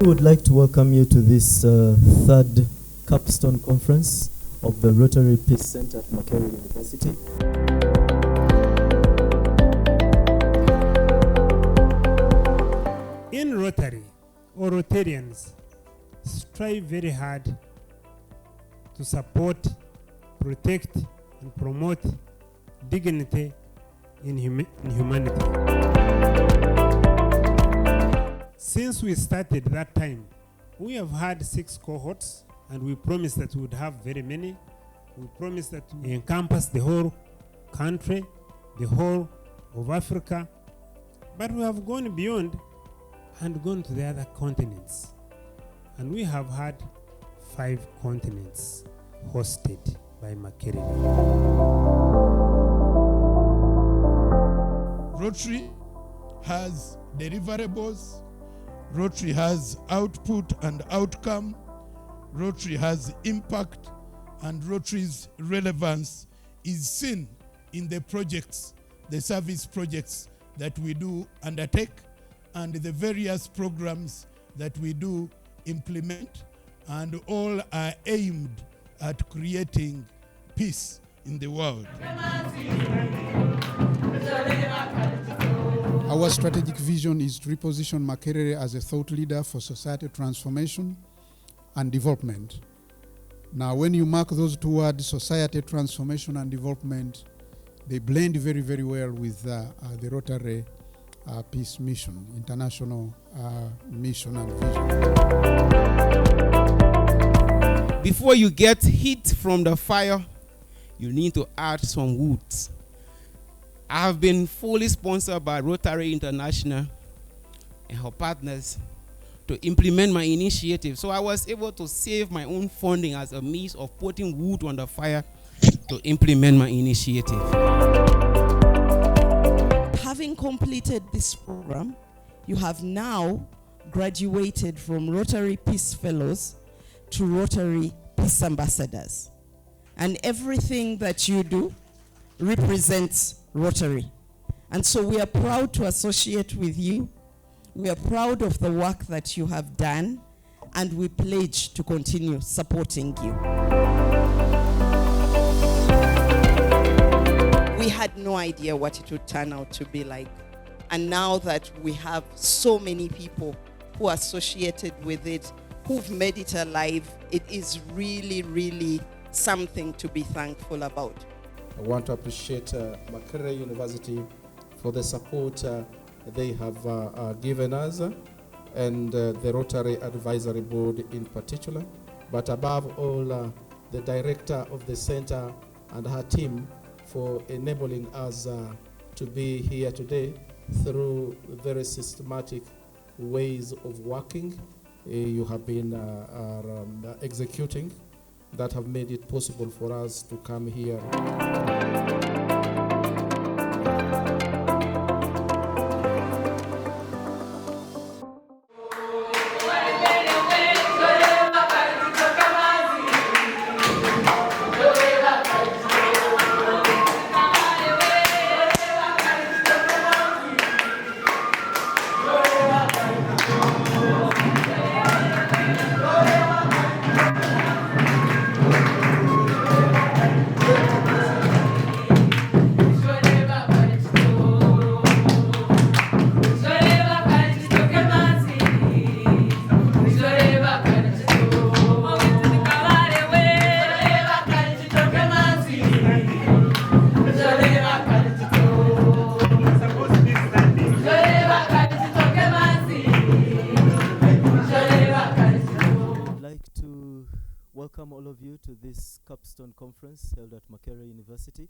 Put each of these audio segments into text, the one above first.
We would like to welcome you to this third CAPSTONE Conference of the Rotary Peace Center at Makerere University. In Rotary, or Rotarians, strive very hard to support, protect, and promote dignity in humanity. Since we started that time, we have had 6 cohorts, and we promised that we would have very many. We promised that we encompass the whole country, the whole of Africa, but we have gone beyond and gone to the other continents. And we have had 5 continents hosted by Makerere. Rotary has deliverables. Rotary has output and outcome. Rotary has impact, and Rotary's relevance is seen in the projects, the service projects that we do undertake, and the various programs that we do implement, and all are aimed at creating peace in the world. Our strategic vision is to reposition Makerere as a thought leader for societal transformation and development. Now, when you mark those 2 words, society transformation and development, they blend very, very well with the Rotary Peace Mission, international mission and vision. Before you get heat from the fire, you need to add some wood. I have been fully sponsored by Rotary International and her partners to implement my initiative. So I was able to save my own funding as a means of putting wood on the fire to implement my initiative. Having completed this program, you have now graduated from Rotary Peace Fellows to Rotary Peace Ambassadors. And everything that you do represents Rotary. And so we are proud to associate with you. We are proud of the work that you have done, and we pledge to continue supporting you. We had no idea what it would turn out to be like. And now that we have so many people who are associated with it, who've made it alive, it is really, really something to be thankful about. I want to appreciate Makerere University for the support they have given us, and the Rotary Advisory Board in particular, but above all the director of the center and her team for enabling us to be here today through very systematic ways of working you have been executing that have made it possible for us to come here. Welcome all of you to this CAPSTONE Conference held at Makerere University,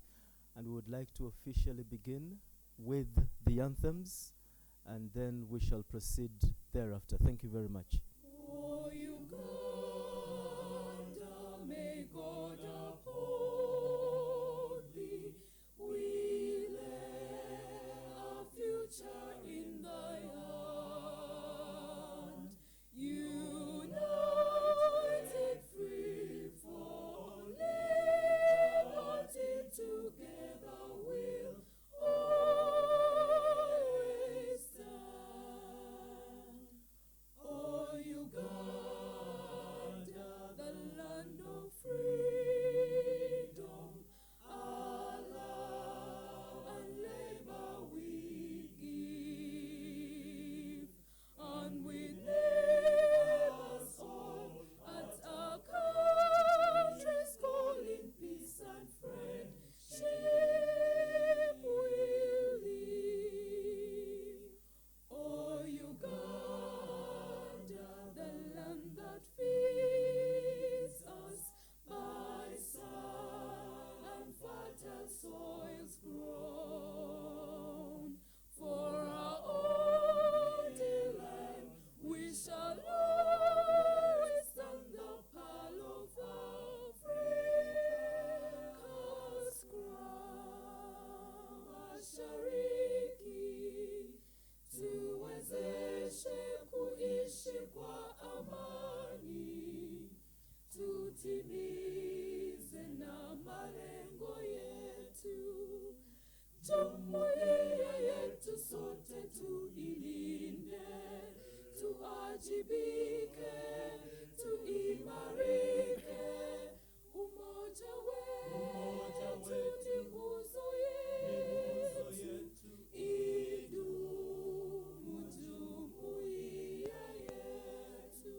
and we would like to officially begin with the anthems, and then we shall proceed thereafter. Thank you very much. Oh, Uganda, may God uphold thee. We lay our future in thy hand. United, free for liberty, together we'll always stand. Oh, tuwajibike, tuimarike. Umoja wetu ni nguzo yetu, idumu jumuiya yetu.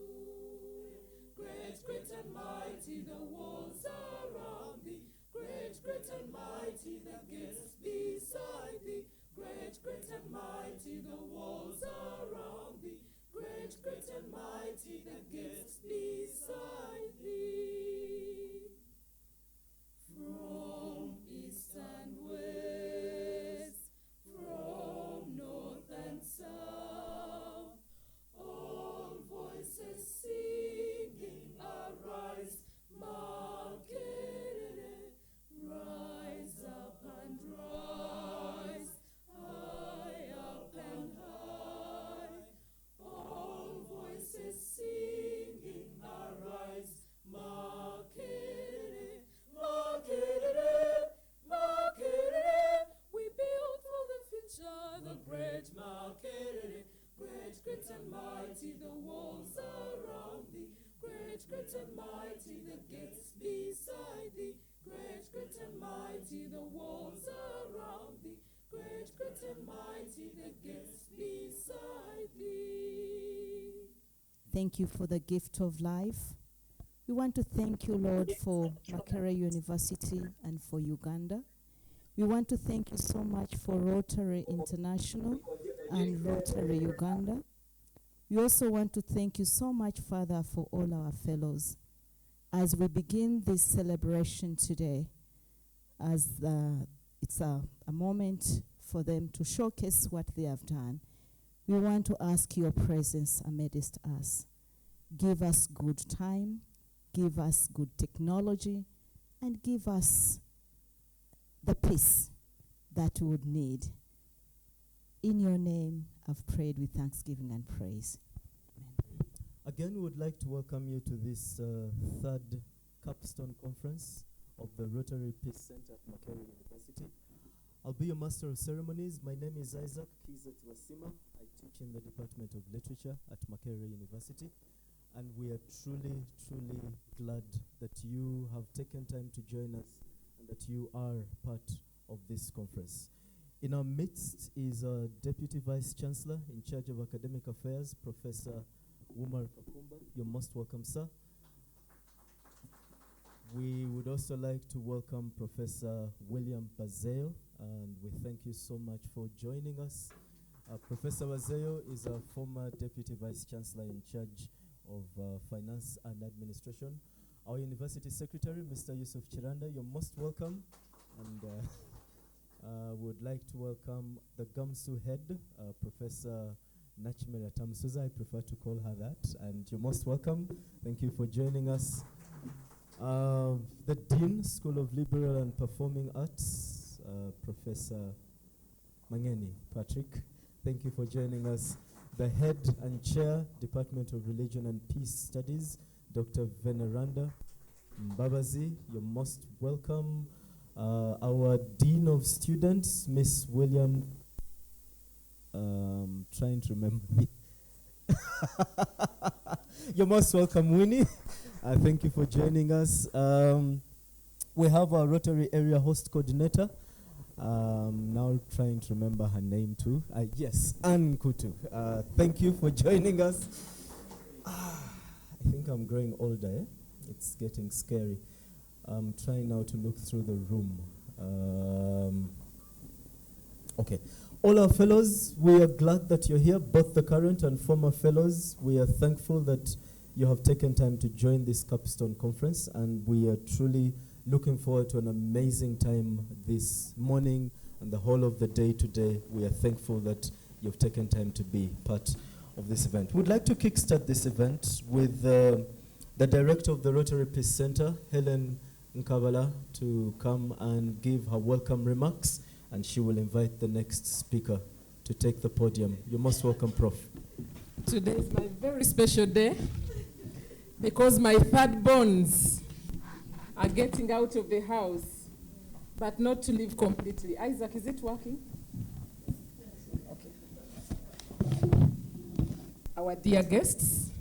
Great, great and mighty the walls around thee. Great, great and mighty the gates beside thee. Great, great and mighty the walls around thee. Great, great and mighty the gates beside thee. From east and west, from north and south, all voices singing, arise, Makerere, rise up and rise, high up and high. All voices singing, arise, Makerere, Makerere, Makerere. We build for the future, the great Makerere. Great, great and mighty the walls around thee. Great, great and mighty the gates beside thee. Great, great and mighty the walls around thee. Great, great and mighty the gates beside thee. Thank you for the gift of life. We want to thank you, Lord, for Makerere University and for Uganda. We want to thank you so much for Rotary International and Rotary Uganda. We also want to thank you so much, Father, for all our fellows. As we begin this celebration today, as it's a moment for them to showcase what they have done, we want to ask your presence amidst us. Give us good time, give us good technology, and give us the peace that we would need. In your name, I've prayed with thanksgiving and praise. Again, we would like to welcome you to this third CAPSTONE Conference of the Rotary Peace Center at Makerere University. I'll be your Master of Ceremonies. My name is Isaac Kizet Wasima. I teach in the Department of Literature at Makerere University. And we are truly, truly glad that you have taken time to join us and that you are part of this conference. In our midst is our Deputy Vice Chancellor in charge of Academic Affairs, Professor Umar Kakumba. You're most welcome, sir. We would also like to welcome Professor William Bazeo, and we thank you so much for joining us. Professor Bazeo is a former Deputy Vice Chancellor in charge of Finance and Administration. Our University Secretary, Mr. Yusuf Chiranda, you're most welcome. And would like to welcome the GAMSU head, Professor Nachimera Tamsuza. I prefer to call her that. And you're most welcome. Thank you for joining us. The Dean, School of Liberal and Performing Arts, Professor Mangeni Patrick. Thank you for joining us. The Head and Chair, Department of Religion and Peace Studies, Dr. Veneranda Mbabazi. You're most welcome. Our Dean of Students, Miss William, trying to remember me. You're most welcome, Winnie. Thank you for joining us. We have our Rotary Area Host Coordinator. Now trying to remember her name too. Yes, Ann Kutu. Thank you for joining us. I think I'm growing older. Eh? It's getting scary. I'm trying now to look through the room. Okay. All our fellows, we are glad that you're here, both the current and former fellows. We are thankful that you have taken time to join this CAPSTONE Conference, and we are truly looking forward to an amazing time this morning and the whole of the day today. We are thankful that you've taken time to be part of this event. We'd like to kickstart this event with the director of the Rotary Peace Center, Helen Nkabala, to come and give her welcome remarks, and she will invite the next speaker to take the podium. You're most welcome, Prof. Today is my very special day because my third bonds are getting out of the house, but not to leave completely. Isaac, is it working? Okay. our dear guests,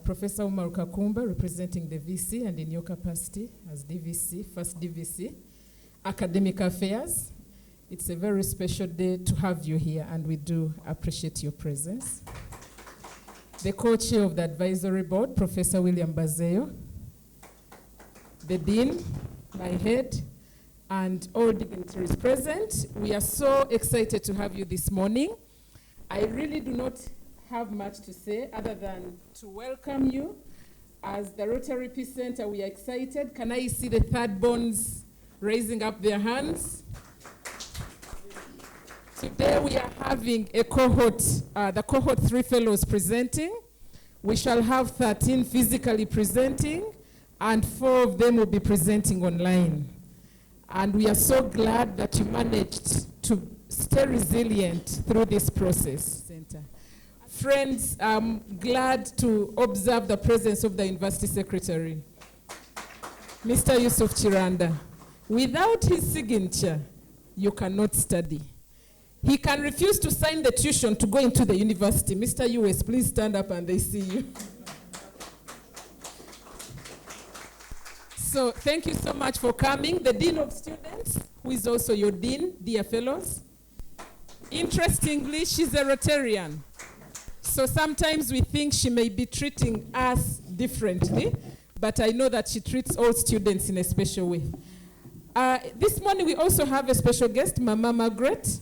Professor Umar Kakumba, representing the VC and in your capacity as DVC, first DVC, Academic Affairs. It's a very special day to have you here, and we do appreciate your presence. The co-chair of the advisory board, Professor William Bazeyo, the dean, my head, and all dignitaries present. We are so excited to have you this morning. I really do not have much to say other than to welcome you. As the Rotary Peace Center, we are excited. Can I see the third bonds raising up their hands? Today we are having a cohort, the cohort 3 fellows presenting. We shall have 13 physically presenting, and 4 of them will be presenting online. And we are so glad that you managed to stay resilient through this process. Friends, I'm glad to observe the presence of the University Secretary, Mr. Yusuf Chiranda. Without his signature, you cannot study. He can refuse to sign the tuition to go into the university. Mr. US, please stand up and they see you. So thank you so much for coming. The Dean of Students, who is also your Dean, dear fellows. Interestingly, she's a Rotarian. So sometimes we think she may be treating us differently, but I know that she treats all students in a special way. This morning we also have a special guest, Mama Margaret,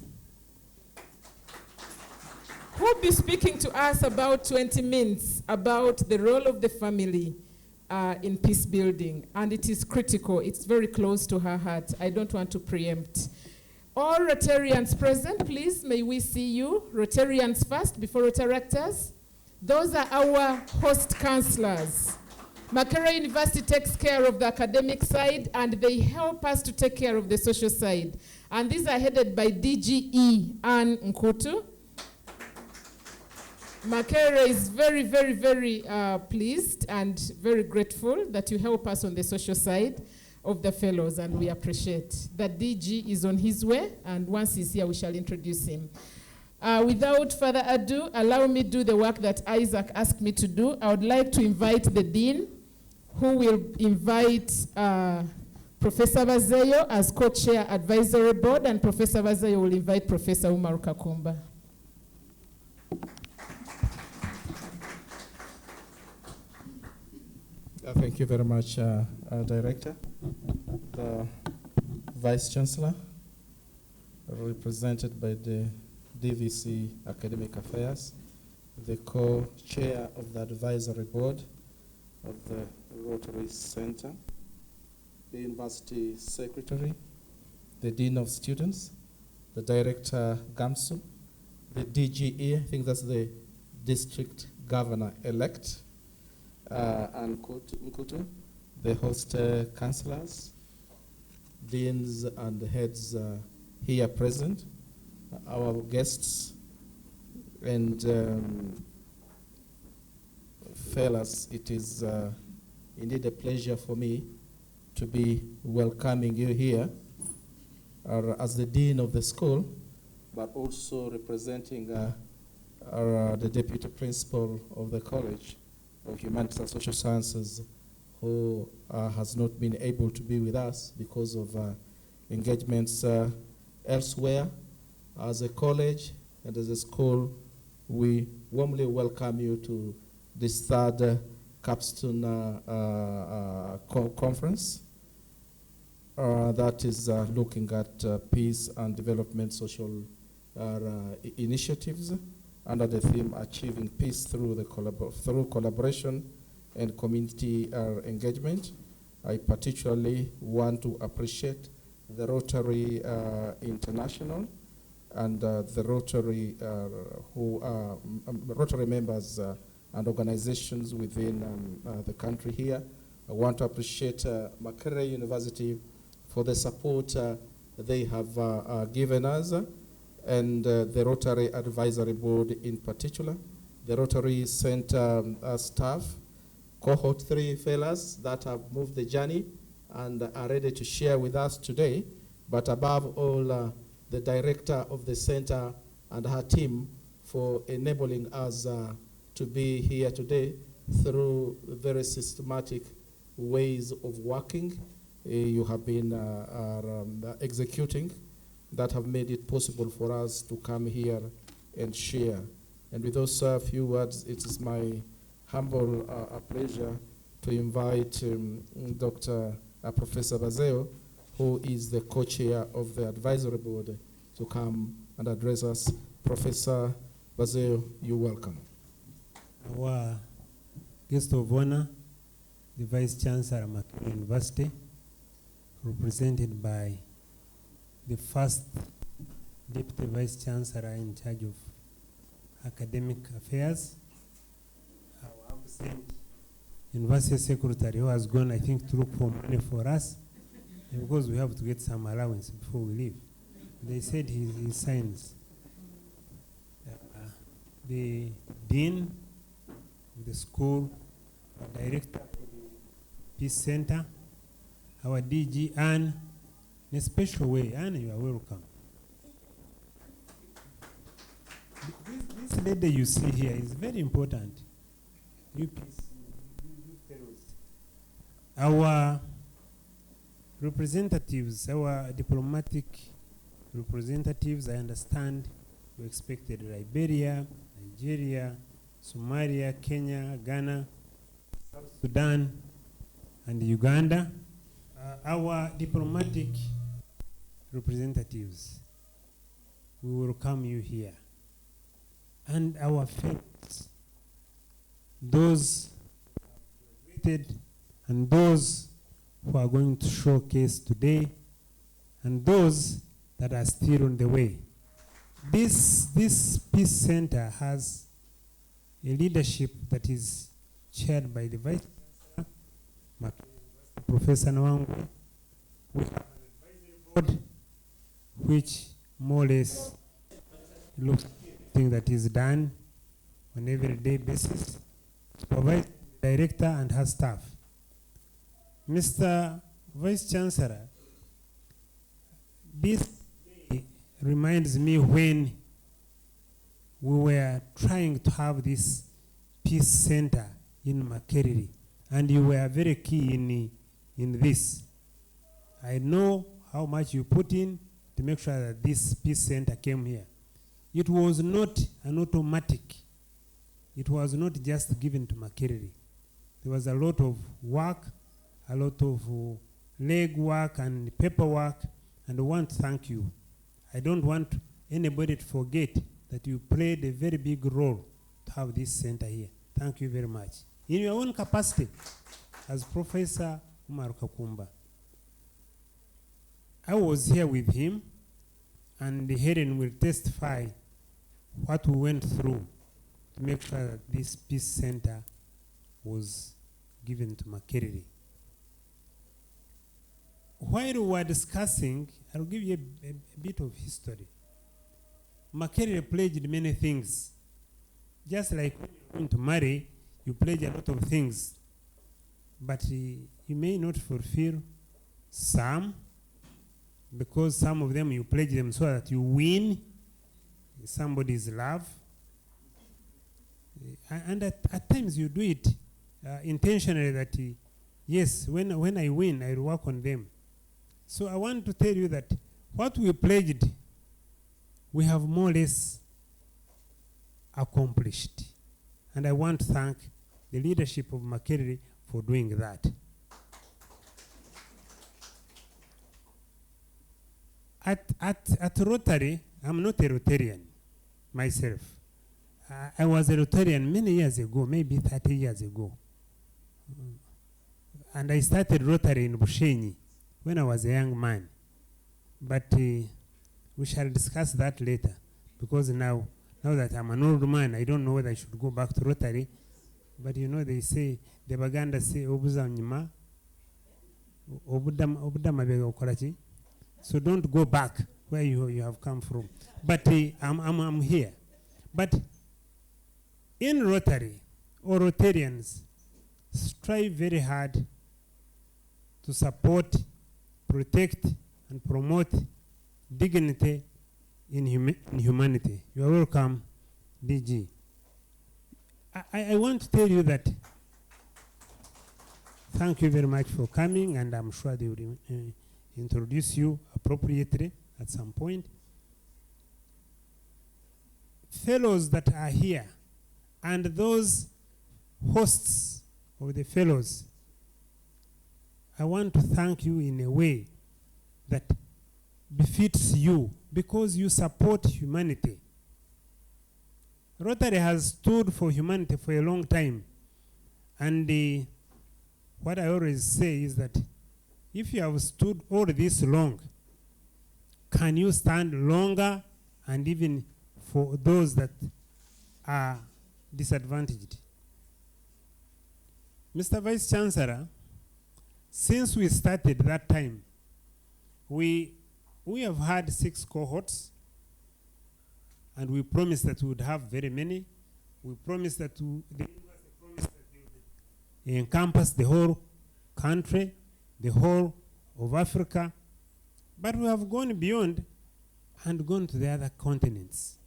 who will be speaking to us about 20 minutes about the role of the family in peace building. And it is critical. It's very close to her heart. I don't want to preempt. All Rotarians present, please, may we see you. Rotarians first, before Rotaractors. Those are our host counselors. Makerere University takes care of the academic side, and they help us to take care of the social side. And these are headed by DGE Ann Nkutu. Makerere is very, very, very pleased and very grateful that you help us on the social side of the fellows, and we appreciate that. DG is on his way, and once he's here, we shall introduce him. Without further ado, allow me to do the work that Isaac asked me to do. I would like to invite the Dean, who will invite Professor Bazeyo as co-chair advisory board, and Professor Bazeyo will invite Professor Umar Kakumba. Thank you very much, Director. The Vice Chancellor, represented by the DVC Academic Affairs, the co-chair of the advisory board of the Rotary Center, the University Secretary, the Dean of Students, the Director Gamsu, the DGE, I think that's the District Governor-elect, and Nkutu, the host councillors, deans and heads here present, our guests, and fellas, it is indeed a pleasure for me to be welcoming you here as the dean of the school, but also representing the deputy principal of the College of Humanities and Social Sciences, who has not been able to be with us because of engagements elsewhere. As a college and as a school, we warmly welcome you to this third CAPSTONE Conference that is looking at peace and development social initiatives under the theme Achieving Peace through collaboration and community engagement. I particularly want to appreciate the Rotary International and the Rotary Rotary members and organizations within the country here. I want to appreciate Makerere University for the support they have given us, and the Rotary Advisory Board in particular, the Rotary Center staff, cohort 3 fellows that have moved the journey and are ready to share with us today, but above all, the director of the center and her team for enabling us to be here today through very systematic ways of working you have been executing that have made it possible for us to come here and share. And with those few words, it is my humble pleasure to invite Dr. Professor Bazeo, who is the co-chair of the advisory board, to come and address us. Professor Bazeo, you're welcome. Our guest of honor, the Vice Chancellor of Makerere University, represented by the first Deputy Vice Chancellor in charge of academic affairs, our absent University Secretary who has gone, I think, to look for money for us, because we have to get some allowance before we leave. They said he signs. The Dean of the school, our Director of the Peace Center, our DG, Anne, in a special way. Anne, you are welcome. This lady you see here is very important. You fellows. Our representatives, our diplomatic representatives, I understand we expected Liberia, Nigeria, Somalia, Kenya, Ghana, South Sudan, and Uganda. Our diplomatic representatives, we welcome you here. And our friends, those who graduated and those who are going to showcase today, and those that are still on the way. This Peace Center has a leadership that is chaired by the Vice Chancellor, Professor Nwangwe. We have an advisory board which more or less looks at everything that is done on an everyday basis, supervise the director and her staff. Mr. Vice Chancellor, this reminds me when we were trying to have this Peace Center in Makerere, and you were very key in this. I know how much you put in to make sure that this Peace Center came here. It was not an automatic. It was not just given to Makerere. There was a lot of work, a lot of leg work and paperwork, and I want to thank you. I don't want anybody to forget that you played a very big role to have this center here. Thank you very much. In your own capacity as Professor Umar Kakumba, I was here with him, and Helen will testify what we went through to make sure that this Peace Center was given to Makerere. While we were discussing, I'll give you a bit of history. Makerere pledged many things. Just like when you're going to marry, you pledge a lot of things. But you may not fulfill some, because some of them you pledge them so that you win somebody's love. And at times you do it intentionally that, yes, when I win, I will work on them. So I want to tell you that what we pledged, we have more or less accomplished. And I want to thank the leadership of Makerere for doing that. At Rotary, I'm not a Rotarian myself. I was a Rotarian many years ago, maybe 30 years ago. And I started Rotary in Bushenyi when I was a young man. But we shall discuss that later, because now that I'm an old man, I don't know whether I should go back to Rotary. But you know, they say, the Baganda say, Obuzanyima, Obudama. So don't go back where you have come from. But I'm here. But in Rotary, or Rotarians strive very hard to support, protect, and promote dignity in humanity. You are welcome, DG. I want to tell you that thank you very much for coming, and I'm sure they will introduce you appropriately at some point. Fellows that are here and those hosts of the fellows, I want to thank you in a way that befits you because you support humanity. Rotary has stood for humanity for a long time. And what I always say is that if you have stood all this long, can you stand longer, and even for those that are disadvantaged? Mr. Vice Chancellor, since we started that time, we have had 6 cohorts, and we promised that we would have very many. We promised that the university promised that they would encompass the whole country, the whole of Africa. But we have gone beyond and gone to the other continents.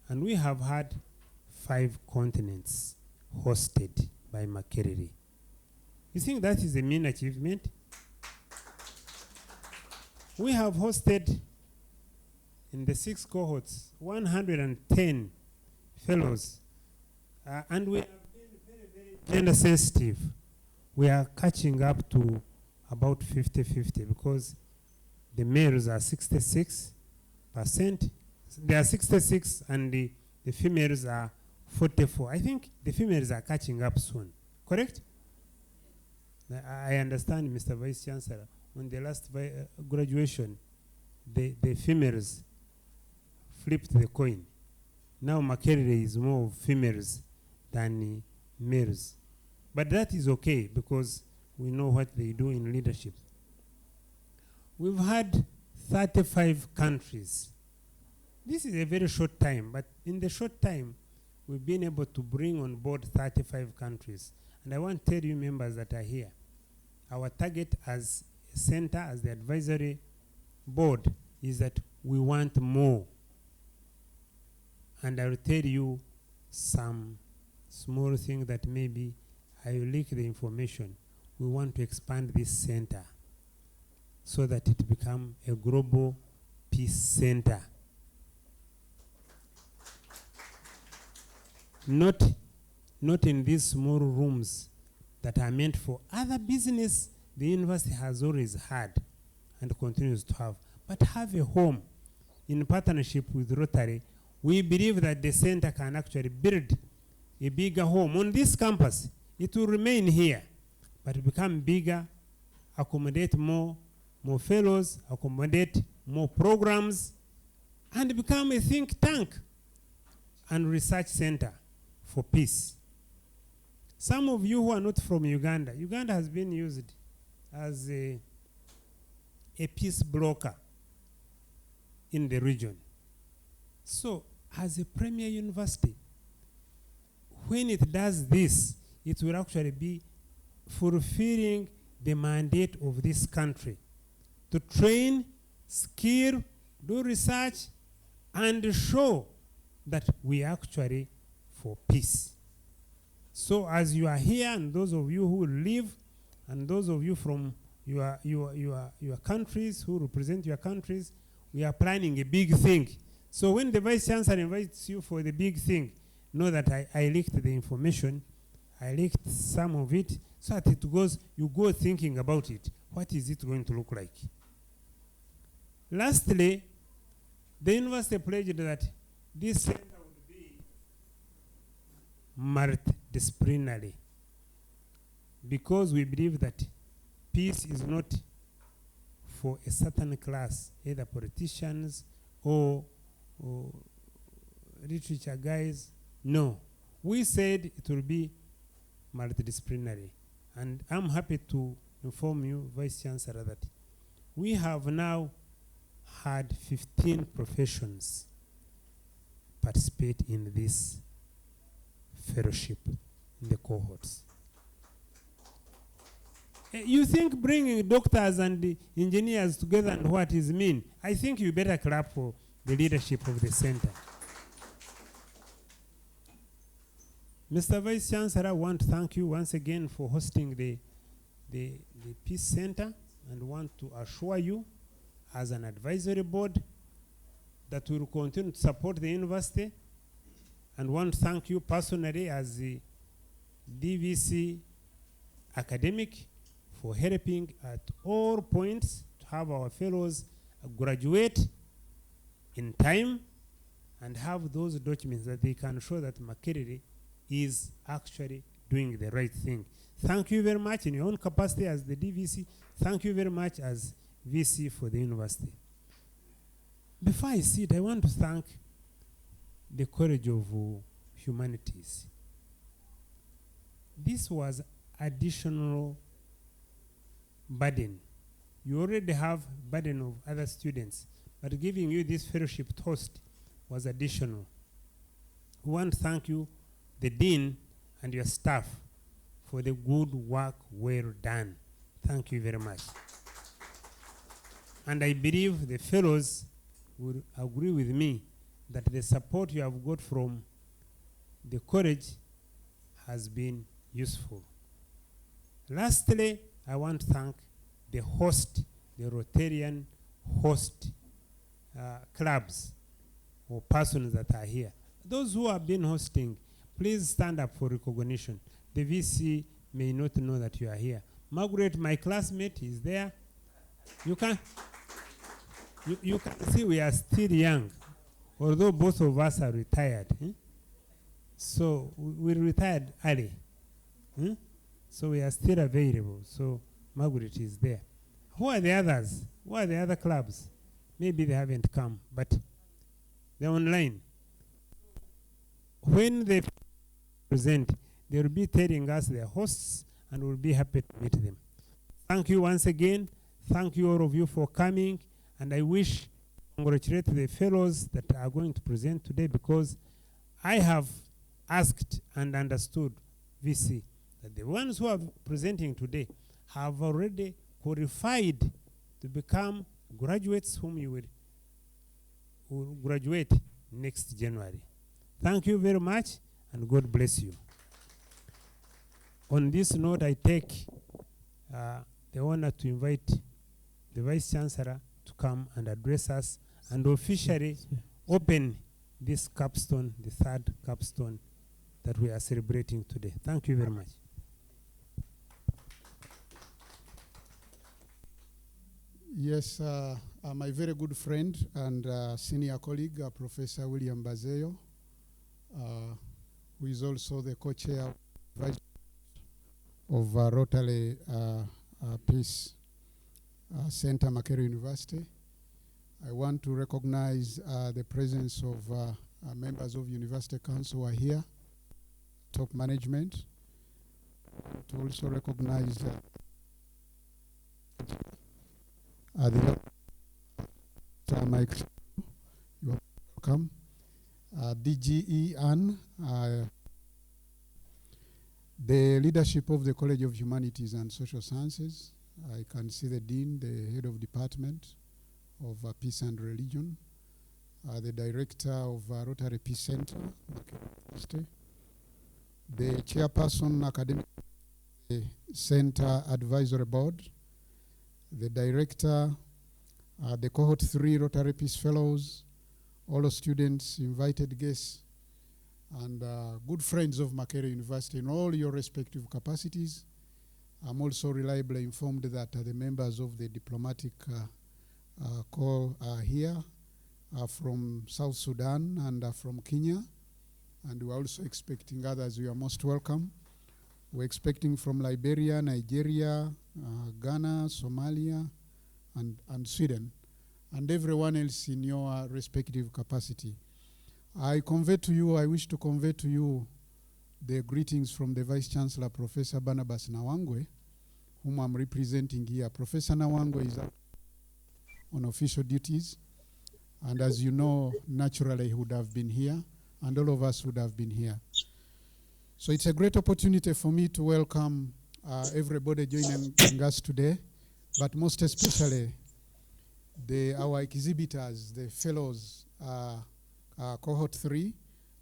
And we have had 5 continents hosted by Makerere. You think that is a mean achievement? We have hosted in the 6 cohorts 110 fellows, and we have been very, very gender sensitive. We are catching up to about 50-50 because the males are 66%. They are 66 and the females are 44. I think the females are catching up soon. Correct? I understand, Mr. Vice Chancellor, on the last graduation, the females flipped the coin. Now Makerere is more females than males. But that is okay because we know what they do in leadership. We've had 35 countries. This is a very short time, but in the short time, we've been able to bring on board 35 countries. And I want to tell you members that are here, our target as a center, as the advisory board, is that we want more. And I will tell you some small thing that maybe I will leak the information. We want to expand this center so that it become a global peace center. Not in these small rooms that are meant for other business the university has always had and continues to have, but have a home in partnership with Rotary. We believe that the center can actually build a bigger home on this campus. It will remain here, but become bigger, accommodate more fellows, accommodate more programs, and become a think tank and research center for peace. Some of you who are not from Uganda, Uganda has been used as a peace broker in the region. So, as a premier university, when it does this, it will actually be fulfilling the mandate of this country to train, skill, do research, and show that we are actually for peace. So as you are here, and those of you who live, and those of you from your countries, who represent your countries, we are planning a big thing. So when the Vice Chancellor invites you for the big thing, know that I leaked the information. I leaked some of it, so that it goes, you go thinking about it. What is it going to look like? Lastly, the university pledged that this center would be multidisciplinary, because we believe that peace is not for a certain class, either politicians or literature guys. No. We said it will be multidisciplinary. And I'm happy to inform you, Vice Chancellor, that we have now had 15 professions participate in this fellowship in the cohorts. You think bringing doctors and the engineers together and what is mean? I think you better clap for the leadership of the center. Mr. Vice Chancellor, I want to thank you once again for hosting the Peace Center, and want to assure you as an advisory board that we will continue to support the university, and want to thank you personally as the DVC academic for helping at all points to have our fellows graduate in time and have those documents that they can show that Makerere is actually doing the right thing. Thank you very much in your own capacity as the DVC. Thank you very much as VC for the university. Before I sit, I want to thank the College of Humanities. This was additional burden. You already have burden of other students, but giving you this fellowship toast was additional. We want to thank you, the Dean and your staff, for the good work well done. Thank you very much. And I believe the fellows will agree with me that the support you have got from the college has been useful. Lastly, I want to thank the host, the Rotarian host clubs or persons that are here. Those who have been hosting, please stand up for recognition. The VC may not know that you are here. Margaret, my classmate, is there. You can see we are still young, although both of us are retired. So we retired early. So we are still available. So Margaret is there. Who are the others? Who are the other clubs? Maybe they haven't come, but they're online. When they present, they will be telling us their hosts, and we'll be happy to meet them. Thank you once again. Thank you all of you for coming, and I wish to congratulate the fellows that are going to present today, because I have asked and understood, VC, that the ones who are presenting today have already qualified to become graduates whom you will graduate next January. Thank you very much, and God bless you. On this note, I take the honor to invite the Vice Chancellor to come and address us and officially open this capstone, the third capstone that we are celebrating today. Thank you very much. Yes, my very good friend and senior colleague, Professor William Bazeyo, who is also the co-chair of Rotary Peace Center, Makerere University. I want to recognize the presence of members of University Council who are here, top management. To also recognize the Mike, you are welcome. DGE Ann, the leadership of the College of Humanities and Social Sciences. I can see the Dean, the head of department of Peace and Religion, the director of Rotary Peace Center, the chairperson, Academic Center Advisory Board, the director, the cohort 3 Rotary Peace Fellows, all the students, invited guests, and good friends of Makerere University in all your respective capacities. I'm also reliably informed that the members of the diplomatic corps are here from South Sudan and from Kenya, and we're also expecting others. You are most welcome. We're expecting from Liberia, Nigeria, Ghana, Somalia, and Sweden, and everyone else in your respective capacity. I wish to convey to you the greetings from the Vice Chancellor, Professor Barnabas Nawangwe, whom I'm representing here. Professor Nawangwe is on official duties, and as you know, naturally he would have been here, and all of us would have been here. So it's a great opportunity for me to welcome everybody joining us today, but most especially our exhibitors, the fellows, cohort 3,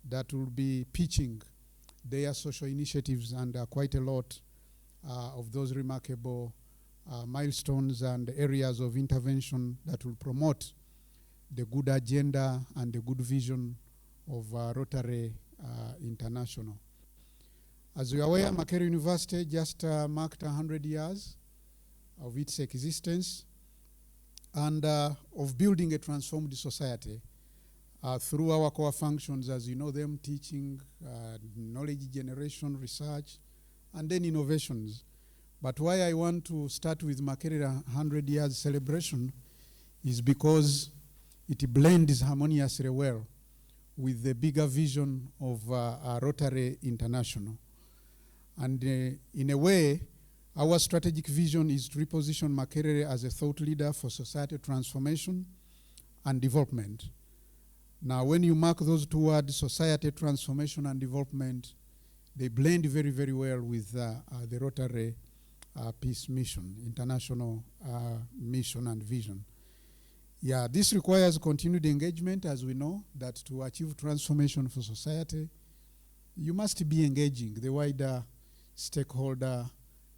that will be pitching their social initiatives and quite a lot of those remarkable milestones and areas of intervention that will promote the good agenda and the good vision of Rotary International. As we are aware, Makerere University just marked 100 years of its existence and of building a transformed society through our core functions, as you know them, teaching, knowledge generation, research, and then innovations. But why I want to start with Makerere 100 years celebration is because it blends harmoniously well with the bigger vision of Rotary International. And in a way, our strategic vision is to reposition Makerere as a thought leader for society transformation and development. Now, when you mark those two words, society transformation and development, they blend very, very well with the Rotary Peace Mission, international mission and vision. Yeah, this requires continued engagement, as we know, that to achieve transformation for society, you must be engaging the wider stakeholder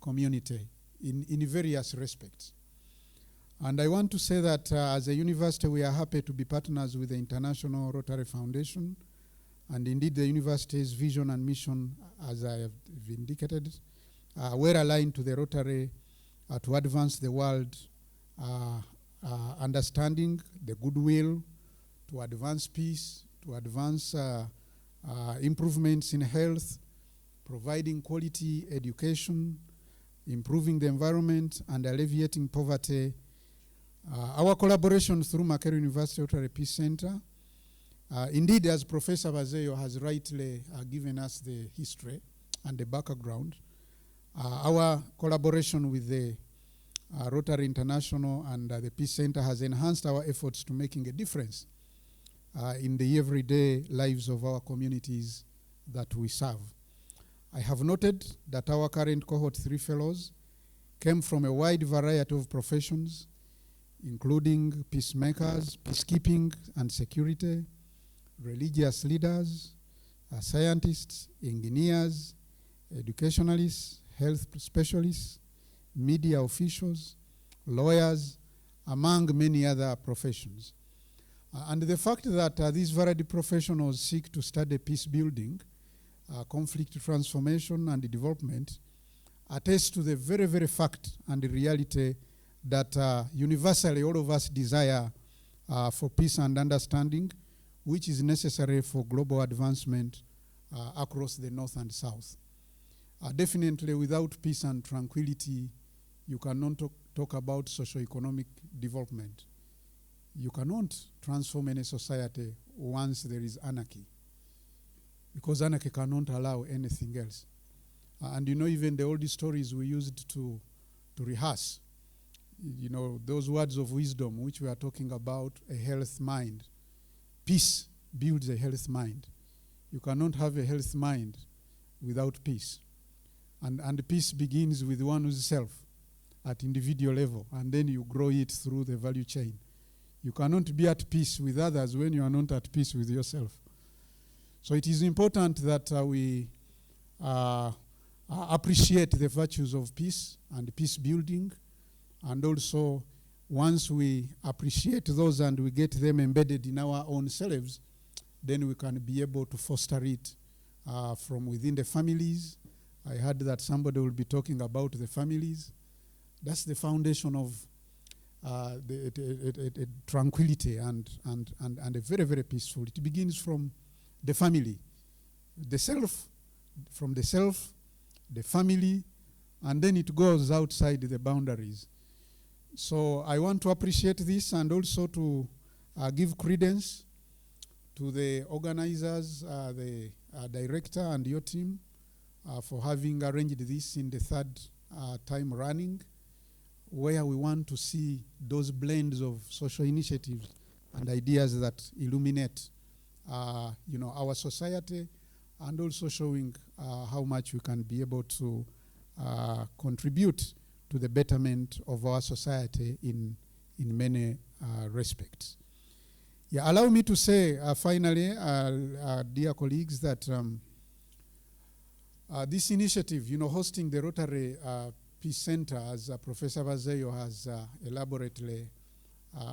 community in various respects. And I want to say that as a university, we are happy to be partners with the International Rotary Foundation. And indeed, the university's vision and mission, as I have indicated, were aligned to the Rotary to advance the world understanding, the goodwill, to advance peace, to advance improvements in health, providing quality education, improving the environment, and alleviating poverty. Our collaboration through Makerere University Rotary Peace Center, indeed, as Professor Bazeyo has rightly given us the history and the background, our collaboration with the Rotary International and the Peace Center has enhanced our efforts to making a difference in the everyday lives of our communities that we serve. I have noted that our current cohort 3 fellows came from a wide variety of professions, including peacemakers, peacekeeping and security, religious leaders, scientists, engineers, educationalists, health specialists, media officials, lawyers, among many other professions. And the fact that these varied professionals seek to study peace building, conflict transformation and development attests to the very, very fact and the reality that universally all of us desire for peace and understanding, which is necessary for global advancement across the North and South. Definitely without peace and tranquility, you cannot talk about socio-economic development. You cannot transform any society once there is anarchy, because anarchy cannot allow anything else. And you know, even the old stories we used to rehearse, you know, those words of wisdom which we are talking about, a health mind. Peace builds a health mind. You cannot have a health mind without peace. And peace begins with one's self at individual level, and then you grow it through the value chain. You cannot be at peace with others when you are not at peace with yourself. So it is important that we appreciate the virtues of peace and peace building, and also once we appreciate those and we get them embedded in our own selves, then we can be able to foster it from within the families. I heard that somebody will be talking about the families. That's the foundation of the tranquility and a very, very peaceful. It begins from the family, the self, from the self, the family, and then it goes outside the boundaries. So I want to appreciate this and also to give credence to the organizers, the director and your team for having arranged this in the third time running, where we want to see those blends of social initiatives and ideas that illuminate our society, and also showing how much we can be able to contribute to the betterment of our society in many respects. Yeah, allow me to say finally, dear colleagues, that This initiative, hosting the Rotary Peace Center, as Professor Vazeyo has elaborately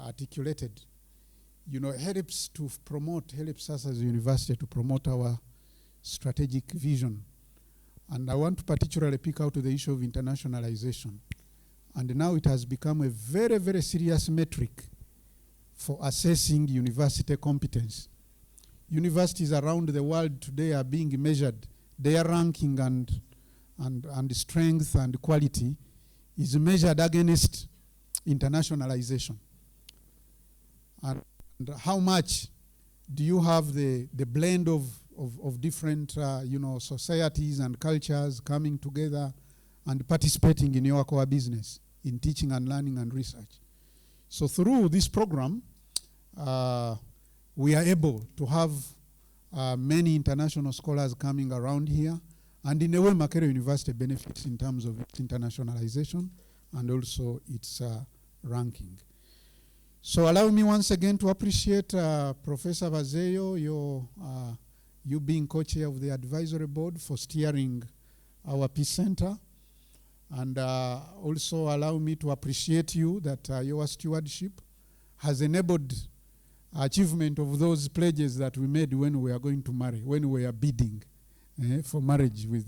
articulated, helps us as a university to promote our strategic vision. And I want to particularly pick out the issue of internationalization. And now it has become a very, very serious metric for assessing university competence. Universities around the world today are being measured. Their ranking and strength and quality is measured against internationalization. And how much do you have the blend of different societies and cultures coming together and participating in your core business in teaching and learning and research. So through this program, we are able to have many international scholars coming around here, and in a way Makerere University benefits in terms of its internationalization and also its ranking. So allow me once again to appreciate Professor Vazeyo, you being co-chair of the advisory board for steering our Peace Center. And also allow me to appreciate you that your stewardship has enabled achievement of those pledges that we made when we are going to marry, when we are bidding for marriage with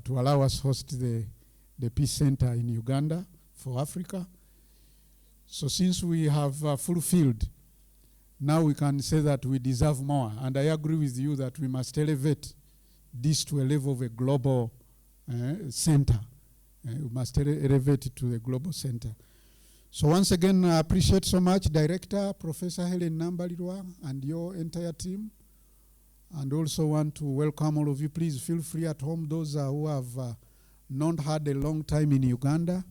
to allow us host the Peace Center in Uganda for Africa. So since we have fulfilled, now we can say that we deserve more. And I agree with you that we must elevate this to a level of a global center. We must elevate it to the global center. So once again, I appreciate so much Director Professor Helen Nambalirwa and your entire team. And also want to welcome all of you. Please feel free at home, those who have not had a long time in Uganda,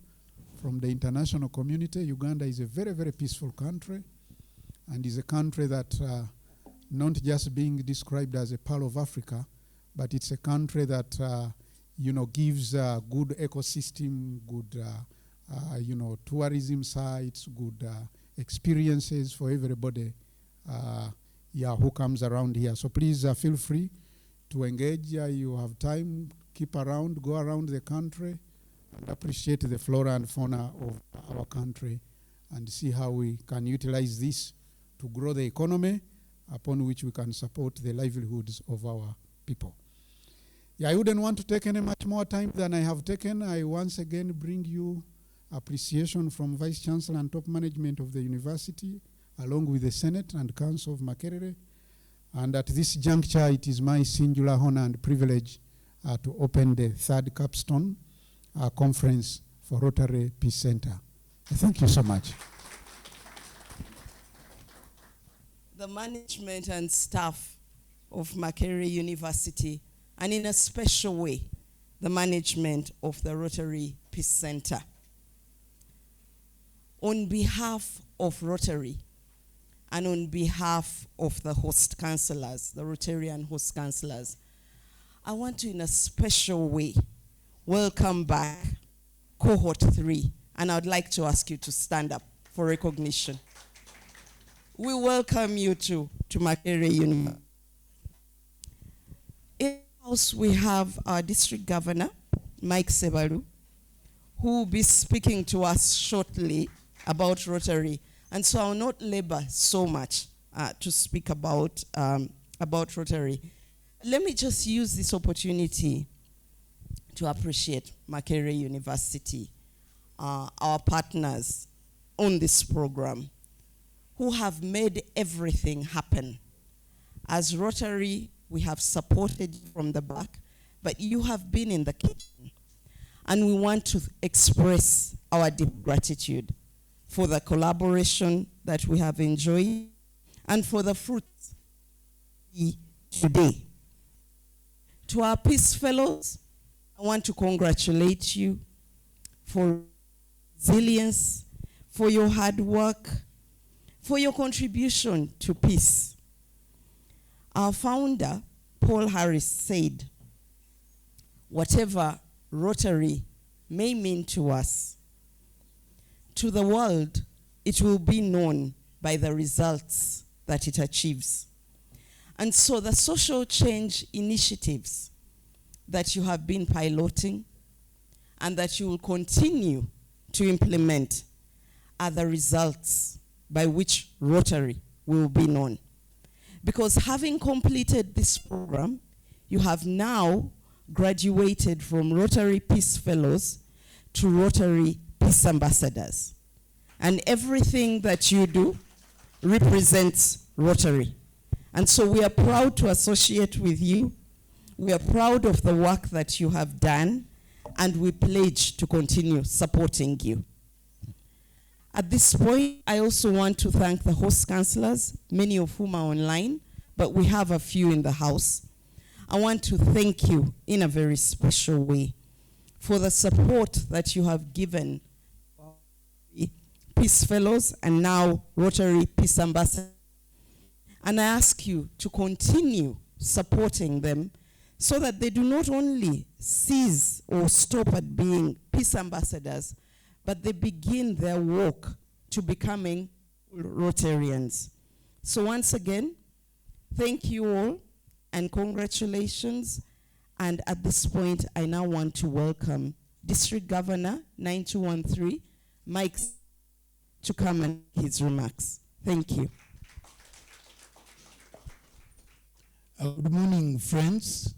from the international community. Uganda is a very, very peaceful country, and is a country that not just being described as a pearl of Africa, but it's a country that gives good ecosystem, good tourism sites, good experiences for everybody who comes around here. So please feel free to engage. You have time, keep around, go around the country, and appreciate the flora and fauna of our country, and see how we can utilize this to grow the economy upon which we can support the livelihoods of our people. I wouldn't want to take any much more time than I have taken. I once again bring you appreciation from Vice Chancellor and top management of the university, along with the Senate and Council of Makerere. And at this juncture, it is my singular honor and privilege to open the third CAPSTONE Conference for Rotary Peace Center. Thank you so much. The management and staff of Makerere University, and in a special way, the management of the Rotary Peace Center. On behalf of Rotary, and on behalf of the host councillors, the Rotarian host councillors, I want to, in a special way, welcome back cohort 3, and I'd like to ask you to stand up for recognition. We welcome you to Makerere University. In the house, we have our district governor, Mike Sebalu, who will be speaking to us shortly about Rotary. And so I'll not labor so much to speak about Rotary. Let me just use this opportunity to appreciate Makerere University, our partners on this program, who have made everything happen. As Rotary, we have supported you from the back, but you have been in the kitchen. And we want to express our deep gratitude for the collaboration that we have enjoyed and for the fruits today. To our Peace Fellows, I want to congratulate you for resilience, for your hard work, for your contribution to peace. Our founder, Paul Harris, said, whatever Rotary may mean to us, to the world, it will be known by the results that it achieves. And so the social change initiatives that you have been piloting and that you will continue to implement are the results by which Rotary will be known. Because having completed this program, you have now graduated from Rotary Peace Fellows to Rotary Peace Ambassadors. And everything that you do represents Rotary. And so we are proud to associate with you. We are proud of the work that you have done, and we pledge to continue supporting you. At this point, I also want to thank the host councillors, many of whom are online, but we have a few in the house. I want to thank you in a very special way for the support that you have given Peace Fellows and now Rotary Peace Ambassadors. And I ask you to continue supporting them so that they do not only cease or stop at being peace ambassadors, but they begin their walk to becoming Rotarians. So once again, thank you all and congratulations. And at this point, I now want to welcome District Governor 9213, Mike, to come and make his remarks. Thank you. Good morning, friends.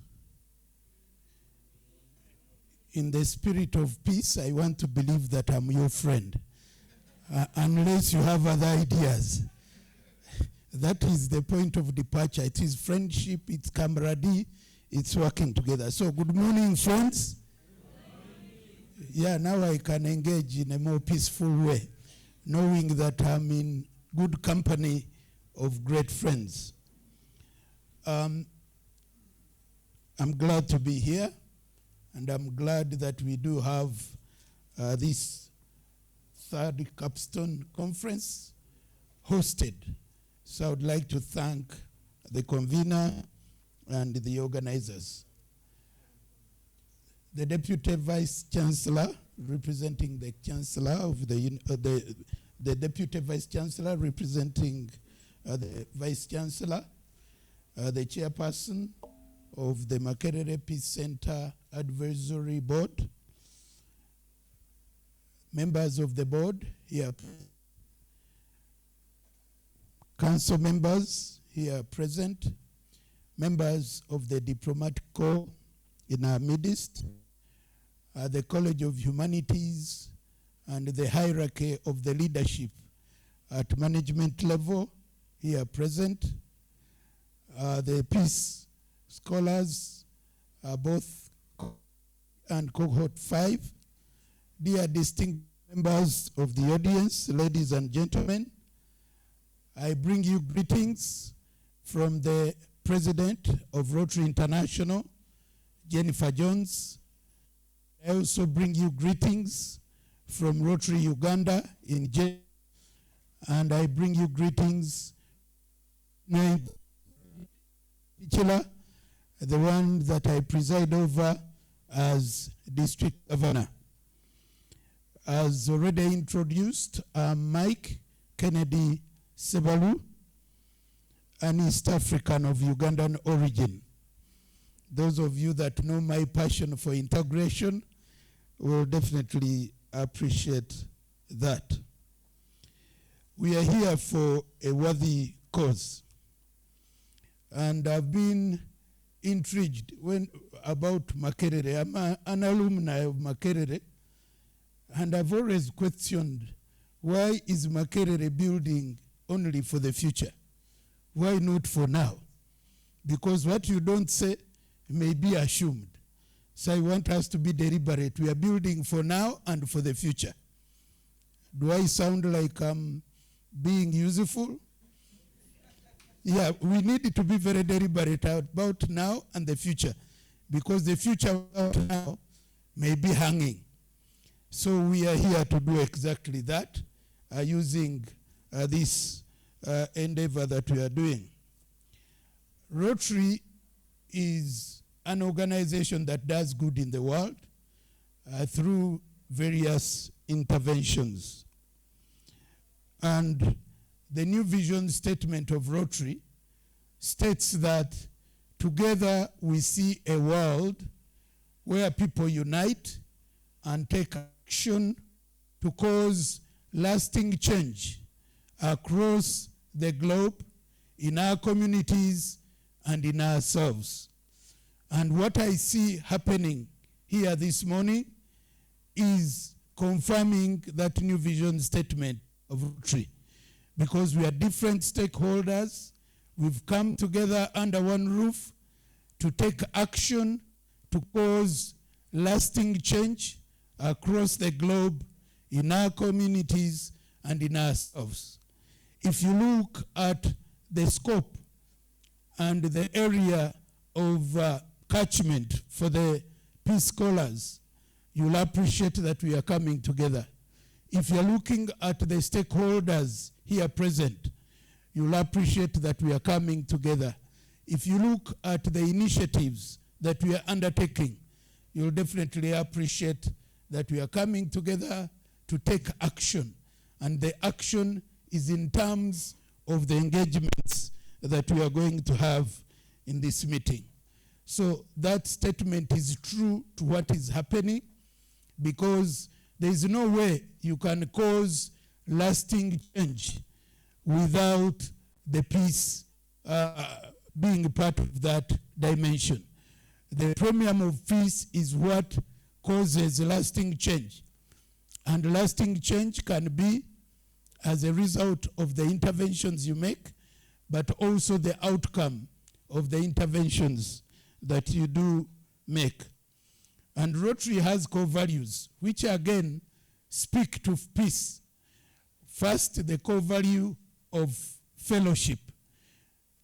In the spirit of peace, I want to believe that I'm your friend, unless you have other ideas. That is the point of departure. It is friendship, it's camaraderie, it's working together. So good morning, friends. Yeah, now I can engage in a more peaceful way, knowing that I'm in good company of great friends. I'm glad to be here, and I'm glad that we do have this third CAPSTONE Conference hosted. So I would like to thank the convener and the organizers. The Deputy Vice Chancellor, representing the Chancellor of the Deputy Vice Chancellor representing the Vice Chancellor, the Chairperson of the Makerere Peace Center Advisory Board, members of the board here, council members here present, members of the diplomatic corps in our midst, the College of Humanities, and the hierarchy of the leadership at management level here present, the peace scholars, both and cohort 5, dear distinct members of the audience, ladies and gentlemen, I bring you greetings from the President of Rotary International, Jennifer Jones. I also bring you greetings from Rotary Uganda in J, and I bring you greetings, the one that I preside over as District Governor. As already introduced, I'm Mike Kennedy Sebalu, an East African of Ugandan origin. Those of you that know my passion for integration will definitely appreciate that. We are here for a worthy cause. And I've been intrigued about Makerere. I'm an alumni of Makerere, and I've always questioned, why is Makerere building only for the future? Why not for now? Because what you don't say may be assumed. So I want us to be deliberate. We are building for now and for the future. Do I sound like I'm being useful? Yeah, we need to be very deliberate about now and the future, because the future now may be hanging. So we are here to do exactly that, using this endeavor that we are doing. Rotary is an organization that does good in the world through various interventions. And the new vision statement of Rotary states that together we see a world where people unite and take action to cause lasting change across the globe, in our communities, and in ourselves. And what I see happening here this morning is confirming that new vision statement of Rotary. Because we are different stakeholders, we've come together under one roof to take action to cause lasting change across the globe, in our communities, and in ourselves. If you look at the scope and the area of catchment for the Peace Scholars, you'll appreciate that we are coming together. If you're looking at the stakeholders here present, you'll appreciate that we are coming together. If you look at the initiatives that we are undertaking, you'll definitely appreciate that we are coming together to take action. And the action is in terms of the engagements that we are going to have in this meeting. So that statement is true to what is happening, because there is no way you can cause lasting change without the peace being part of that dimension. The premium of peace is what causes lasting change. And lasting change can be as a result of the interventions you make, but also the outcome of the interventions that you do make. And Rotary has core values, which again speak to peace. First, the core value of fellowship.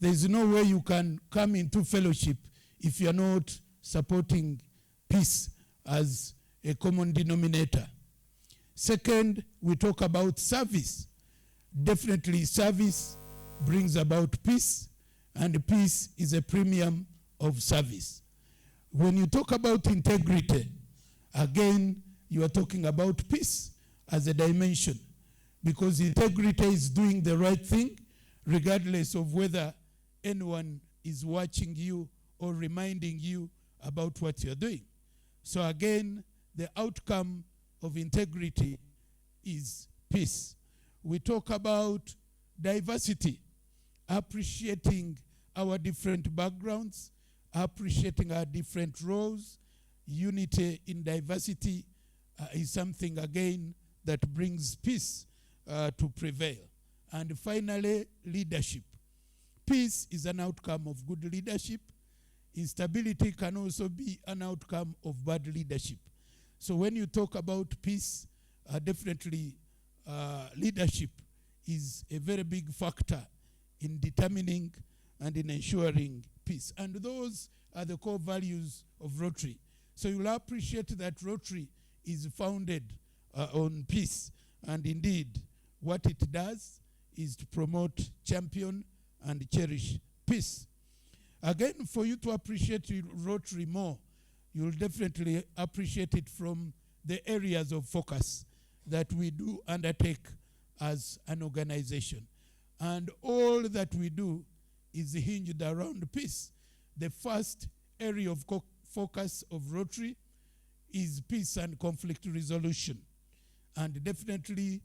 There's no way you can come into fellowship if you're not supporting peace as a common denominator. Second, we talk about service. Definitely service brings about peace, and peace is a premium of service. When you talk about integrity, again, you are talking about peace as a dimension, because integrity is doing the right thing regardless of whether anyone is watching you or reminding you about what you're doing. So again, the outcome of integrity is peace. We talk about diversity, appreciating our different backgrounds, appreciating our different roles. Unity in diversity is something, again, that brings peace to prevail. And finally, leadership. Peace is an outcome of good leadership. Instability can also be an outcome of bad leadership. So when you talk about peace, definitely leadership is a very big factor in determining and in ensuring peace. And those are the core values of Rotary. So you'll appreciate that Rotary is founded on peace. And indeed, what it does is to promote, champion, and cherish peace. Again, for you to appreciate Rotary more, you'll definitely appreciate it from the areas of focus that we do undertake as an organization. And all that we do is hinged around peace. The first area of focus of Rotary is peace and conflict resolution. And definitely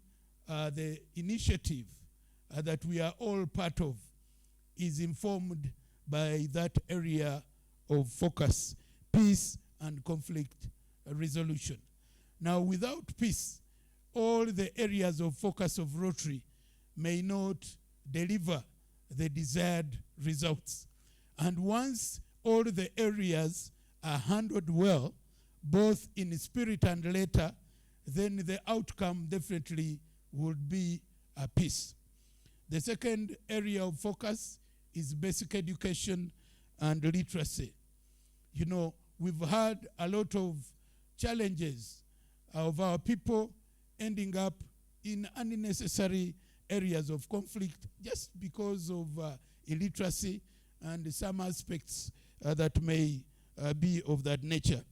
the initiative that we are all part of is informed by that area of focus, peace and conflict resolution. Now, without peace, all the areas of focus of Rotary may not deliver the desired results. And once all the areas are handled well, both in spirit and letter, then the outcome definitely would be a peace. The second area of focus is basic education and literacy. You know, we've had a lot of challenges of our people ending up in unnecessary areas of conflict just because of illiteracy and some aspects that may be of that nature.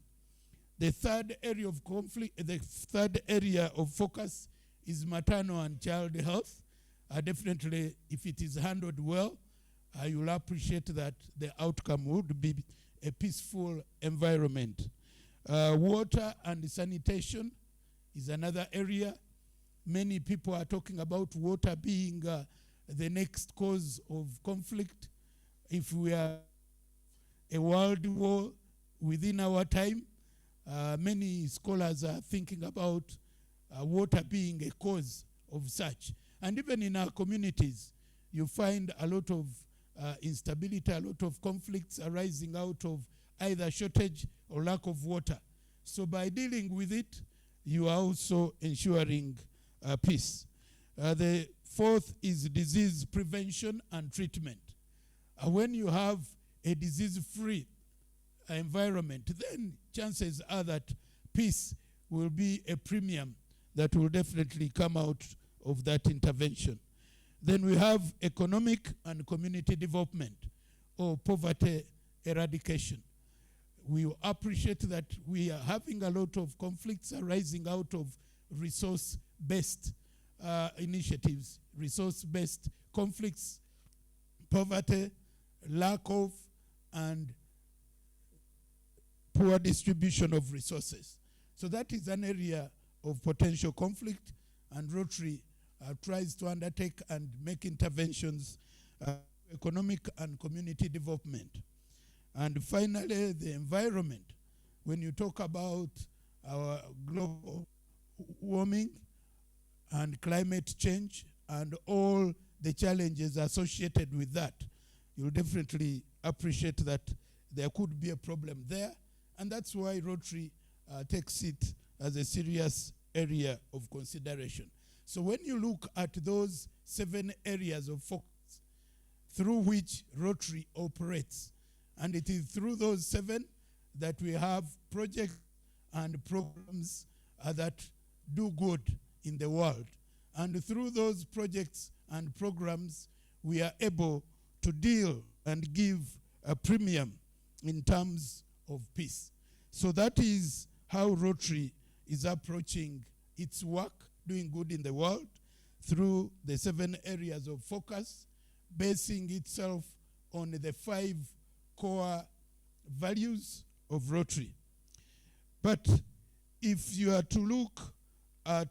The third area of conflict, the third area of focus is maternal and child health. Definitely, if it is handled well, you will appreciate that the outcome would be a peaceful environment. Water and sanitation is another area. Many people are talking about water being the next cause of conflict. If we are a world war within our time, many scholars are thinking about water being a cause of such. And even in our communities, you find a lot of instability, a lot of conflicts arising out of either shortage or lack of water. So by dealing with it, you are also ensuring peace. The fourth is disease prevention and treatment. When you have a disease-free environment, then chances are that peace will be a premium that will definitely come out of that intervention. Then we have economic and community development, or poverty eradication. We appreciate that we are having a lot of conflicts arising out of resource-based initiatives, resource-based conflicts, poverty, lack of, and poor distribution of resources. So that is an area of potential conflict, and Rotary tries to undertake and make interventions, economic and community development. And finally, the environment. When you talk about our global warming and climate change and all the challenges associated with that, you'll definitely appreciate that there could be a problem there. And that's why Rotary takes it as a serious area of consideration. So when you look at those 7 areas of focus through which Rotary operates, and it is through those 7 that we have projects and programs that do good in the world. And through those projects and programs, we are able to deal and give a premium in terms of peace. So that is how Rotary is approaching its work, doing good in the world, through the 7 areas of focus, basing itself on the 5 core values of Rotary. But if you are to look at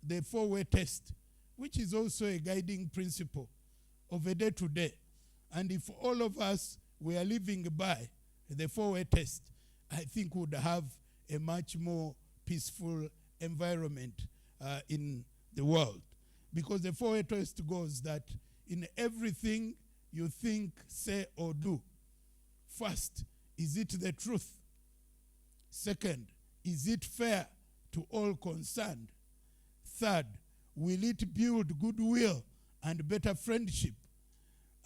the 4-way test, which is also a guiding principle of a day-to-day, and if all of us were living by the 4-way test, I think we would have a much more peaceful environment in the world. Because the 4-way test goes that in everything you think, say, or do, first, is it the truth? Second, is it fair to all concerned? Third, will it build goodwill and better friendship?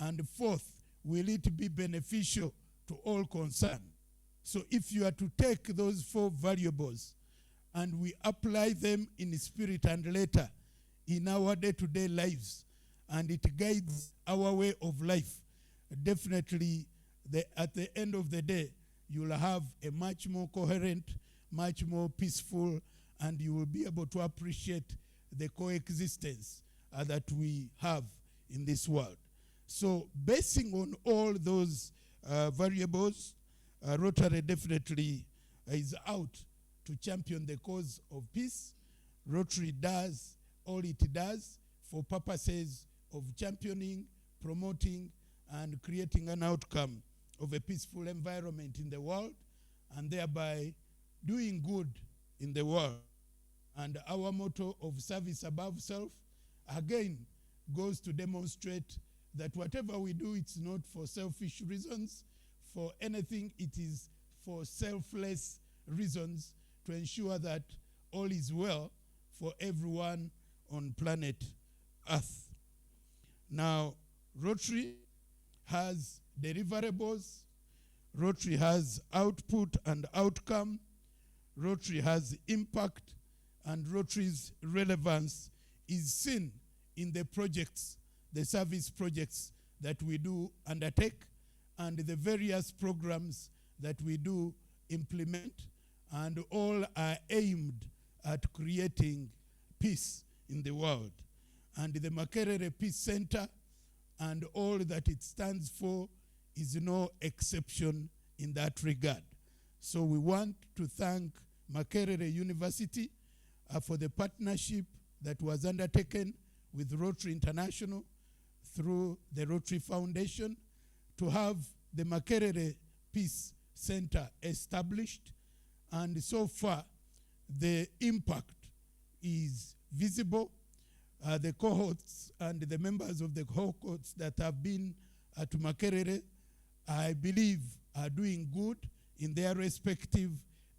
And fourth, will it be beneficial to all concerned? So if you are to take those 4 variables and we apply them in spirit and letter in our day-to-day lives, and it guides our way of life, definitely at the end of the day, you'll have a much more coherent, much more peaceful, and you will be able to appreciate the coexistence that we have in this world. So basing on all those variables, Rotary definitely is out to champion the cause of peace. Rotary does all it does for purposes of championing, promoting, and creating an outcome of a peaceful environment in the world, and thereby doing good in the world. And our motto of service above self, again, goes to demonstrate that whatever we do, it's not for selfish reasons. For anything, it is for selfless reasons, to ensure that all is well for everyone on planet Earth. Now, Rotary has deliverables, Rotary has output and outcome, Rotary has impact, and Rotary's relevance is seen in the projects, the service projects that we do undertake, and the various programs that we do implement, and all are aimed at creating peace in the world. And the Makerere Peace Center and all that it stands for is no exception in that regard. So we want to thank Makerere University for the partnership that was undertaken with Rotary International through the Rotary Foundation to have the Makerere Peace Center established. And so far, the impact is visible. The cohorts and the members of the cohorts that have been at Makerere, I believe, are doing good in their respective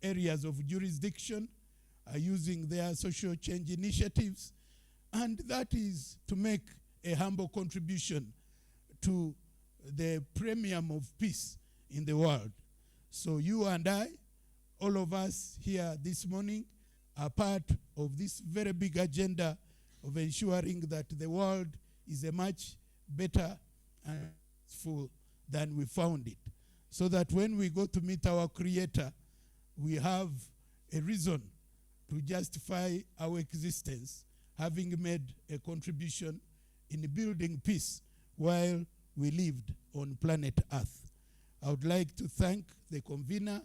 areas of jurisdiction, using their social change initiatives, and that is to make a humble contribution to the premium of peace in the world. So you and I, all of us here this morning, are part of this very big agenda of ensuring that the world is a much better and full than we found it, so that when we go to meet our Creator, we have a reason to justify our existence, having made a contribution in building peace while we lived on planet Earth. I would like to thank the convener.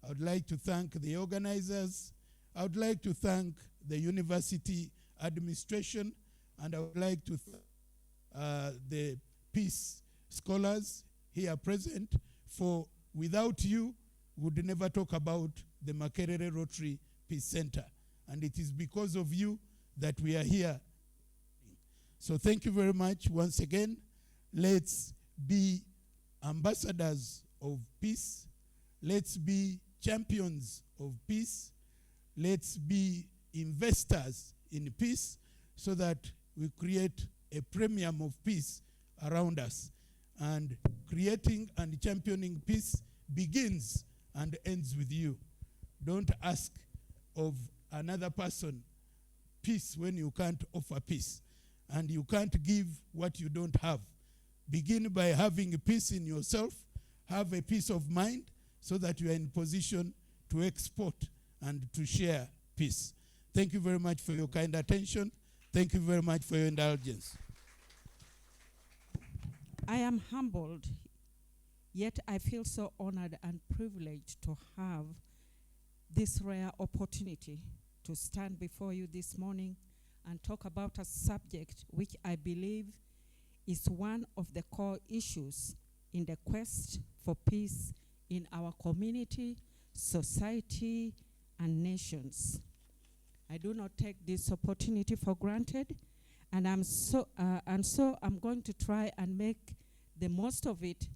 I would like to thank the organizers. I would like to thank the university administration, and I would like to thank the peace scholars here present, for without you, we would never talk about the Makerere Rotary Peace Center. And it is because of you that we are here. So thank you very much once again. Let's be ambassadors of peace. Let's be champions of peace. Let's be investors in peace, so that we create a premium of peace around us. And creating and championing peace begins and ends with you. Don't ask of another person peace when you can't offer peace, and you can't give what you don't have. Begin by having peace in yourself. Have a peace of mind, so that you are in position to export and to share peace. Thank you very much for your kind attention. Thank you very much for your indulgence. I am humbled, yet I feel so honored and privileged to have this rare opportunity to stand before you this morning and talk about a subject which I believe is one of the core issues in the quest for peace in our community, society, and nations. I do not take this opportunity for granted, and so I'm going to try and make the most of it,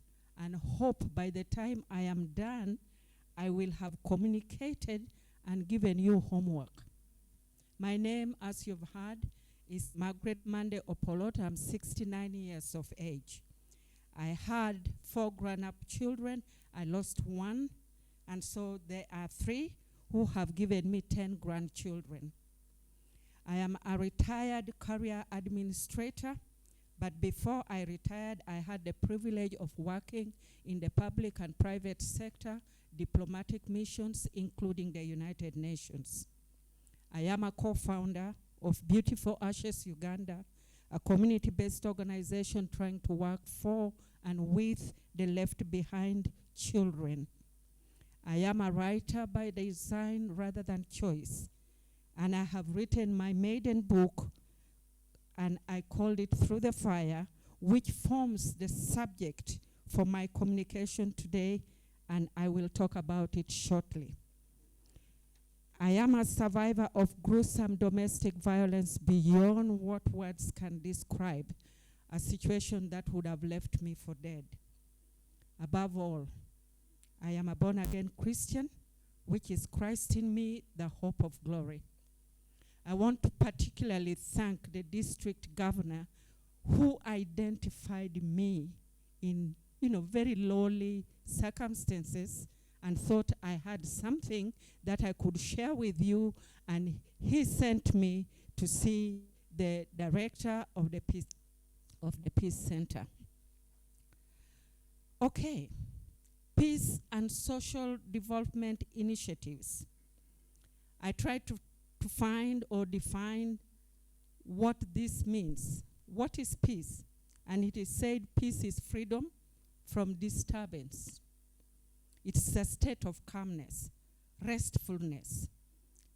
and hope by the time I am done, I will have communicated and given you homework. My name, as you've heard, is Margaret Mande Opolot. I'm 69 years of age. I had 4 grown-up children. I lost 1, and so there are 3 who have given me 10 grandchildren. I am a retired career administrator, but before I retired, I had the privilege of working in the public and private sector, diplomatic missions, including the United Nations. I am a co-founder of Beautiful Ashes Uganda, a community-based organization trying to work for and with the left behind children. I am a writer by design rather than choice, and I have written my maiden book, and I called it Through the Fire, which forms the subject for my communication today, and I will talk about it shortly. I am a survivor of gruesome domestic violence beyond what words can describe, a situation that would have left me for dead. Above all, I am a born-again Christian, which is Christ in me, the hope of glory. I want to particularly thank the district governor who identified me in very lowly circumstances and thought I had something that I could share with you, and he sent me to see the director of the Peace Center. Okay, peace and social development initiatives. I tried to find or define what this means. What is peace? And it is said peace is freedom from disturbance. It's a state of calmness, restfulness.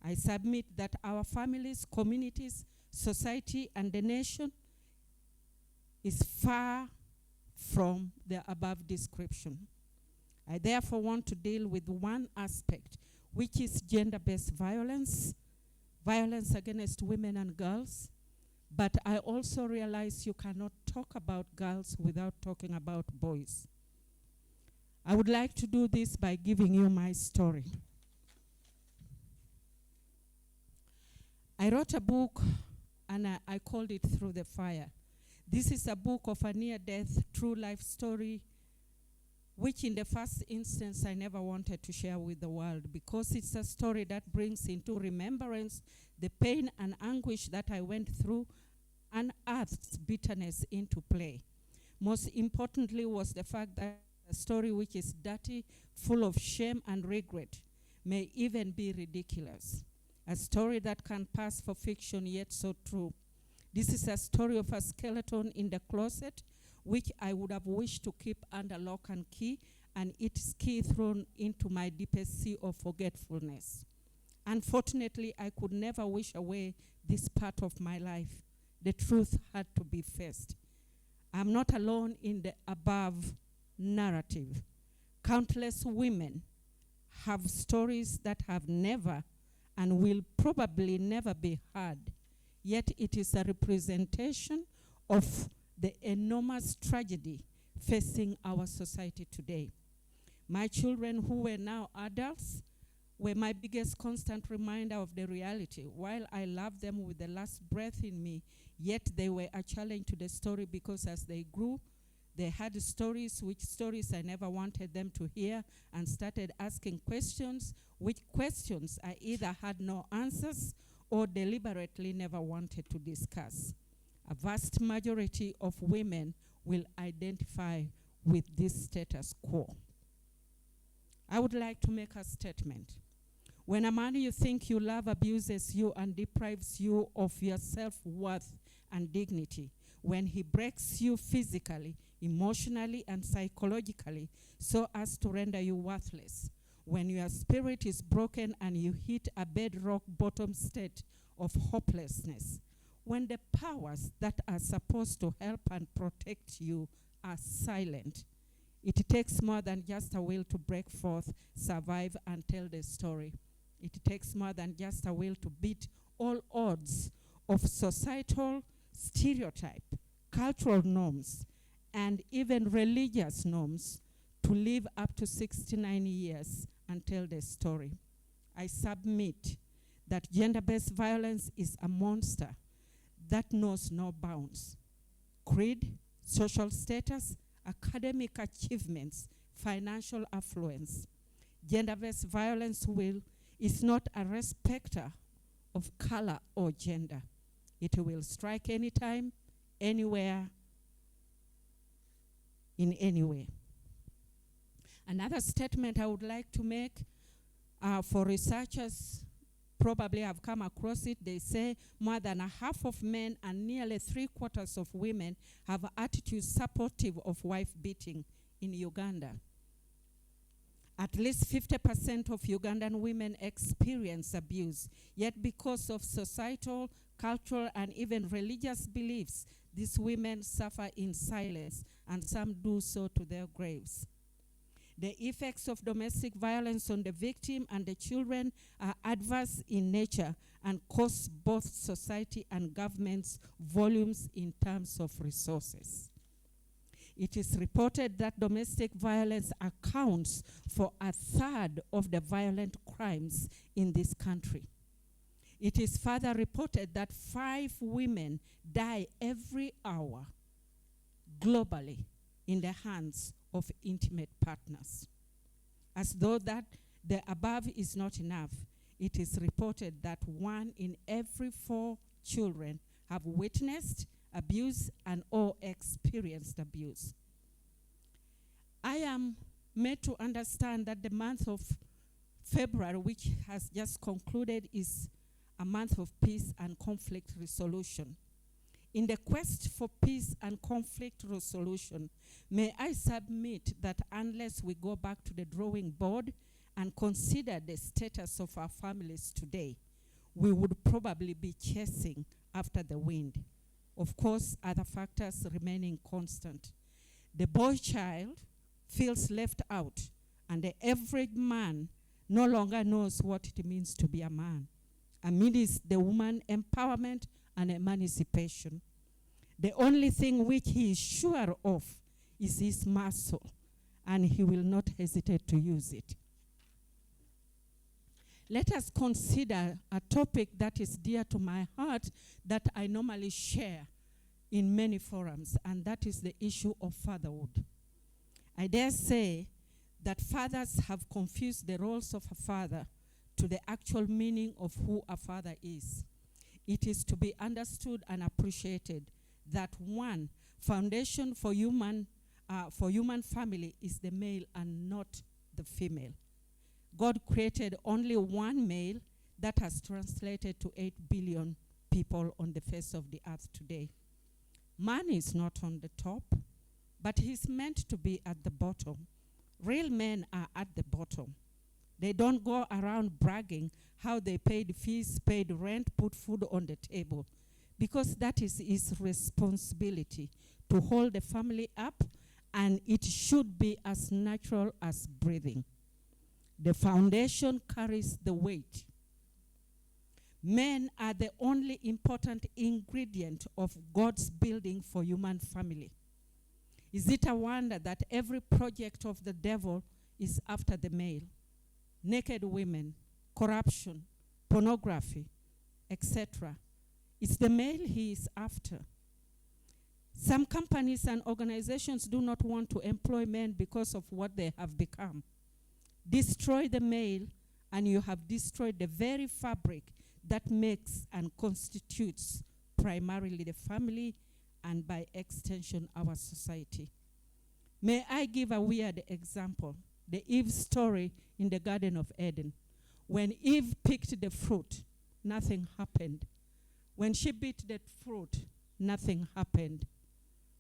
I submit that our families, communities, society, and the nation is far from the above description. I therefore want to deal with one aspect, which is gender-based violence, violence against women and girls. But I also realize you cannot talk about girls without talking about boys. I would like to do this by giving you my story. I wrote a book and I called it Through the Fire. This is a book of a near-death true life story, which in the first instance I never wanted to share with the world, because it's a story that brings into remembrance the pain and anguish that I went through and unearths bitterness into play. Most importantly was the fact that a story which is dirty, full of shame and regret, may even be ridiculous. A story that can pass for fiction, yet so true. This is a story of a skeleton in the closet, which I would have wished to keep under lock and key, and its key thrown into my deepest sea of forgetfulness. Unfortunately, I could never wish away this part of my life. The truth had to be faced. I'm not alone in the above narrative. Countless women have stories that have never and will probably never be heard. Yet it is a representation of the enormous tragedy facing our society today. My children, who were now adults, were my biggest constant reminder of the reality. While I loved them with the last breath in me, yet they were a challenge to the story, because as they grew, they had stories I never wanted them to hear, and started asking questions, which questions I either had no answers or deliberately never wanted to discuss. A vast majority of women will identify with this status quo. I would like to make a statement. When a man you think you love abuses you and deprives you of your self-worth and dignity, when he breaks you physically, emotionally, and psychologically so as to render you worthless, when your spirit is broken and you hit a bedrock bottom state of hopelessness, when the powers that are supposed to help and protect you are silent, it takes more than just a will to break forth, survive, and tell the story. It takes more than just a will to beat all odds of societal stereotype, cultural norms, and even religious norms to live up to 69 years and tell the story. I submit that gender-based violence is a monster that knows no bounds. Creed, social status, academic achievements, financial affluence. Gender-based violence is not a respecter of color or gender. It will strike anytime, anywhere, in any way. Another statement I would like to make for researchers, probably have come across it, they say more than a half of men and nearly 3/4 of women have attitudes supportive of wife beating in Uganda. At least 50% of Ugandan women experience abuse, yet because of societal, cultural, and even religious beliefs, these women suffer in silence, and some do so to their graves. The effects of domestic violence on the victim and the children are adverse in nature and cost both society and governments volumes in terms of resources. It is reported that domestic violence accounts for 1/3 of the violent crimes in this country. It is further reported that 5 women die every hour globally in the hands of intimate partners. As though that the above is not enough, it is reported that 1 in every 4 children have witnessed abuse and or experienced abuse. I am made to understand that the month of February, which has just concluded, is a month of peace and conflict resolution. In the quest for peace and conflict resolution, may I submit that unless we go back to the drawing board and consider the status of our families today, we would probably be chasing after the wind. Of course, other factors remaining constant. The boy child feels left out, and the average man no longer knows what it means to be a man. Amidst the woman empowerment and emancipation, the only thing which he is sure of is his muscle, and he will not hesitate to use it. Let us consider a topic that is dear to my heart that I normally share in many forums, and that is the issue of fatherhood. I dare say that fathers have confused the roles of a father to the actual meaning of who a father is. It is to be understood and appreciated that one foundation for human family is the male and not the female. God created only one male that has translated to 8 billion people on the face of the earth today. Man is not on the top, but he's meant to be at the bottom. Real men are at the bottom. They don't go around bragging how they paid fees, paid rent, put food on the table, because that is his responsibility to hold the family up, and it should be as natural as breathing. The foundation carries the weight. Men are the only important ingredient of God's building for human family. Is it a wonder that every project of the devil is after the male? Naked women, corruption, pornography, etc. It's the male he is after. Some companies and organizations do not want to employ men because of what they have become. Destroy the male, and you have destroyed the very fabric that makes and constitutes primarily the family and by extension our society. May I give a weird example? The Eve story in the Garden of Eden. When Eve picked the fruit, nothing happened. When she bit that fruit, nothing happened.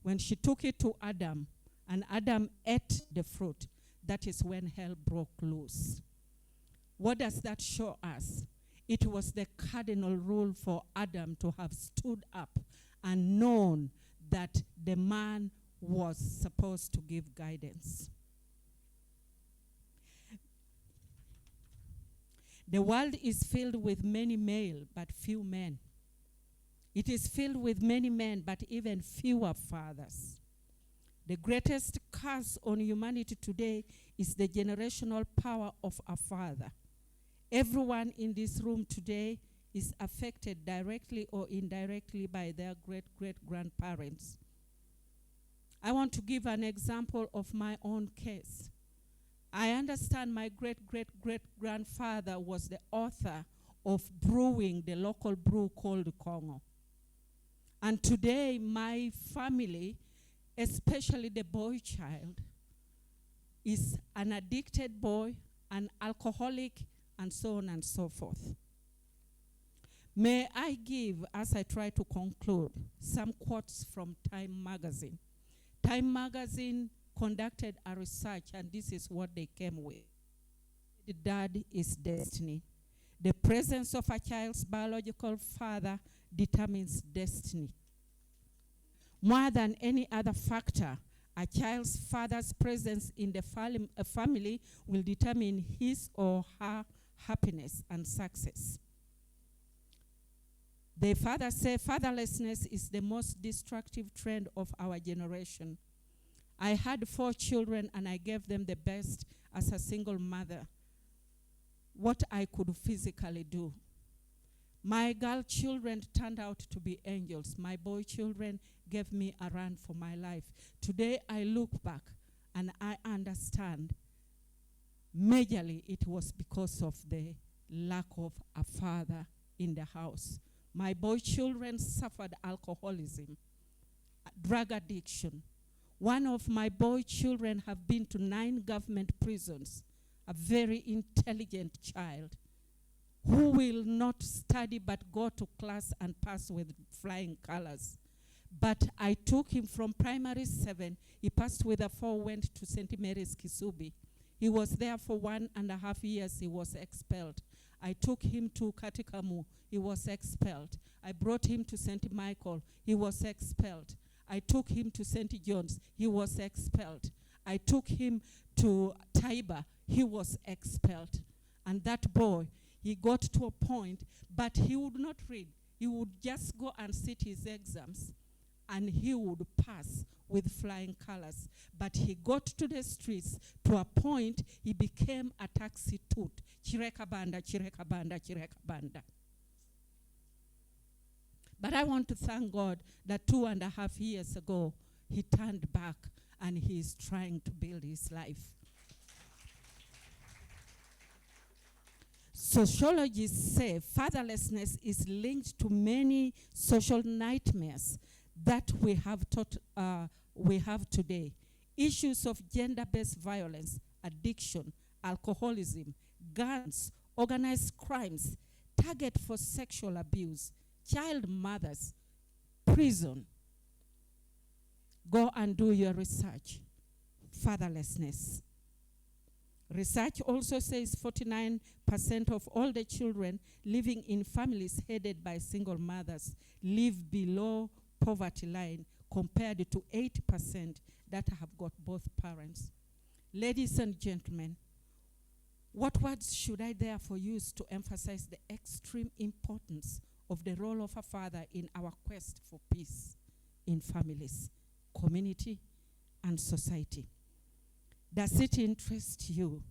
When she took it to Adam, and Adam ate the fruit, that is when hell broke loose. What does that show us? It was the cardinal rule for Adam to have stood up and known that the man was supposed to give guidance. The world is filled with many male, but few men. It is filled with many men, but even fewer fathers. The greatest curse on humanity today is the generational power of a father. Everyone in this room today is affected directly or indirectly by their great-great-grandparents. I want to give an example of my own case. I understand my great-great-great-grandfather was the author of brewing the local brew called Congo. And today, my family, especially the boy child, is an addicted boy, an alcoholic, and so on and so forth. May I give, as I try to conclude, some quotes from Time magazine. Time magazine conducted a research, and this is what they came with. The dad is destiny. The presence of a child's biological father determines destiny. More than any other factor, a child's father's presence in the family will determine his or her happiness and success. The fathers say fatherlessness is the most destructive trend of our generation. I had 4 children and I gave them the best as a single mother, what I could physically do. My girl children turned out to be angels. My boy children gave me a run for my life. Today I look back and I understand majorly it was because of the lack of a father in the house. My boy children suffered alcoholism, drug addiction. One of my boy children have been to 9 government prisons, a very intelligent child who will not study but go to class and pass with flying colors. But I took him from primary 7. He passed with a 4, went to St. Mary's Kisubi. He was there for 1.5 years. He was expelled. I took him to Katikamu. He was expelled. I brought him to St. Michael. He was expelled. I took him to St. John's. He was expelled. I took him to Taiba. He was expelled. And that boy, he got to a point, but he would not read. He would just go and sit his exams, and he would pass with flying colors. But he got to the streets to a point he became a taxi toot. Chireka banda, chireka banda, chireka banda. But I want to thank God that 2.5 years ago, he turned back and he is trying to build his life. Sociologists say fatherlessness is linked to many social nightmares that we have today. Issues of gender-based violence, addiction, alcoholism, guns, organized crimes, target for sexual abuse, child mothers, prison. Go and do your research. Fatherlessness. Research also says 49% of all the children living in families headed by single mothers live below poverty line compared to 80% that have got both parents. Ladies and gentlemen, what words should I therefore use to emphasize the extreme importance of the role of a father in our quest for peace in families, community, and society? Does it interest you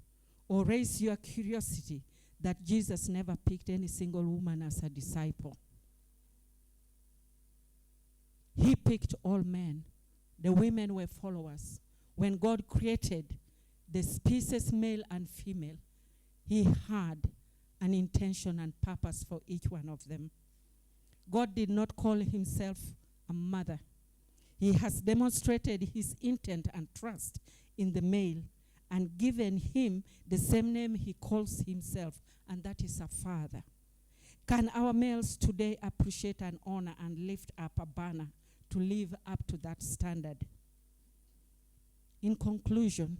or raise your curiosity that Jesus never picked any single woman as a disciple? He picked all men. The women were followers. When God created the species male and female, he had an intention and purpose for each one of them. God did not call himself a mother. He has demonstrated his intent and trust in the male and given him the same name he calls himself, and that is a father. Can our males today appreciate and honor and lift up a banner to live up to that standard? In conclusion,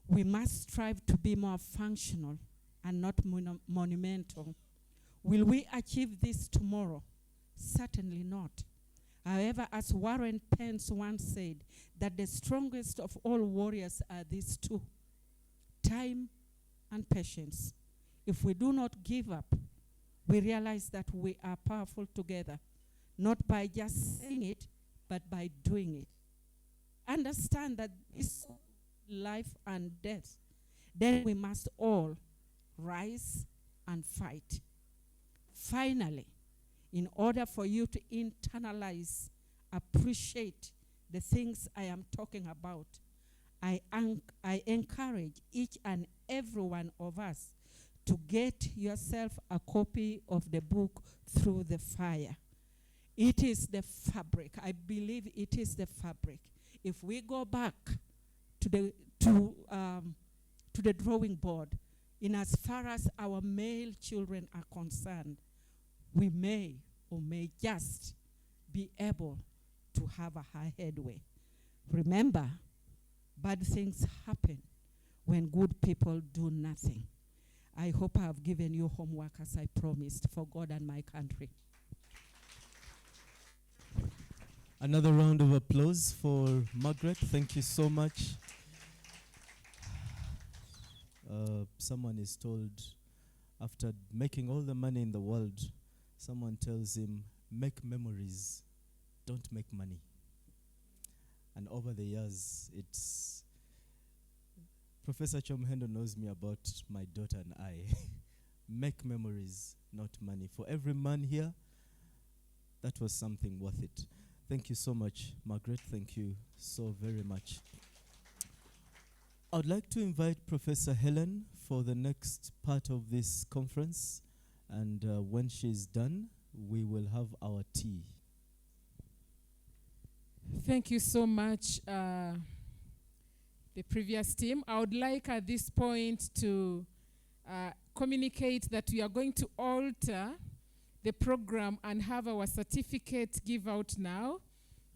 we must strive to be more functional and not monumental. Will we achieve this tomorrow? Certainly not. However, as Warren Pence once said, that the strongest of all warriors are these two: time and patience. If we do not give up, we realize that we are powerful together, not by just saying it, but by doing it. Understand that this life and death, then we must all rise and fight. Finally, in order for you to internalize, appreciate the things I am talking about, I encourage each and every one of us to get yourself a copy of the book Through the Fire. It is the fabric. I believe it is the fabric. If we go back to the drawing board, in as far as our male children are concerned, we may or may just be able to have a high headway. Remember, bad things happen when good people do nothing. I hope I have given you homework as I promised for God and my country. Another round of applause for Margaret. Thank you so much. Someone is told, after making all the money in the world, someone tells him, make memories, don't make money. And over the years, it's... Professor Chomhendo knows me about my daughter and I. Make memories, not money. For every man here, that was something worth it. Thank you so much, Margaret. Thank you so very much. I would like to invite Professor Helen for the next part of this conference. And when she's done, we will have our tea. Thank you so much, the previous team. I would like at this point to communicate that we are going to alter the program and have our certificate give out now,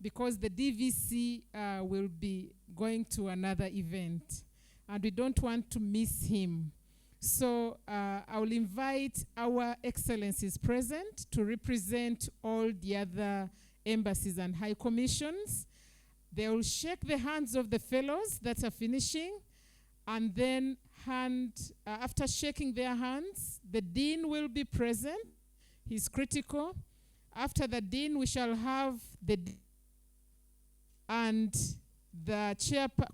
because the DVC will be going to another event, and we don't want to miss him. So I will invite our excellencies present to represent all the other embassies and high commissions. They will shake the hands of the fellows that are finishing, and then after shaking their hands, the dean will be present. He's critical. After the dean, we shall have the and the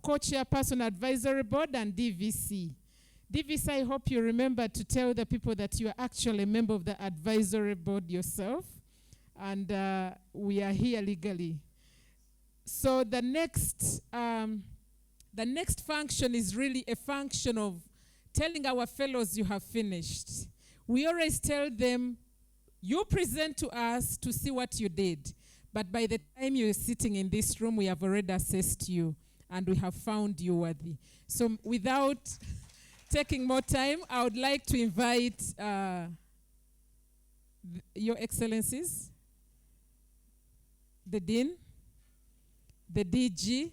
co-chairperson advisory board and DVC. DVC, I hope you remember to tell the people that you are actually a member of the advisory board yourself, and we are here legally. So the next function is really a function of telling our fellows you have finished. We always tell them, you present to us to see what you did. But by the time you're sitting in this room, we have already assessed you and we have found you worthy. So without taking more time, I would like to invite Your Excellencies, the Dean, the DG,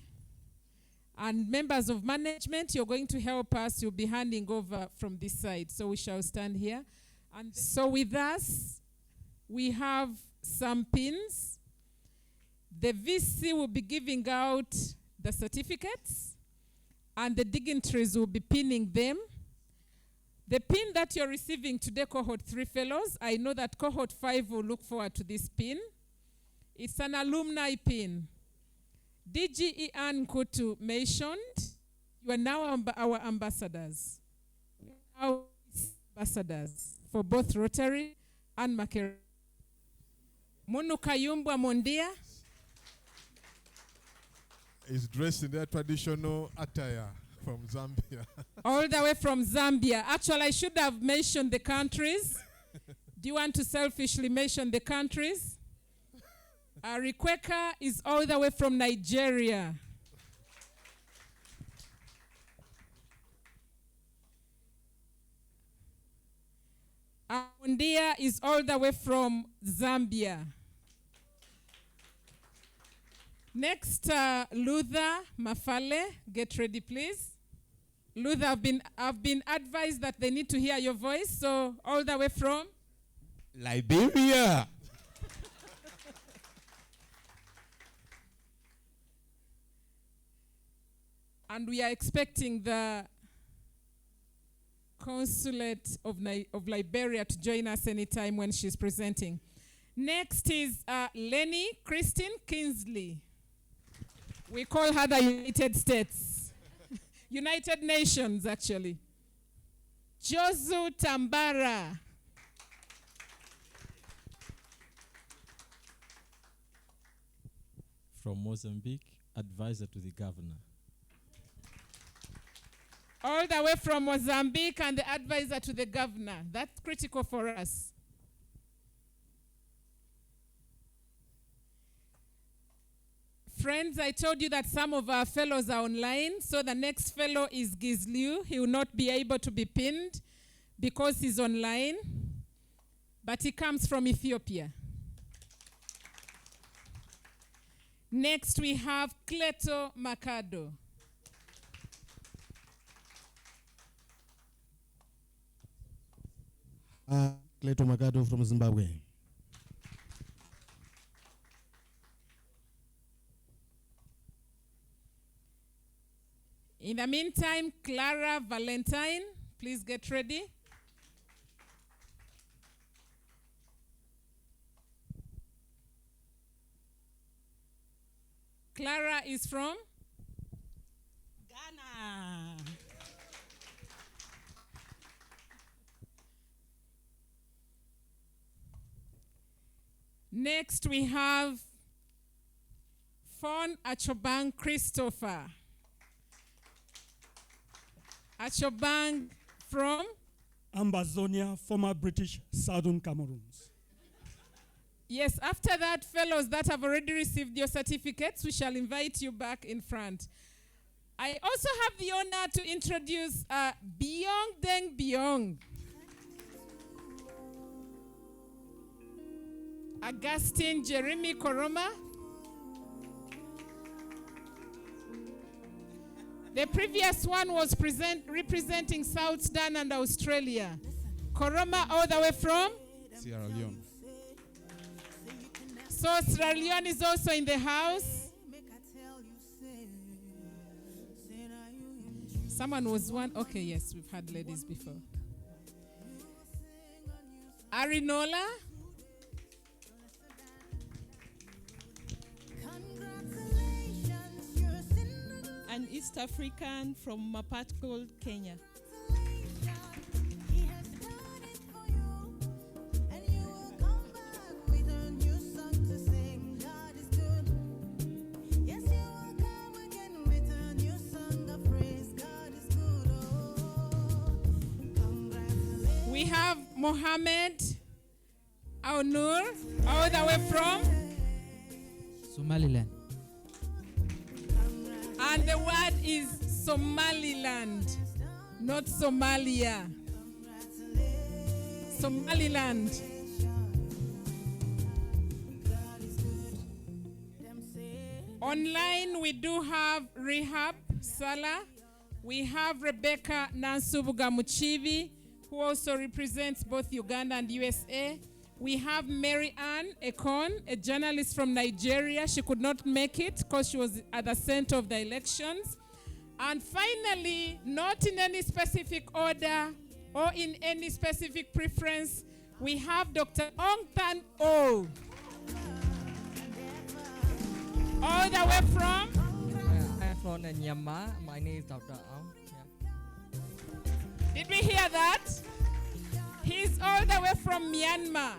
and members of management. You're going to help us. You'll be handing over from this side. So we shall stand here. And so with us, we have some pins. The VC will be giving out the certificates, and the dignitaries will be pinning them. The pin that you're receiving today, Cohort 3 fellows, I know that Cohort 5 will look forward to this pin. It's an alumni pin. DG Ian Kutu mentioned, you are now our ambassadors. Our ambassadors for both Rotary and Makerere. Munu Kayumbwa Mondia is dressed in their traditional attire from Zambia. All the way from Zambia. Actually, I should have mentioned the countries. Do you want to selfishly mention the countries? Arikweka is all the way from Nigeria. Amundia is all the way from Zambia. Next, Luther Mafale, get ready, please. Luther, I've been advised that they need to hear your voice, so all the way from Liberia. And we are expecting the Consulate of Liberia to join us anytime when she's presenting. Next is Lenny Christine Kingsley. We call her the United States. United Nations, actually. Josu Tambara. From Mozambique, advisor to the governor. All the way from Mozambique and the advisor to the governor. That's critical for us. Friends, I told you that some of our fellows are online. So the next fellow is Gizliu. He will not be able to be pinned because he's online. But he comes from Ethiopia. Next, we have Cleto Makado. Cleto Makado from Zimbabwe. In the meantime, Clara Valentine, please get ready. Clara is from Ghana. Next, we have Fon Achobang Christopher. Achobang from? Ambazonia, former British Southern Cameroons. Yes, after that, fellows that have already received your certificates, we shall invite you back in front. I also have the honor to introduce Byong Deng Byong. Augustine Jeremy Koroma. The previous one was representing South Sudan and Australia. Koroma all the way from Sierra Leone. So Sierra Leone is also in the house. Someone was one. Okay, yes, we've had ladies before. Arinola. An East African from Mapatgol, Kenya. We have Mohammed Aunur, all the way from Somaliland. And the word is Somaliland, not Somalia. Somaliland. Online, we do have Rehab Salah. We have Rebecca Nansubuga Muchivi, who also represents both Uganda and USA. We have Mary Ann Ekon, a journalist from Nigeria. She could not make it because she was at the center of the elections. And finally, not in any specific order or in any specific preference, we have Dr. Ong Tan O. All the way from? I'm from Myanmar. My name is Dr. Ong. Did we hear that? He's all the way from Myanmar.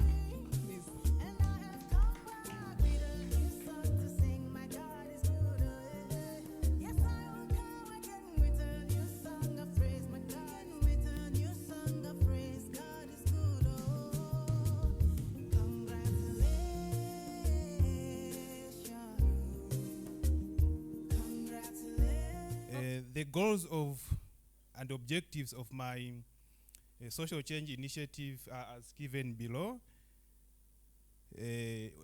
The goals of and objectives of my social change initiative are as given below.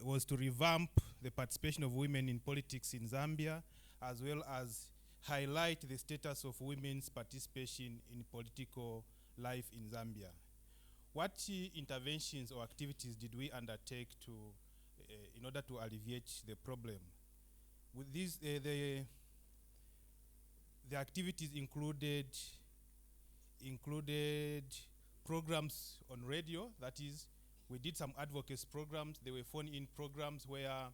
Was to revamp the participation of women in politics in Zambia, as well as highlight the status of women's participation in political life in Zambia. What interventions or activities did we undertake to, in order to alleviate the problem? With these, the activities included programs on radio. That is, we did some advocacy programs. There were phone-in programs where,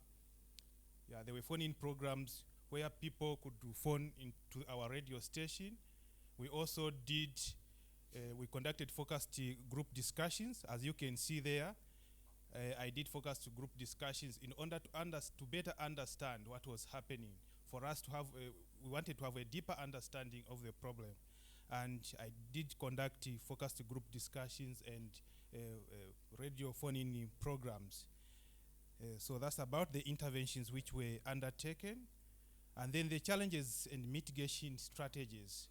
people could phone into our radio station. We also did, we conducted focused group discussions. As you can see there, I did focused group discussions in order to better understand what was happening. For us to have, we wanted to have a deeper understanding of the problem. And I did conduct focused group discussions and radio phone-in programs. So that's about the interventions which were undertaken. And then the challenges and mitigation strategies.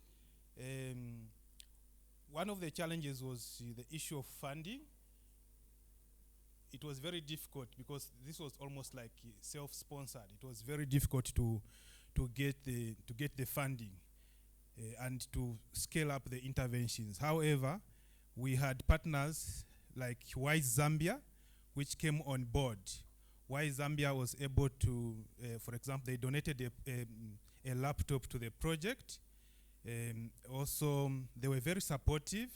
One of the challenges was the issue of funding. It was very difficult because this was almost like self-sponsored. It was very difficult to get the funding and to scale up the interventions. However, we had partners like Wise Zambia, which came on board. Wise Zambia was able to, for example, they donated a laptop to the project. Also, they were very supportive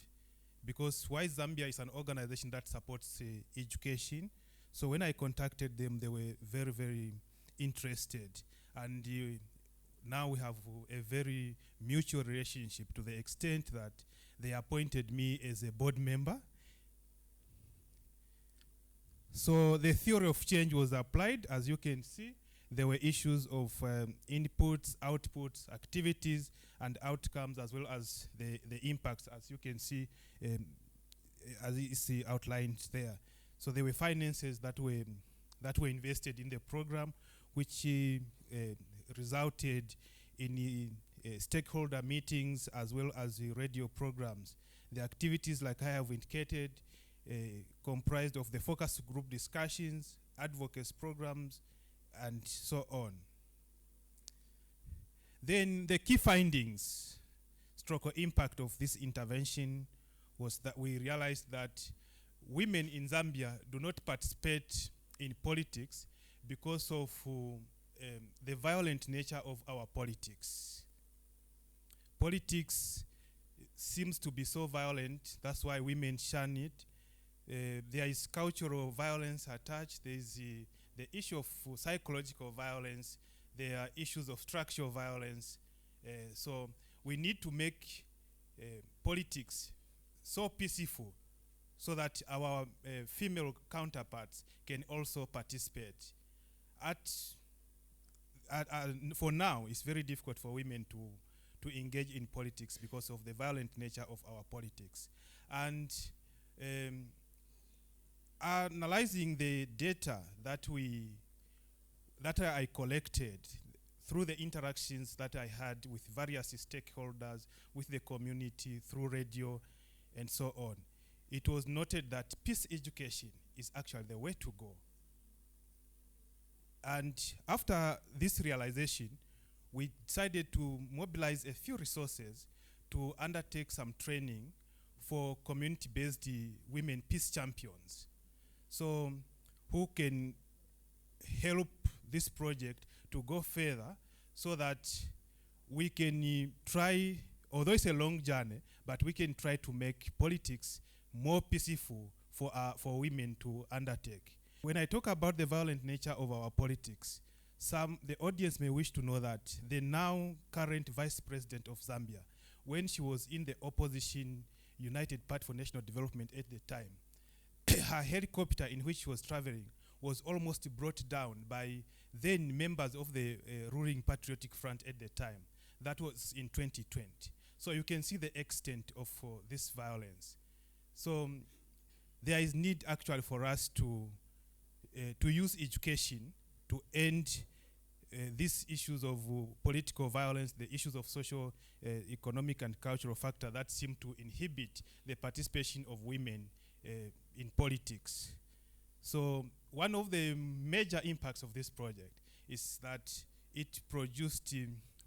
because Wise Zambia is an organization that supports education. So when I contacted them, they were very, very interested. And now we have a very mutual relationship to the extent that they appointed me as a board member. So the theory of change was applied. As you can see, there were issues of inputs, outputs, activities, and outcomes, as well as the impacts, as you can see, as you see outlined there. So there were finances that were invested in the program, which resulted in stakeholder meetings as well as radio programs. The activities, like I have indicated, comprised of the focus group discussions, advocacy programs, and so on. Then the key findings, stroke or impact of this intervention was that we realized that women in Zambia do not participate in politics because of the violent nature of our politics. Politics seems to be so violent, that's why women shun it. There is cultural violence attached, there is the issue of psychological violence, there are issues of structural violence. So we need to make politics so peaceful so that our female counterparts can also participate. For now, it's very difficult for women to engage in politics because of the violent nature of our politics. And analyzing the data that I collected through the interactions that I had with various stakeholders, with the community, through radio, and so on, it was noted that peace education is actually the way to go. And after this realization, we decided to mobilize a few resources to undertake some training for community-based women peace champions. So who can help this project to go further so that we can try, although it's a long journey, but we can try to make politics more peaceful for women to undertake. When I talk about the violent nature of our politics, the audience may wish to know that the now current Vice President of Zambia, when she was in the opposition United Party for National Development at the time, her helicopter in which she was traveling was almost brought down by then members of the ruling Patriotic Front at the time. That was in 2020. So you can see the extent of this violence. So there is need actually for us to use education to end these issues of political violence, the issues of social, economic, and cultural factors that seem to inhibit the participation of women in politics. So one of the major impacts of this project is that it produced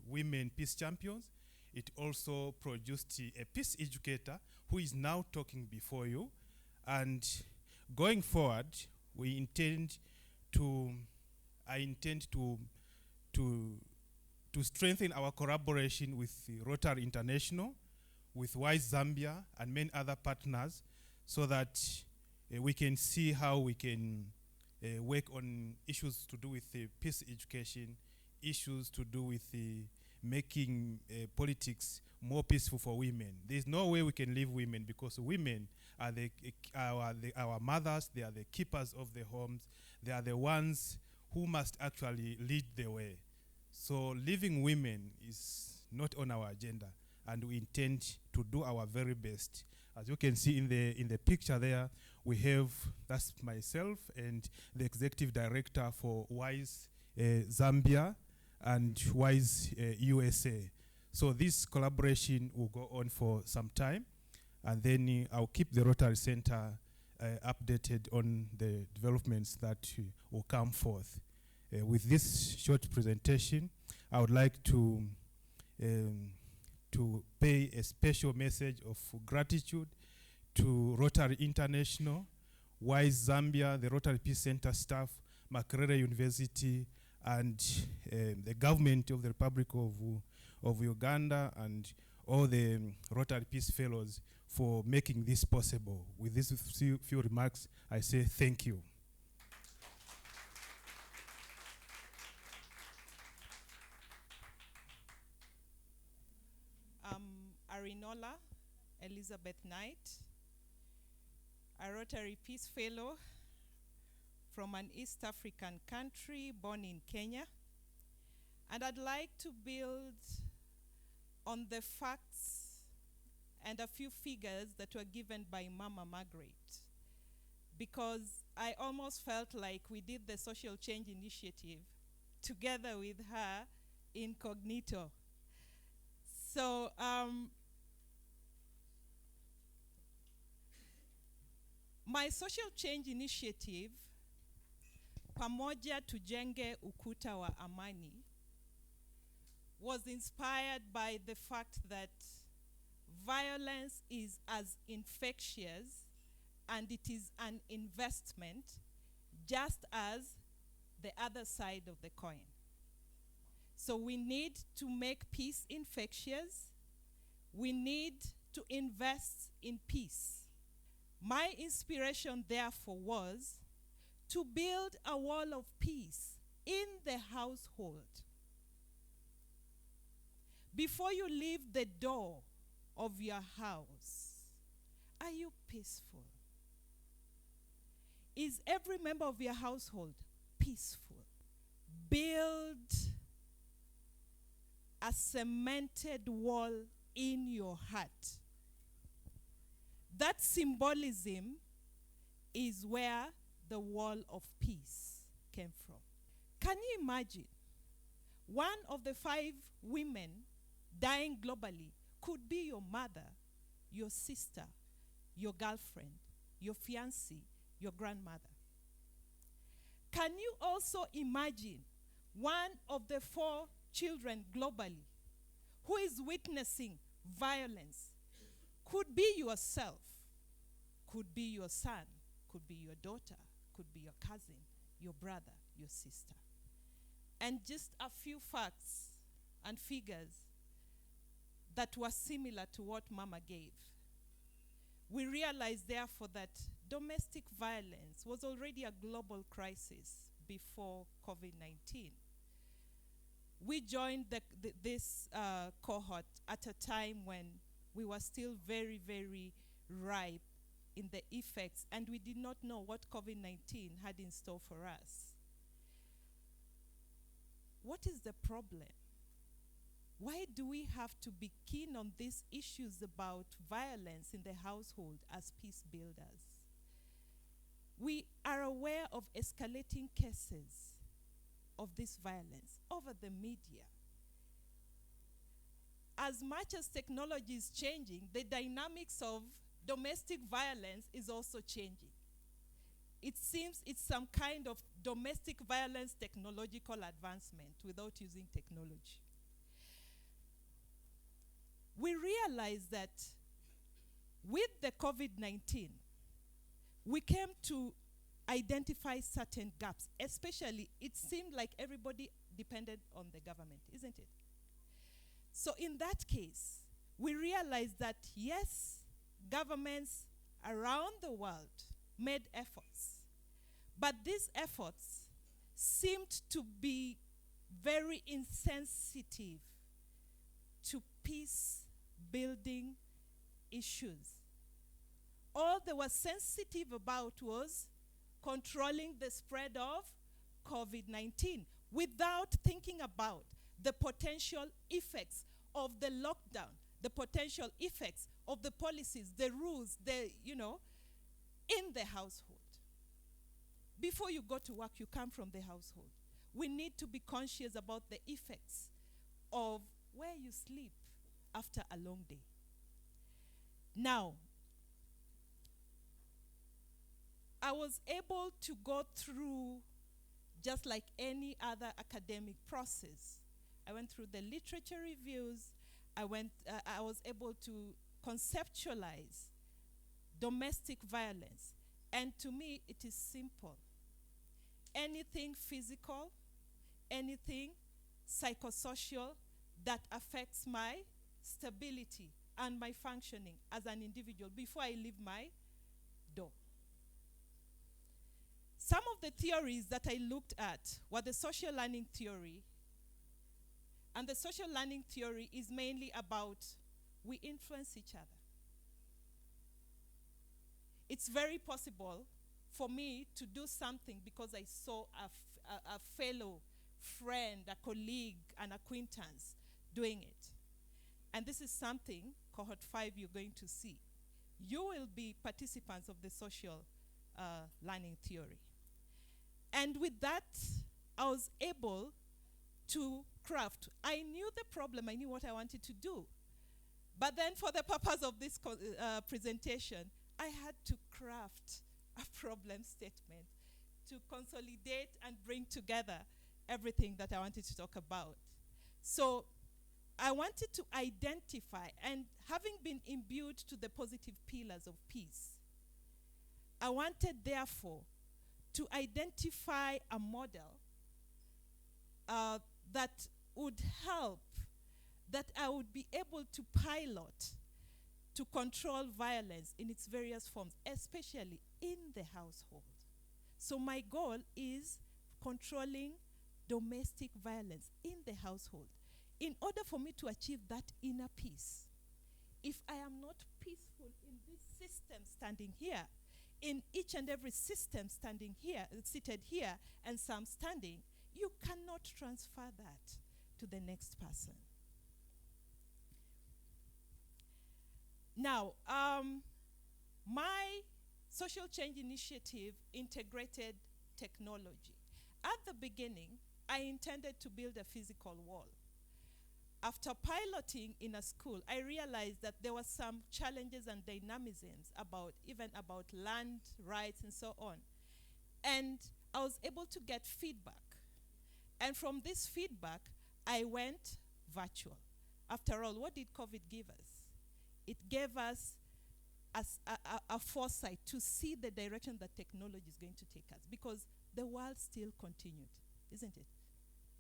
women peace champions. It also produced a peace educator who is now talking before you. And going forward, I intend to strengthen our collaboration with Rotary International, with Wise Zambia, and many other partners, so that we can see how we can work on issues to do with peace education, issues to do with making politics more peaceful for women. There's no way we can leave women, because women are our mothers, they are the keepers of the homes, they are the ones who must actually lead the way. So leaving women is not on our agenda, and we intend to do our very best. As you can see in the picture there, we have, that's myself and the executive director for WISE Zambia and WISE USA. So this collaboration will go on for some time, and then I'll keep the Rotary Center updated on the developments that will come forth. With this short presentation, I would like to pay a special message of gratitude to Rotary International, WISE Zambia, the Rotary Peace Center staff, Makerere University, and the government of the Republic of Uganda, and all the Rotary Peace Fellows for making this possible. With these few remarks, I say thank you. Arinola Elizabeth Knight, a Rotary Peace Fellow from an East African country, born in Kenya. And I'd like to build on the facts and a few figures that were given by Mama Margaret, because I almost felt like we did the social change initiative together with her incognito. So my social change initiative Pamoja Tujenge Ukuta wa Amani was inspired by the fact that violence is as infectious and it is an investment just as the other side of the coin. So we need to make peace infectious. We need to invest in peace. My inspiration, therefore, was to build a wall of peace in the household. Before you leave the door of your house, are you peaceful? Is every member of your household peaceful? Build a cemented wall in your heart. That symbolism is where the wall of peace came from. Can you imagine? One of the 5 women dying globally could be your mother, your sister, your girlfriend, your fiancé, your grandmother. Can you also imagine one of the 4 children globally who is witnessing violence? Could be yourself, could be your son, could be your daughter, could be your cousin, your brother, your sister. And just a few facts and figures that were similar to what Mama gave. We realized, therefore, that domestic violence was already a global crisis before COVID-19. We joined this cohort at a time when we were still very, very ripe in the effects, and we did not know what COVID-19 had in store for us. What is the problem? Why do we have to be keen on these issues about violence in the household as peace builders? We are aware of escalating cases of this violence over the media. As much as technology is changing, the dynamics of domestic violence is also changing. It seems it's some kind of domestic violence technological advancement without using technology. We realize that with the COVID-19, we came to identify certain gaps. Especially, it seemed like everybody depended on the government, isn't it? So in that case, we realized that yes, governments around the world made efforts, but these efforts seemed to be very insensitive to peace building issues. All they were sensitive about was controlling the spread of COVID-19 without thinking about the potential effects of the lockdown, the potential effects of the policies, the rules, in the household. Before you go to work, you come from the household. We need to be conscious about the effects of where you sleep after a long day. Now, I was able to go through just like any other academic process. I went through the literature reviews. I was able to conceptualize domestic violence. And to me, it is simple. Anything physical, anything psychosocial that affects my stability and my functioning as an individual before I leave my door. Some of the theories that I looked at were the social learning theory. And the social learning theory is mainly about we influence each other. It's very possible for me to do something because I saw a fellow friend, a colleague, an acquaintance doing it. And this is something, cohort 5, you're going to see. You will be participants of the social learning theory. And with that, I was able to craft. I knew the problem. I knew what I wanted to do. But then for the purpose of this presentation, I had to craft a problem statement to consolidate and bring together everything that I wanted to talk about. So I wanted to identify, and having been imbued to the positive pillars of peace, I wanted, therefore, to identify a model that would help, that I would be able to pilot to control violence in its various forms, especially in the household. So my goal is controlling domestic violence in the household. In order for me to achieve that inner peace, if I am not peaceful in this system standing here, in each and every system standing here, seated here, and some standing, you cannot transfer that to the next person. Now, my social change initiative integrated technology. At the beginning, I intended to build a physical wall. After piloting in a school, I realized that there were some challenges and dynamisms even about land rights and so on. And I was able to get feedback. And from this feedback, I went virtual. After all, what did COVID give us? It gave us a foresight to see the direction that technology is going to take us, because the world still continued, isn't it?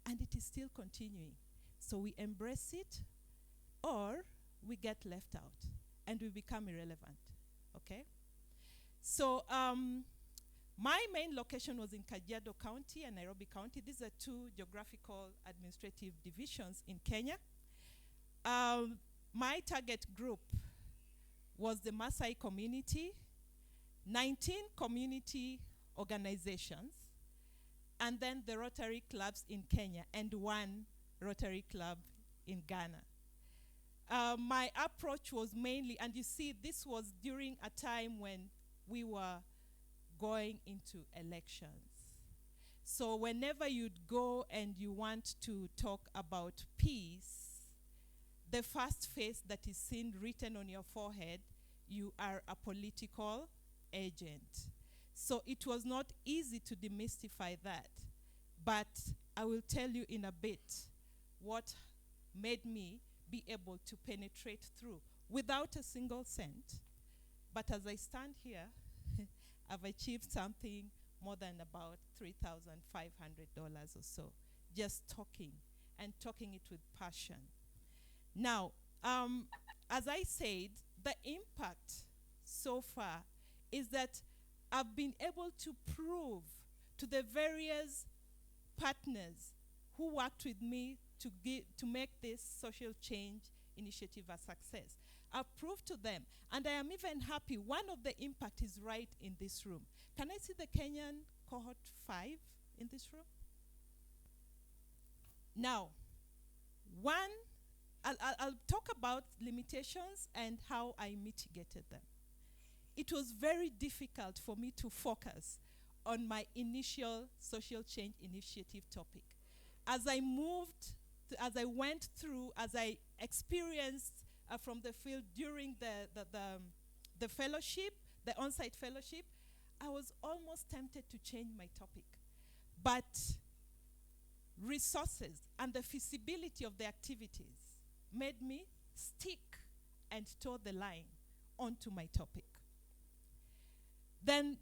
And it is still continuing. So we embrace it, or we get left out and we become irrelevant, okay? So my main location was in Kajiado County and Nairobi County. These are two geographical administrative divisions in Kenya. My target group was the Maasai community, 19 community organizations, and then the Rotary clubs in Kenya, and 1 Rotary club in Ghana. My approach was mainly, and you see, this was during a time when we were going into elections. So whenever you'd go and you want to talk about peace, the first face that is seen written on your forehead, you are a political agent. So it was not easy to demystify that. But I will tell you in a bit what made me be able to penetrate through without a single cent. But as I stand here, I've achieved something more than about $3,500 or so, just talking, and talking it with passion. Now, as I said, the impact so far is that I've been able to prove to the various partners who worked with me to make this social change initiative a success. I've proved to them, and I am even happy, one of the impact is right in this room. Can I see the Kenyan cohort 5 in this room? Now, I'll talk about limitations and how I mitigated them. It was very difficult for me to focus on my initial social change initiative topic. As I moved, as I went through, as I experienced from the field during the fellowship, the on-site fellowship, I was almost tempted to change my topic. But resources and the feasibility of the activities made me stick and toe the line onto my topic. Then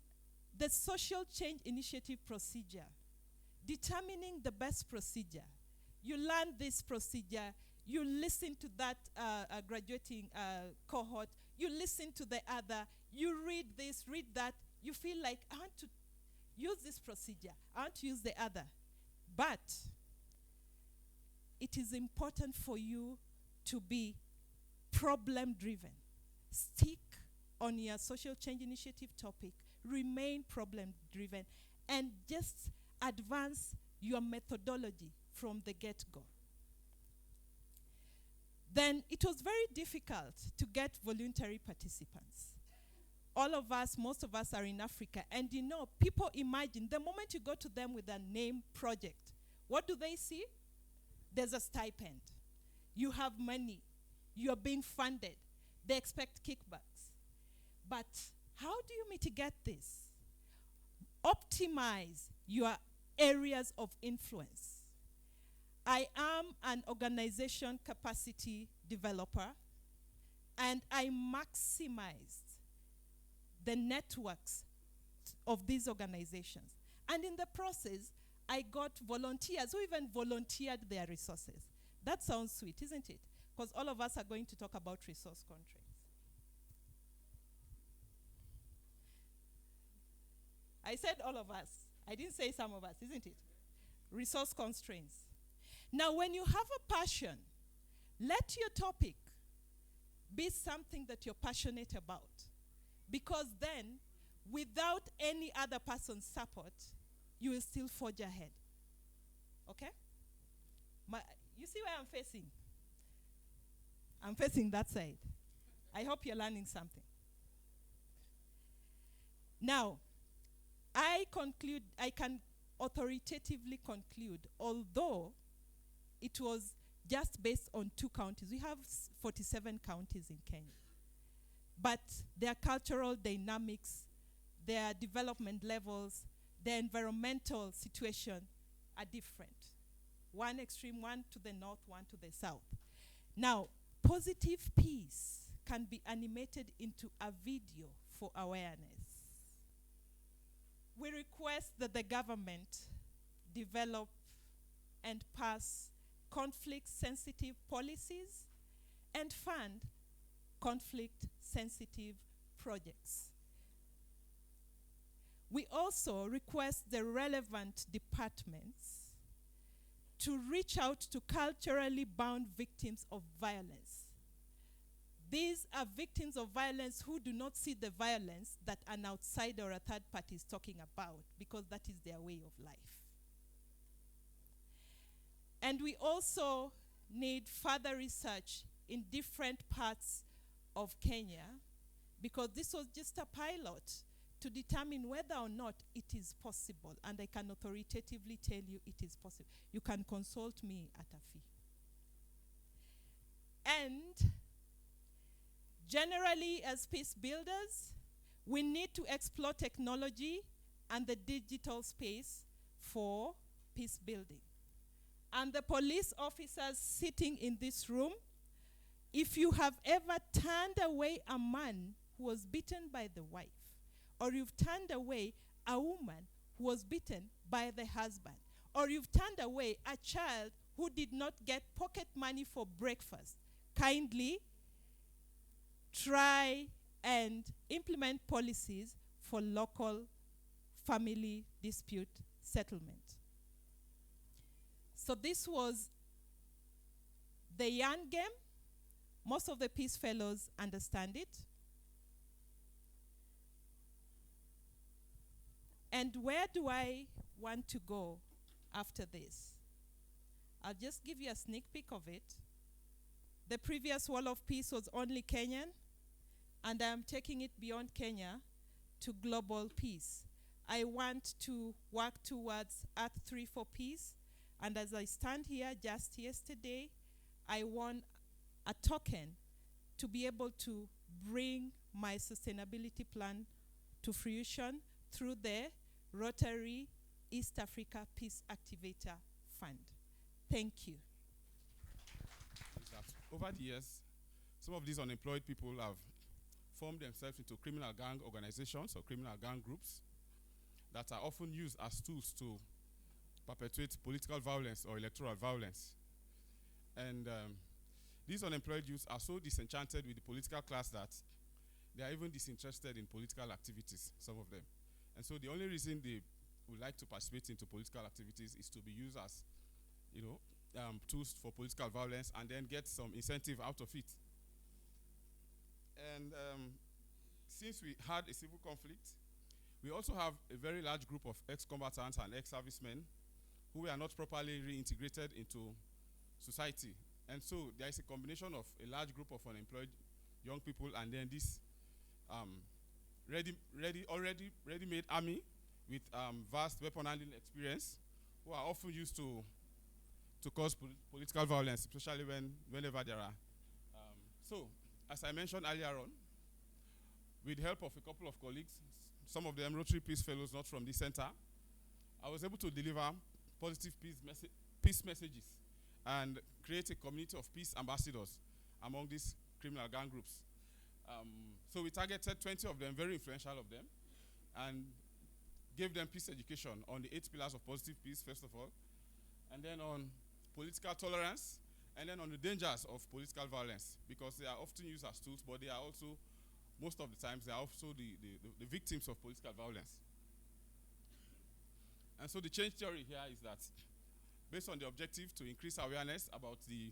the social change initiative procedure, determining the best procedure. You learn this procedure, you listen to that graduating cohort, you listen to the other, you read this, read that, you feel like, I want to use this procedure, I want to use the other. But it is important for you to be problem-driven. Stick on your social change initiative topic, remain problem-driven, and just advance your methodology from the get-go. Then it was very difficult to get voluntary participants. All of us, most of us are in Africa, and you know, people imagine the moment you go to them with a name project, what do they see? There's a stipend. You have money. You're being funded. They expect kickbacks. But how do you mitigate this? optimize your areas of influence. I am an organization capacity developer, and I maximized the networks of these organizations. And in the process, I got volunteers who even volunteered their resources. That sounds sweet, isn't it? Because all of us are going to talk about resource constraints. I said all of us. I didn't say some of us, isn't it? Resource constraints. Now, when you have a passion, let your topic be something that you're passionate about. Because then, without any other person's support, you will still forge ahead. Okay? You see where I'm facing? I'm facing that side. I hope you're learning something. Now, I can authoritatively conclude, although it was just based on 2 counties. We have 47 counties in Kenya. But their cultural dynamics, their development levels, their environmental situation are different. One extreme, one to the north, one to the south. Now, positive peace can be animated into a video for awareness. We request that the government develop and pass conflict-sensitive policies and fund conflict-sensitive projects. We also request the relevant departments to reach out to culturally bound victims of violence. These are victims of violence who do not see the violence that an outsider or a third party is talking about, because that is their way of life. And we also need further research in different parts of Kenya, because this was just a pilot to determine whether or not it is possible. And I can authoritatively tell you it is possible. You can consult me at a fee. And generally, as peace builders, we need to explore technology and the digital space for peace building. And the police officers sitting in this room, if you have ever turned away a man who was beaten by the wife, or you've turned away a woman who was beaten by the husband, or you've turned away a child who did not get pocket money for breakfast, kindly try and implement policies for local family dispute settlement. So this was the young game. Most of the Peace Fellows understand it. And where do I want to go after this? I'll just give you a sneak peek of it. The previous Wall of Peace was only Kenyan, and I'm taking it beyond Kenya to global peace. I want to work towards Earth 3 for peace, and as I stand here just yesterday, I won a token to be able to bring my sustainability plan to fruition through the Rotary East Africa Peace Activator Fund. Thank you. Over the years, some of these unemployed people have formed themselves into criminal gang organizations or criminal gang groups that are often used as tools to perpetuate political violence or electoral violence. And these unemployed youths are so disenchanted with the political class that they are even disinterested in political activities, some of them. And so the only reason they would like to participate into political activities is to be used as, tools for political violence and then get some incentive out of it. And since we had a civil conflict, we also have a very large group of ex-combatants and ex-servicemen who were not properly reintegrated into society. And so there is a combination of a large group of unemployed young people and then this ready-made army with vast weapon handling experience who are often used to cause political violence, especially whenever there are. So, as I mentioned earlier on, with the help of a couple of colleagues, some of them Rotary Peace Fellows, not from the center, I was able to deliver positive peace messages and create a community of peace ambassadors among these criminal gang groups. So we targeted 20 of them, very influential of them, and gave them peace education on the 8 pillars of positive peace, first of all, and then on political tolerance, and then on the dangers of political violence, because they are often used as tools, but they are also, most of the times, they are also the victims of political violence. And so the change theory here is that, based on the objective to increase awareness about the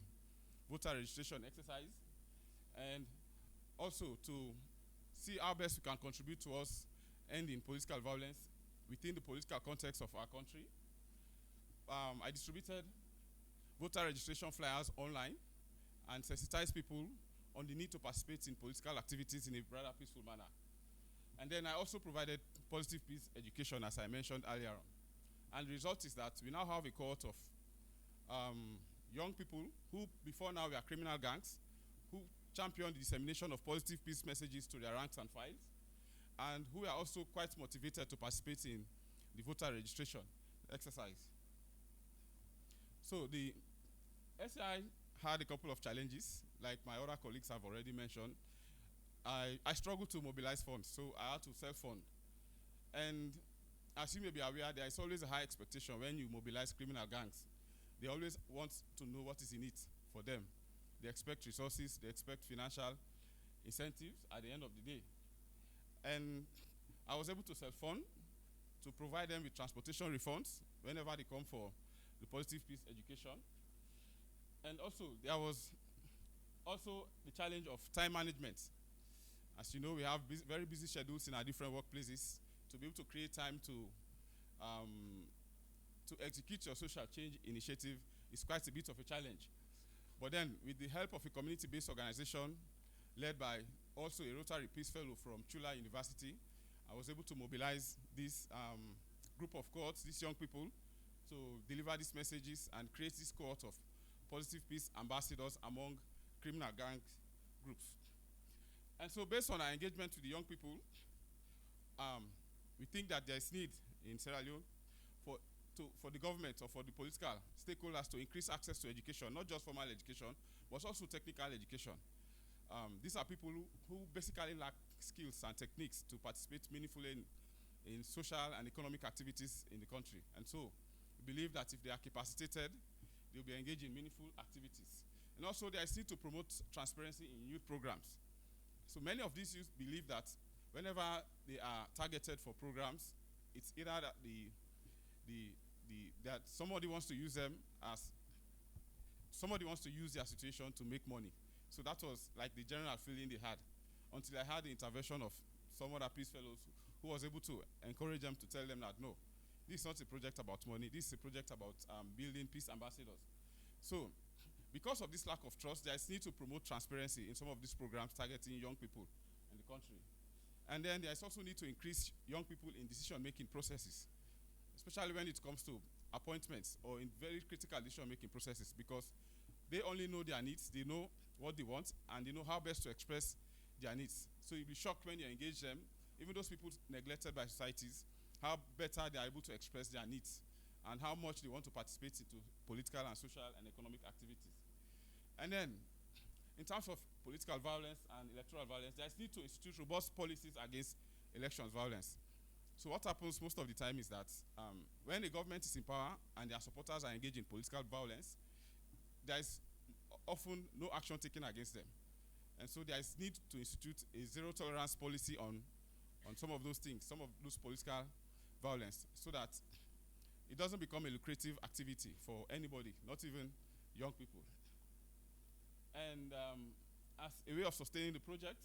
voter registration exercise, and also to see how best we can contribute towards ending political violence within the political context of our country, I distributed voter registration flyers online and sensitized people on the need to participate in political activities in a rather peaceful manner. And then I also provided positive peace education, as I mentioned earlier on. And the result is that we now have a cohort of young people who, before now, were criminal gangs, who champion the dissemination of positive peace messages to their ranks and files, and who are also quite motivated to participate in the voter registration exercise. So the SCI had a couple of challenges, like my other colleagues have already mentioned. I struggled to mobilize funds, so I had to self-fund. And as you may be aware, there is always a high expectation when you mobilize criminal gangs. They always want to know what is in it for them. They expect resources, they expect financial incentives at the end of the day. And I was able to self-fund to provide them with transportation refunds whenever they come for the positive peace education. And also, there was also the challenge of time management. As you know, we have very busy schedules in our different workplaces. To be able to create time to execute your social change initiative is quite a bit of a challenge. But then, with the help of a community-based organization led by also a Rotary Peace Fellow from Chula University, I was able to mobilize this group of cohorts, these young people, to deliver these messages and create this cohort of positive peace ambassadors among criminal gang groups. And so, based on our engagement with the young people, we think that there is need in Sierra Leone for the government or for the political stakeholders to increase access to education, not just formal education, but also technical education. These are people who basically lack skills and techniques to participate meaningfully in social and economic activities in the country. And so, we believe that if they are capacitated, they'll be engaged in meaningful activities. And also, there is need to promote transparency in youth programs. So many of these youth believe that whenever they are targeted for programs, it's either that that somebody wants to use them as somebody wants to use their situation to make money. So that was like the general feeling they had, until I had the intervention of some other peace fellows who was able to encourage them, to tell them that no, this is not a project about money. This is a project about building peace ambassadors. So, because of this lack of trust, there is need to promote transparency in some of these programs targeting young people in the country. And then there is also need to increase young people in decision-making processes, especially when it comes to appointments or in very critical decision-making processes, because they only know their needs, they know what they want, and they know how best to express their needs. So you'll be shocked when you engage them, even those people neglected by societies, how better they are able to express their needs and how much they want to participate into political and social and economic activities. And then, in terms of political violence and electoral violence, there is need to institute robust policies against elections violence. So what happens most of the time is that when the government is in power and their supporters are engaged in political violence, there is often no action taken against them. And so there is need to institute a zero-tolerance policy on some of those things, some of those political violence, so that it doesn't become a lucrative activity for anybody, not even young people. And as a way of sustaining the project,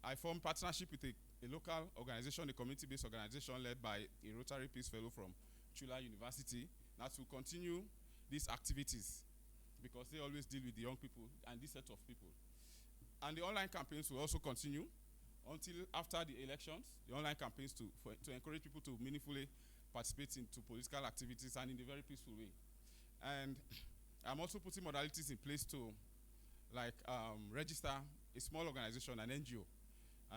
I formed partnership with a local organization, a community-based organization led by a Rotary Peace Fellow from Chula University, that will continue these activities because they always deal with the young people and this set of people. And the online campaigns will also continue until after the elections, the online campaigns to encourage people to meaningfully participate into political activities and in a very peaceful way. And I'm also putting modalities in place to register a small organization, an NGO.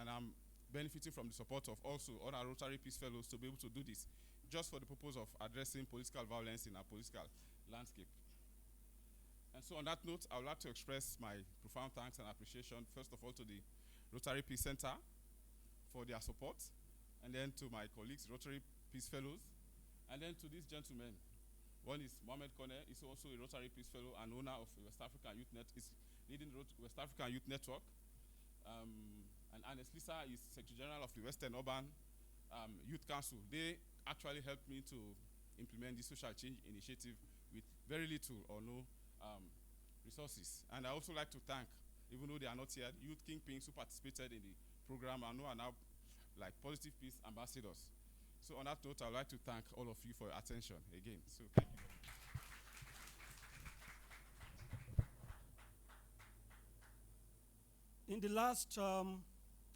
And I'm benefiting from the support of also other Rotary Peace Fellows to be able to do this, just for the purpose of addressing political violence in our political landscape. And so on that note, I would like to express my profound thanks and appreciation, first of all, to the Rotary Peace Center for their support, and then to my colleagues, Rotary Peace Fellows, and then to these gentlemen. One is Mohamed Kone, is also a Rotary Peace Fellow and owner of West African Youth Net, is leading West African Youth Network. And Ernest Lisa is Secretary General of the Western Urban Youth Council. They actually helped me to implement the social change initiative with very little or no resources. And I also like to thank, even though they are not here, youth kingpins who participated in the program and who are now like positive peace ambassadors. So on that note, I would like to thank all of you for your attention again. So thank you. In the last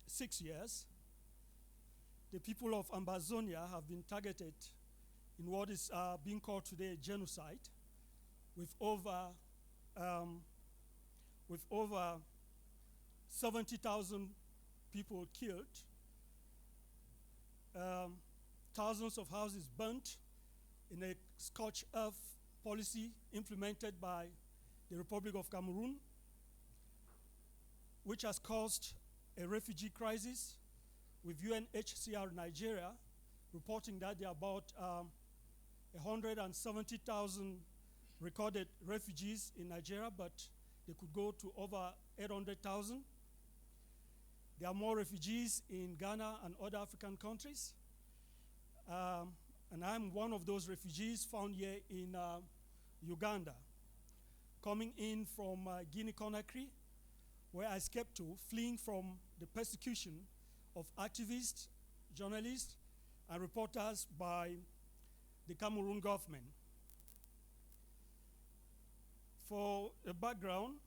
6 years, the people of Ambazonia have been targeted in what is being called today genocide, with over 70,000 people killed, thousands of houses burnt in a scorched earth policy implemented by the Republic of Cameroon, which has caused a refugee crisis, with UNHCR Nigeria reporting that there are about 170,000 recorded refugees in Nigeria, but they could go to over 800,000. There are more refugees in Ghana and other African countries. And I'm one of those refugees found here in Uganda, coming in from Guinea-Conakry, where I escaped to, fleeing from the persecution of activists, journalists, and reporters by the Cameroon government. For a background,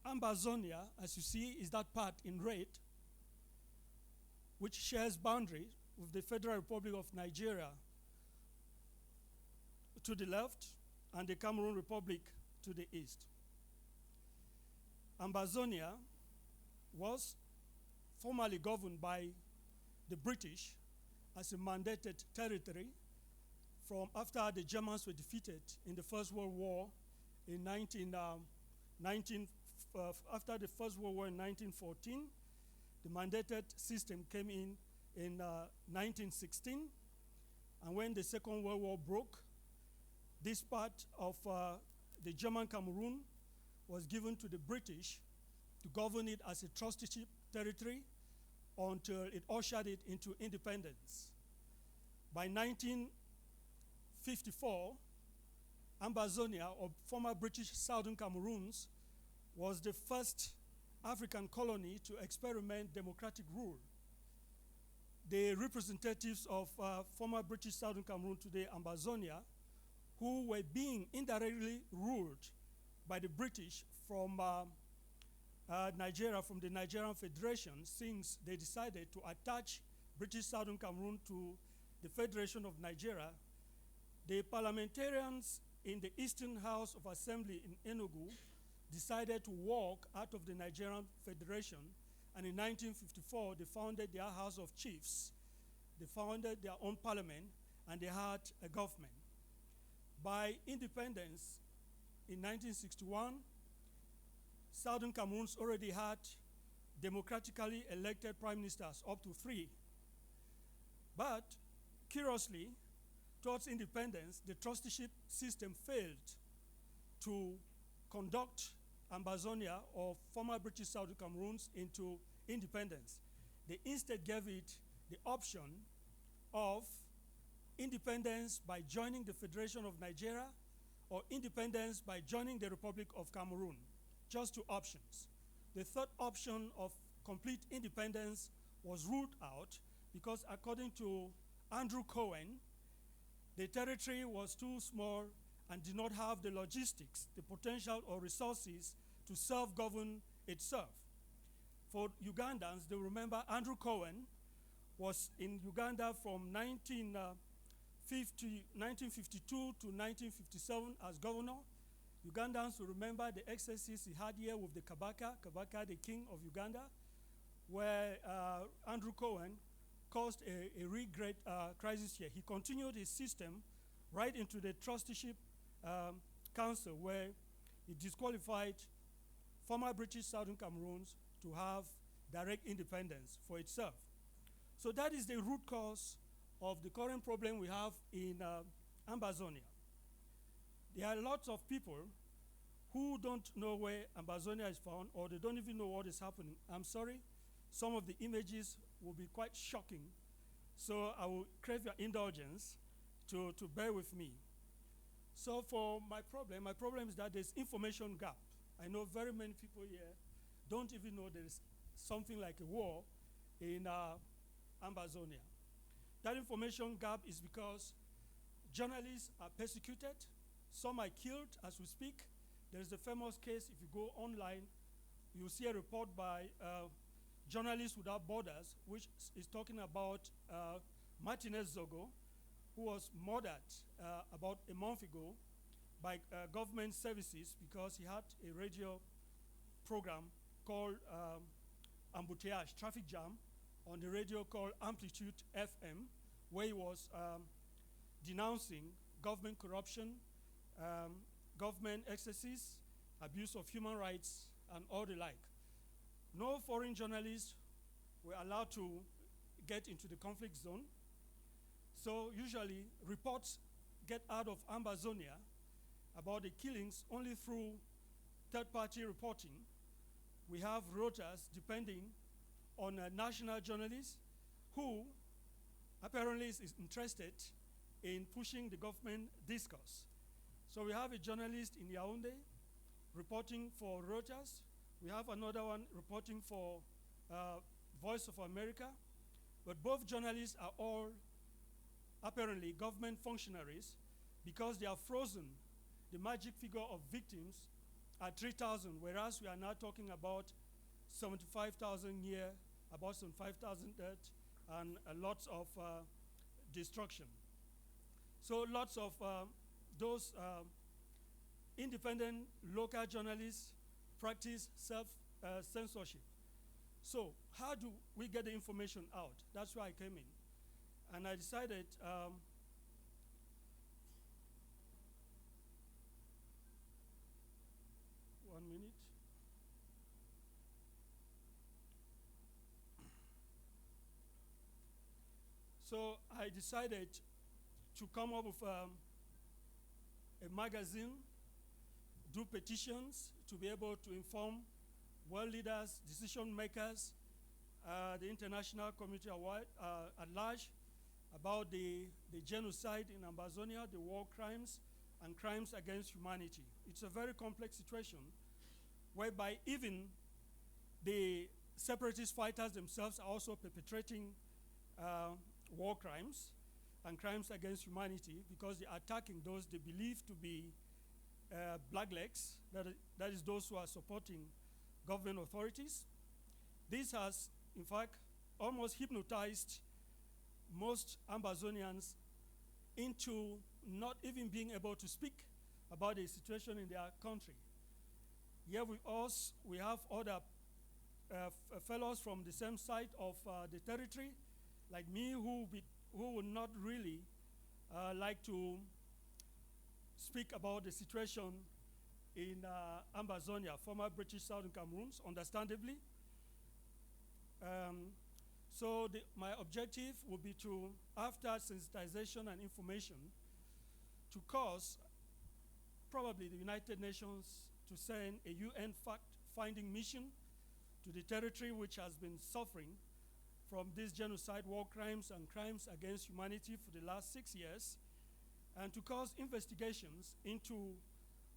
Ambazonia, as you see, is that part in red, which shares boundary with the Federal Republic of Nigeria to the left and the Cameroon Republic to the east. Ambazonia was formerly governed by the British as a mandated territory from after the Germans were defeated in the First World War in after the First World War in 1914. The mandated system came in 1916, and when the Second World War broke, this part of the German Cameroon was given to the British to govern it as a trusteeship territory until it ushered it into independence. By 1954, Ambazonia, or former British Southern Cameroons, was the first African colony to experiment democratic rule. The representatives of former British Southern Cameroon, today Ambazonia, who were being indirectly ruled by the British from Nigeria, from the Nigerian Federation, since they decided to attach British Southern Cameroon to the Federation of Nigeria. The parliamentarians in the Eastern House of Assembly in Enugu decided to walk out of the Nigerian Federation, and in 1954 they founded their House of Chiefs. They founded their own parliament, and they had a government. By independence in 1961, Southern Cameroons already had democratically elected prime ministers, up to 3. But curiously, towards independence, the trusteeship system failed to conduct Ambazonia, or former British Southern Cameroons, into independence. They instead gave it the option of independence by joining the Federation of Nigeria, or independence by joining the Republic of Cameroon. Just 2 options. The third option of complete independence was ruled out because, according to Andrew Cohen, the territory was too small and did not have the logistics, the potential or resources to self-govern itself. For Ugandans, they remember Andrew Cohen was in Uganda from 1952 to 1957 as governor, Ugandans will remember the excesses he had here with the Kabaka, the king of Uganda, where Andrew Cohen caused a real great crisis here. He continued his system right into the trusteeship council, where he disqualified former British Southern Cameroons to have direct independence for itself. So that is the root cause of the current problem we have in Ambazonia. There are lots of people who don't know where Ambazonia is found, or they don't even know what is happening. I'm sorry, some of the images will be quite shocking, so I will crave your indulgence to bear with me. So for my problem is that there's information gap. I know very many people here don't even know there is something like a war in Ambazonia. That information gap is because journalists are persecuted. Some are killed as we speak. There is a famous case, if you go online, you'll see a report by Journalists Without Borders, which is talking about Martinez Zogo, who was murdered about a month ago by government services because he had a radio program called Embouteillage, Traffic Jam, on the radio called Amplitude FM, where he was denouncing government corruption, government excesses, abuse of human rights, and all the like. No foreign journalists were allowed to get into the conflict zone. So usually reports get out of Ambazonia about the killings only through third-party reporting. We have Reuters depending on national journalists who apparently is interested in pushing the government discourse. So we have a journalist in Yaoundé reporting for Reuters. We have another one reporting for Voice of America. But both journalists are all apparently government functionaries because they have frozen the magic figure of victims at 3,000, whereas we are now talking about 75,000 here, about 75,000 dead, and lots of destruction. So lots of those independent local journalists practice self-censorship. So how do we get the information out? That's why I came in. And I decided 1 minute. So I decided to come up with a magazine, do petitions to be able to inform world leaders, decision makers, the international community at large about the genocide in Ambazonia, the war crimes, and crimes against humanity. It's a very complex situation whereby even the separatist fighters themselves are also perpetrating war crimes and crimes against humanity because they are attacking those they believe to be blacklegs, that is those who are supporting government authorities. This has, in fact, almost hypnotized most Ambazonians into not even being able to speak about the situation in their country. Here with us, we have other fellows from the same side of the territory, like me, who would not really like to speak about the situation in Ambazonia, former British Southern Cameroons, understandably. So my objective would be to, after sensitization and information, to cause probably the United Nations to send a UN fact-finding mission to the territory which has been suffering from these genocide, war crimes, and crimes against humanity for the last 6 years, and to cause investigations into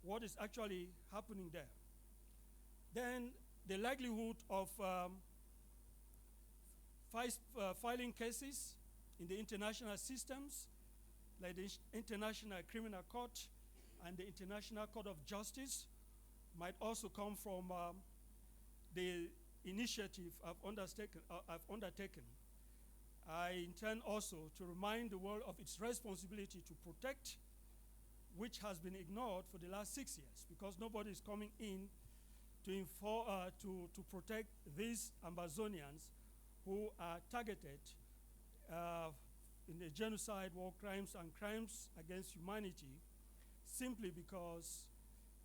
what is actually happening there. Then the likelihood of filing cases in the international systems, like the International Criminal Court and the International Court of Justice, might also come from the initiative I've undertaken. I intend also to remind the world of its responsibility to protect which has been ignored for the last 6 years because nobody is coming in to protect these Ambazonians who are targeted in the genocide, war crimes, and crimes against humanity simply because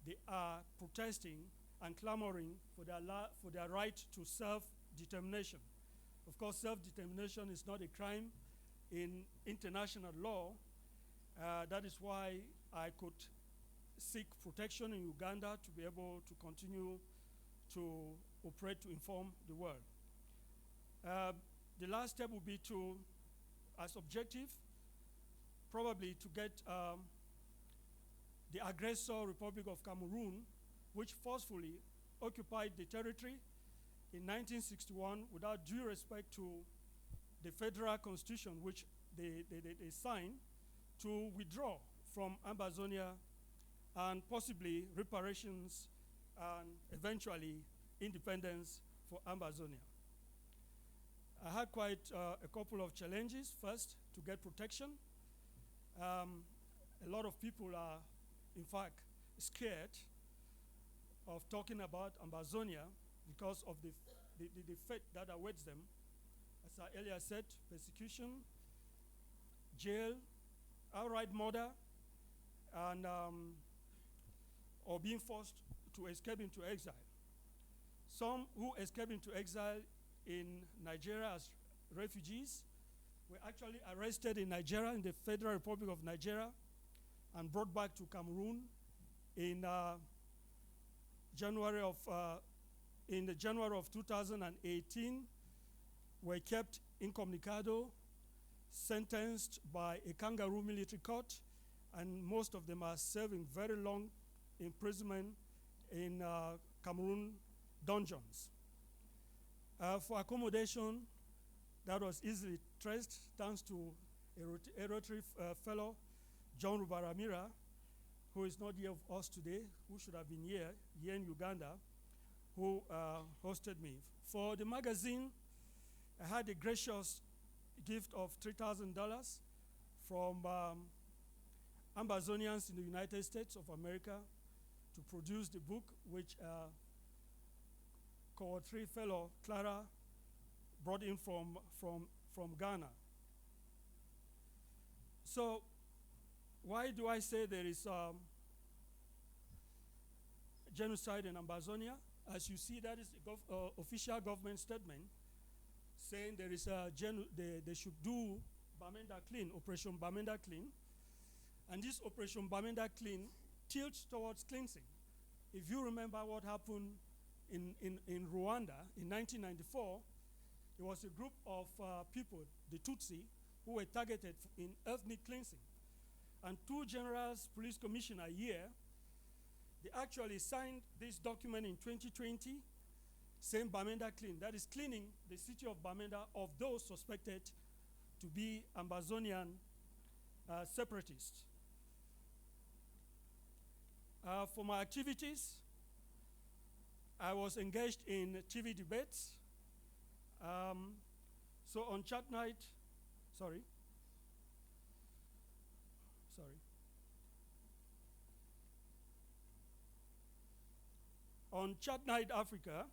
they are protesting and clamoring for their right to self-determination. Of course, self-determination is not a crime in international law. That is why I could seek protection in Uganda to be able to continue to operate to inform the world. The last step will be to, as objective, probably to get the aggressor Republic of Cameroon, which forcefully occupied the territory in 1961 without due respect to the federal constitution, which they signed, to withdraw from Ambazonia and possibly reparations and eventually independence for Ambazonia. I had quite a couple of challenges. First, to get protection. A lot of people are, in fact, scared of talking about Ambazonia because of the fate that awaits them. As I earlier said, persecution, jail, outright murder, and or being forced to escape into exile. Some who escaped into exile in Nigeria as refugees were actually arrested in Nigeria, in the Federal Republic of Nigeria, and brought back to Cameroon in January of 2018, were kept incommunicado, sentenced by a kangaroo military court, and most of them are serving very long imprisonment in Cameroon dungeons. For accommodation, that was easily traced thanks to a Rotary fellow, John Rubaramira, who is not here with us today, who should have been here in Uganda, who hosted me. For the magazine, I had a gracious gift of $3,000 from Ambazonians in the United States of America to produce the book, which Cohort 3 fellow Clara brought in from Ghana. So why do I say there is genocide in Ambazonia? As you see, that is official government statement saying there is they should do Bamenda Clean, Operation Bamenda Clean. And this Operation Bamenda Clean tilts towards cleansing. If you remember what happened in Rwanda in 1994, it was a group of people, the Tutsi, who were targeted in ethnic cleansing. And two generals, police commissioner here, they actually signed this document in 2020 saying Bamenda Clean. That is cleaning the city of Bamenda of those suspected to be Ambazonian separatists. For my activities, I was engaged in TV debates. So on chat night, on Chat Night Africa,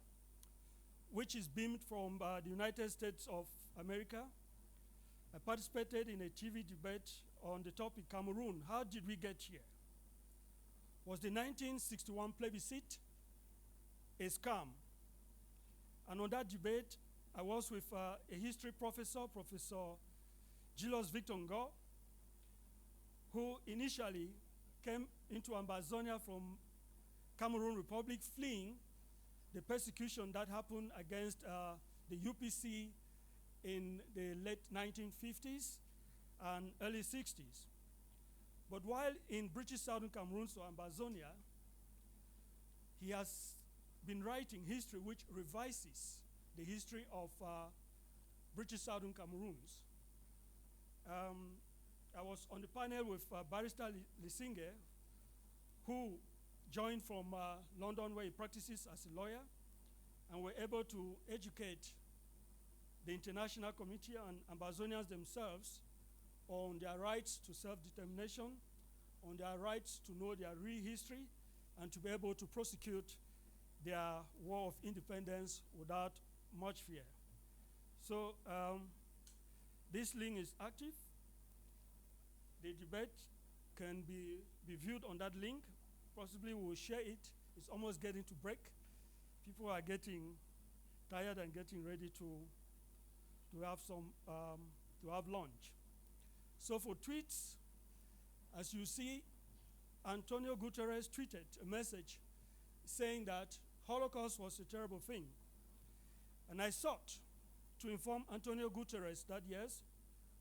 which is beamed from the United States of America, I participated in a TV debate on the topic Cameroon. How did we get here? Was the 1961 plebiscite a scam? And on that debate, I was with a history professor, Professor Julius Victor Ngo, who initially came into Ambazonia from Cameroon Republic, fleeing the persecution that happened against the UPC in the late 1950s and early 60s. But while in British Southern Cameroon, so Ambazonia, he has been writing history which revises the history of British Southern Cameroons. I was on the panel with Barrister Lisinge, who joined from London, where he practices as a lawyer, and were able to educate the international community and Ambazonians themselves on their rights to self-determination, on their rights to know their real history and to be able to prosecute their war of independence without much fear. So this link is active. The debate can be viewed on that link. Possibly we will share it. It's almost getting to break. People are getting tired and getting ready to have some to have lunch. So for tweets, as you see, Antonio Guterres tweeted a message saying that Holocaust was a terrible thing. And I sought to inform Antonio Guterres that yes,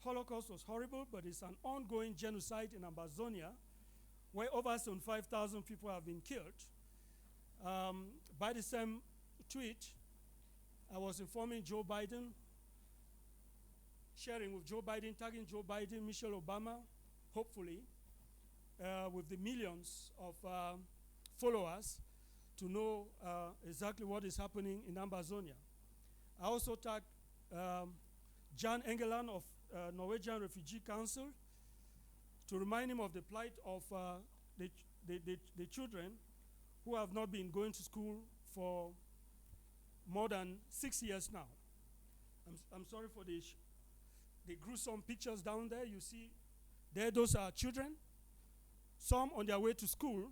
Holocaust was horrible, but it's an ongoing genocide in Amazonia where over 5,000 people have been killed. By the same tweet, I was informing Joe Biden, sharing with Joe Biden, tagging Joe Biden, Michelle Obama, hopefully, with the millions of followers to know exactly what is happening in Amazonia. I also tagged Jan Engeland of Norwegian Refugee Council to remind him of the plight of the children who have not been going to school for more than 6 years now. I'm sorry for the gruesome pictures down there. You see there, those are children, some on their way to school,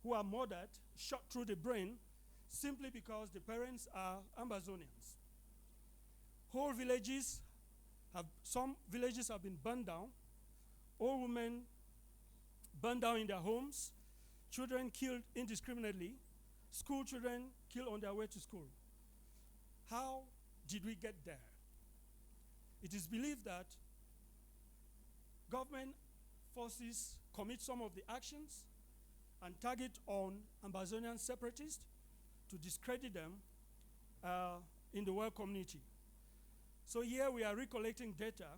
who are murdered, shot through the brain, simply because the parents are Amazonians. Whole villages some villages have been burned down, old women burned down in their homes, children killed indiscriminately, school children killed on their way to school. How did we get there? It is believed that government forces commit some of the actions and target on Amazonian separatists to discredit them in the world community. So here we are recollecting data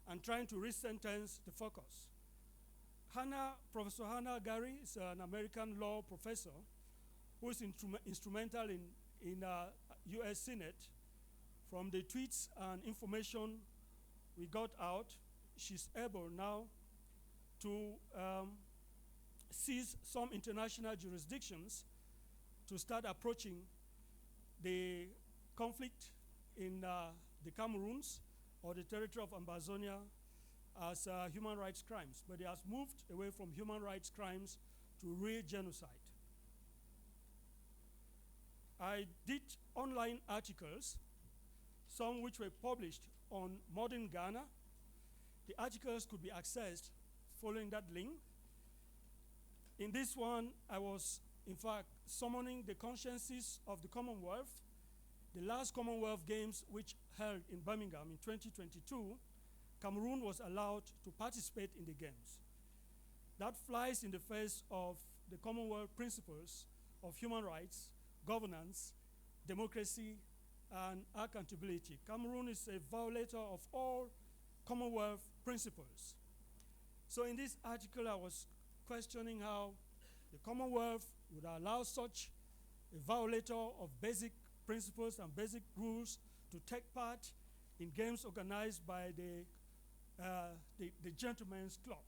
and trying to re-sentence the focus. Professor Hannah Gary is an American law professor who is instrumental in US Senate. From the tweets and information we got out, she's able now to seize some international jurisdictions to start approaching the conflict in the Cameroons or the territory of Amazonia as human rights crimes. But it has moved away from human rights crimes to real genocide. I did online articles, some which were published on Modern Ghana. The articles could be accessed following that link. In this one, I was, in fact, summoning the consciences of the Commonwealth. The last Commonwealth Games, which held in Birmingham in 2022, Cameroon was allowed to participate in the Games. That flies in the face of the Commonwealth principles of human rights, governance, democracy, and accountability. Cameroon is a violator of all Commonwealth principles. So in this article, I was questioning how the Commonwealth would allow such a violator of basic principles and basic rules to take part in games organized by the Gentlemen's Club.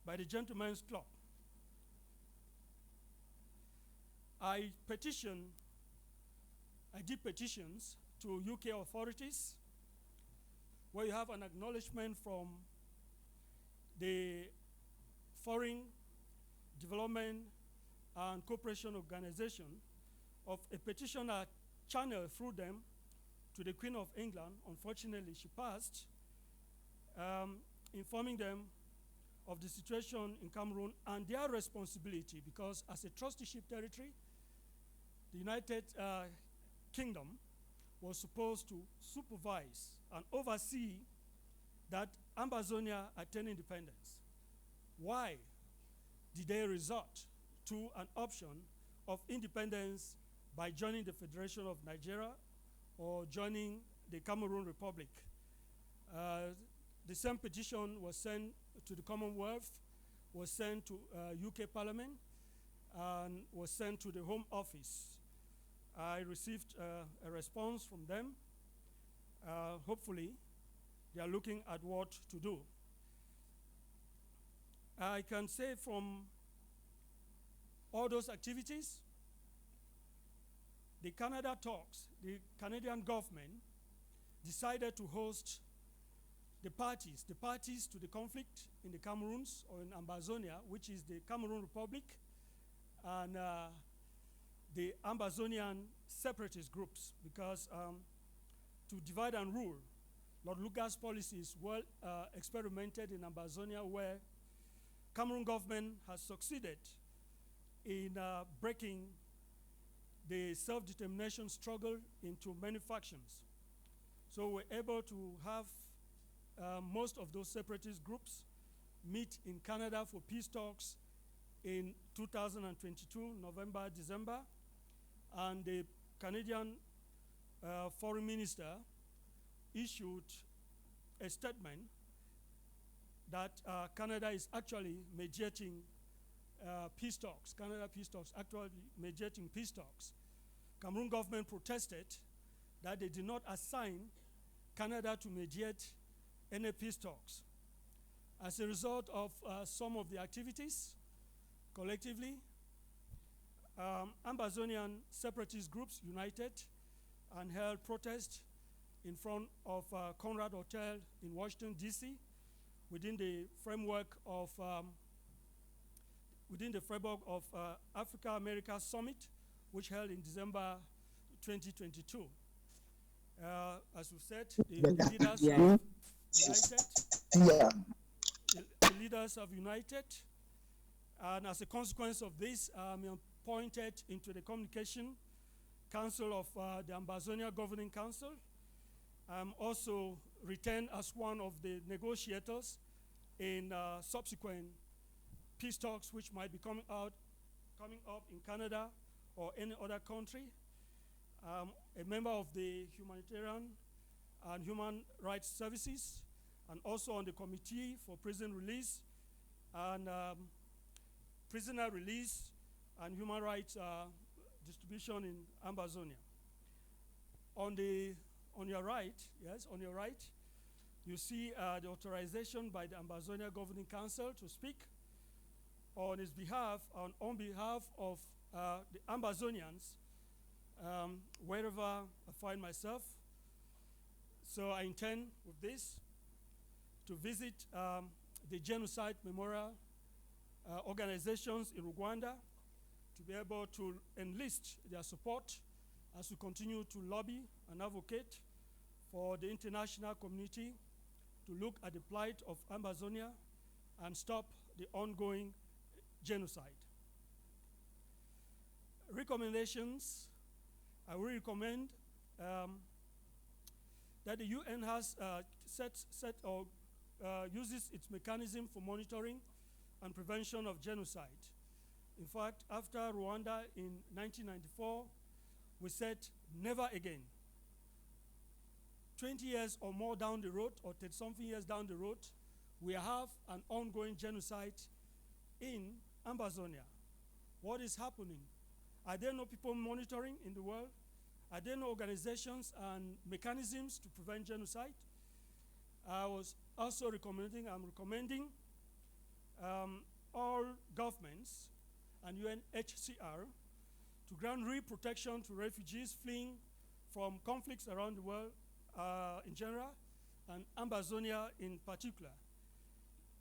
By the Gentlemen's Club. I did petitions to UK authorities where you have an acknowledgement from the Foreign Development and Cooperation Organization of a petition channeled through them to the Queen of England. Unfortunately, she passed, informing them of the situation in Cameroon and their responsibility, because as a trusteeship territory, the United Kingdom was supposed to supervise and oversee that Amazonia attain independence. Why did they resort to an option of independence by joining the Federation of Nigeria or joining the Cameroon Republic? The same petition was sent to the Commonwealth, was sent to UK Parliament, and was sent to the Home Office. I received a response from them. Hopefully, they are looking at what to do. I can say from all those activities, the Canada talks, the Canadian government decided to host the parties to the conflict in the Cameroons or in Ambazonia, which is the Cameroon Republic, and the Ambazonian separatist groups, because to divide and rule, Lord Lugar's policy is well experimented in Ambazonia, where Cameroon government has succeeded in breaking the self-determination struggle into many factions. So we're able to have most of those separatist groups meet in Canada for peace talks in 2022, November, December, and the Canadian foreign minister issued a statement that Canada is actually mediating peace talks. Canada peace talks, actually mediating peace talks. Cameroon government protested that they did not assign Canada to mediate any peace talks. As a result of some of the activities, collectively, Ambazonian separatist groups united and held protests in front of Conrad Hotel in Washington, D.C., within the framework of Africa-America Summit, which held in December 2022. As we said, the leaders have united. The leaders have united, and as a consequence of this, I'm appointed into the Communication Council of the Ambazonia Governing Council. I'm also retained as one of the negotiators in subsequent peace talks which might be coming up in Canada or any other country. A member of the Humanitarian and Human Rights Services, and also on the Committee for Prison Release and Prisoner Release and Human Rights Distribution in Ambazonia. On your right, you see the authorization by the Ambazonia Governing Council to speak on his behalf, on behalf of the Ambazonians, wherever I find myself. So I intend with this to visit the genocide memorial organizations in Rwanda to be able to enlist their support as we continue to lobby and advocate for the international community to look at the plight of Ambazonia and stop the ongoing genocide. Recommendations: I will recommend that the UN has uses its mechanism for monitoring and prevention of genocide. In fact, after Rwanda in 1994, we said never again. 20 years or more down the road, or 30-something years down the road, we have an ongoing genocide in Ambazonia. What is happening? Are there no people monitoring in the world? Are there no organizations and mechanisms to prevent genocide? I was also recommending all governments and UNHCR to grant real protection to refugees fleeing from conflicts around the world in general, and Ambazonia in particular.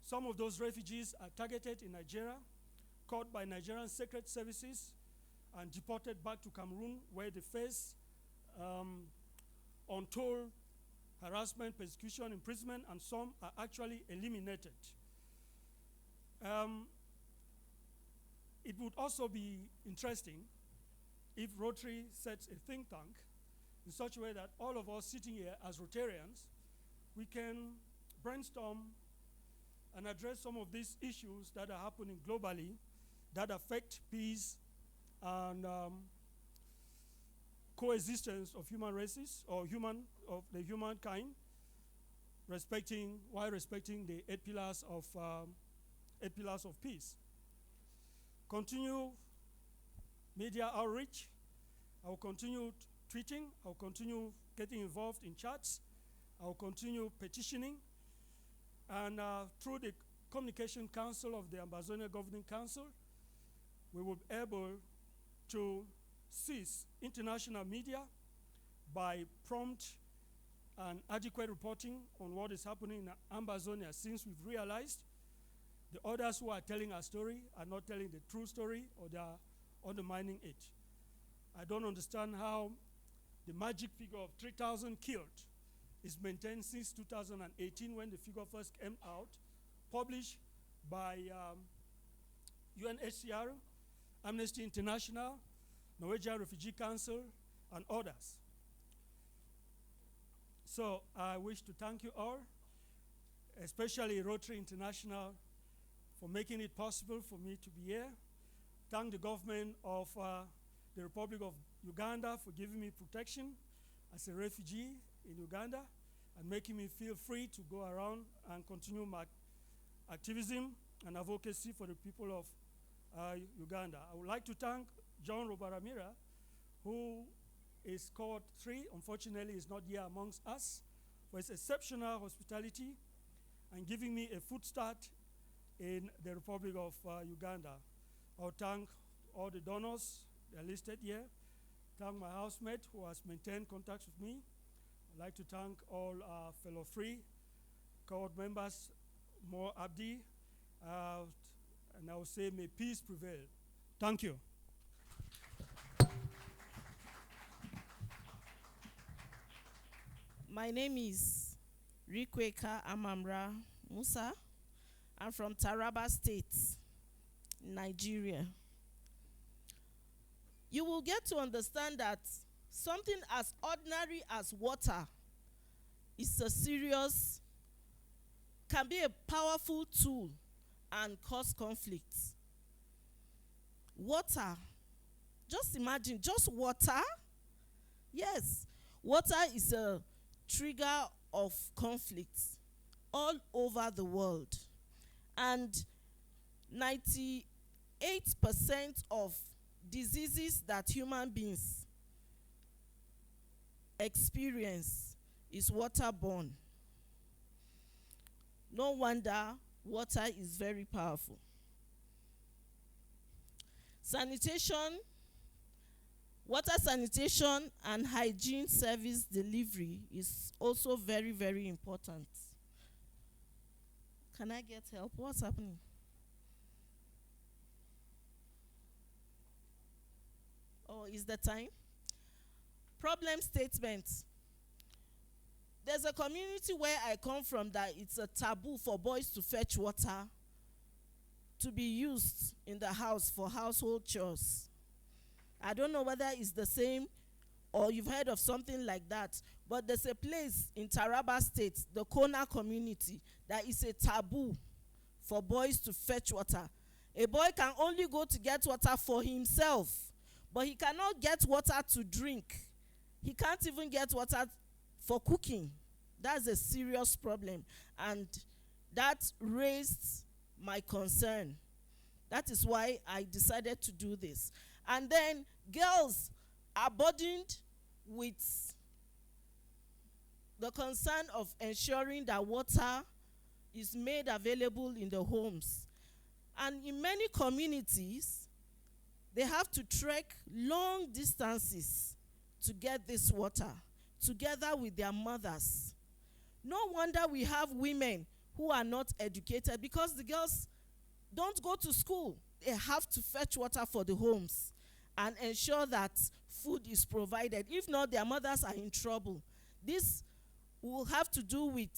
Some of those refugees are targeted in Nigeria, caught by Nigerian secret services, and deported back to Cameroon, where they face untold harassment, persecution, imprisonment, and some are actually eliminated. It would also be interesting if Rotary sets a think tank in such a way that all of us sitting here as Rotarians, we can brainstorm and address some of these issues that are happening globally that affect peace and coexistence of human races or the humankind, while respecting the 8 pillars of peace. Continue media outreach. I will continue tweeting. I will continue getting involved in chats. I will continue petitioning. And through the Communication Council of the Ambazonia Governing Council, we will be able to seize international media by prompt and adequate reporting on what is happening in Ambazonia, since we've realized the others who are telling our story are not telling the true story, or they are undermining it. I don't understand how the magic figure of 3,000 killed is maintained since 2018, when the figure first came out, published by UNHCR, Amnesty International, Norwegian Refugee Council, and others. So I wish to thank you all, especially Rotary International, for making it possible for me to be here. Thank the government of the Republic of Uganda for giving me protection as a refugee in Uganda and making me feel free to go around and continue my activism and advocacy for the people of Uganda. I would like to thank John Robaramira, who is called 3, unfortunately is not here amongst us, for his exceptional hospitality and giving me a food start in the Republic of Uganda. I would thank all the donors, they are listed here. Thank my housemate who has maintained contacts with me. I'd like to thank all our fellow free cohort members, Mo Abdi, and I will say may peace prevail. Thank you. My name is Rikweka Amamra Musa. I'm from Taraba State, Nigeria. You will get to understand that something as ordinary as water is a serious, can be a powerful tool and cause conflicts. Water, just imagine, just water. Yes, water is a trigger of conflicts all over the world. And 98% of diseases that human beings experience is waterborne. No wonder water is very powerful. Sanitation, water sanitation and hygiene service delivery is also very, very important. Can I get help? What's happening? Oh, is the time? Problem statement. There's a community where I come from that it's a taboo for boys to fetch water to be used in the house for household chores. I don't know whether it's the same or you've heard of something like that, but there's a place in Taraba State, the Kona community, that is a taboo for boys to fetch water. A boy can only go to get water for himself, but he cannot get water to drink. He can't even get water for cooking. That's a serious problem, and that raised my concern. That is why I decided to do this. And then girls are burdened with the concern of ensuring that water is made available in the homes. And in many communities, they have to trek long distances to get this water, together with their mothers. No wonder we have women who are not educated, because the girls don't go to school. They have to fetch water for the homes and ensure that food is provided. If not, their mothers are in trouble. This will have to do with,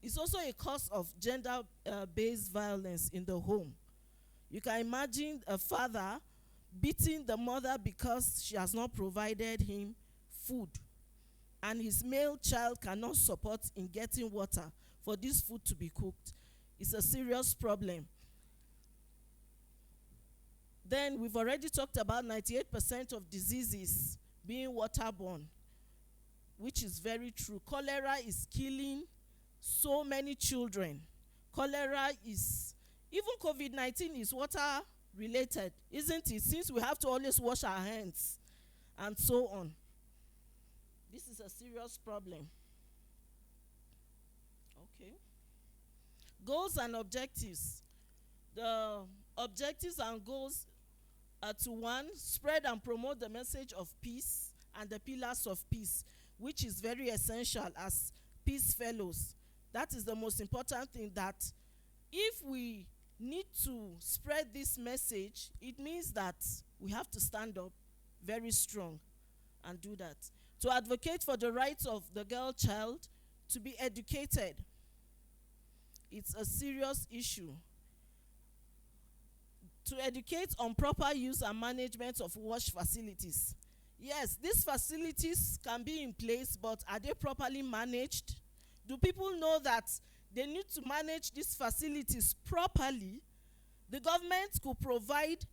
it's also a cause of gender-based violence in the home. You can imagine a father beating the mother because she has not provided him food, and his male child cannot support in getting water for this food to be cooked. It's a serious problem. Then we've already talked about 98% of diseases being waterborne, which is very true. Cholera is killing so many children. Cholera is, even COVID-19 is water related, isn't it? Since we have to always wash our hands and so on. This is a serious problem. Okay. Goals and objectives. The objectives and goals are to: 1, spread and promote the message of peace and the pillars of peace, which is very essential as peace fellows. That is the most important thing, that if we need to spread this message, it means that we have to stand up very strong and do that. To advocate for the rights of the girl child to be educated. It's a serious issue. To educate on proper use and management of wash facilities. Yes, these facilities can be in place, but are they properly managed? Do people know that they need to manage these facilities properly? The government could provide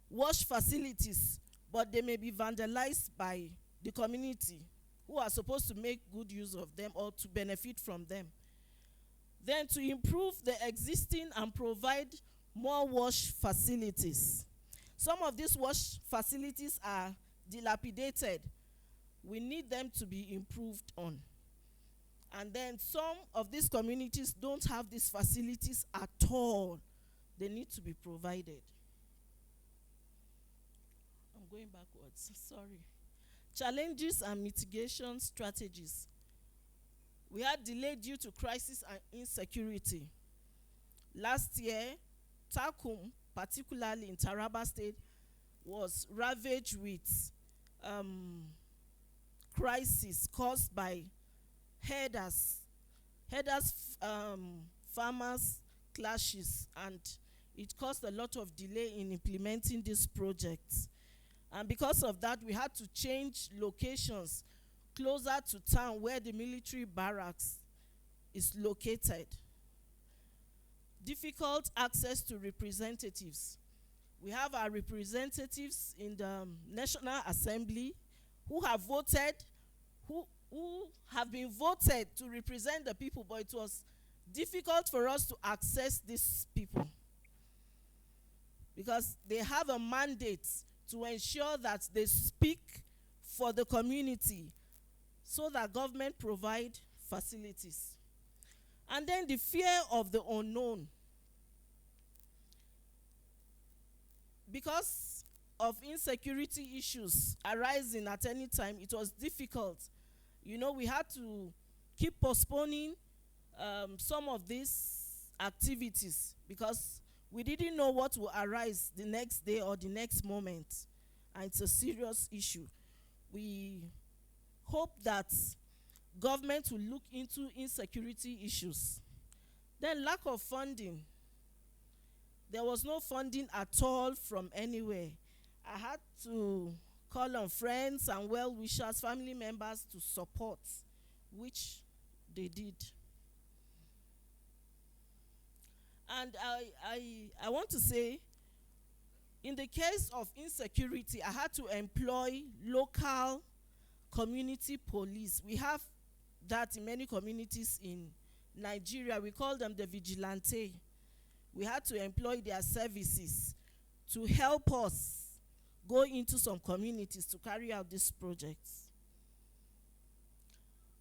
wash facilities, but they may be vandalized by the community who are supposed to make good use of them or to benefit from them. Then to improve the existing and provide more wash facilities. Some of these wash facilities are dilapidated. We need them to be improved on. And then some of these communities don't have these facilities at all. They need to be provided. I'm going backwards, sorry. Challenges and mitigation strategies. We had delay due to crisis and insecurity. Last year, Takum, particularly in Taraba State, was ravaged with crisis caused by farmers clashes, and it caused a lot of delay in implementing these projects. And because of that, we had to change locations closer to town where the military barracks is located. Difficult access to representatives. We have our representatives in the National Assembly who have voted, who have been voted to represent the people, but it was difficult for us to access these people because they have a mandate to ensure that they speak for the community so that government provide facilities. And then the fear of the unknown. Because of insecurity issues arising at any time, it was difficult. You know, we had to keep postponing some of these activities because we didn't know what will arise the next day or the next moment. And it's a serious issue. We hope that government will look into insecurity issues. Then lack of funding. There was no funding at all from anywhere. I had to call on friends and well-wishers, family members to support, which they did. And I want to say, in the case of insecurity, I had to employ local community police. We have that in many communities in Nigeria. We call them the vigilante. We had to employ their services to help us go into some communities to carry out these projects.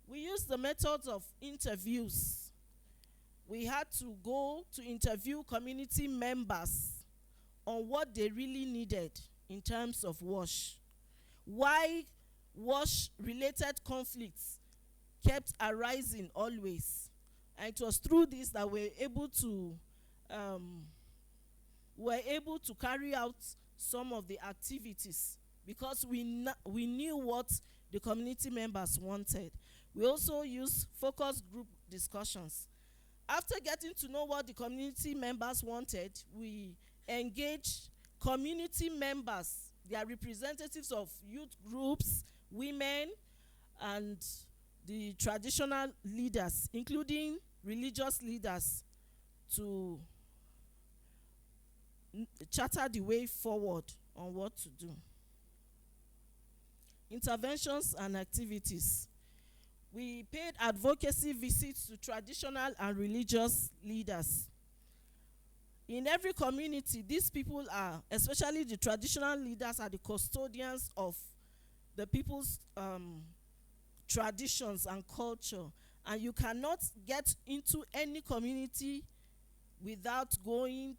We used the methods of interviews. We had to go to interview community members on what they really needed in terms of WASH. Why WASH-related conflicts kept arising always. And it was through this that we're able to carry out some of the activities because we knew what the community members wanted. We also used focus group discussions. After getting to know what the community members wanted, we engaged community members. They are representatives of youth groups, women, and the traditional leaders, including religious leaders, to charter the way forward on what to do. Interventions and activities. We paid advocacy visits to traditional and religious leaders. In every community, these people are, especially the traditional leaders, are the custodians of the people's traditions and culture. And you cannot get into any community without going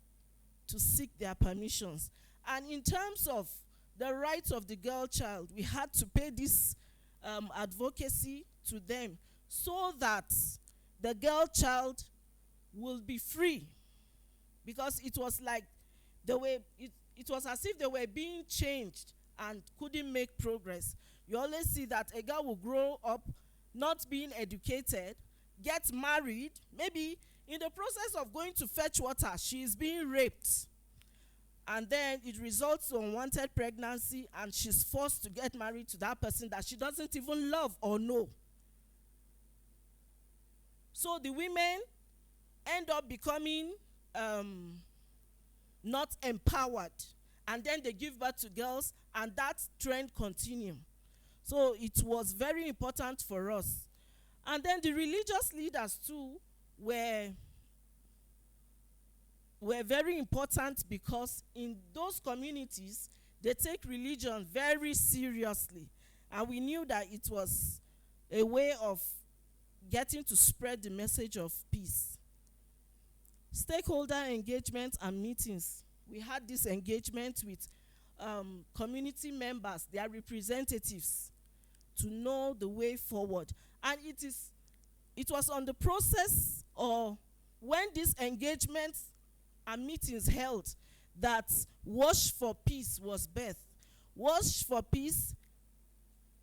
to seek their permissions. And in terms of the rights of the girl child, we had to pay this advocacy to them so that the girl child will be free, because it was like it was as if they were being changed and couldn't make progress. You always see that a girl will grow up not being educated, get married, maybe in the process of going to fetch water, she is being raped. And then it results in unwanted pregnancy, and she's forced to get married to that person that she doesn't even love or know. So the women end up becoming not empowered, and then they give birth to girls, and that trend continues. So it was very important for us. And then the religious leaders too were very important, because in those communities, they take religion very seriously. And we knew that it was a way of getting to spread the message of peace. Stakeholder engagement and meetings. We had this engagement with community members, their representatives, to know the way forward. And it was on the process, or when these engagements and meetings held, that Wash for Peace was birthed. Wash for Peace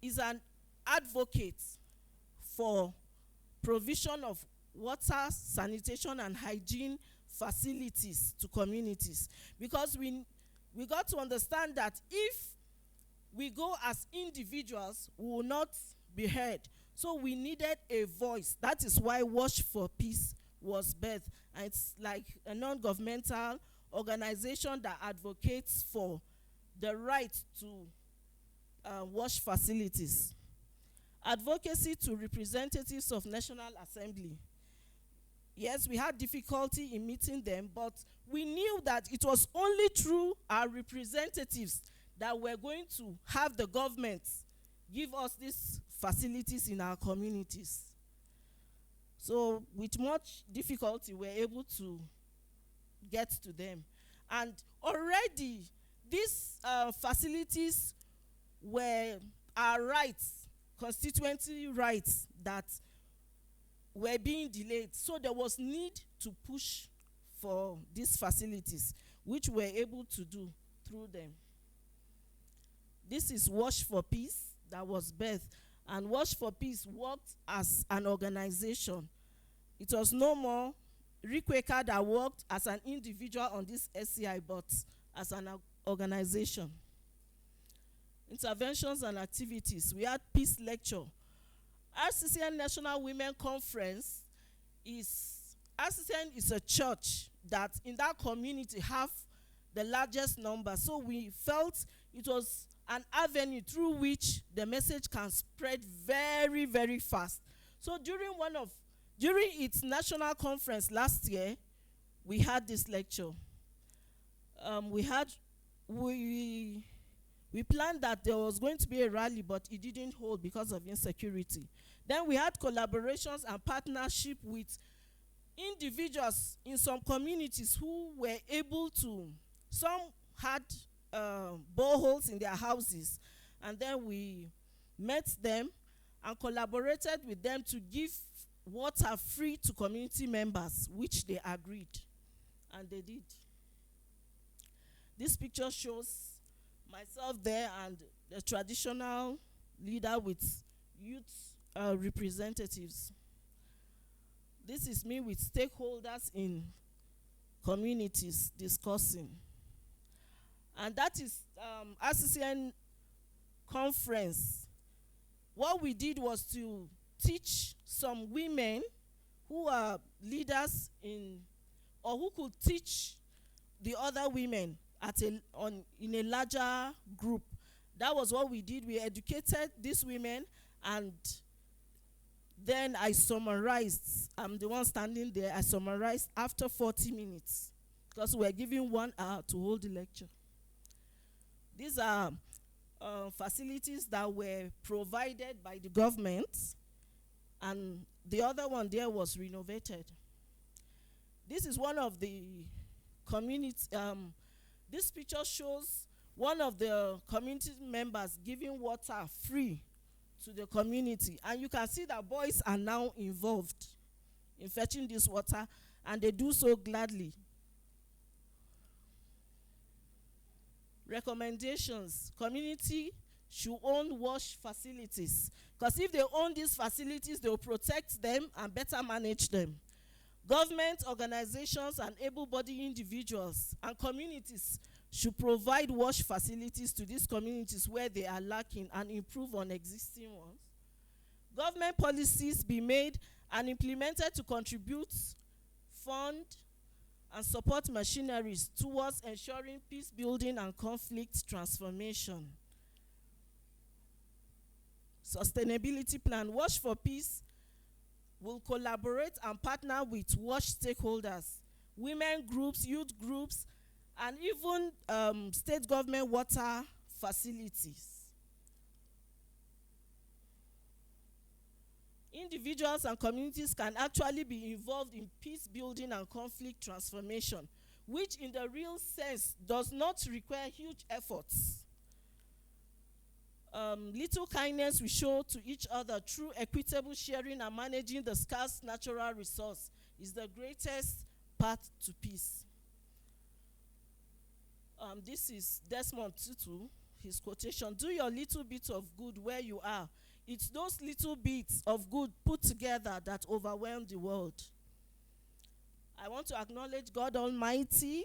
is an advocate for provision of water, sanitation, and hygiene facilities to communities. Because we got to understand that if we go as individuals, we will not be heard. So we needed a voice. That is why Wash for Peace was birthed. And it's like a non-governmental organization that advocates for the right to wash facilities. Advocacy to representatives of National Assembly. Yes, we had difficulty in meeting them, but we knew that it was only through our representatives that we're going to have the government give us these facilities in our communities. So with much difficulty, we're able to get to them. And already, these facilities were our rights, constituency rights, that were being delayed. So there was need to push for these facilities, which we're able to do through them. This is Wash for Peace that was birthed. And Wash for Peace worked as an organization. It was no more Rikweka that worked as an individual on this SCI, but as an organization. Interventions and activities. We had peace lecture. RCCN National Women Conference RCCN is a church that in that community have the largest number. So we felt it was an avenue through which the message can spread very, very fast. So during its national conference last year, we had this lecture. We planned that there was going to be a rally, but it didn't hold because of insecurity. Then we had collaborations and partnership with individuals in some communities who were able to, some had boreholes in their houses, and then we met them and collaborated with them to give water free to community members, which they agreed, and they did. This picture shows myself there and the traditional leader with youth representatives. This is me with stakeholders in communities discussing. And that is RCCN conference. What we did was to teach some women who are leaders or who could teach the other women in a larger group. That was what we did. We educated these women, and then I summarized. I'm the one standing there. I summarized after 40 minutes because we're given 1 hour to hold the lecture. These are facilities that were provided by the government, and the other one there was renovated. This is one of the community, this picture shows one of the community members giving water free to the community. And you can see that boys are now involved in fetching this water, and they do so gladly. Recommendations: community should own wash facilities, because if they own these facilities, they will protect them and better manage them. Government, organizations, and able-bodied individuals and communities should provide wash facilities to these communities where they are lacking and improve on existing ones. Government policies be made and implemented to contribute, fund, and support machineries towards ensuring peace building and conflict transformation. Sustainability plan: Wash for Peace will collaborate and partner with WASH stakeholders, women groups, youth groups, and even state government water facilities. Individuals and communities can actually be involved in peace building and conflict transformation, which in the real sense does not require huge efforts. Little kindness we show to each other through equitable sharing and managing the scarce natural resource is the greatest path to peace. This is Desmond Tutu, his quotation: "Do your little bit of good where you are. It's those little bits of good put together that overwhelm the world." I want to acknowledge God Almighty,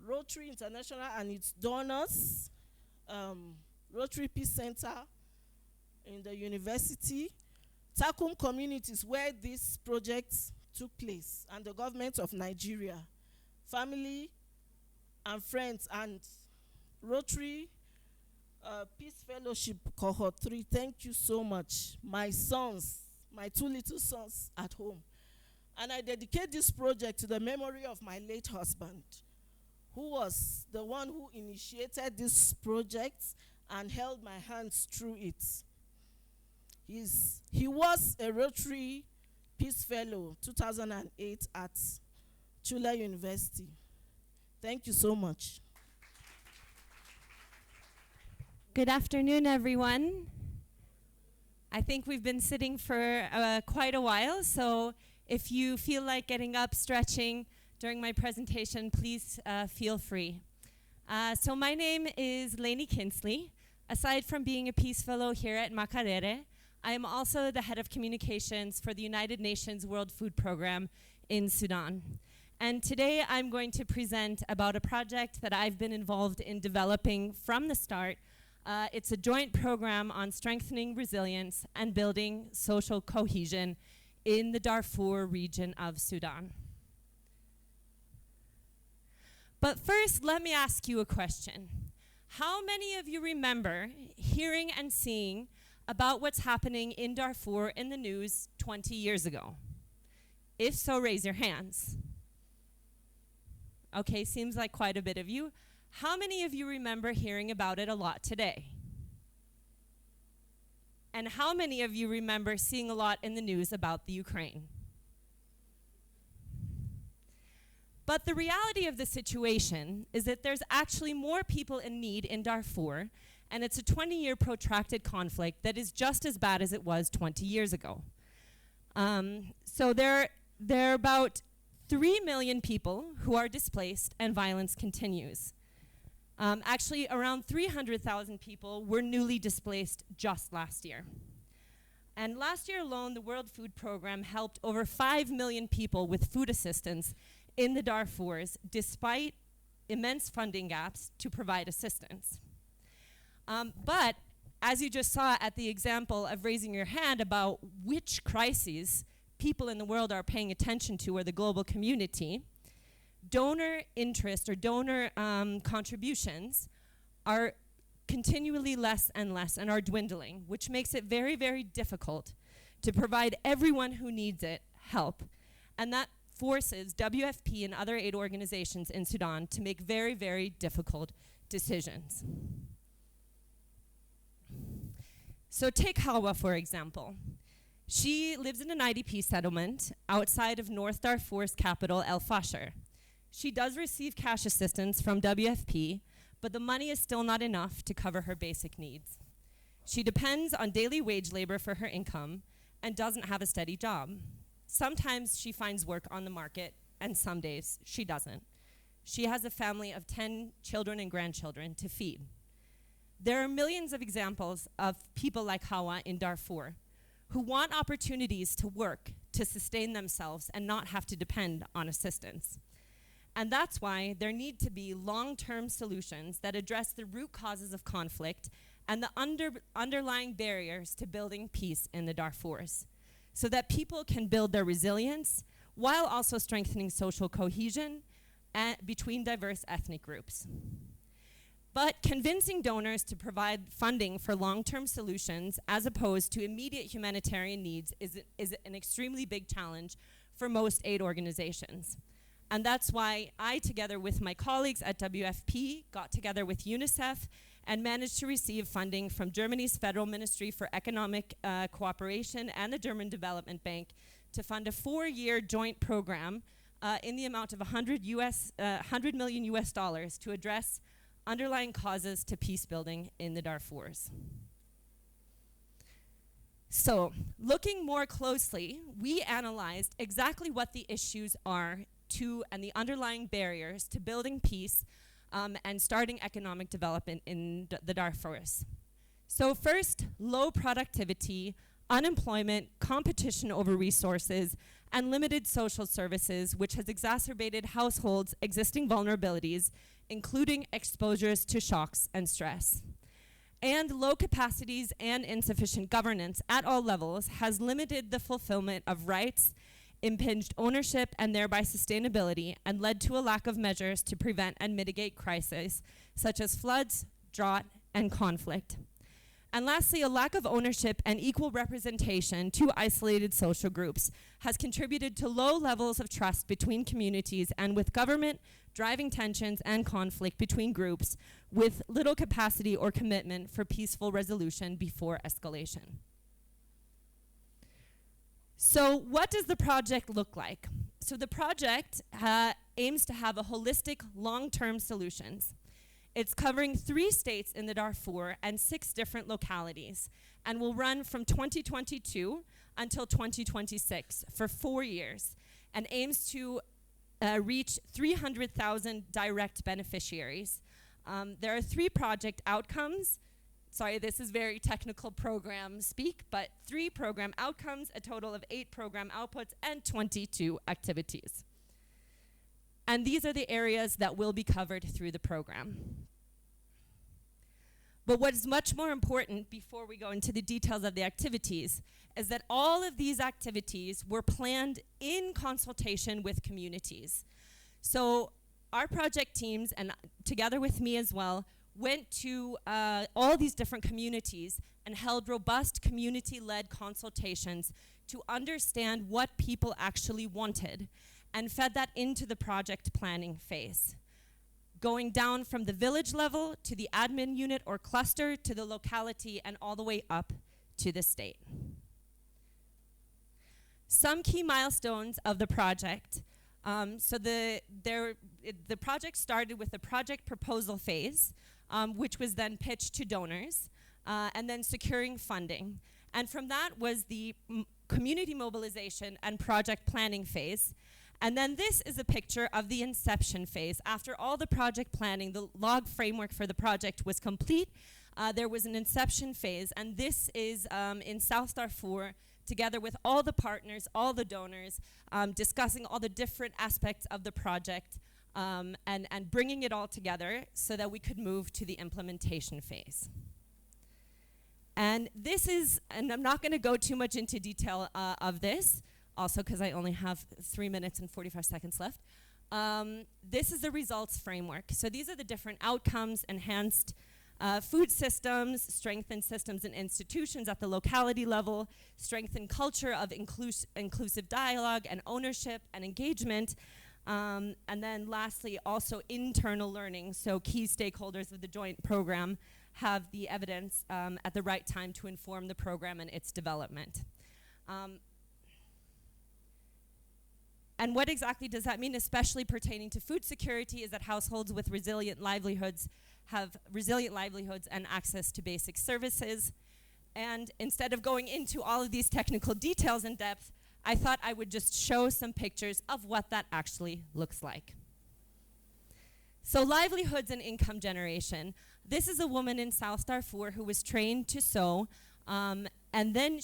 Rotary International and its donors, Rotary Peace Center in the university, Takum communities where these projects took place, and the government of Nigeria, family and friends, and Rotary Peace Fellowship Cohort 3. Thank you so much. My sons, my two little sons at home. And I dedicate this project to the memory of my late husband, who was the one who initiated this project and held my hands through it. He was a Rotary Peace Fellow 2008 at Chula University. Thank you so much. Good afternoon, everyone. I think we've been sitting for quite a while, so if you feel like getting up, stretching during my presentation, please feel free. So my name is Lainey Kinsley. Aside from being a Peace Fellow here at Makerere, I am also the head of communications for the United Nations World Food Program in Sudan. And today I'm going to present about a project that I've been involved in developing from the start. It's a joint program on strengthening resilience and building social cohesion in the Darfur region of Sudan. But first, let me ask you a question. How many of you remember hearing and seeing about what's happening in Darfur in the news 20 years ago? If so, raise your hands. Okay, seems like quite a bit of you. How many of you remember hearing about it a lot today? And how many of you remember seeing a lot in the news about the Ukraine? But the reality of the situation is that there's actually more people in need in Darfur, and it's a 20-year protracted conflict that is just as bad as it was 20 years ago. So there are about 3 million people who are displaced, and violence continues. Actually, around 300,000 people were newly displaced just last year. And last year alone, the World Food Program helped over 5 million people with food assistance in the Darfurs, despite immense funding gaps to provide assistance. But as you just saw at the example of raising your hand about which crises people in the world are paying attention to, or the global community, donor interest or donor contributions are continually less and less and are dwindling, which makes it very, very difficult to provide everyone who needs it help. And that forces WFP and other aid organizations in Sudan to make very, very difficult decisions. So take Hawa, for example. She lives in an IDP settlement outside of North Darfur's capital, El Fasher. She does receive cash assistance from WFP, but the money is still not enough to cover her basic needs. She depends on daily wage labor for her income and doesn't have a steady job. Sometimes she finds work on the market, and some days she doesn't. She has a family of 10 children and grandchildren to feed. There are millions of examples of people like Hawa in Darfur who want opportunities to work, to sustain themselves, and not have to depend on assistance. And that's why there need to be long-term solutions that address the root causes of conflict and the underlying barriers to building peace in the Darfurs, so that people can build their resilience while also strengthening social cohesion between diverse ethnic groups. But convincing donors to provide funding for long-term solutions as opposed to immediate humanitarian needs is an extremely big challenge for most aid organizations. And that's why I, together with my colleagues at WFP, got together with UNICEF and managed to receive funding from Germany's Federal Ministry for Economic Cooperation and the German Development Bank to fund a 4-year joint program in the amount of $100 million US to address underlying causes to peace building in the Darfurs. So, looking more closely, we analyzed exactly what the issues are and the underlying barriers to building peace and starting economic development in the Darfurs. So first, low productivity, unemployment, competition over resources, and limited social services, which has exacerbated households' existing vulnerabilities, including exposures to shocks and stress. And low capacities and insufficient governance at all levels has limited the fulfillment of rights, impinged ownership and thereby sustainability, and led to a lack of measures to prevent and mitigate crises such as floods, drought, and conflict. And lastly, a lack of ownership and equal representation to isolated social groups has contributed to low levels of trust between communities and with government, driving tensions and conflict between groups with little capacity or commitment for peaceful resolution before escalation. So what does the project look like? So the project aims to have a holistic long-term solutions. It's covering 3 states in the Darfur and 6 different localities, and will run from 2022 until 2026 for 4 years, and aims to reach 300,000 direct beneficiaries. There are 3 project outcomes. Sorry, this is very technical program speak, but 3 program outcomes, a total of 8 program outputs, and 22 activities. And these are the areas that will be covered through the program. But what is much more important before we go into the details of the activities is that all of these activities were planned in consultation with communities. So our project teams, and together with me as well, went to all these different communities and held robust community-led consultations to understand what people actually wanted, and fed that into the project planning phase, going down from the village level to the admin unit or cluster to the locality and all the way up to the state. Some key milestones of the project. So the project started with the project proposal phase, which was then pitched to donors, and then securing funding. And from that was the community mobilization and project planning phase. And then this is a picture of the inception phase. After all the project planning, the log framework for the project was complete, there was an inception phase, and this is in South Darfur, together with all the partners, all the donors, discussing all the different aspects of the project, and bringing it all together so that we could move to the implementation phase. And this is, and I'm not gonna go too much into detail of this, also because I only have 3 minutes and 45 seconds left. This is the results framework. So these are the different outcomes: enhanced food systems, strengthened systems and institutions at the locality level, strengthened culture of inclusive dialogue and ownership and engagement, and then lastly, also internal learning. So key stakeholders of the joint program have the evidence at the right time to inform the program and its development. And what exactly does that mean, especially pertaining to food security, is that households with resilient livelihoods have resilient livelihoods and access to basic services. And instead of going into all of these technical details in depth, I thought I would just show some pictures of what that actually looks like. So livelihoods and income generation. This is a woman in South Darfur who was trained to sew, and then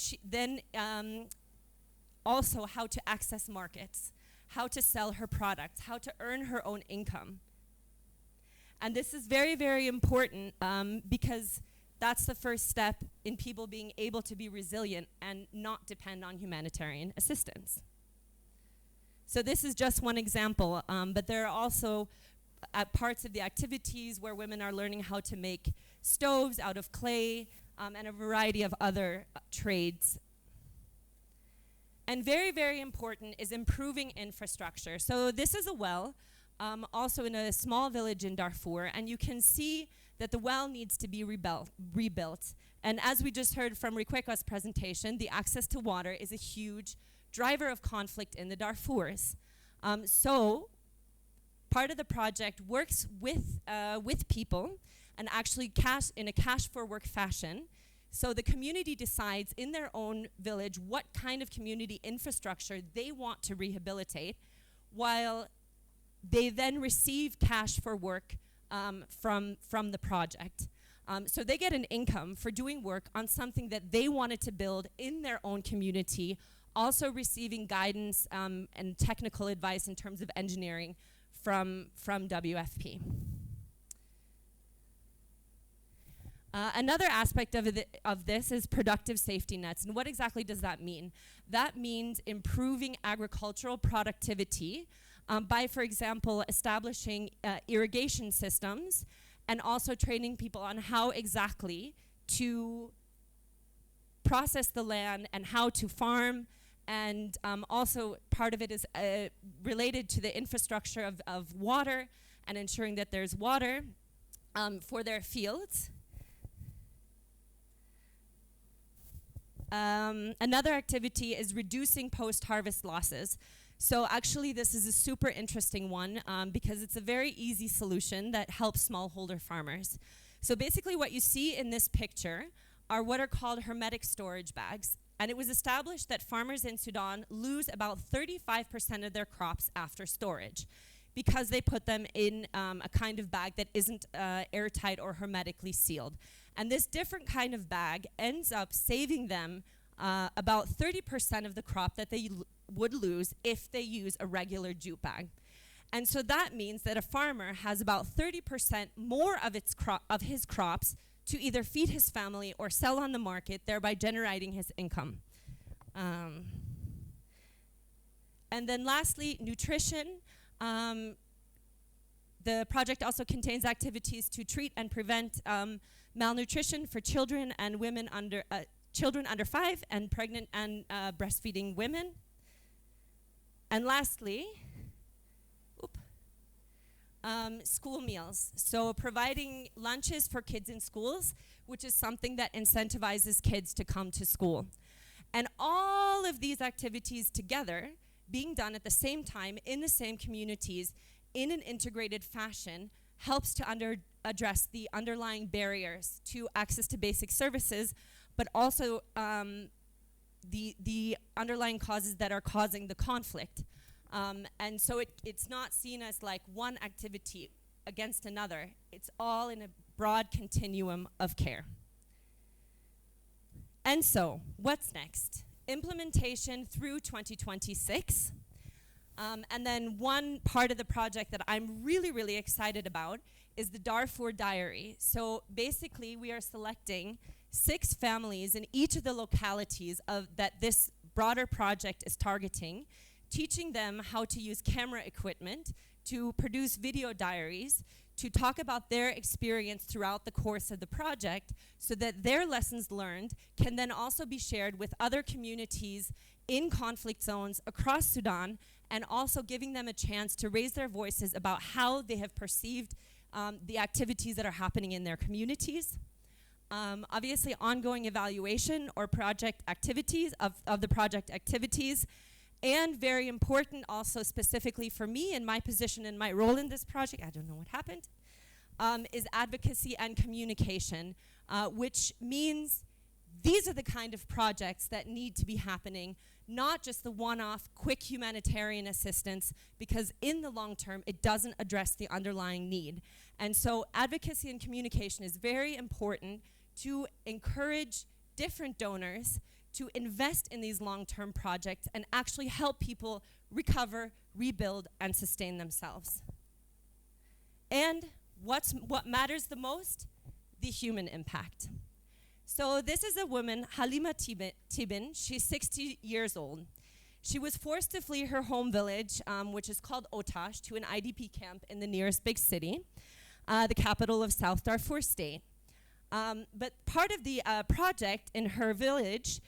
also how to access markets, how to sell her products, how to earn her own income. And this is very, very important because that's the first step in people being able to be resilient and not depend on humanitarian assistance. So this is just one example, but there are also parts of the activities where women are learning how to make stoves out of clay and a variety of other trades. And very, very important is improving infrastructure. So this is a well, also in a small village in Darfur, and you can see that the well needs to be rebuilt. And as we just heard from Rikweka's presentation, the access to water is a huge driver of conflict in the Darfurs. So part of the project works with people and actually in a cash for work fashion. So the community decides in their own village what kind of community infrastructure they want to rehabilitate, while they then receive cash for work from the project. So they get an income for doing work on something that they wanted to build in their own community, also receiving guidance and technical advice in terms of engineering from WFP. Another aspect of this is productive safety nets. And what exactly does that mean? That means improving agricultural productivity by, for example, establishing irrigation systems and also training people on how exactly to process the land and how to farm. And also part of it is related to the infrastructure of water and ensuring that there's water for their fields. Another activity is reducing post-harvest losses. So actually this is a super interesting one because it's a very easy solution that helps smallholder farmers. So basically what you see in this picture are what are called hermetic storage bags. And it was established that farmers in Sudan lose about 35% of their crops after storage because they put them in a kind of bag that isn't airtight or hermetically sealed. And this different kind of bag ends up saving them about 30% of the crop that they would lose if they use a regular jute bag. And so that means that a farmer has about 30% more of his crops to either feed his family or sell on the market, thereby generating his income. And then lastly, nutrition. The project also contains activities to treat and prevent malnutrition for children and women children under 5 and pregnant and breastfeeding women. And lastly, school meals. So providing lunches for kids in schools, which is something that incentivizes kids to come to school. And all of these activities together being done at the same time in the same communities in an integrated fashion helps to address the underlying barriers to access to basic services, but also the underlying causes that are causing the conflict. And so it's not seen as like one activity against another. It's all in a broad continuum of care. And so, what's next? Implementation through 2026. And then one part of the project that I'm really, really excited about is the Darfur Diary. So basically, we are selecting 6 families in each of the localities that this broader project is targeting, teaching them how to use camera equipment, to produce video diaries, to talk about their experience throughout the course of the project so that their lessons learned can then also be shared with other communities in conflict zones across Sudan, and also giving them a chance to raise their voices about how they have perceived the activities that are happening in their communities. Obviously, ongoing evaluation or project activities of the project activities, and very important also specifically for me in my position and my role in this project, I don't know what happened, is advocacy and communication, which means these are the kind of projects that need to be happening, not just the one-off quick humanitarian assistance, because in the long term, it doesn't address the underlying need. And so advocacy and communication is very important to encourage different donors to invest in these long-term projects and actually help people recover, rebuild, and sustain themselves. And what matters the most? The human impact. So this is a woman, Halima Tibin. She's 60 years old. She was forced to flee her home village, which is called Otash, to an IDP camp in the nearest big city, the capital of South Darfur State. But part of the project in her village,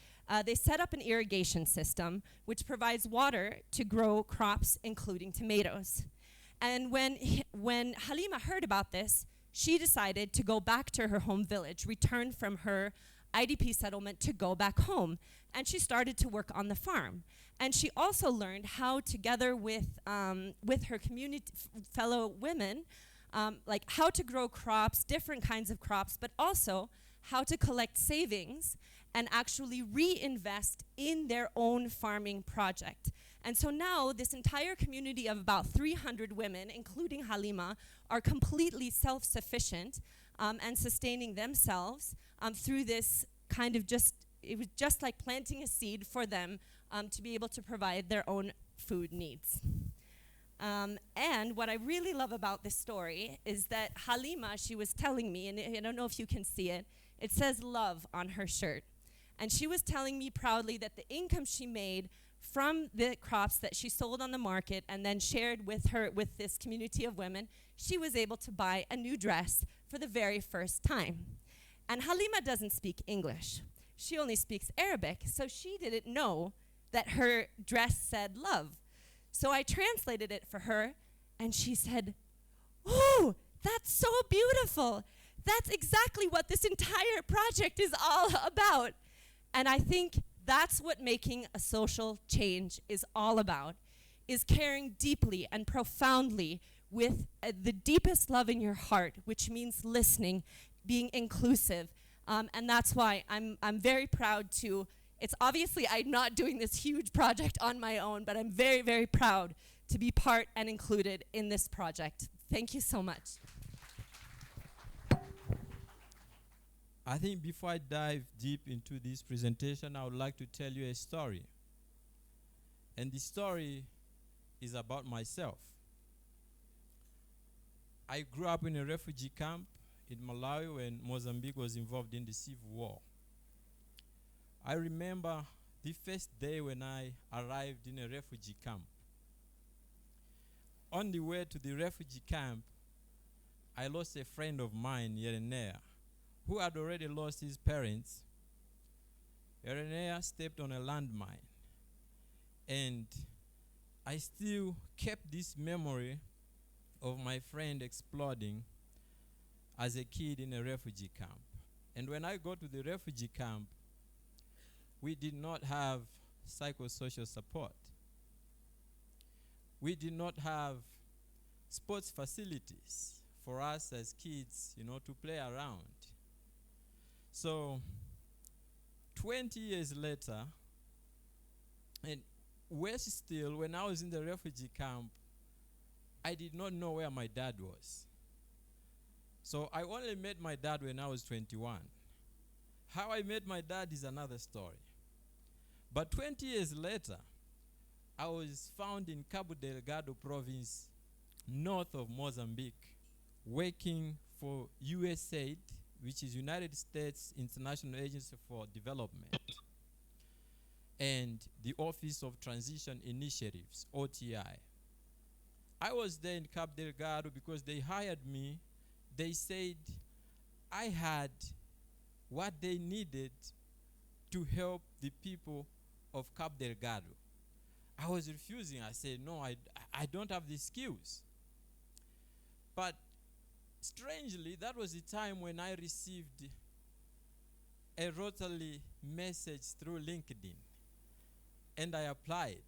they set up an irrigation system which provides water to grow crops, including tomatoes. And when Halima heard about this, she decided to go back to her home village, return from her IDP settlement to go back home. And she started to work on the farm. And she also learned how, together with her community fellow women, like how to grow crops, different kinds of crops, but also how to collect savings and actually reinvest in their own farming project. And so now this entire community of about 300 women, including Halima, are completely self-sufficient and sustaining themselves through this kind of it was just like planting a seed for them to be able to provide their own food needs. And what I really love about this story is that Halima, she was telling me, and I don't know if you can see it, it says love on her shirt. And she was telling me proudly that the income she made from the crops that she sold on the market and then shared with this community of women, she was able to buy a new dress for the very first time. And Halima doesn't speak English. She only speaks Arabic, so she didn't know that her dress said love. So I translated it for her, and she said, "Oh, that's so beautiful. That's exactly what this entire project is all about." And I think that's what making a social change is all about, is caring deeply and profoundly with the deepest love in your heart, which means listening, being inclusive. And that's why I'm very proud to, it's obviously I'm not doing this huge project on my own, but I'm very, very proud to be part and included in this project. Thank you so much. I think before I dive deep into this presentation, I would like to tell you a story. And the story is about myself. I grew up in a refugee camp in Malawi when Mozambique was involved in the civil war. I remember the first day when I arrived in a refugee camp. On the way to the refugee camp, I lost a friend of mine, Yerenea, who had already lost his parents. Yerenea stepped on a landmine. And I still kept this memory of my friend exploding as a kid in a refugee camp. And when I got to the refugee camp, we did not have psychosocial support. We did not have sports facilities for us as kids, to play around. So 20 years later, and worse still, when I was in the refugee camp, I did not know where my dad was. So I only met my dad when I was 21. How I met my dad is another story. But 20 years later, I was found in Cabo Delgado province, north of Mozambique, working for USAID, which is United States International Agency for Development, and the Office of Transition Initiatives, OTI. I was there in Cabo Delgado because they hired me. They said I had what they needed to help the people of Cabo Delgado. I was refusing. I said, no, I don't have the skills. But strangely, that was the time when I received a Rotary message through LinkedIn, and I applied.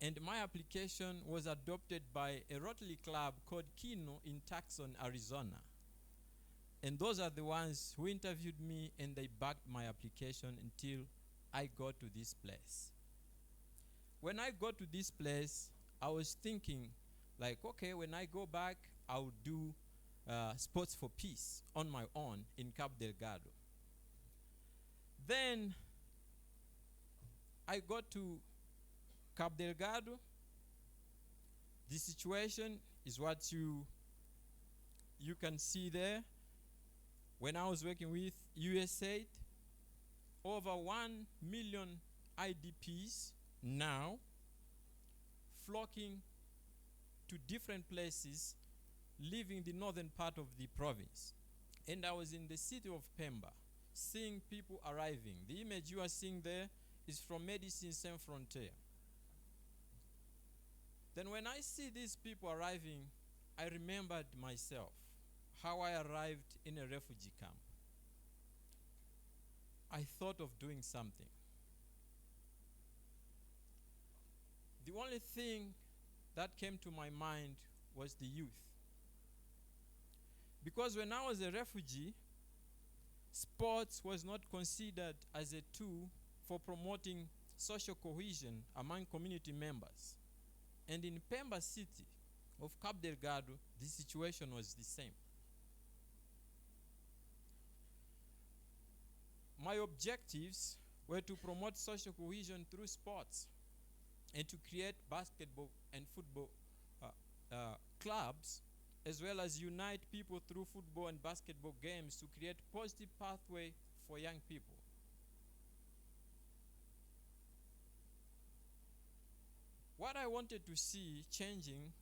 And my application was adopted by a Rotary club called Kino in Tucson, Arizona. And those are the ones who interviewed me, and they backed my application until I got to this place. When I got to this place, I was thinking, like, okay, when I go back, I'll do Sports for Peace on my own in Cabo Delgado. Then I got to Cabo Delgado. The situation is what you can see there. When I was working with USAID, over 1 million IDPs now flocking to different places, leaving the northern part of the province. And I was in the city of Pemba, seeing people arriving. The image you are seeing there is from Medicine Sans Frontières. Then when I see these people arriving, I remembered myself, how I arrived in a refugee camp. I thought of doing something. The only thing that came to my mind was the youth. Because when I was a refugee, sports was not considered as a tool for promoting social cohesion among community members. And in Pemba City of Cabo Delgado, the situation was the same. My objectives were to promote social cohesion through sports and to create basketball and football clubs, as well as unite people through football and basketball games to create positive pathway for young people. What I wanted to see changing,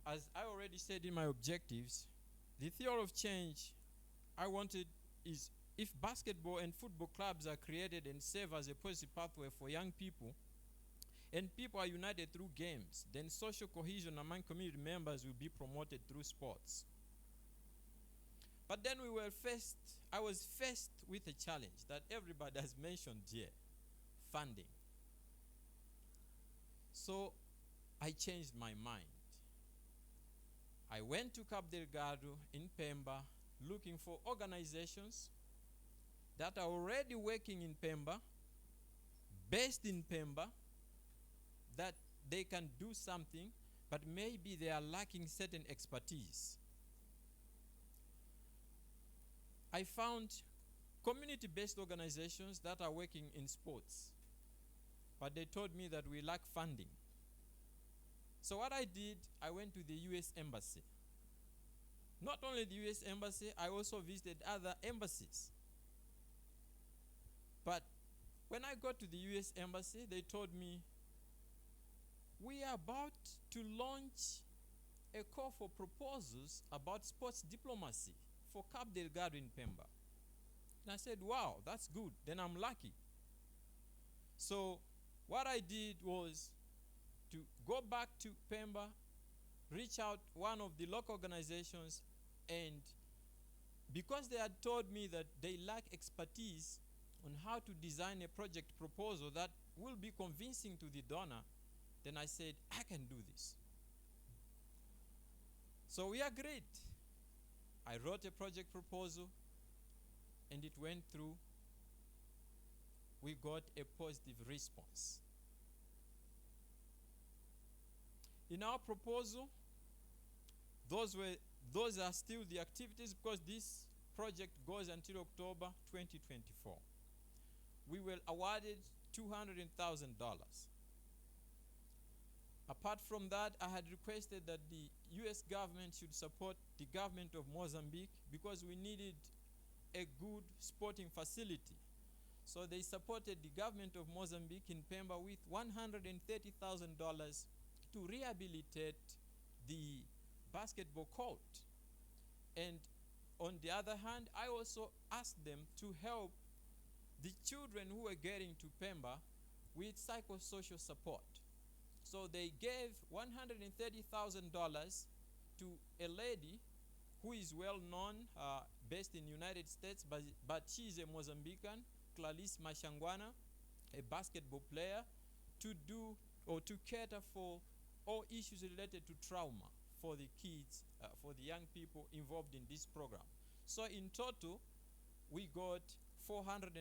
as I already said in my objectives, the theory of change I wanted is if basketball and football clubs are created and serve as a positive pathway for young people, and people are united through games, then social cohesion among community members will be promoted through sports. But then I was faced with a challenge that everybody has mentioned here, funding. So I changed my mind. I went to Cabo Delgado in Pemba looking for organizations that are already working in Pemba, based in Pemba, that they can do something, but maybe they are lacking certain expertise. I found community-based organizations that are working in sports, but they told me that we lack funding. So what I did, I went to the US Embassy. Not only the US Embassy, I also visited other embassies. But when I got to the US Embassy, they told me, we are about to launch a call for proposals about sports diplomacy for Cabo Delgado in Pemba. And I said, wow, that's good. Then I'm lucky. So what I did was to go back to Pemba, reach out one of the local organizations, and because they had told me that they lack expertise on how to design a project proposal that will be convincing to the donor, then I said, I can do this. So we agreed. I wrote a project proposal, and it went through. We got a positive response. In our proposal, those are still the activities because this project goes until October 2024. We were awarded $200,000. Apart from that, I had requested that the US government should support the government of Mozambique because we needed a good sporting facility. So they supported the government of Mozambique in Pemba with $130,000 to rehabilitate the basketball court. And on the other hand, I also asked them to help the children who were getting to Pemba with psychosocial support. So they gave $130,000 to a lady who is well known based in United States, but she is a Mozambican, Clarice Mashangwana, a basketball player, to do or to cater for all issues related to trauma for the kids, for the young people involved in this program. So in total, we got $450,000.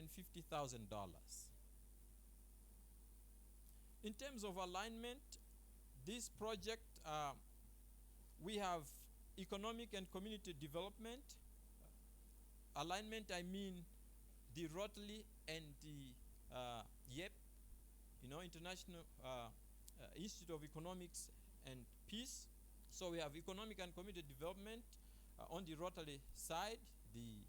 In terms of alignment, this project, we have economic and community development. Alignment, I mean the Rotary and the YEP, International Institute of Economics and Peace. So we have economic and community development on the Rotary side, the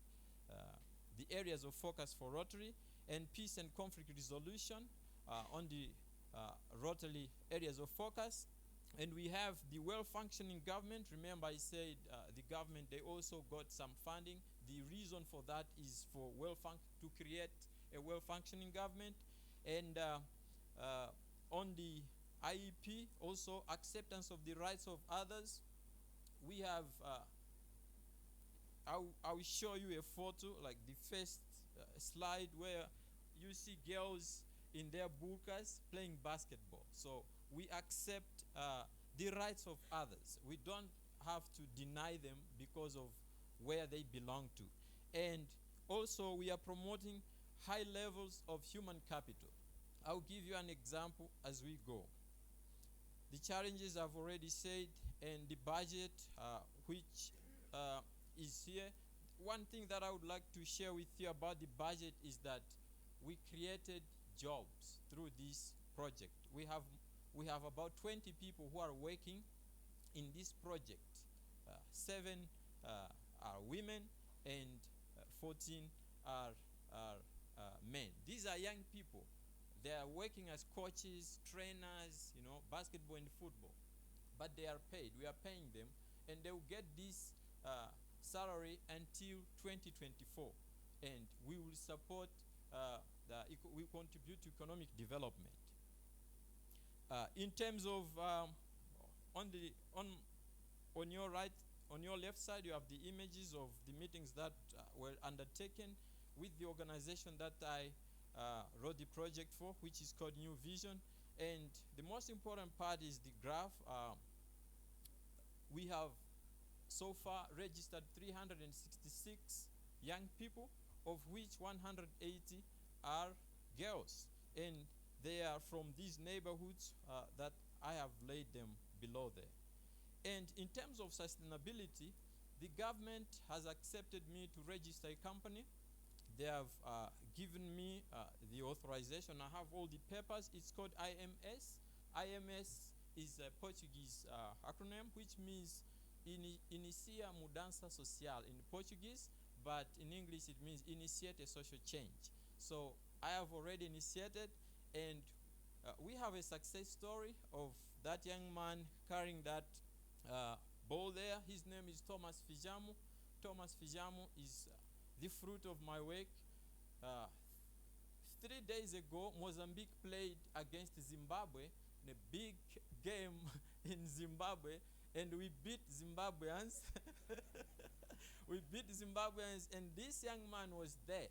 areas of focus for Rotary, and peace and conflict resolution on the Rotary areas of focus. And we have the well-functioning government. Remember I said the government, they also got some funding. The reason for that is for to create a well-functioning government. And on the IEP, also acceptance of the rights of others. We have, I will show you a photo, like the first slide, where you see girls in their burqas playing basketball. So we accept the rights of others. We don't have to deny them because of where they belong to. And also we are promoting high levels of human capital. I'll give you an example as we go. The challenges I've already said, and the budget which is here. One thing that I would like to share with you about the budget is that we created jobs through this project. We have about 20 people who are working in this project. 7 are women and 14 are men. These are young people. They are working as coaches, trainers, basketball and football. But they are paid. We are paying them, and they will get this salary until 2024. And we will support, we contribute to economic development. In terms of, on your right, on your left side, you have the images of the meetings that were undertaken with the organization that I wrote the project for, which is called New Vision. And the most important part is the graph. We have so far registered 366 young people, of which 180 are girls. And they are from these neighborhoods that I have laid them below there. And in terms of sustainability, the government has accepted me to register a company. They have given me the authorization. I have all the papers. It's called IMS. IMS is a Portuguese acronym, which means Inicia Mudança Social in Portuguese, but in English it means initiate a social change. So I have already initiated, and we have a success story of that young man carrying that ball there. His name is Thomas Fijamo. Thomas Fijamo is the fruit of my work. 3 days ago, Mozambique played against Zimbabwe in a big game in Zimbabwe, and we beat Zimbabweans. We beat Zimbabweans, and this young man was there.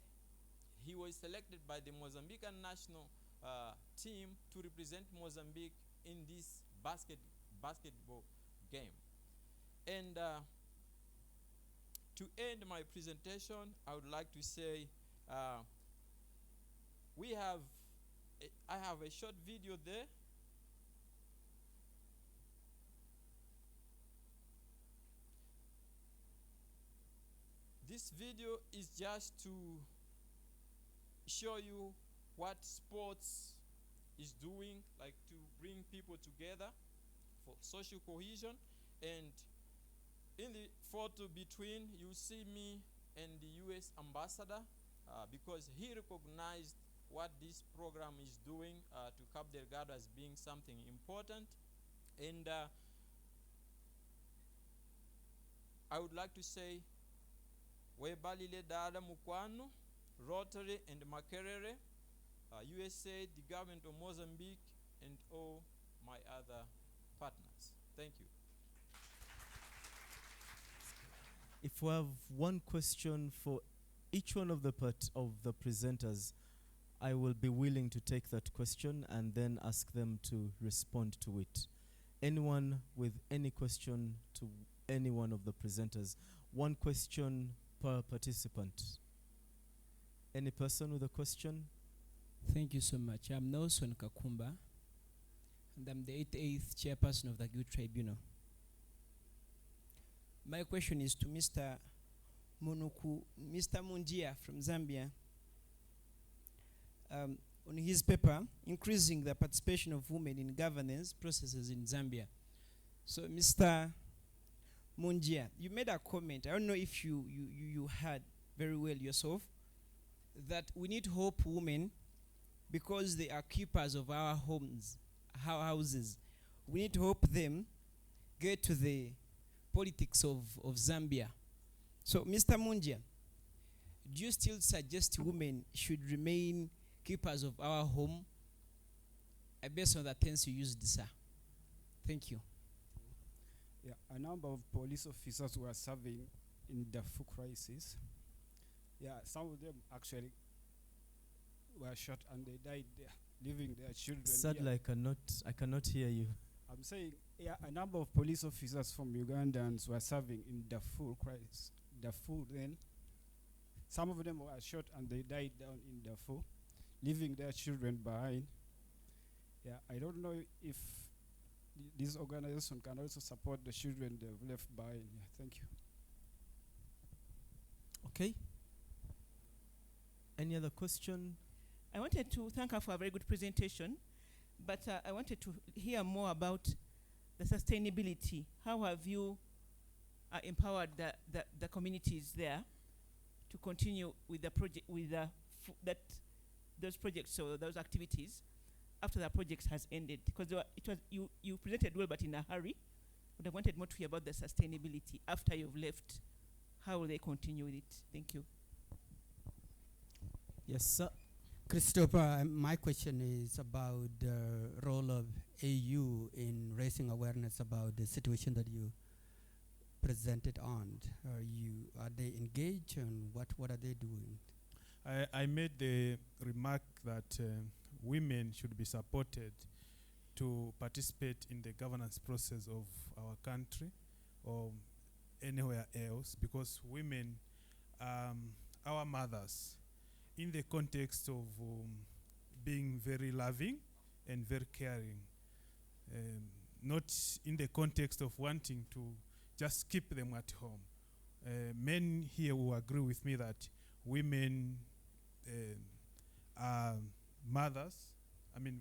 He was selected by the Mozambican national team to represent Mozambique in this basketball game. And to end my presentation, I would like to say I have a short video there. This video is just to show you what sports is doing, like to bring people together for social cohesion. And in the photo between, you see me and the US ambassador because he recognized what this program is doing to Cabo Delgado as being something important. And I would like to say, Webalile Dada Mukwano, Rotary and Makerere, USA, the government of Mozambique, and all my other partners. Thank you. If we have one question for each one of the presenters, I will be willing to take that question and then ask them to respond to it. Anyone with any question to any one of the presenters? One question per participant. Any person with a question? Thank you so much. I'm Nelson Kakumba, and I'm the 88th chairperson of the Good Tribunal. My question is to Mr. Munuku, Mr. Munjia from Zambia. On his paper, increasing the participation of women in governance processes in Zambia. So, Mr. Munjia, you made a comment. I don't know if you heard very well yourself, that we need to help women because they are keepers of our homes, our houses. We need to help them get to the politics of Zambia. So, Mr. Munjia, do you still suggest women should remain keepers of our home based on the terms you used, sir? Thank you. Yeah, a number of police officers were serving in the Darfur crisis. Yeah, some of them actually were shot and they died there, leaving their children. Sadly, I cannot hear you. I'm saying, yeah, a number of police officers from Ugandans were serving in the Darfur crisis. Darfur then, some of them were shot and they died down in Darfur, leaving their children behind. Yeah, I don't know if this organization can also support the children they've left behind. Yeah, thank you. Okay. Any other question? I wanted to thank her for a very good presentation, but I wanted to hear more about the sustainability. How have you empowered the communities there to continue with the project, with those projects or those activities after the project has ended? Because you presented well, but in a hurry. But I wanted more to hear about the sustainability after you've left. How will they continue with it? Thank you. Yes, sir. Christopher, my question is about the role of AU in raising awareness about the situation that you presented on. Are they engaged, and what are they doing? I made the remark that women should be supported to participate in the governance process of our country or anywhere else, because women, our mothers, in the context of being very loving and very caring, not in the context of wanting to just keep them at home. Men here will agree with me that women are mothers. I mean,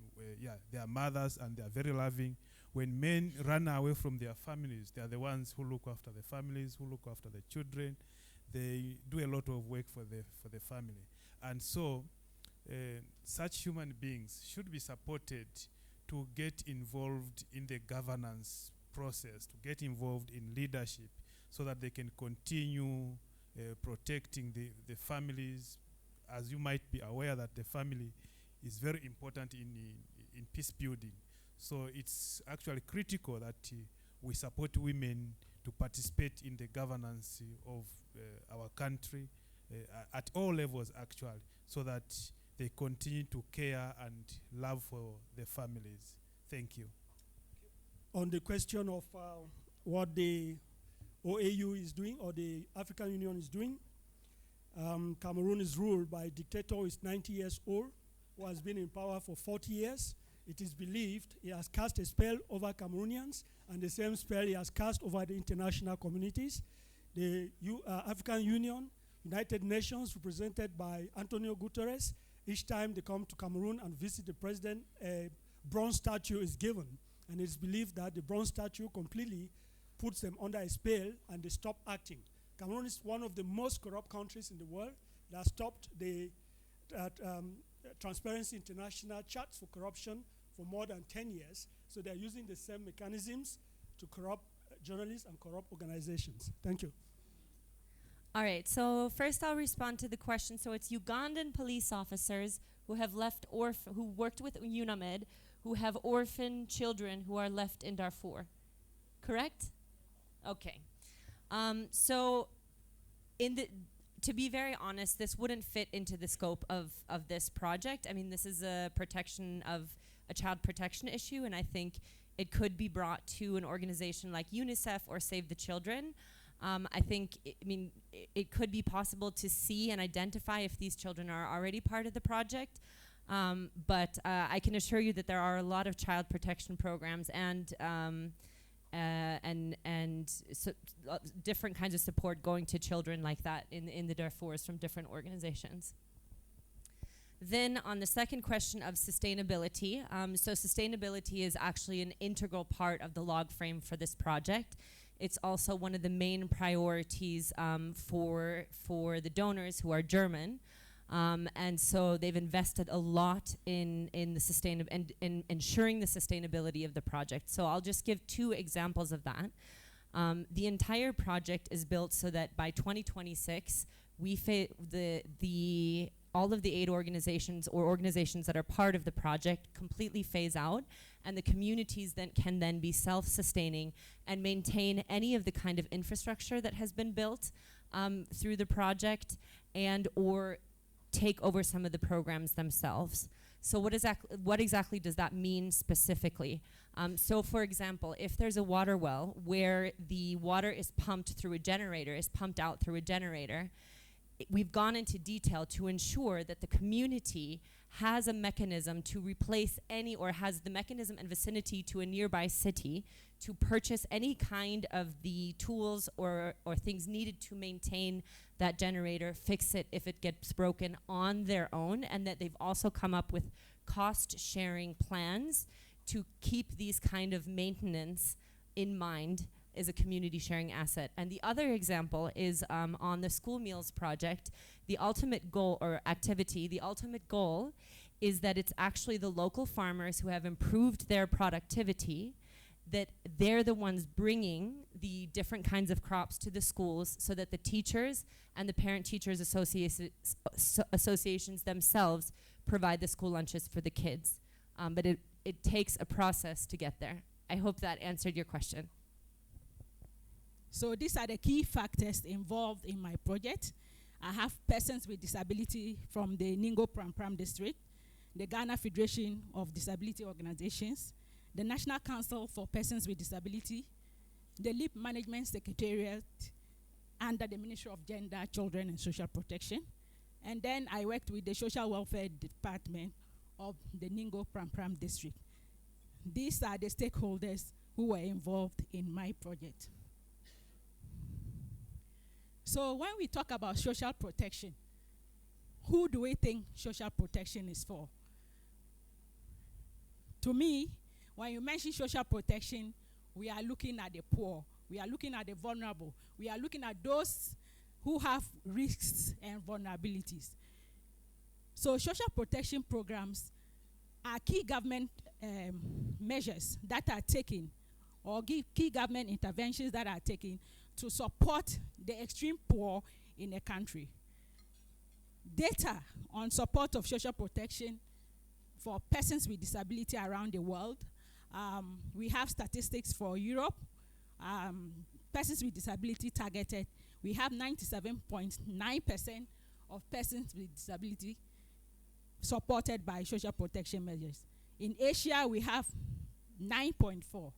they are mothers and they are very loving. When men run away from their families, they are the ones who look after the families, who look after the children. They do a lot of work for the family. And so, such human beings should be supported to get involved in the governance process, to get involved in leadership, so that they can continue protecting the families. As you might be aware that the family is very important in peace building. So it's actually critical that we support women to participate in the governance of our country at all levels, actually, so that they continue to care and love for their families. Thank you. On the question of what the OAU is doing or the African Union is doing, Cameroon is ruled by a dictator who is 90 years old, who has been in power for 40 years. It is believed he has cast a spell over Cameroonians, and the same spell he has cast over the international communities. The African Union, United Nations, represented by Antonio Guterres, each time they come to Cameroon and visit the president, a bronze statue is given. And it's believed that the bronze statue completely puts them under a spell and they stop acting. Cameroon is one of the most corrupt countries in the world that stopped the Transparency International charts for corruption for more than 10 years. So they're using the same mechanisms to corrupt journalists and corrupt organizations. Thank you. All right, so first I'll respond to the question. So it's Ugandan police officers who have left who worked with UNAMED, who have orphan children who are left in Darfur. Correct? Okay. So To be very honest, this wouldn't fit into the scope of this project. I mean, this is a child protection issue, and I think it could be brought to an organization like UNICEF or Save the Children. I think, it could be possible to see and identify if these children are already part of the project. But I can assure you that there are a lot of child protection programs and different kinds of support going to children like that in the Darfurs from different organizations. Then on the second question of sustainability, so sustainability is actually an integral part of the log frame for this project. It's also one of the main priorities for the donors who are German. And so they've invested a lot in ensuring the sustainability of the project. So I'll just give 2 examples of that. The entire project is built so that by 2026, all of the aid organizations or organizations that are part of the project completely phase out, and the communities can then be self-sustaining and maintain any of the kind of infrastructure that has been built through the project, and or take over some of the programs themselves. So what exactly does that mean specifically? So for example, if there's a water well where the water is pumped out through a generator, we've gone into detail to ensure that the community has a mechanism to replace has the mechanism and vicinity to a nearby city to purchase any kind of the tools or things needed to maintain that generator, fix it if it gets broken on their own, and that they've also come up with cost-sharing plans to keep these kind of maintenance in mind is a community sharing asset. And the other example is on the school meals project, the ultimate goal is that it's actually the local farmers who have improved their productivity, that they're the ones bringing the different kinds of crops to the schools so that the teachers and the parent-teachers associations themselves provide the school lunches for the kids. But it takes a process to get there. I hope that answered your question. So these are the key factors involved in my project. I have persons with disability from the Ningo Pram district, the Ghana Federation of Disability Organizations, the National Council for Persons with Disability, the LEAP Management Secretariat under the Ministry of Gender, Children and Social Protection. And then I worked with the Social Welfare Department of the Ningo Pram district. These are the stakeholders who were involved in my project. So when we talk about social protection, who do we think social protection is for? To me, when you mention social protection, we are looking at the poor, we are looking at the vulnerable, we are looking at those who have risks and vulnerabilities. So social protection programs are key government measures that are taken, or key government interventions that are taken to support the extreme poor in a country. Data on support of social protection for persons with disability around the world. We have statistics for Europe. Persons with disability targeted. We have 97.9% of persons with disability supported by social protection measures. In Asia, we have 9.4%.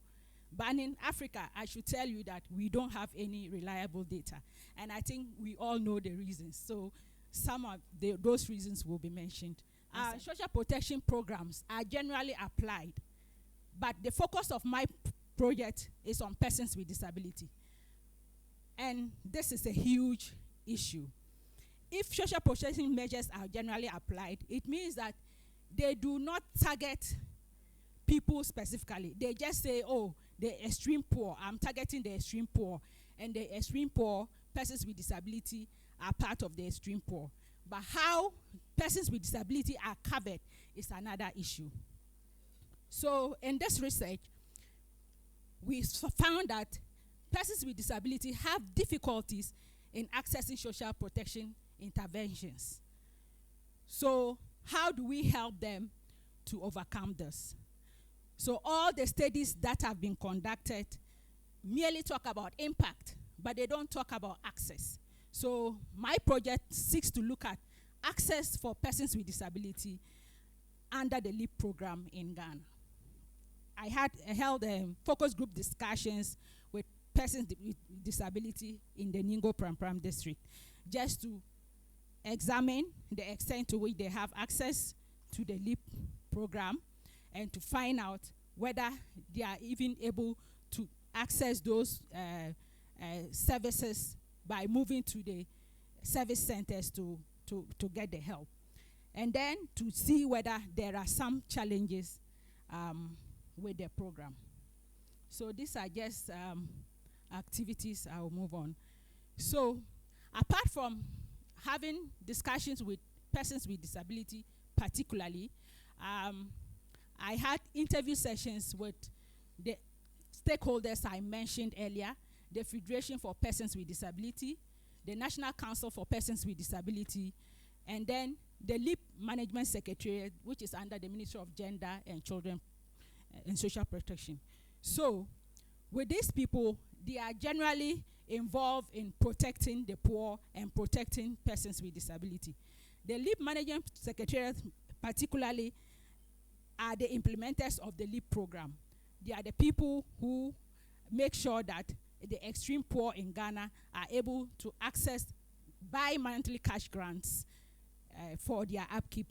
But in Africa, I should tell you that we don't have any reliable data. And I think we all know the reasons. So some of those reasons will be mentioned. Social protection programs are generally applied, but the focus of my project is on persons with disability. And this is a huge issue. If social protection measures are generally applied, it means that they do not target people specifically. They just say, oh, the extreme poor, I'm targeting the extreme poor, and the extreme poor, persons with disability, are part of the extreme poor. But how persons with disability are covered is another issue. So in this research, we found that persons with disability have difficulties in accessing social protection interventions. So how do we help them to overcome this? So all the studies that have been conducted merely talk about impact, but they don't talk about access. So my project seeks to look at access for persons with disability under the LEAP program in Ghana. I held focus group discussions with persons with disability in the Ningo Pram district, just to examine the extent to which they have access to the LEAP program and to find out whether they are even able to access those services by moving to the service centers to get the help. And then to see whether there are some challenges with the program. So these are just activities. I'll move on. So apart from having discussions with persons with disability particularly, I had interview sessions with the stakeholders I mentioned earlier, the Federation for Persons with Disability, the National Council for Persons with Disability, and then the LEAP Management Secretariat, which is under the Ministry of Gender and Children and Social Protection. So with these people, they are generally involved in protecting the poor and protecting persons with disability. The LEAP Management Secretariat particularly are the implementers of the LEAP program. They are the people who make sure that the extreme poor in Ghana are able to access bi-monthly cash grants for their upkeep.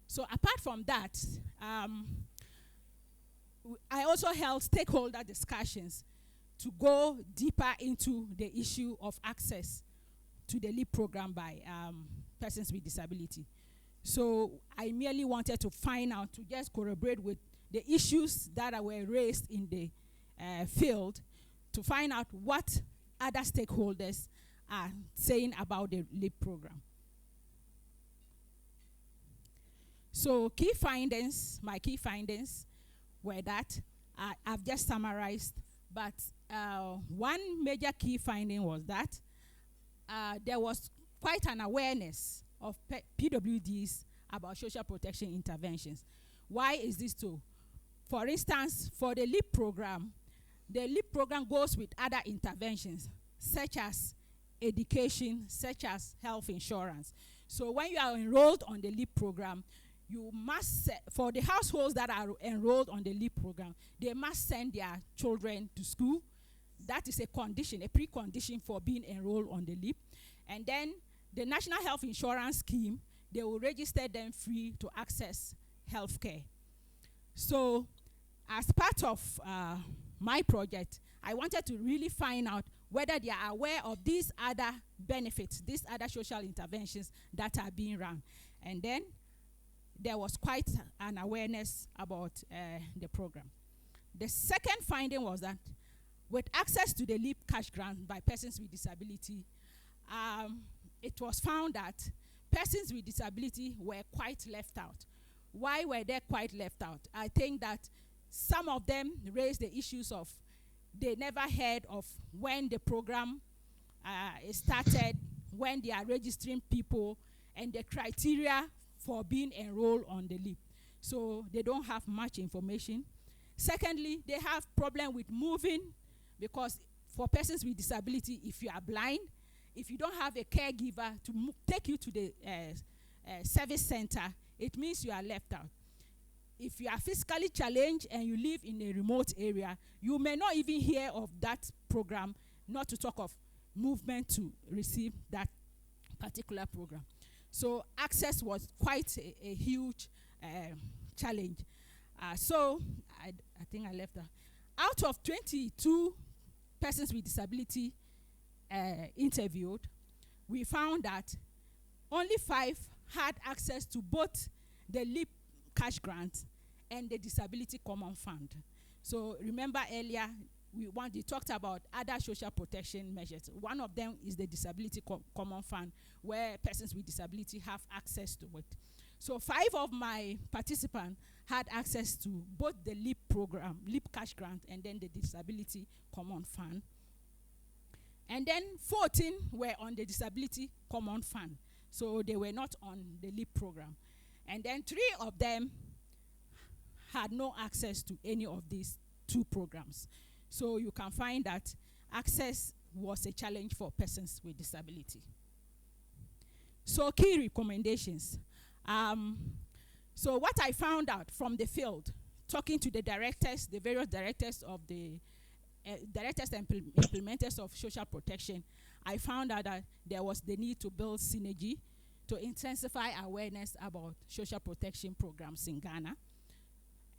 So apart from that, I also held stakeholder discussions to go deeper into the issue of access to the LEAP program by persons with disability. So I merely wanted to find out, to just corroborate with the issues that were raised in the field, to find out what other stakeholders are saying about the LEAP program. So key findings, my key findings were that I've just summarized, but one major key finding was that there was quite an awareness of PWDs about social protection interventions. Why is this so? For instance, for the LEAP program goes with other interventions, such as education, such as health insurance. So when you are enrolled on the LEAP program, you must, for the households that are enrolled on the LEAP program, they must send their children to school. That is a condition, a precondition for being enrolled on the LEAP. And then the National Health Insurance Scheme, they will register them free to access health care. So as part of my project, I wanted to really find out whether they are aware of these other benefits, these other social interventions that are being run. And then there was quite an awareness about the program. The second finding was that with access to the LEAP cash grant by persons with disability, it was found that persons with disability were quite left out. Why were they quite left out? I think that some of them raised the issues of they never heard of when the program started, when they are registering people, and the criteria for being enrolled on the LEAP. So they don't have much information. Secondly, they have problem with moving, because for persons with disability, if you are blind, if you don't have a caregiver to take you to the service center, it means you are left out. If you are physically challenged and you live in a remote area, you may not even hear of that program, not to talk of movement to receive that particular program. So access was quite a huge challenge. So I think I left that. Out of 22 persons with disability interviewed, we found that only 5 had access to both the LEAP cash grant and the Disability Common Fund. So remember earlier, we talked about other social protection measures. One of them is the Disability Common Fund, where persons with disability have access to it. So 5 of my participants had access to both the LEAP program, LEAP cash grant, and then the Disability Common Fund. And then 14 were on the Disability Common Fund. So they were not on the LEAP program. And then 3 of them had no access to any of these 2 programs. So you can find that access was a challenge for persons with disability. So key recommendations. So what I found out from the field, talking to the directors, the various directors of the directors and implementers of social protection, I found out that there was the need to build synergy to intensify awareness about social protection programs in Ghana.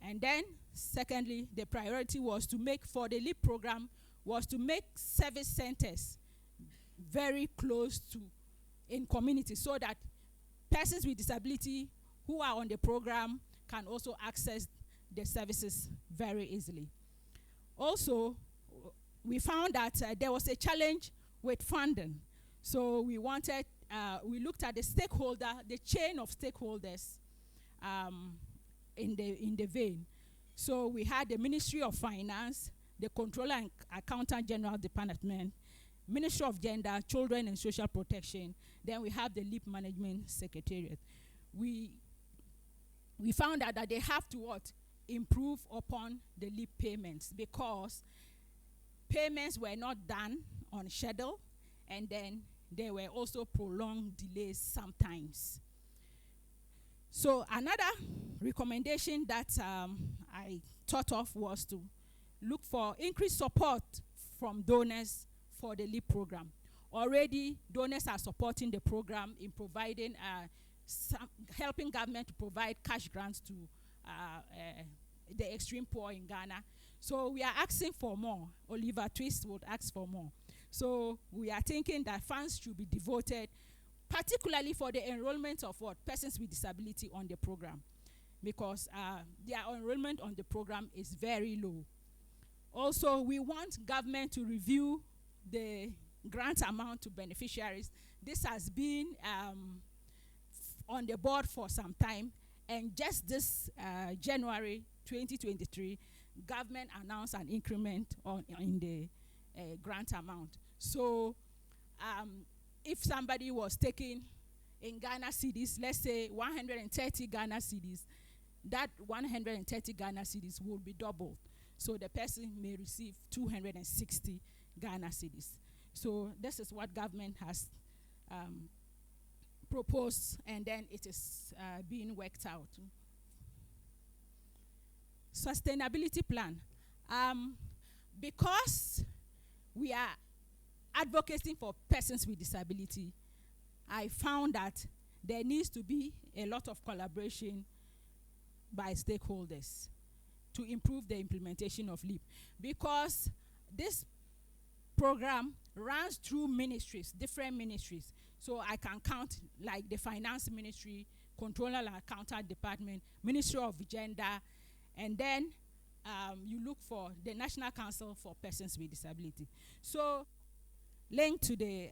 And then, secondly, the priority was to make, for the LEAP program, was to make service centers very close to, in communities, so that persons with disability who are on the program can also access the services very easily. Also, we found that there was a challenge with funding. So we wanted, we looked at the stakeholder, the chain of stakeholders in the vein. So we had the Ministry of Finance, the Controller and Accountant General Department, Ministry of Gender, Children and Social Protection. Then we have the LEAP Management Secretariat. We found out that they have to what? Improve upon the LEAP payments, because payments were not done on schedule, and then there were also prolonged delays sometimes. So another recommendation that I thought of was to look for increased support from donors for the LEAP program. Already, donors are supporting the program in providing, helping government to provide cash grants to the extreme poor in Ghana. So we are asking for more. Oliver Twist would ask for more. So we are thinking that funds should be devoted, particularly for the enrollment of persons with disability on the program, because their enrollment on the program is very low. Also, we want government to review the grant amount to beneficiaries. This has been on the board for some time, and just this January 2023, government announced an increment in the grant amount. So if somebody was taking in Ghana cedis, let's say 130 Ghana cedis, that 130 Ghana cedis will be doubled. So the person may receive 260 Ghana cedis. So this is what government has proposed, and then it is being worked out. Sustainability plan. Because we are advocating for persons with disability, I found that there needs to be a lot of collaboration by stakeholders to improve the implementation of LEAP, because this program runs through ministries, different ministries. So I can count like the Finance Ministry, Controller and Accountant Department, Ministry of Gender, and then you look for the National Council for Persons with Disability. So linked to the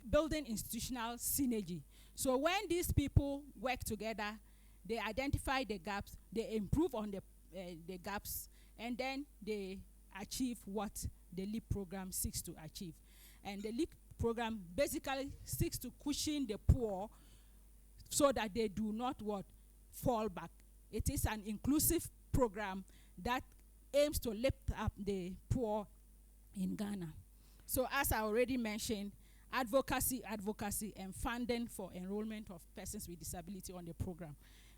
building institutional synergy. So when these people work together, they identify the gaps, they improve on the gaps, and then they achieve what the LEAP program seeks to achieve. And the LEAP program basically seeks to cushion the poor so that they do not fall back. It is an inclusive program that aims to lift up the poor in Ghana. So as I already mentioned, advocacy, and funding for enrollment of persons with disability on the program,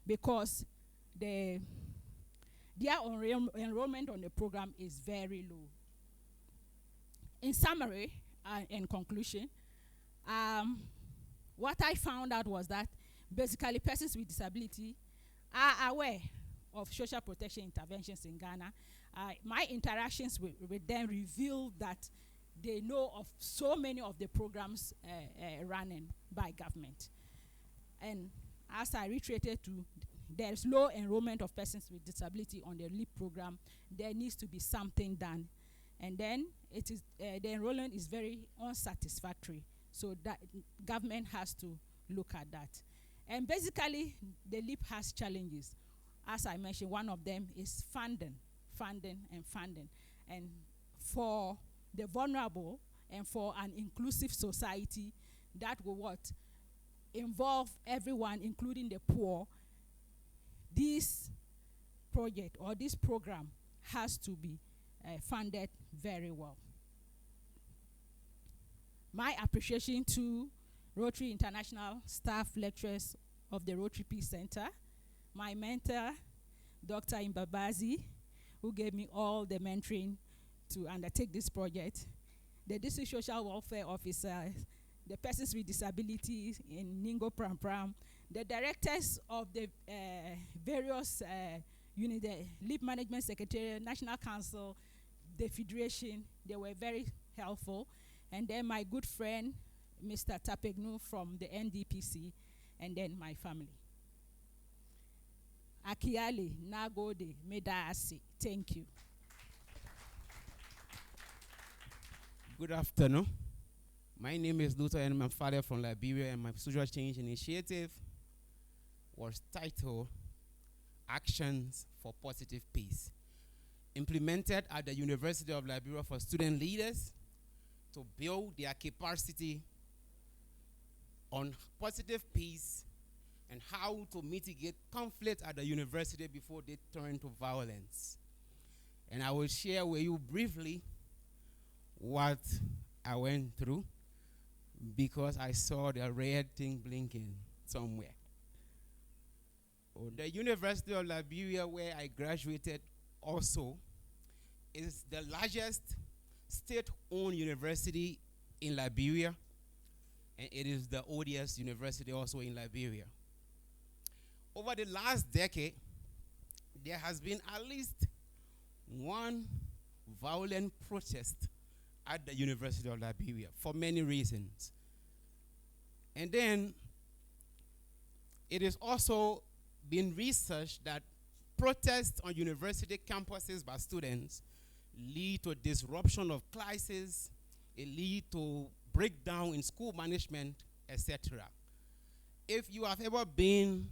because their enrollment on the program is very low. In summary, in conclusion, what I found out was that basically persons with disability are aware of social protection interventions in Ghana. My interactions with them revealed that they know of so many of the programs running by government. And as I reiterated, there's low enrollment of persons with disability on the LEAP program. There needs to be something done. And then it is the enrollment is very unsatisfactory. So that government has to look at that. And basically, the LEAP has challenges. As I mentioned, one of them is funding. And for the vulnerable and for an inclusive society that will involve everyone, including the poor, this project or this program has to be funded very well. My appreciation to Rotary International staff lecturers of the Rotary Peace Center, my mentor, Dr. Imbabazi, who gave me all the mentoring to undertake this project, the district social welfare officer, the persons with disabilities in Ningo Pram Pram, the directors of the various units, the Lead Management Secretariat, National Council, the Federation, they were very helpful. And then my good friend, Mr. Tapegnu from the NDPC, and then my family. Akiali, Nagode, Medasi. Thank you. Good afternoon. My name is Luther and I'm father from Liberia, and my social change initiative was titled Actions for Positive Peace, implemented at the University of Liberia for student leaders to build their capacity on positive peace and how to mitigate conflict at the university before they turn to violence. And I will share with you briefly what I went through, because I saw the red thing blinking somewhere. The University of Liberia, where I graduated also, is the largest state-owned university in Liberia, and it is the oldest university also in Liberia. Over the last decade, there has been at least one violent protest at the University of Liberia for many reasons. And then it is also been researched that protests on university campuses by students lead to disruption of classes, it leads to breakdown in school management, etc. If you have ever been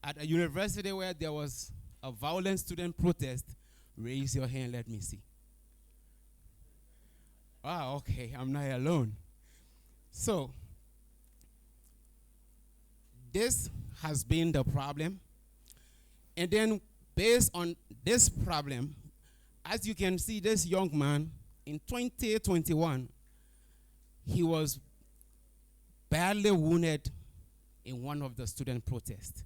at a university where there was a violent student protest, raise your hand, let me see. Ah, okay, I'm not alone. So, this has been the problem. And then, based on this problem, as you can see, this young man, in 2021, he was badly wounded in one of the student protests.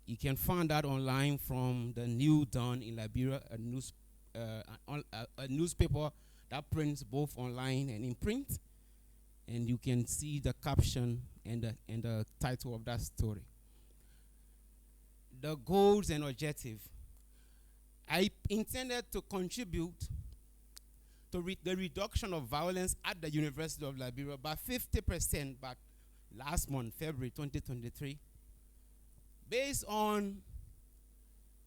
You can find that online from the New Dawn in Liberia, a newspaper that prints both online and in print, and you can see the caption and the title of that story. The goals and objective. I intended to contribute to the reduction of violence at the University of Liberia by 50% back last month, February 2023, based on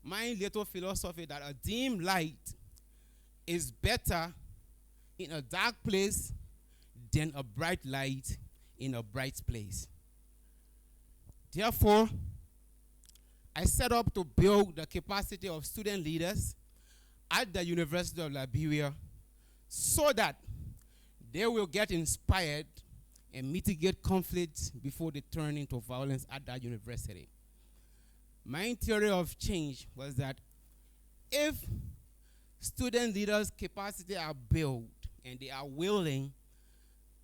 my little philosophy that a dim light is better in a dark place than a bright light in a bright place. Therefore, I set up to build the capacity of student leaders at the University of Liberia so that they will get inspired and mitigate conflicts before they turn into violence at that university. My theory of change was that if student leaders' capacity are built and they are willing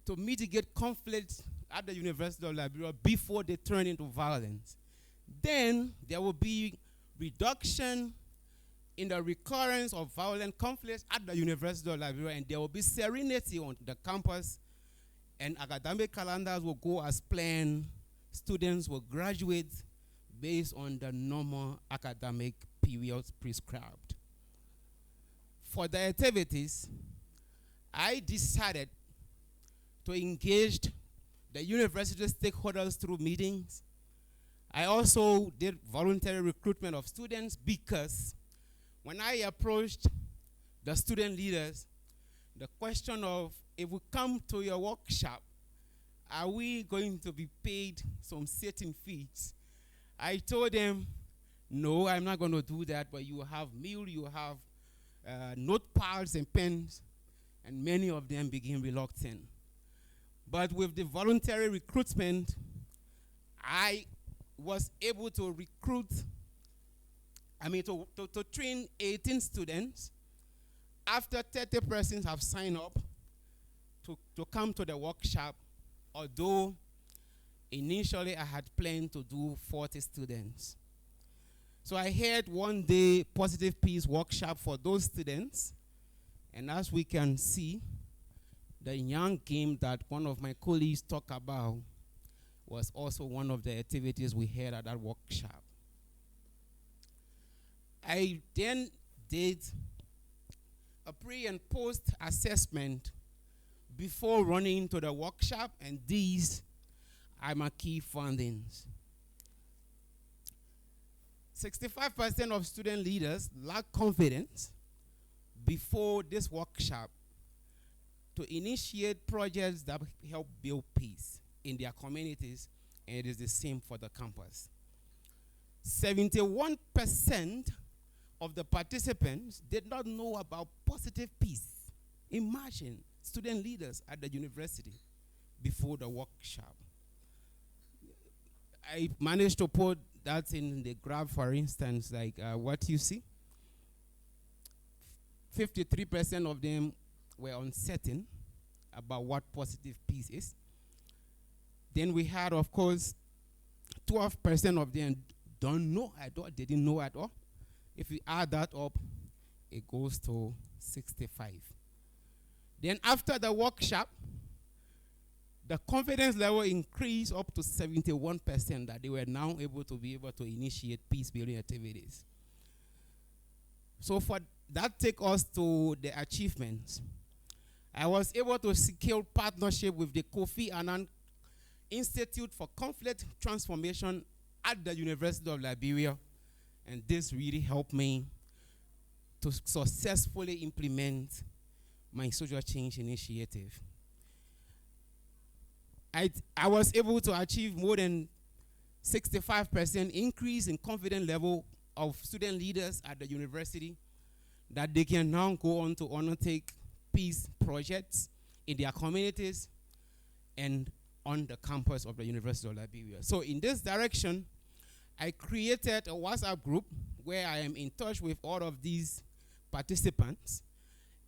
to mitigate conflicts at the University of Liberia before they turn into violence, then there will be reduction in the recurrence of violent conflicts at the University of Liberia, and there will be serenity on the campus, and academic calendars will go as planned. Students will graduate based on the normal academic periods prescribed. For the activities, I decided to engage the university stakeholders through meetings. I also did voluntary recruitment of students, because when I approached the student leaders, the question of, if we come to your workshop, are we going to be paid some certain fees? I told them, no, I'm not going to do that, but you have meal, you have notepads and pens, and many of them begin reluctant. But with the voluntary recruitment, I was able to recruit to train 18 students. After 30 persons have signed up to come to the workshop, although initially I had planned to do 40 students. So I had one day positive peace workshop for those students. And as we can see, the young game that one of my colleagues talked about was also one of the activities we had at that workshop. I then did a pre and post assessment before running to the workshop, and these are my key findings. 65% of student leaders lack confidence before this workshop to initiate projects that help build peace in their communities, and it is the same for the campus. 71% of the participants did not know about positive peace. Imagine student leaders at the university before the workshop. I managed to put that in the graph, for instance, like what you see. 53% of them were uncertain about what positive peace is. Then we had, of course, 12% of them don't know at all, they didn't know at all. If you add that up, it goes to 65. Then after the workshop, the confidence level increased up to 71% that they were now able to initiate peace-building activities. So for that take us to the achievements. I was able to secure partnership with the Kofi Annan Institute for Conflict Transformation at the University of Liberia, and this really helped me to successfully implement my social change initiative. I was able to achieve more than 65% increase in confidence level of student leaders at the university, that they can now go on to undertake peace projects in their communities and on the campus of the University of Liberia. So in this direction, I created a WhatsApp group where I am in touch with all of these participants,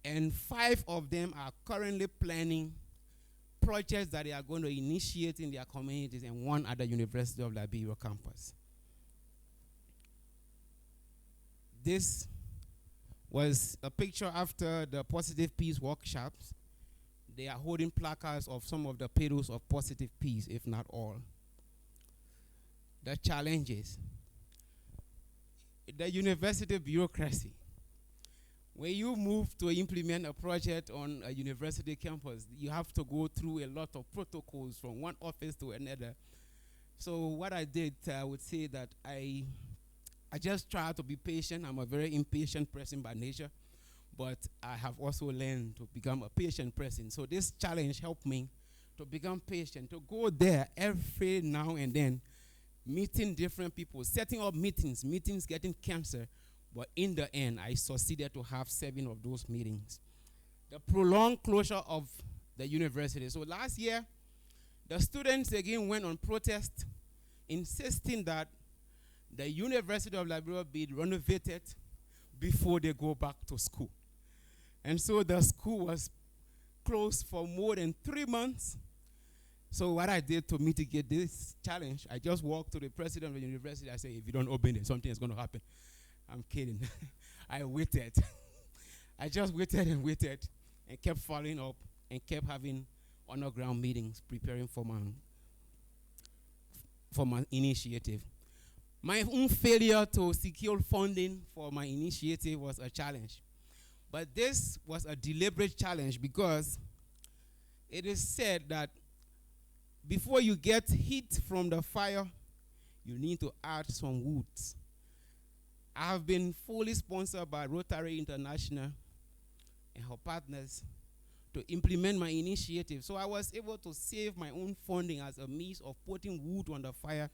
and 5 of them are currently planning projects that they are going to initiate in their communities, and 1 at the University of Liberia campus. This was a picture after the Positive Peace workshops. They are holding placards of some of the pillars of positive peace, if not all. The challenges. The university bureaucracy. When you move to implement a project on a university campus, you have to go through a lot of protocols from one office to another. So what I did, I would say that I just try to be patient. I'm a very impatient person by nature, but I have also learned to become a patient person. So this challenge helped me to become patient, to go there every now and then, meeting different people, setting up meetings getting canceled. But in the end, I succeeded to have 7 of those meetings. The prolonged closure of the university. So last year, the students again went on protest, insisting that the University of Liberia be renovated before they go back to school. And so the school was closed for more than 3 months. So what I did to mitigate this challenge, I just walked to the president of the university. I said, if you don't open it, something is going to happen. I'm kidding. I waited. I just waited and kept following up and kept having underground meetings, preparing for my initiative. My own failure to secure funding for my initiative was a challenge. But this was a deliberate challenge because it is said that before you get heat from the fire, you need to add some wood. I have been fully sponsored by Rotary International and her partners to implement my initiative. So I was able to save my own funding as a means of putting wood on the fire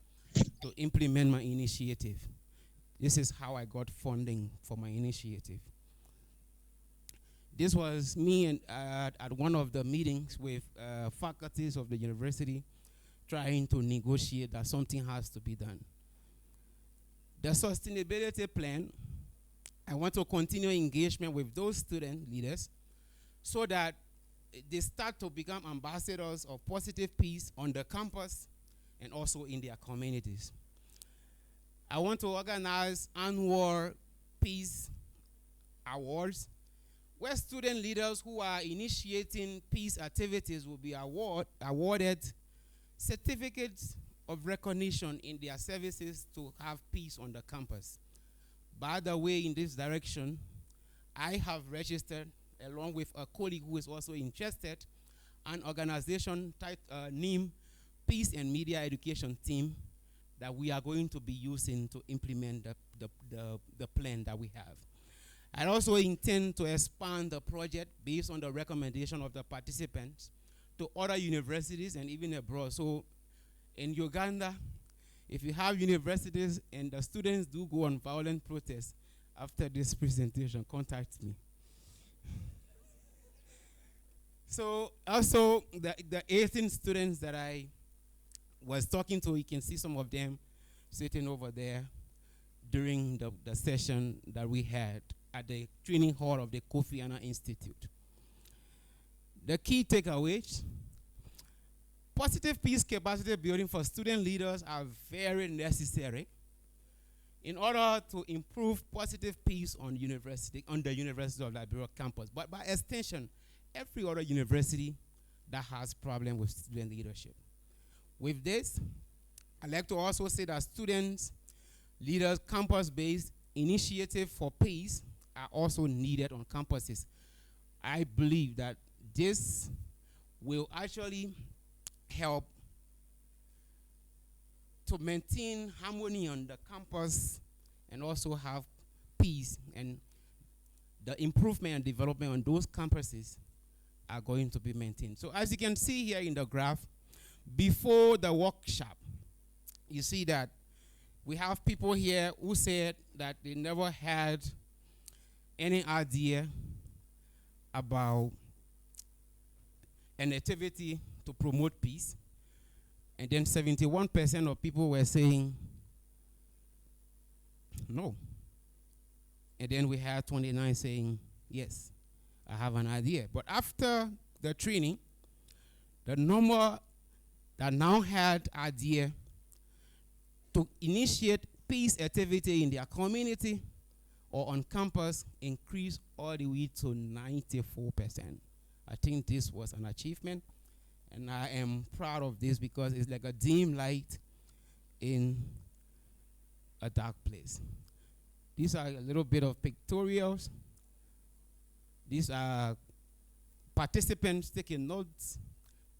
to implement my initiative. This is how I got funding for my initiative. This was me and, at one of the meetings with faculties of the university trying to negotiate that something has to be done. The sustainability plan, I want to continue engagement with those student leaders so that they start to become ambassadors of positive peace on the campus and also in their communities. I want to organize annual peace awards where student leaders who are initiating peace activities will be awarded certificates of recognition in their services to have peace on the campus. By the way, in this direction, I have registered, along with a colleague who is also interested, an organization named Peace and Media Education Team that we are going to be using to implement the plan that we have. I also intend to expand the project based on the recommendation of the participants to other universities and even abroad. So in Uganda, if you have universities and the students do go on violent protests after this presentation, contact me. So also the 18 students that I was talking to, you can see some of them sitting over there during the session that we had at the training hall of the Kofi Annan Institute. The key takeaways: positive peace capacity building for student leaders are very necessary in order to improve positive peace on the University of Liberia campus, but by extension, every other university that has problem with student leadership. With this, I'd like to also say that students, leaders, campus-based initiative for peace are also needed on campuses. I believe that this will actually help to maintain harmony on the campus and also have peace, and the improvement and development on those campuses are going to be maintained. So as you can see here in the graph, before the workshop, you see that we have people here who said that they never had any idea about an activity to promote peace. And then 71% of people were saying no. And then we had 29 saying, yes, I have an idea. But after the training, the number that now had idea to initiate peace activity in their community or on campus increased all the way to 94%. I think this was an achievement, and I am proud of this because it's like a dim light in a dark place. These are a little bit of pictorials. These are participants taking notes,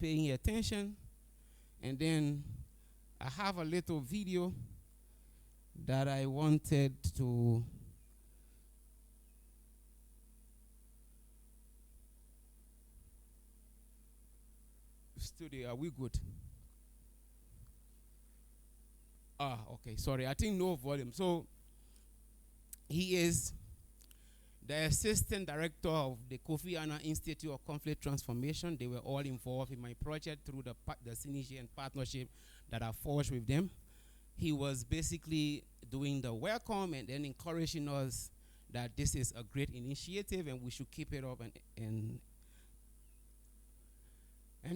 paying attention. And then I have a little video that I wanted to studio. Are we good? Okay, sorry. I think no volume. So he is the assistant director of the Kofi Annan Institute of Conflict Transformation. They were all involved in my project through the synergy and partnership that I forged with them. He was basically doing the welcome and then encouraging us that this is a great initiative and we should keep it up. And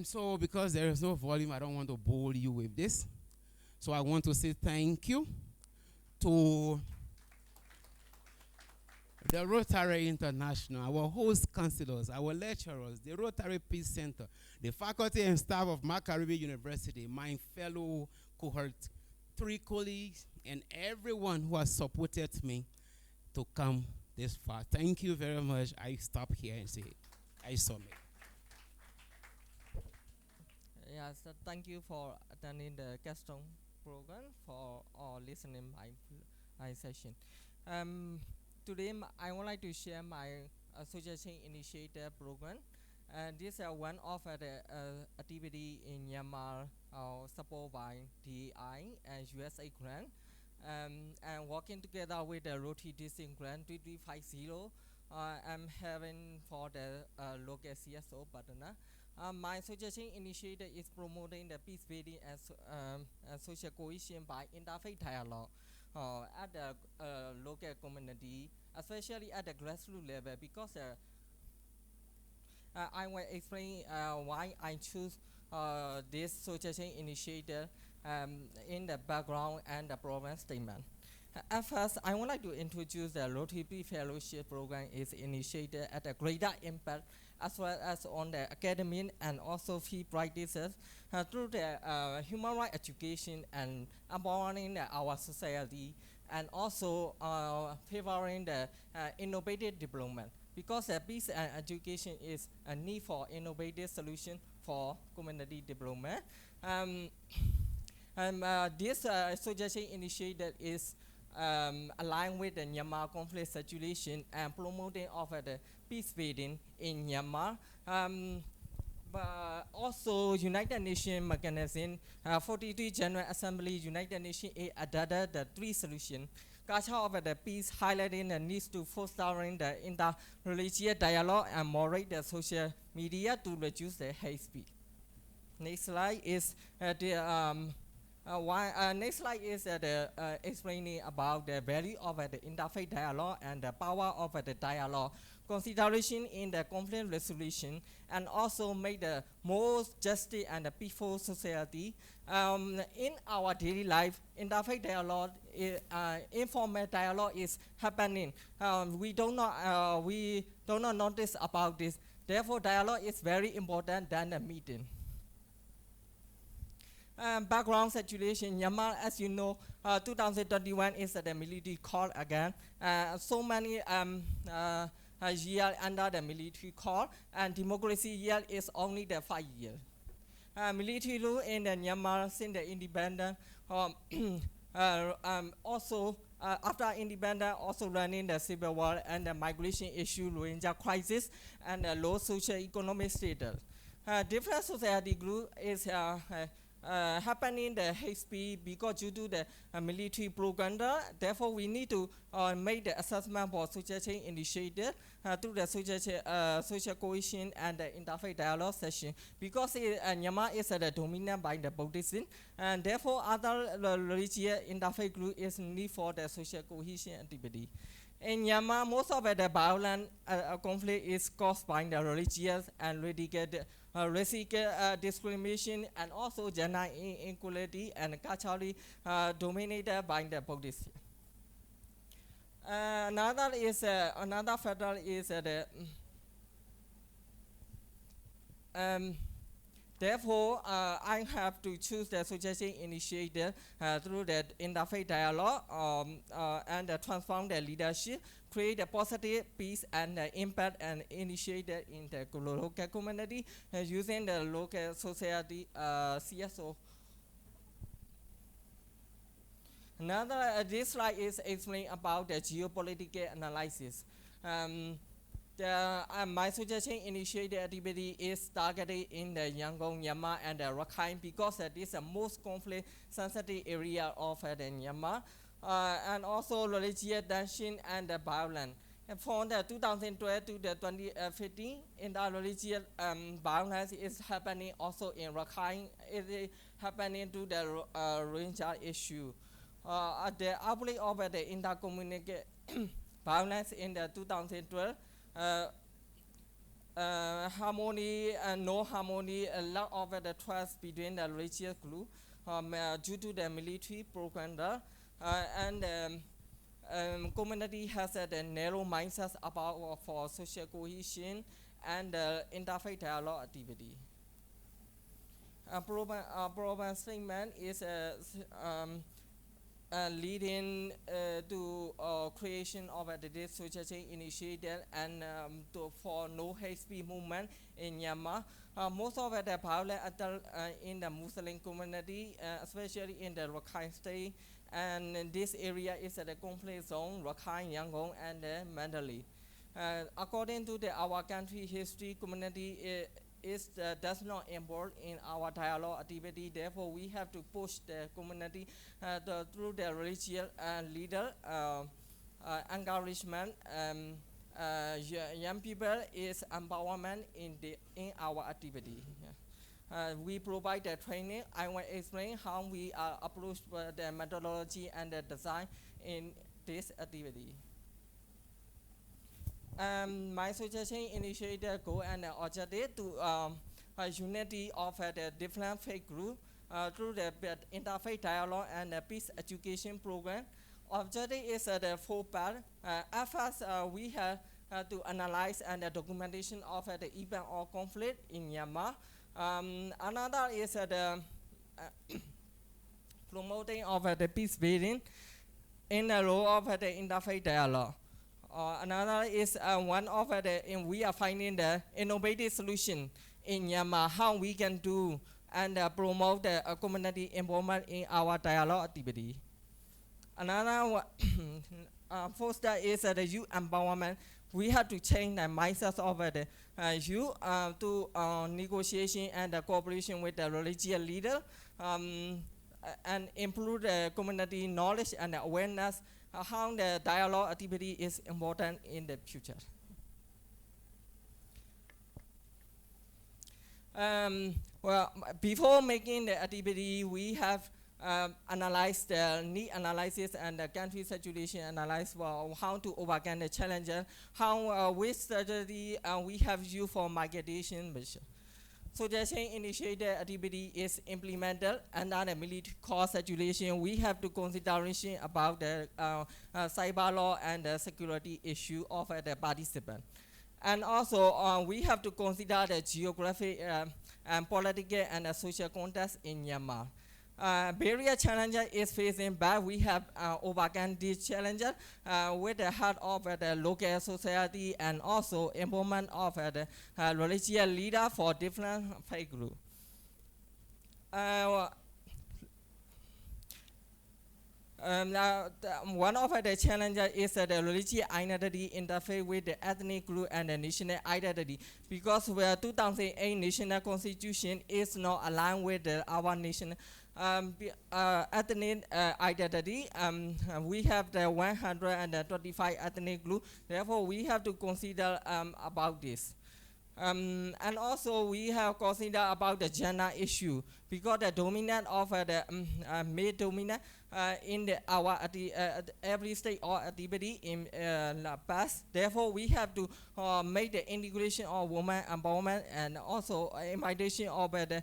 so because there is no volume, I don't want to bore you with this. So I want to say thank you to the Rotary International, our host counselors, our lecturers, the Rotary Peace Center, the faculty and staff of Makerere University, my fellow cohort 3 colleagues, and everyone who has supported me to come this far. Thank you very much. I stop here and say, I submit. Yes, thank you for attending the CAPSTONE program, for listening my session. Today I would like to share my association initiative program. This is one of the activity in Myanmar supported by DI and USA grant. And working together with the Rotary District Grant 2350, I'm having for the local CSO partner. My suggestion initiative is promoting the peace building and social cohesion by interfaith dialogue. at the local community, especially at the grassroots level, because I will explain why I choose this social change initiative in the background and the problem statement. At first, I would like to introduce the Rotary Fellowship Program is initiated at a greater impact as well as on the academic and also field practices through the human rights education and empowering our society, and also favoring the innovative development, because peace and education is a need for innovative solution for community development. This suggestion initiative is aligned with the Myanmar conflict situation and promoting of the peace building in Myanmar. But also United Nations mechanism, 43 General Assembly United Nations adopted the 3 solutions. Culture of the peace, highlighting the need to fostering the inter-religious dialogue and moderate the social media to reduce the hate speech. Next slide is next slide is explaining about the value of the interfaith dialogue and the power of the dialogue, consideration in the conflict resolution, and also make the more just and the peaceful society. In our daily life, interfaith dialogue, informal dialogue is happening. We do not notice about this. Therefore, dialogue is very important than the meeting. Background situation, Myanmar, as you know, 2021 is the military call again. So many years under the military call, and democracy year is only the 5 years. Military rule in the Myanmar since the independence, also after independence, also running the civil war and the migration issue, Rohingya crisis, and the low socio-economic status. Different society group is happening the hate speech because due to the military propaganda. Therefore, we need to make the assessment for social change initiative through the social cohesion and the interfaith dialogue session, because Myanmar is dominated by the Buddhism, and therefore other religious interfaith group is need for the social cohesion activity. In Myanmar, most of the violent conflict is caused by the religious and racial discrimination, and also gender inequality, and culturally dominated by the Buddhists. Another factor is therefore, I have to choose the suggestion initiative through the interfaith dialogue and transform the leadership, create a positive peace and impact and initiative in the local community using the local society CSO. This slide is explaining about the geopolitical analysis. My suggestion initiative activity is targeted in the Yangon, Myanmar, and the Rakhine, because this is the most conflict-sensitive area of the Myanmar, and also religious tension and violence. And from the 2012 to the 2015, in the religious violence is happening also in Rakhine. It is happening to the Rohingya issue. The outbreak of the inter-community violence in the 2012. Harmony and no harmony, a lot of the trust between the religious group due to the military propaganda, and community has a narrow mindset about for social cohesion and interfaith dialogue activity. Program statement is leading to creation of this social change initiative and for no hate speech movement in Myanmar. Most of the violence in the Muslim community, especially in the Rakhine state, and this area is the conflict zone, Rakhine, Yangon, and Mandalay. According to our country history, community does not involve in our dialogue activity. Therefore, we have to push the community through the religious leader encouragement. Young people is empowerment in our activity. We provide the training. I will explain how we approach the methodology and the design in this activity. My suggestion initiate the goal and the objective to unity of the different faith groups through the interfaith dialogue and the peace education program. Objective is the four part. At first, we have to analyze and the documentation of the event or conflict in Myanmar. Another is the promoting of the peace building in the role of the interfaith dialogue. Another is one of we are finding the innovative solution in Myanmar, how we can do and promote the community involvement in our dialogue activity. Another first is the youth empowerment. We have to change the mindset of the youth to negotiation and cooperation with the religious leader and improve the community knowledge and awareness how the dialogue activity is important in the future. Well, before making the activity, we have analyzed the need analysis and the country situation analysis for how to overcome the challenges, how which strategy we have used for migration measure. Suggestion initiated activity is implemented under the military cost situation. We have to consideration about the cyber law and the security issue of the participant. And also we have to consider the geographic and political and social context in Myanmar. Barrier challenges is facing, but we have overcome these challenges with the help of the local society and also involvement of the religious leader for different faith groups. One of the challenges is the religious identity interface with the ethnic group and the national identity, because where 2008 national constitution is not aligned with our national ethnic identity. We have the 125 ethnic group, therefore we have to consider about this. And also we have considered about the gender issue, because the dominant of the male dominant in our every state or activity in the past. Therefore, we have to make the integration of women empowerment and also invitation of the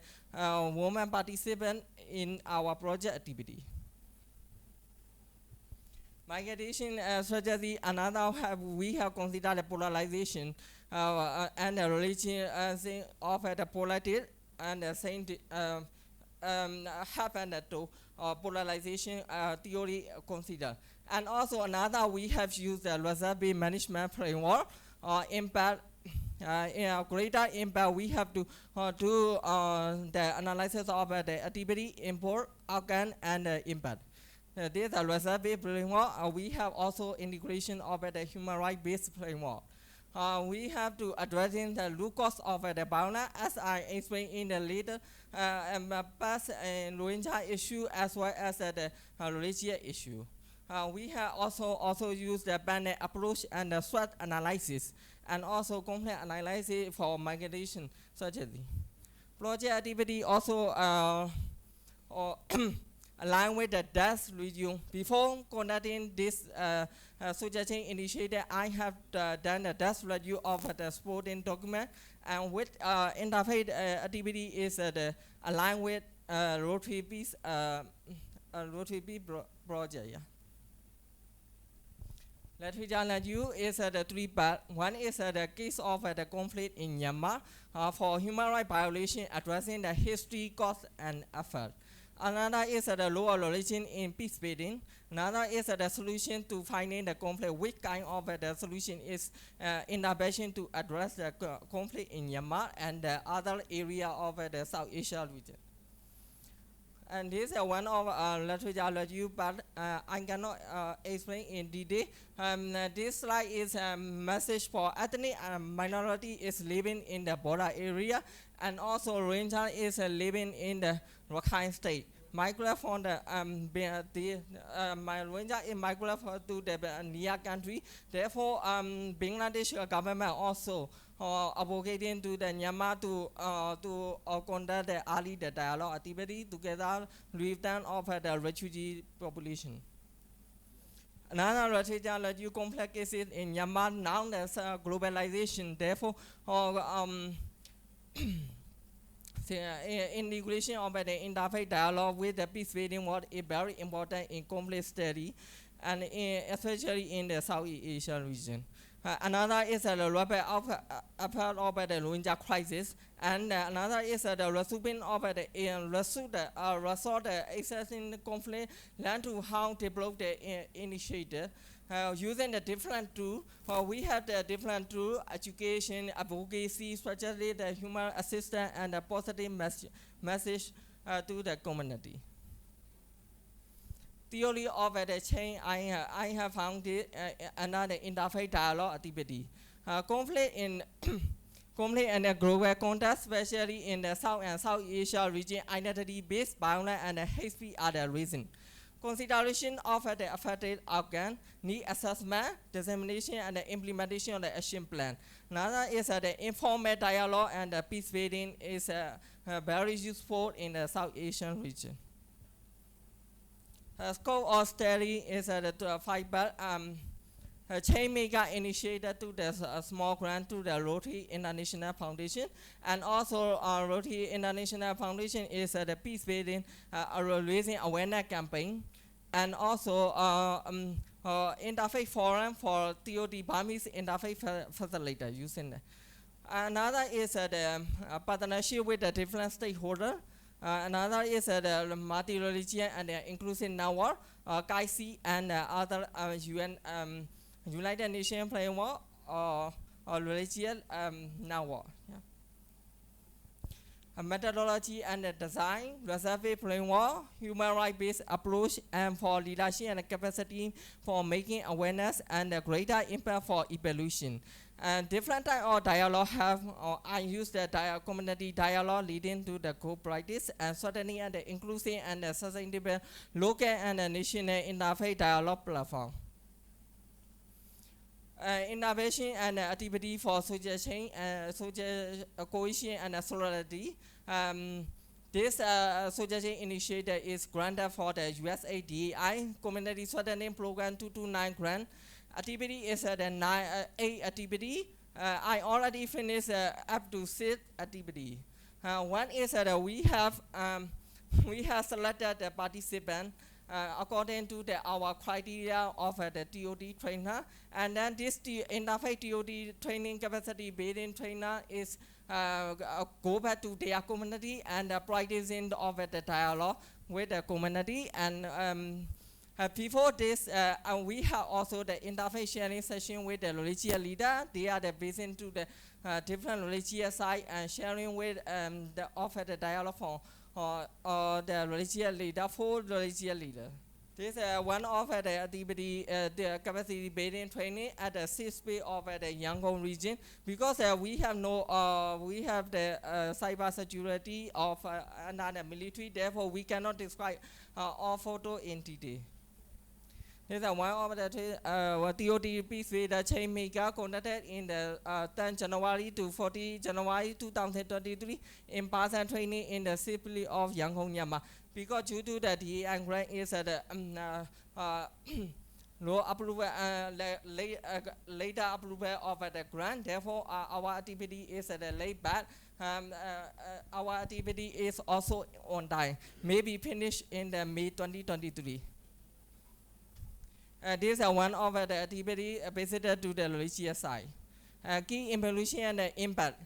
women participant in our project activity. Migration strategy, another we have considered the polarization and the religion of the politics and the same happened to polarization theory consider. And also another we have used the reserve management framework impact. In a greater impact, we have to do the analysis of the activity, import, outcome, and impact. This is a reserve framework. We have also integration of the human rights-based framework. We have to address the root cause of the violence, as I explained in the later past Rohingya issue as well as the religious issue. We have also used the bandit approach and the threat analysis and also conflict analysis for migration strategy. Project activity also align with the desk review. Before conducting this suggestion initiative, I have done a desk review of the supporting document, and with interfaith activity is aligned with Rotary Peace project. Yeah. Let me tell you is the three parts. One is the case of the conflict in Myanmar for human rights violation, addressing the history, cause, and effort. Another is the lower religion in peace building. Another is the solution to finding the conflict. Which kind of the solution is intervention to address the conflict in Myanmar and the other area of the South Asia region. And this is one of literature review, but I cannot explain in detail. This slide is a message for ethnic minority is living in the border area, and also Rohingya is living in the Rakhine state. Migrate from the my Rohingya is migrate to the near country. Therefore, Bangladesh government also advocating to the Myanmar to conduct the early dialogue activity together with them of the refugee population. Another related complex is in Myanmar now there's globalization. Therefore, the integration of the interfaith dialogue with the peace building was very important in conflict study, and especially in the Southeast Asia region. Another is the rapid effect of the Rohingya crisis, and another is the resolving of the resolve the existing conflict, learn to how to develop the initiative. Using the different tools, we have the different tools, education, advocacy, especially the human assistance and the positive message to the community. Theory of the change, I have found it another interfaith dialogue activity. Conflict in conflict in the global context, especially in the South and South Asia region, identity-based violence and hate speech are the reason. Consideration of the affected organ, need assessment, dissemination, and the implementation of the action plan. Another is the informal dialogue and the peace building is very useful in the South Asian region. Scope of study is the fiber Chainmaker initiated to the small grant to the Rotary International Foundation, and also Rotary International Foundation is the peace building raising awareness campaign, and also interfaith forum for TOD Burmese interfaith facilitator using that. Another is the partnership with the different stakeholders. Another is the multi-religion and inclusive network, KAIC, and other UN United Nations framework or religious network. Yeah. A methodology and design, reserve framework, human rights-based approach, and for leadership and capacity for making awareness and a greater impact for evolution. And different type of dialogue have, I use the community dialogue leading to the co-practice, and certainly and the inclusive and the sustainable local and the national interfaith dialogue platform. Innovation and activity for social change, social cohesion and solidarity. This social change initiative is granted for the USAID Community Strengthening Program 229 grant. Activity is the 8 activity. I already finished up to 6 activity. One is that we have selected the participant according to our criteria of the TOD trainer, and then this interfaith TOD training capacity building trainer is go back to their community and practicing of the dialogue with the community. And before this, we have also the interfaith sharing session with the religious leader. They are the visit to the different religious site and sharing with the offer the dialogue for the religious leader, for religious leader. This is one of the activity, the capacity building training at the CSP of the Yangon region, because we have the cyber security of another military. Therefore, we cannot describe all photo in detail. This is one of the TOD peace with the Chainmaker conducted in the 10 January to 40 January 2023 in person training in the city of Yangon, Myanmar. Because due to the DEN grant is the low approval, later approval of the grant, therefore our activity is late back. Our activity is also on time, maybe finished in the May 2023. This is one of the activities visited to the religious side. Key evolution and impact.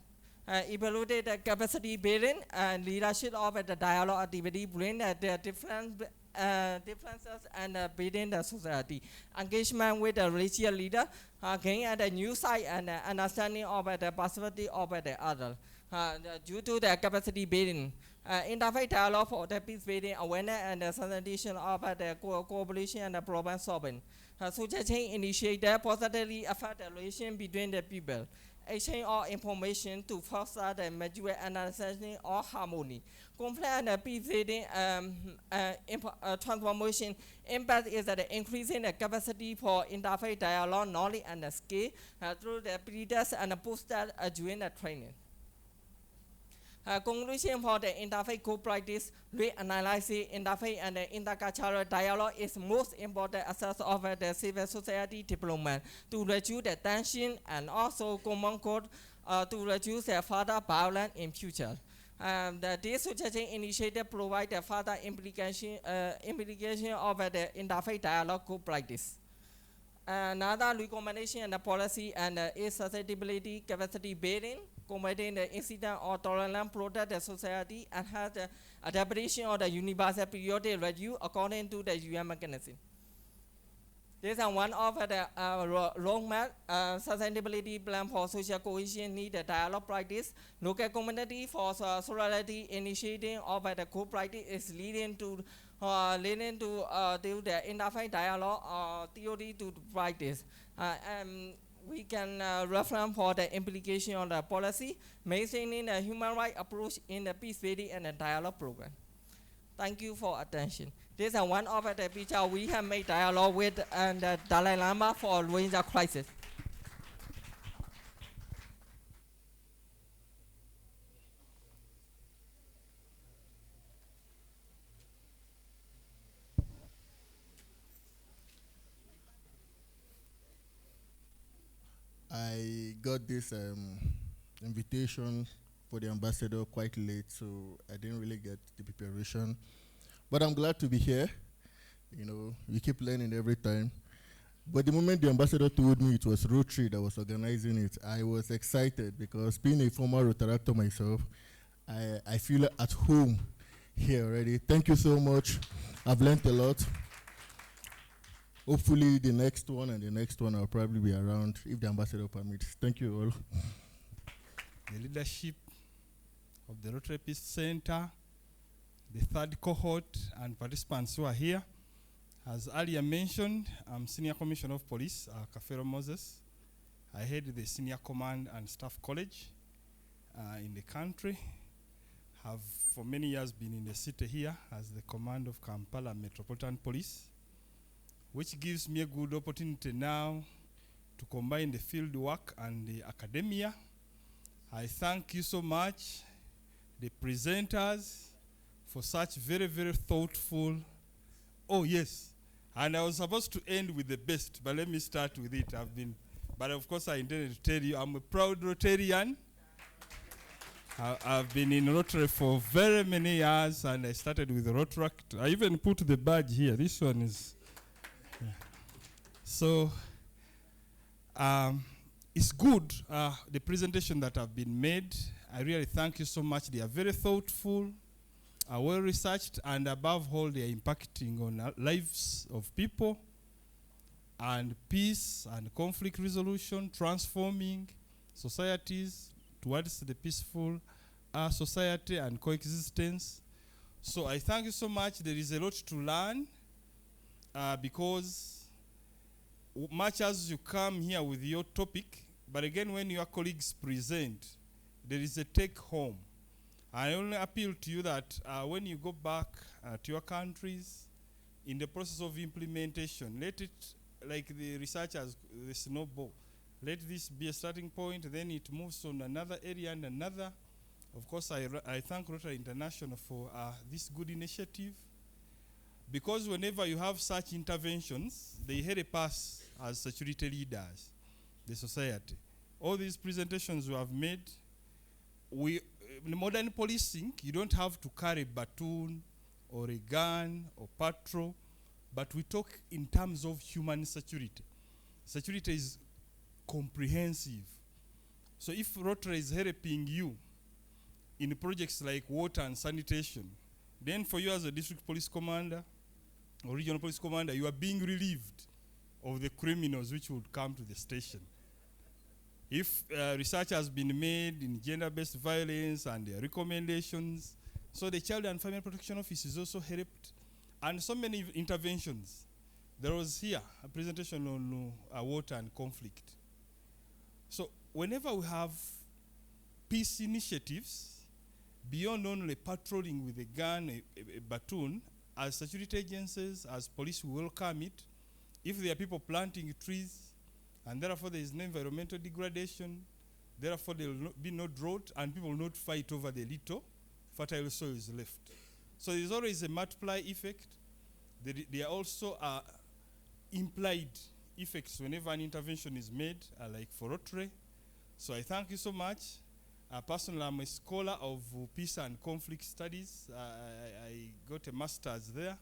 Evaluate the capacity building and leadership of the dialogue activity, bring the differences and building the society. Engagement with the religious leader, gain at the new side and understanding of the possibility of the other. Due to the capacity building, interfaith dialogue for the peace building, awareness and the sanitation of the cooperation and the problem solving. Social change initiative positively affect the relation between the people. Exchange of information to foster the mutual understanding or harmony. Conflict and peace building transformation impact is the increasing the capacity for interfaith dialogue, knowledge and skill through the pre-test and post-test during the training. Conclusion for the interfaith co-practice, reanalysis, interfaith and intercultural dialogue is most important aspect of the civil society development to reduce the tension and also common code to reduce the further violence in future. This suggestion initiative provide the further implication of the interfaith dialogue co-practice. Another recommendation and policy and is sustainability capacity building, combating the incident or tolerance, protect the society, and has the adaptation of the universal periodic review according to the UN mechanism. This is one of the roadmap sustainability plan for social cohesion need the dialogue practice. Local community for solidarity initiating of the co-practice is leading to the interfaith dialogue theory to practice. We can reference for the implication of the policy, maintaining the human rights approach in the peace building and the dialogue program. Thank you for attention. This is one of the picture we have made dialogue with the Dalai Lama for Rohingya crisis. I got this invitation for the ambassador quite late, so I didn't really get the preparation. But I'm glad to be here. You know, we keep learning every time. But the moment the ambassador told me it was Rotary that was organizing it, I was excited because being a former Rotary actor myself, I feel at home here already. Thank you so much. I've learned a lot. Hopefully the next one and the next one I'll probably be around if the ambassador permits. Thank you all. The leadership of the Rotary Peace Center, the third cohort and participants who are here. As earlier mentioned, I'm Senior Commissioner of Police, Kafero Moses. I head the Senior Command and Staff College in the country. Have for many years been in the city here as the command of Kampala Metropolitan Police, which gives me a good opportunity now to combine the field work and the academia. I thank you so much, the presenters, for such very, very thoughtful. Oh yes, and I was supposed to end with the best, but let me start with it. But of course I intended to tell you I'm a proud Rotarian. I've been in Rotary for very many years, and I started with the Rotary. I even put the badge here. This one is. Yeah. So it's good, the presentation that have been made. I really thank you so much. They are very thoughtful, well researched, and above all, they are impacting on lives of people and peace and conflict resolution, transforming societies towards the peaceful society and coexistence. So I thank you so much. There is a lot to learn because much as you come here with your topic, but again when your colleagues present, there is a take home. I only appeal to you that when you go back to your countries, in the process of implementation, let it, like the researchers, the snowball, let this be a starting point, then it moves on another area and another. Of course, I thank Rotary International for this good initiative, because whenever you have such interventions, they help us as security leaders, the society. All these presentations we have made, in modern policing, you don't have to carry a baton or a gun or patrol, but we talk in terms of human security. Security is comprehensive. So if Rotary is helping you in projects like water and sanitation, then for you as a district police commander or regional police commander, you are being relieved of the criminals which would come to the station. If research has been made in gender-based violence and their recommendations, so the Child and Family Protection Office is also helped, and so many interventions. There was here a presentation on water and conflict. So whenever we have peace initiatives, beyond only patrolling with a gun, a baton, as security agencies, as police, we welcome it. If there are people planting trees, and therefore there is no environmental degradation, Therefore, there will be no drought, and people will not fight over the little fertile soil is left. So there's always a multiply effect. There are also implied effects whenever an intervention is made, like for Rotary. So I thank you so much. Personally, I'm a scholar of peace and conflict studies. I got a master's there.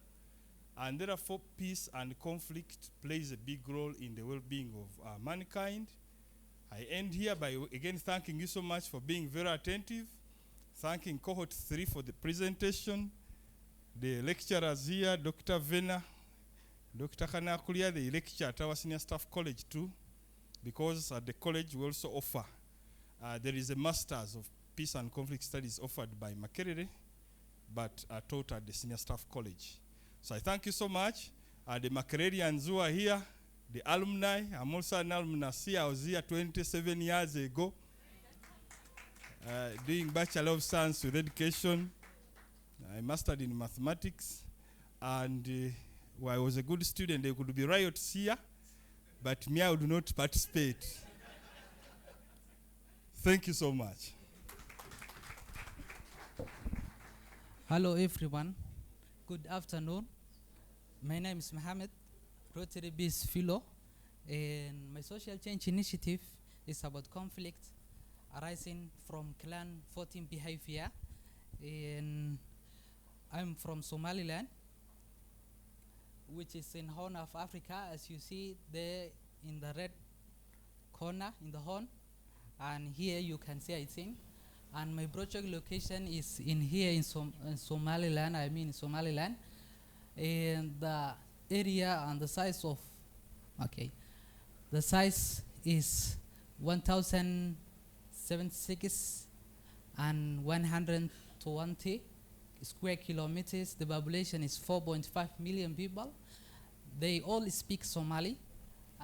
And therefore, peace and conflict plays a big role in the well-being of mankind. I end here by again thanking you so much for being very attentive, thanking cohort 3 for the presentation, the lecturers here, Dr. Vena, Dr. Kanakulia, they lecture at our senior staff college too, because at the college we also offer, there is a master's of peace and conflict studies offered by Makerere, but taught at the senior staff college. So I thank you so much. The Makererians who are here, the alumni, I'm also an alumnus here. I was here 27 years ago, doing Bachelor of Science with Education. I mastered in mathematics, and I was a good student. There could be riots here, but me, I would not participate. Thank you so much. Hello everyone, good afternoon. My name is Mohammed, Rotary Peace Fellow, and my social change initiative is about conflict arising from clan 14 behavior, and I'm from Somaliland, which is in Horn of Africa, as you see there in the red corner in the horn, and here you can see, I think. And my project location is in here in Somaliland, and the area and the size of, the size is 1,076 and 120 square kilometers. The population is 4.5 million people. They all speak Somali,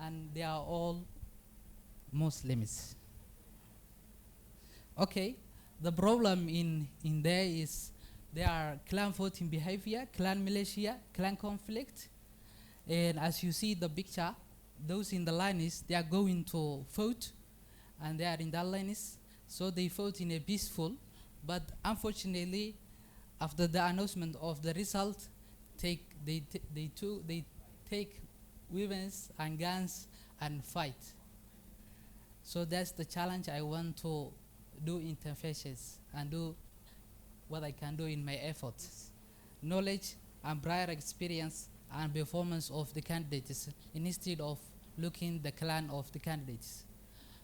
and they are all Muslims. Okay, the problem in there is there are clan 14 behavior, clan militia, clan conflict, and as you see the picture, those in the lines, they are going to vote, and they are in that lines, so they vote in a peaceful, but unfortunately, after the announcement of the result, they take weapons and guns and fight. So that's the challenge I want to do interventions and do what I can do in my efforts. Knowledge and prior experience and performance of the candidates instead of looking the clan of the candidates.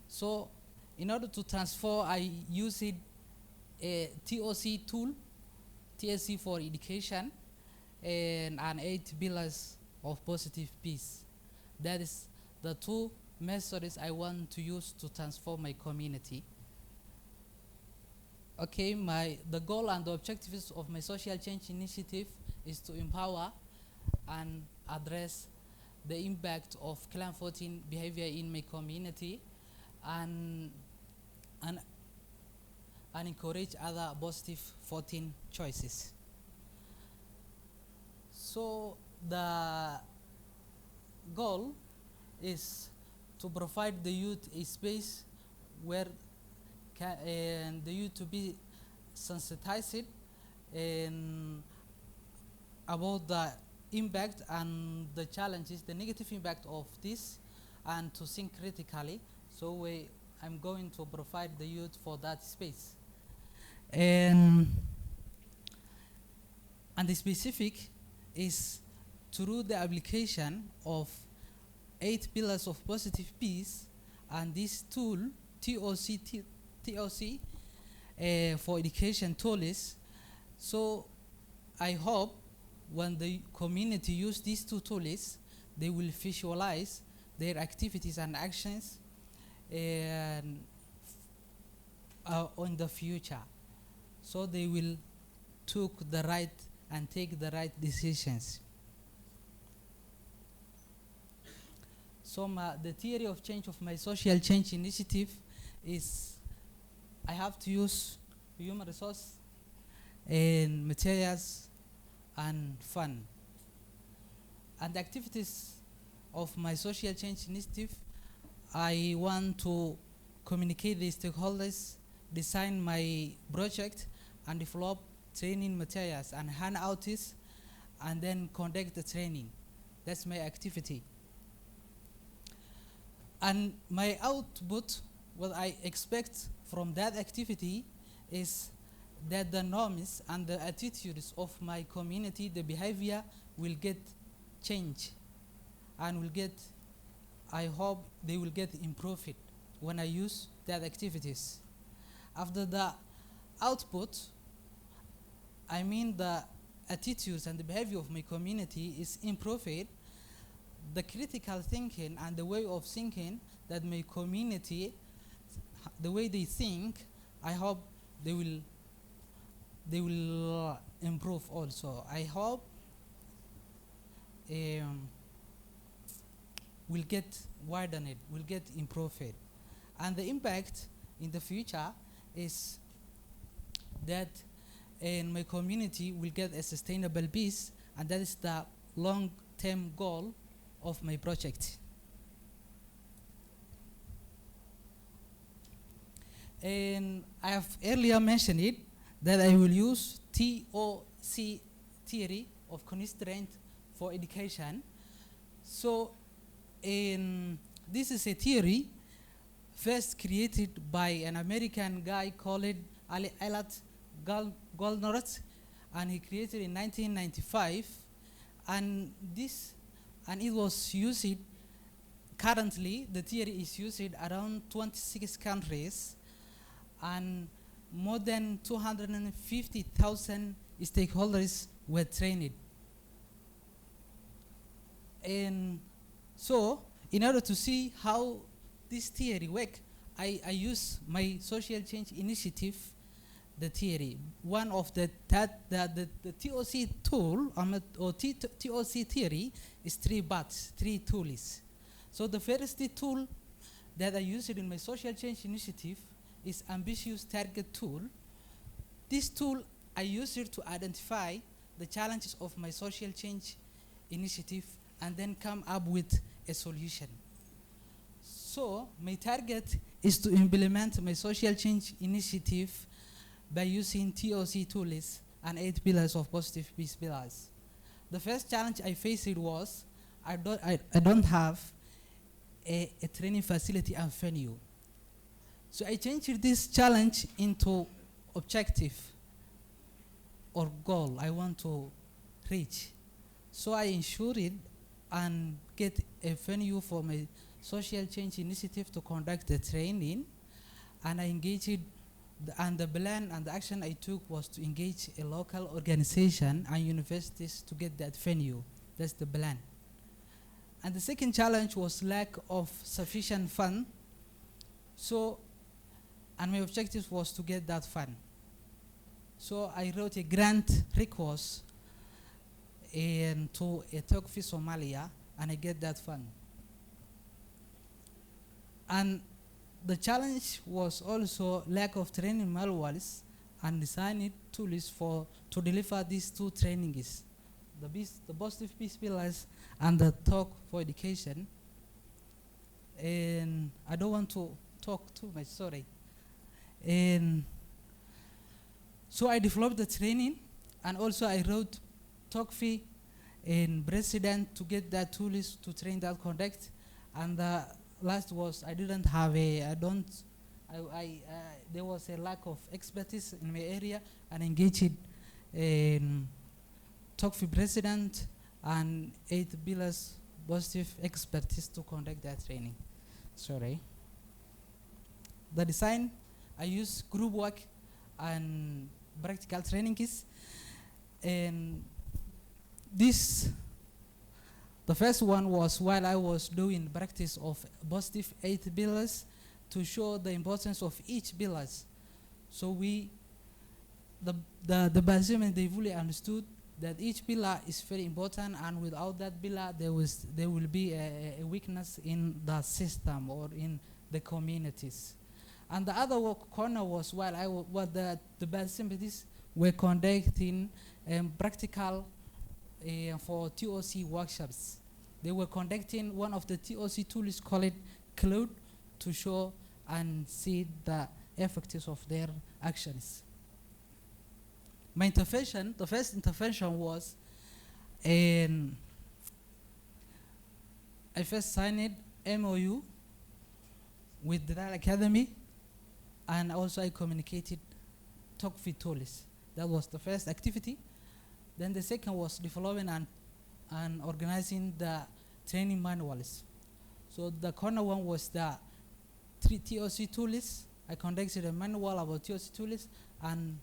So in order to transfer, I used a TOC tool, TSC for education, and an 8 pillars of positive peace. That is the two methods I want to use to transform my community. Okay, the goal and the objectives of my social change initiative is to empower and address the impact of clan 14 behavior in my community, and encourage other positive 14 choices. So the goal is to provide the youth a space where and the youth to be sensitized about the impact and the challenges, the negative impact of this, and to think critically. So I'm going to provide the youth for that space. And the specific is through the application of 8 pillars of positive peace and this tool, TOC for education tools. So I hope when the community use these two tools, they will visualize their activities and actions in the future. So they will take the right decisions. So the theory of change of my social change initiative is I have to use human resource and materials and fun. And the activities of my social change initiative, I want to communicate the stakeholders, design my project, and develop training materials and handouts, and then conduct the training. That's my activity. And my output, what I expect from that activity is that the norms and the attitudes of my community, the behavior will get changed and will get, I hope they will get improved when I use that activities. After the output, I mean the attitudes and the behavior of my community is improved. The critical thinking and the way of thinking that my community, the way they think, I hope they will improve also. I hope will get widened, will get improved. And the impact in the future is that in my community will get a sustainable peace, and that is the long-term goal of my project. And I have earlier mentioned it, that I will use TOC theory of constraint for education. So this is a theory first created by an American guy called Elliot Goldnorth, and he created in 1995. And it was used, currently the theory is used around 26 countries, and more than 250,000 stakeholders were trained. And so, in order to see how this theory works, I use my social change initiative, the theory. One of the TOC tool, or TOC theory, is 3 parts, 3 tools. So the first tool that I used in my social change initiative is ambitious target tool. This tool I use it to identify the challenges of my social change initiative and then come up with a solution. So my target is to implement my social change initiative by using TOC tools and 8 pillars of positive peace pillars. The first challenge I faced was I don't have a training facility and venue. So I changed this challenge into objective or goal I want to reach. So I ensured it and get a venue for my social change initiative to conduct the training, and I engaged, and the plan and the action I took was to engage a local organization and universities to get that venue. That's the plan. And the second challenge was lack of sufficient fund. And my objective was to get that fund. So I wrote a grant request to a Turkey Somalia, and I get that fund. And the challenge was also lack of training manuals and designing tools to deliver these 2 trainings, the positive peace pillars and the talk for education. And I don't want to talk too much, sorry. And so I developed the training, and also I wrote talk fee and president to get that tools to train that conduct. And the last was I didn't have there was a lack of expertise in my area, and engaged talk fee president and 8 pillars positive expertise to conduct that training. Sorry. The design, I use group work and practical trainings. And the first one was while I was doing practice of positive 8 pillars to show the importance of each pillars. So the participants, they fully understood that each pillar is very important, and without that pillar, there will be a weakness in the system or in the communities. And the other corner was while the participants were conducting practical for TOC workshops. They were conducting one of the TOC tools called Cloud to show and see the effects of their actions. My intervention, the first intervention was, I first signed MOU with the Royal Academy, and also I communicated talk with tools. That was the first activity. Then the second was developing and organizing the training manuals. So the corner one was the 3 TOC tools. I conducted a manual about TOC tools and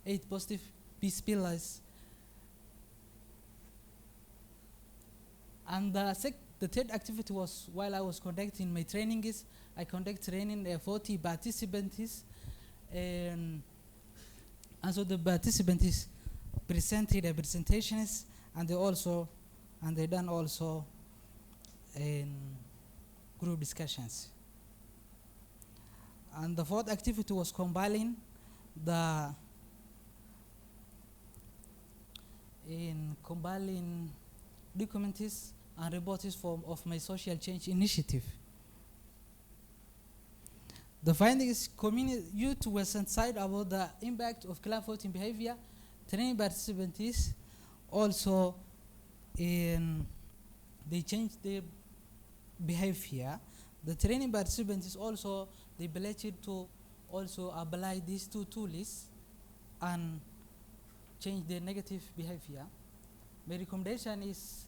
8 positive peace pillars. And the third activity was, while I was conducting my training, is I conduct training 40 participants, and so the participants presented their presentations, and they done also group discussions. And the fourth activity was compiling documents and reports of my social change initiative. The findings, youth were sensitized about the impact of club voting behavior. Training participants also they changed their behavior. The training participants also, they pledged to also apply these 2 tools and change their negative behavior. My recommendation is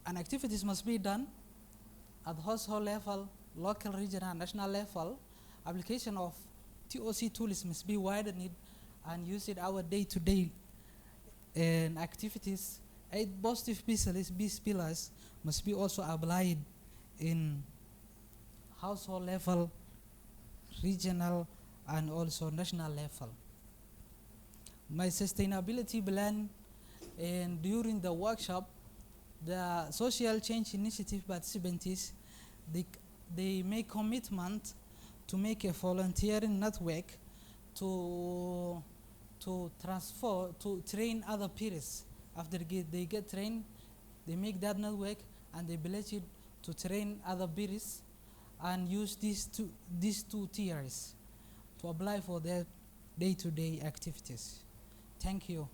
activities must be done at household level, local, regional, and national level. Application of TOC tools must be widened and used in our day-to-day activities. 8 positive peace pillars must be also applied in household level, regional, and also national level. My sustainability plan, and during the workshop, the social change initiative participants, they make commitment to make a volunteering network to train other peers. After they get trained, they make that network and they pledge it to train other peers and use these two tiers to apply for their day-to-day activities. Thank you.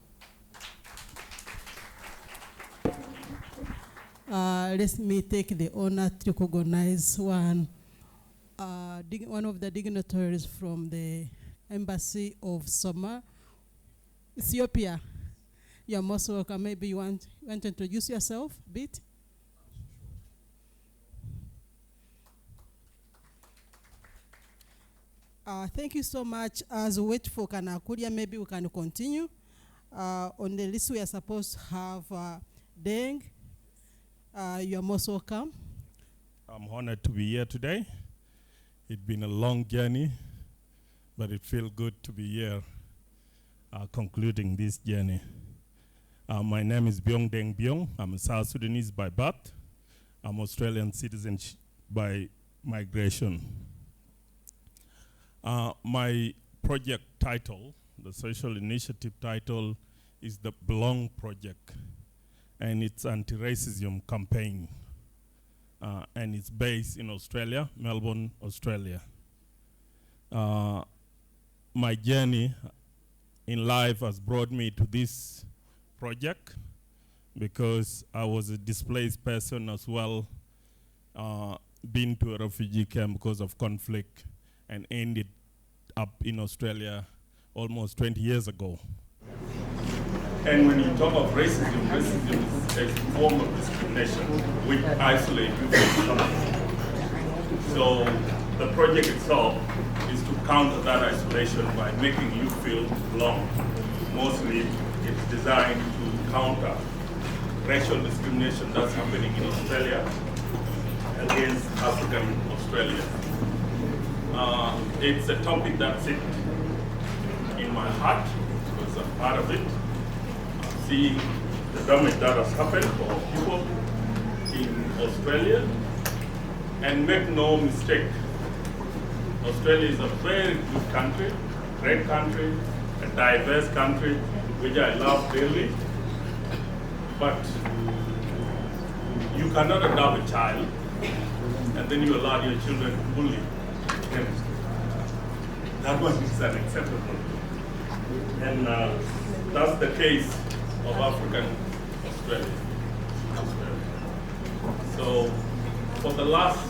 Let me take the honor to recognize one of the dignitaries from the Embassy of Soma, Ethiopia. You are most welcome. Maybe you want to introduce yourself a bit? Thank you so much. As we wait for Kanakuria, maybe we can continue. On the list we are supposed to have Deng. You are most welcome. I'm honored to be here today. It's been a long journey, but it feels good to be here concluding this journey. My name is Byong Deng Byong. I'm a South Sudanese by birth. I'm Australian citizen by migration. My project title, the social initiative title, is the Belong Project, and it's anti-racism campaign. And it's based in Australia, Melbourne, Australia. My journey in life has brought me to this project because I was a displaced person as well, been to a refugee camp because of conflict and ended up in Australia almost 20 years ago. And when you talk of racism, racism is a form of discrimination which isolates you from others. So the project itself is to counter that isolation by making you feel belong. Mostly it's designed to counter racial discrimination that's happening in Australia against African Australians. It's a topic that sits in my heart because I'm part of it. Seeing the damage that has happened for people in Australia, and make no mistake, Australia is a very good country, great country, a diverse country, which I love dearly, but you cannot adopt a child and then you allow your children to bully them. That one is unacceptable. And that's the case of African Australia. So for the last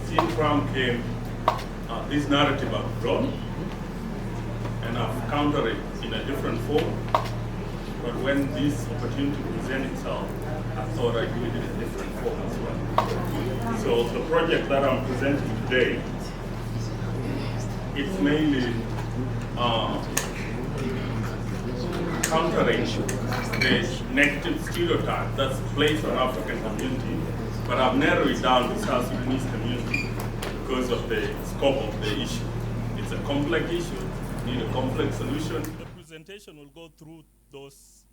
scene Crown came, this narrative I've drawn, and I've countered it in a different form. But when this opportunity presented itself, I thought I'd do it in a different form as well. So the project that I'm presenting today, it's mainly countering the negative stereotype that's placed on African community, but I've narrowed it down to South Sudanese community because of the scope of the issue. It's a complex issue, need a complex solution. The presentation will go through those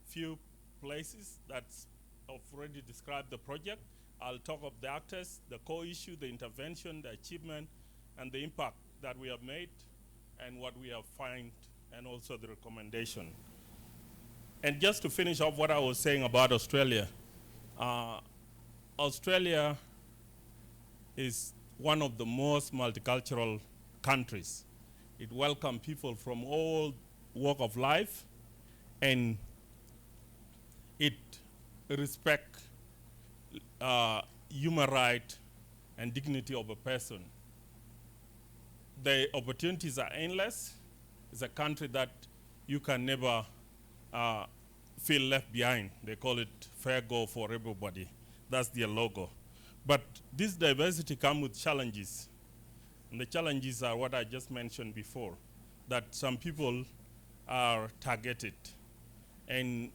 few places that's already described the project. I'll talk of the actors, the core issue, the intervention, the achievement, and the impact that we have made, and what we have found, and also the recommendation. And just to finish off what I was saying about Australia, Australia is one of the most multicultural countries. It welcomes people from all walk of life, and it respects human right and dignity of a person. The opportunities are endless. It's a country that you can never feel left behind. They call it fair go for everybody. That's their logo. But this diversity comes with challenges. And the challenges are what I just mentioned before, that some people are targeted. And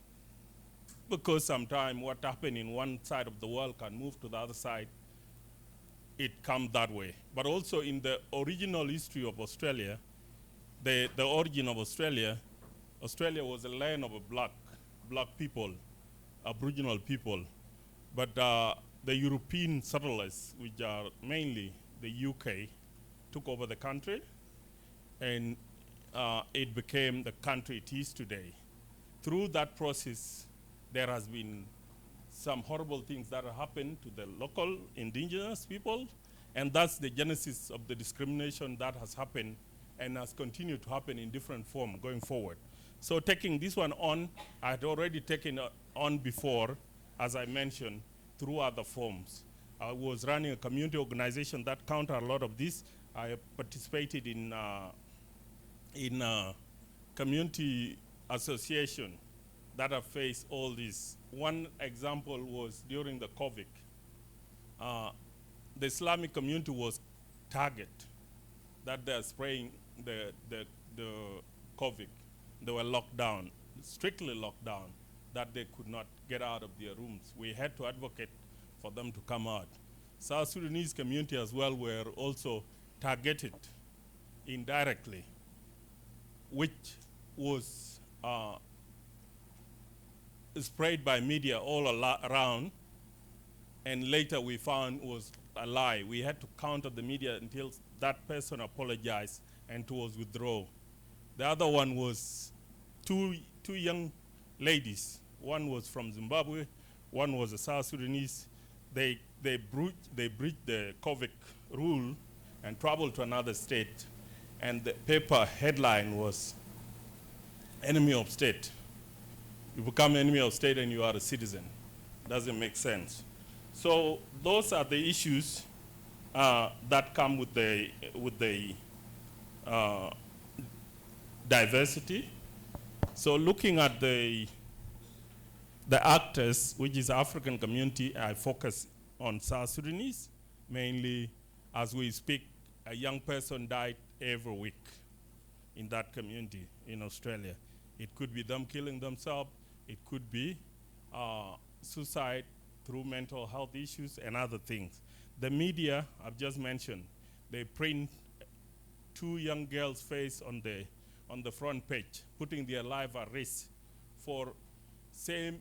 because sometimes what happened in one side of the world can move to the other side, it comes that way. But also in the original history of Australia, the origin of Australia, Australia was a land of a black people, Aboriginal people. But the European settlers, which are mainly the UK, took over the country, and it became the country it is today. Through that process, there has been some horrible things that have happened to the local indigenous people, and that's the genesis of the discrimination that has happened and has continued to happen in different form going forward. So taking this one on, I had already taken on before, as I mentioned, through other forms. I was running a community organization that countered a lot of this. I participated in community association that have faced all this. One example was during the COVID. The Islamic community was targeted, that they're spraying the COVID. They were locked down, strictly locked down, that they could not get out of their rooms. We had to advocate for them to come out. South Sudanese community as well were also targeted indirectly, which was sprayed by media all around, and later we found was a lie. We had to counter the media until that person apologized and it was withdrawn. The other one was two young ladies. One was from Zimbabwe, one was a South Sudanese. They breached the COVID rule and traveled to another state, and the paper headline was "Enemy of State." You become enemy of state and you are a citizen. Doesn't make sense. So those are the issues that come with the diversity. So looking at the actors, which is African community, I focus on South Sudanese. Mainly, as we speak, a young person died every week in that community in Australia. It could be them killing themselves. It could be suicide through mental health issues and other things. The media, I've just mentioned, they print two young girls' face on the front page, putting their life at risk for same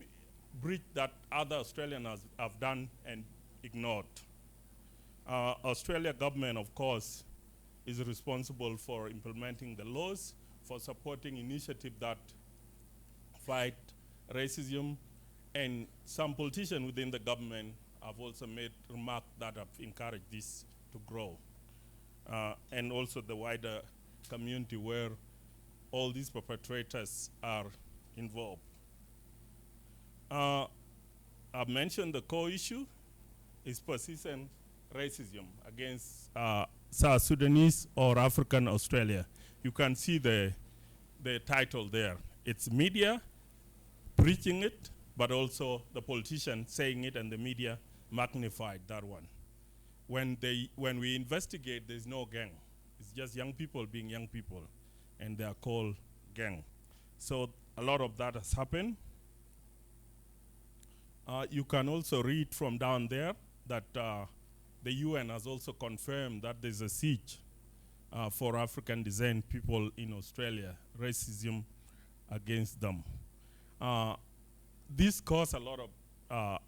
breach that other Australians have done and ignored. Australia government, of course, is responsible for implementing the laws, for supporting initiatives that fight racism, and some politicians within the government have also made remarks that have encouraged this to grow. And also the wider community where all these perpetrators are involved. I've mentioned the core issue is persistent racism against South Sudanese or African Australia. You can see the title there. It's media preaching it, but also the politician saying it and the media magnified that one. When we investigate, there's no gang. It's just young people being young people, and they are called gang. So a lot of that has happened. You can also read from down there that the UN has also confirmed that there's a siege for African descent people in Australia, racism against them. This caused a lot of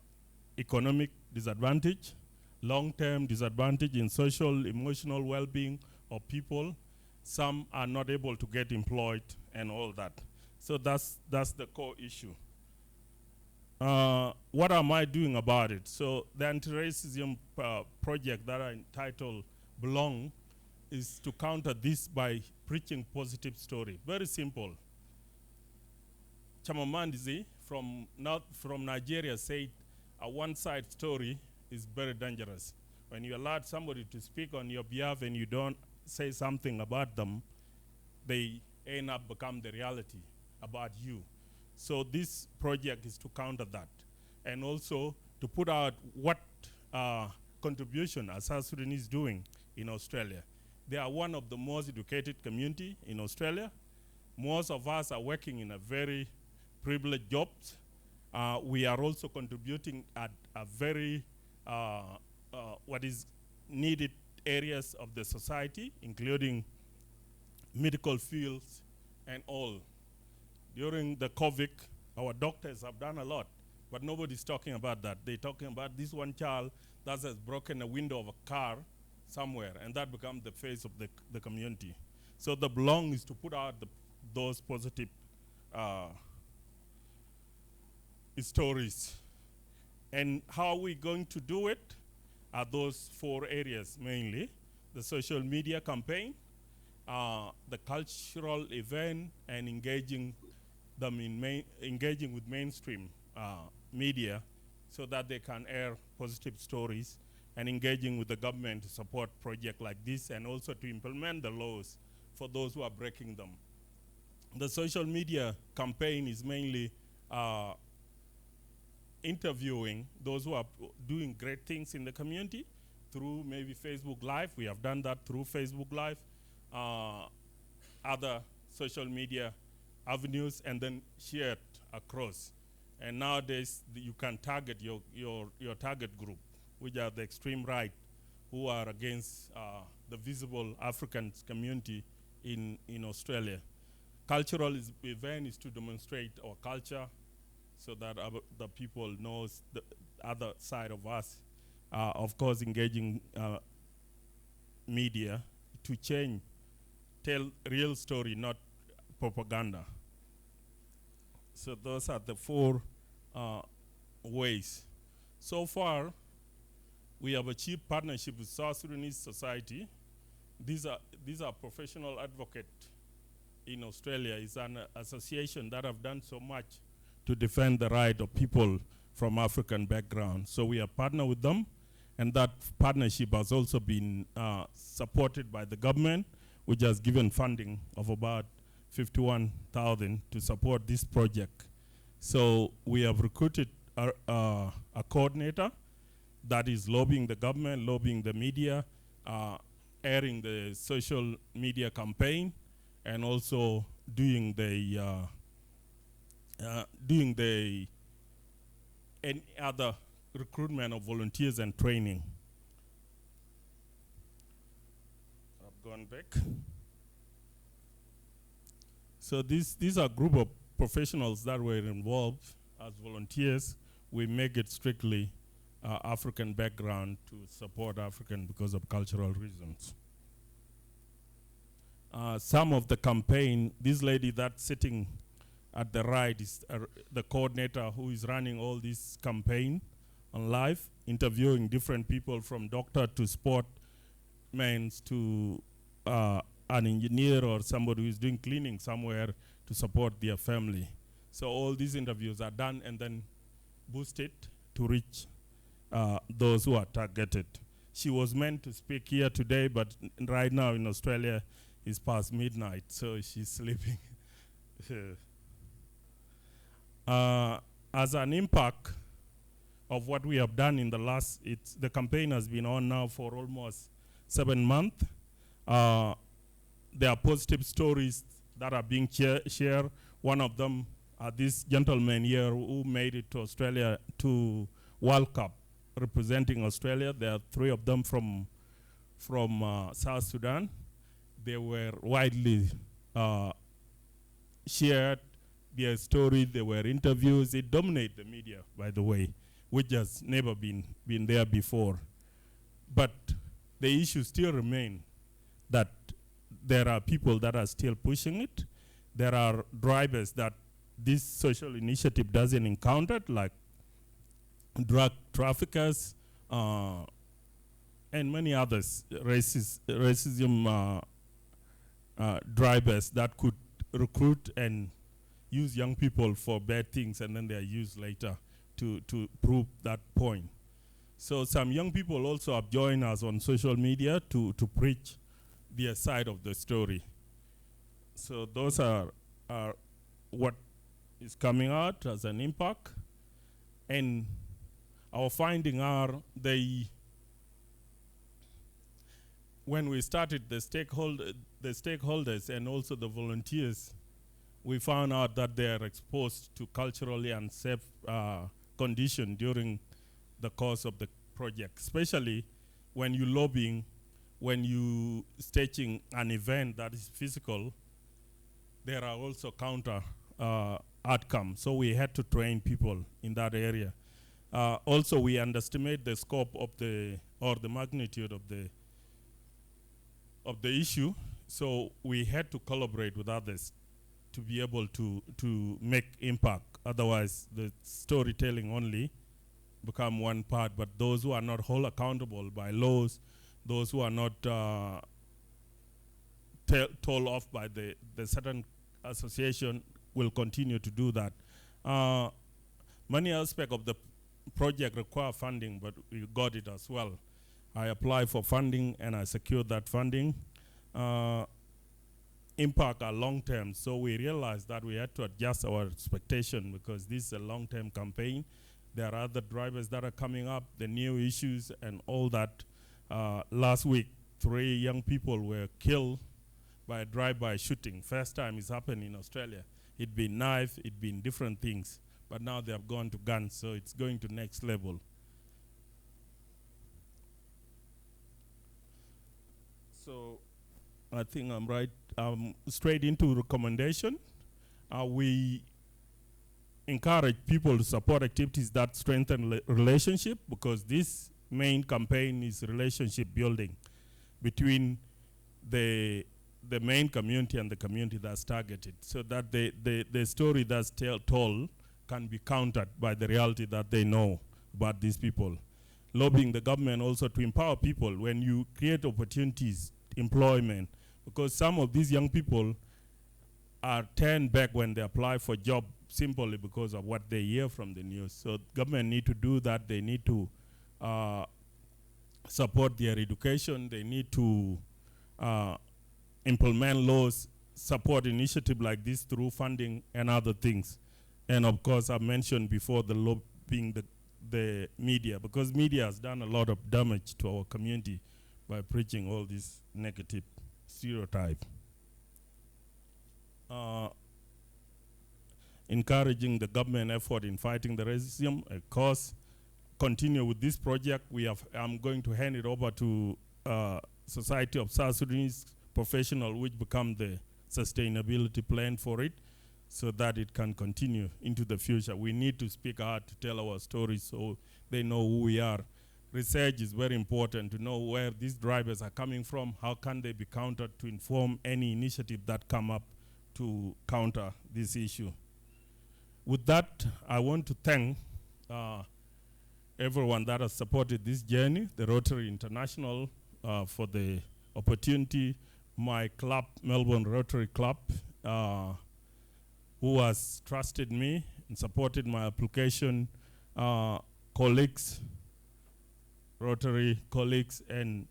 economic disadvantage, long-term disadvantage in social, emotional well-being of people. Some are not able to get employed and all that. So that's the core issue. What am I doing about it? So the anti-racism project that I entitled Belong is to counter this by preaching positive story. Very simple. Chamamandizi from Nigeria said a one-side story is very dangerous. When you allow somebody to speak on your behalf and you don't say something about them, they end up become the reality about you. So this project is to counter that, and also to put out what contribution South Sudanese is doing in Australia. They are one of the most educated community in Australia. Most of us are working in a very privileged jobs. We are also contributing at a very what is needed areas of the society, including medical fields and all. During the COVID, our doctors have done a lot, but nobody's talking about that. They're talking about this one child that has broken a window of a car somewhere, and that becomes the face of the community. So the Belong is to put out those positive stories. And how are we going to do it? Are those 4 areas mainly: the social media campaign, the cultural event, and engaging them in engaging with mainstream media so that they can air positive stories, and engaging with the government to support projects like this, and also to implement the laws for those who are breaking them. The social media campaign is mainly interviewing those who are doing great things in the community through maybe Facebook Live. We have done that through Facebook Live, other social media avenues, and then shared across. And nowadays, you can target your target group, which are the extreme right, who are against the visible African community in Australia. Cultural event is to demonstrate our culture so that the people knows the other side of us. Of course, engaging media to tell real story, not propaganda. So those are the 4 ways. So far, we have achieved partnership with South Sudanese society. These are professional advocates in Australia. It's an association that have done so much to defend the right of people from African background. So we have partnered with them, and that partnership has also been supported by the government, which has given funding of about 51,000 to support this project. So we have recruited a coordinator that is lobbying the government, lobbying the media, airing the social media campaign, and also doing any other recruitment of volunteers and training. I've gone back. So these are a group of professionals that were involved as volunteers. We make it strictly African background to support African because of cultural reasons. Some of the campaign, this lady that's sitting at the right is the coordinator who is running all this campaign on live, interviewing different people from doctor to sportmen to an engineer or somebody who is doing cleaning somewhere to support their family. So all these interviews are done and then boosted to reach those who are targeted. She was meant to speak here today, but right now in Australia it's past midnight, so she's sleeping. As an impact of what we have done in the last, the campaign has been on now for almost 7 months. There are positive stories that are being shared. One of them are this gentleman here who made it to Australia to World Cup representing Australia. There are 3 of them from South Sudan. They were widely shared, their story, there were interviews. It dominated the media, by the way, which has never been there before. But the issue still remains that there are people that are still pushing it. There are drivers that this social initiative doesn't encounter, like drug traffickers and many others, racism drivers that could recruit and use young people for bad things, and then they are used later to prove that point. So some young people also have joined us on social media to preach their side of the story. So those are what is coming out as an impact. And our findings are when we started the stakeholders and also the volunteers, we found out that they are exposed to culturally unsafe conditions during the course of the project, especially when you're lobbying, when you staging an event that is physical. There are also counter outcomes, so we had to train people in that area. Also, we underestimate the scope of the magnitude of the issue, so we had to collaborate with others to be able to make impact. Otherwise, the storytelling only become one part, but those who are not held accountable by laws, those who are not told off by the certain association will continue to do that. Many aspects of the project require funding, but we got it as well. I applied for funding and I secured that funding. Impact are long-term, so we realized that we had to adjust our expectation because this is a long-term campaign. There are other drivers that are coming up, the new issues and all that. Last week, 3 young people were killed by a drive-by shooting. First time it's happened in Australia. It'd been knife, it'd been different things, but now they have gone to guns, so it's going to next level. So I think I'm right. Straight into recommendation. We encourage people to support activities that strengthen relationship, because this main campaign is relationship building between the main community and the community that's targeted, so that the story that's told can be countered by the reality that they know about these people. Lobbying the government also to empower people when you create opportunities, employment, because some of these young people are turned back when they apply for job simply because of what they hear from the news. So government need to do that. They need to support their education. They need to implement laws, support initiatives like this through funding and other things. And of course, I mentioned before the lobbying the media, because media has done a lot of damage to our community by preaching all these negative stereotypes. Encouraging the government effort in fighting the racism. Of course, continue with this project. I'm going to hand it over to Society of South Sudanese Professionals, which become the sustainability plan for it, so that it can continue into the future. We need to speak out to tell our stories so they know who we are. Research is very important to know where these drivers are coming from, how can they be countered to inform any initiative that come up to counter this issue. With that, I want to thank everyone that has supported this journey, the Rotary International for the opportunity, my club, Melbourne Rotary Club, who has trusted me and supported my application, colleagues, Rotary colleagues, and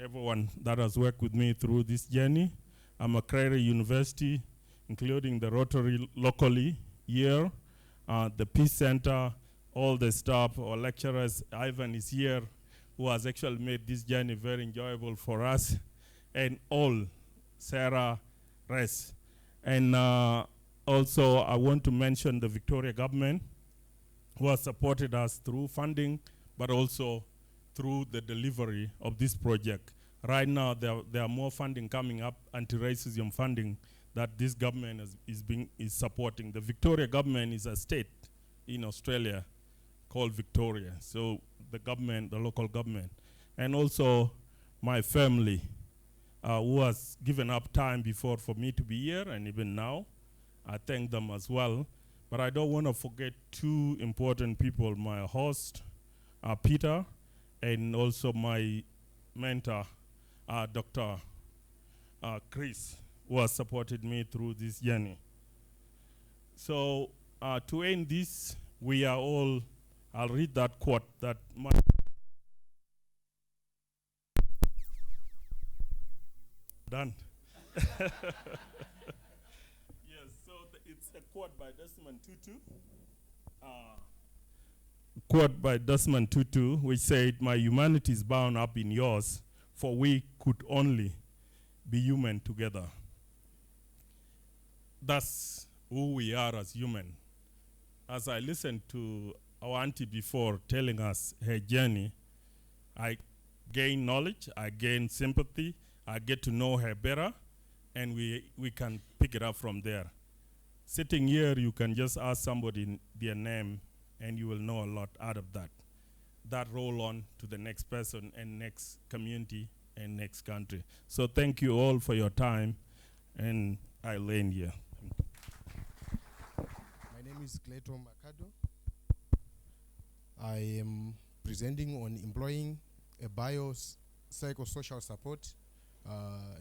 everyone that has worked with me through this journey. I'm Makerere University, including the Rotary locally here, the Peace Center, all the staff, our lecturers. Ivan is here, who has actually made this journey very enjoyable for us, and all, Sarah, rest. And also, I want to mention the Victoria government, who has supported us through funding, but also through the delivery of this project. Right now, there are more funding coming up, anti-racism funding, that this government is supporting. The Victoria government is a state in Australia called Victoria. So the government, the local government, and also my family, who has given up time before for me to be here, and even now, I thank them as well. But I don't want to forget two important people, my host, Peter, and also my mentor, Dr. Chris, who has supported me through this journey. So to end this, we are all, I'll read that quote that my done. Yes, so it's a quote by Desmond Tutu. Quote by Desmond Tutu, which said, "My humanity is bound up in yours, for we could only be human together." That's who we are as human. As I listened to our auntie before telling us her journey, I gain knowledge, I gain sympathy, I get to know her better, and we can pick it up from there. Sitting here, you can just ask somebody their name, and you will know a lot out of that. That roll on to the next person and next community and next country. So thank you all for your time, and I'll end here. My name is Clayton Makado. I am presenting on employing a biopsychosocial support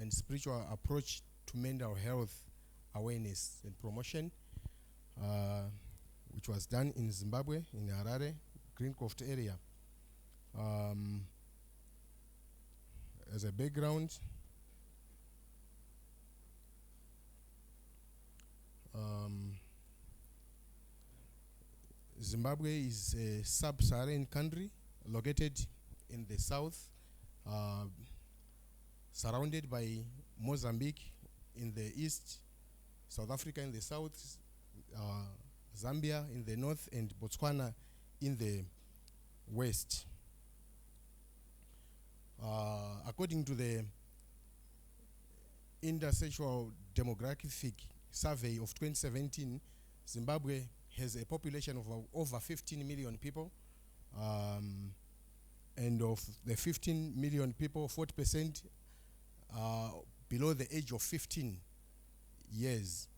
and spiritual approach to mental health awareness and promotion, which was done in Zimbabwe, in Harare, Greencroft area. As a background, Zimbabwe is a sub-Saharan country located in the south, surrounded by Mozambique in the east, South Africa in the south, Zambia in the north, and Botswana in the west. According to the intersexual demographic survey of 2017, Zimbabwe has a population of over 15 million people, and of the 15 million people, 40% are below the age of 15 years.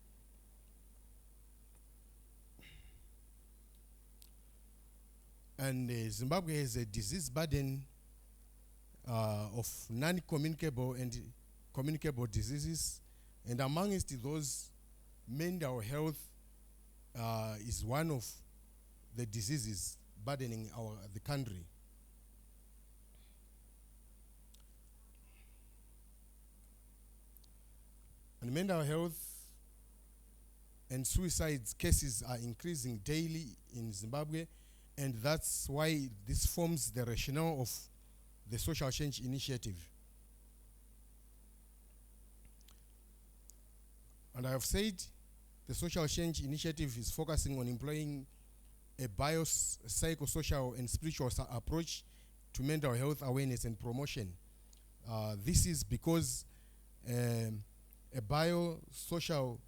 And Zimbabwe has a disease burden of non-communicable and communicable diseases, and amongst those, mental health is one of the diseases burdening the country. And mental health and suicide cases are increasing daily in Zimbabwe, and that's why this forms the rationale of the Social Change Initiative. And I have said the Social Change Initiative is focusing on employing a biopsychosocial and spiritual approach to mental health awareness and promotion. This is because a biosocial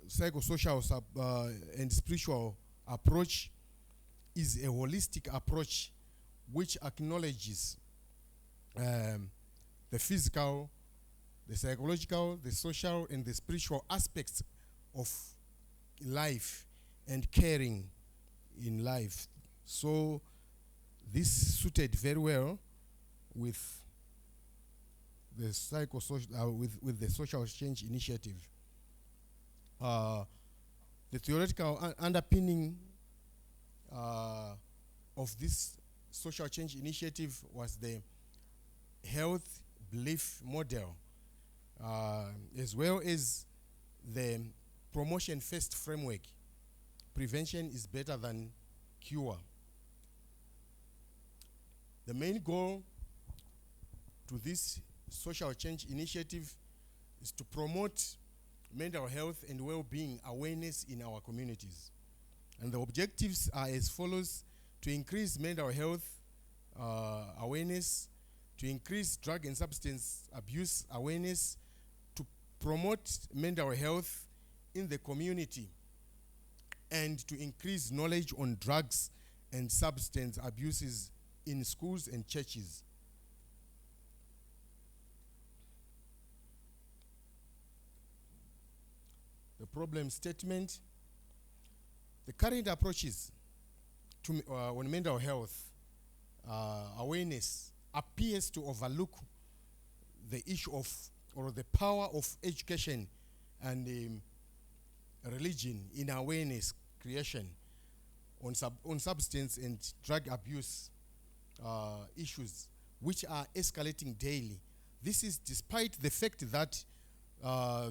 psychosocial and spiritual approach is a holistic approach which acknowledges the physical, the psychological, the social, and the spiritual aspects of life and caring in life. So this suited very well with the with the social change initiative. The theoretical underpinning of this social change initiative was the health belief model, as well as the promotion first framework. Prevention is better than cure. The main goal to this social change initiative is to promote mental health and well-being awareness in our communities. And the objectives are as follows: to increase mental health awareness, to increase drug and substance abuse awareness, to promote mental health in the community, and to increase knowledge on drugs and substance abuses in schools and churches. The problem statement: the current approaches to on mental health awareness appears to overlook the issue of, or the power of, education and religion in awareness creation on substance and drug abuse issues, which are escalating daily. This is despite the fact that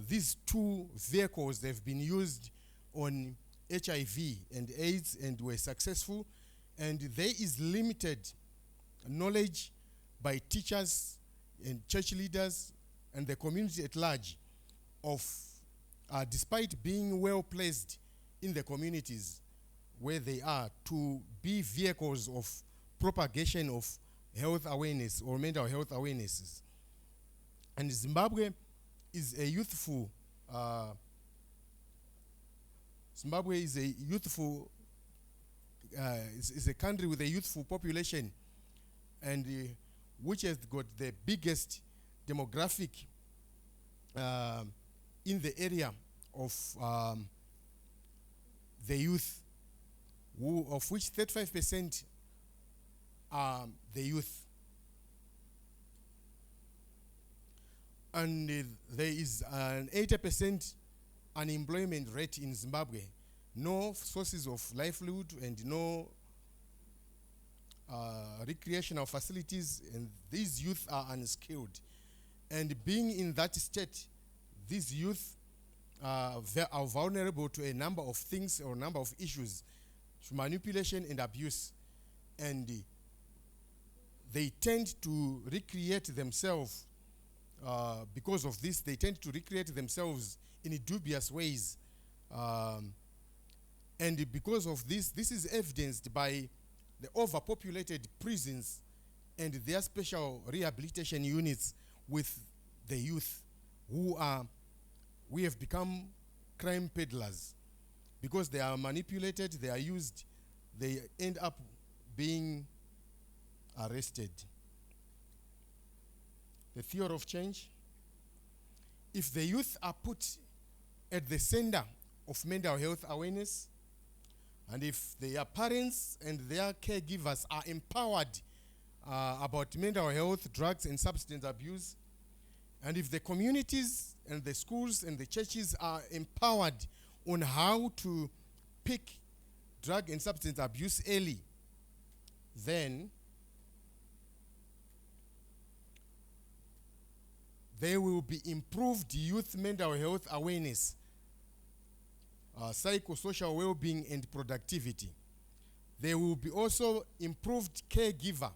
these two vehicles, they've been used on HIV and AIDS and were successful, and there is limited knowledge by teachers and church leaders and the community at large of, despite being well placed in the communities where they are, to be vehicles of propagation of health awareness or mental health awarenesses. And Zimbabwe is a youthful is a country with a youthful population, and which has got the biggest demographic in the area of the youth, of which 35% are the youth. And there is an 80% unemployment rate in Zimbabwe. No sources of livelihood and no recreational facilities, and these youth are unskilled. And being in that state, these youth are vulnerable to a number of things or a number of issues, to manipulation and abuse. And they tend to recreate themselves. Because of this, they tend to recreate themselves in dubious ways. And because of this, this is evidenced by the overpopulated prisons and their special rehabilitation units with the youth, we have become crime peddlers. Because they are manipulated, they are used, they end up being arrested. The theory of change: if the youth are put at the center of mental health awareness, and if their parents and their caregivers are empowered about mental health, drugs and substance abuse, and if the communities and the schools and the churches are empowered on how to pick drug and substance abuse early, then there will be improved youth mental health awareness, psychosocial well-being and productivity. There will be also improved caregiver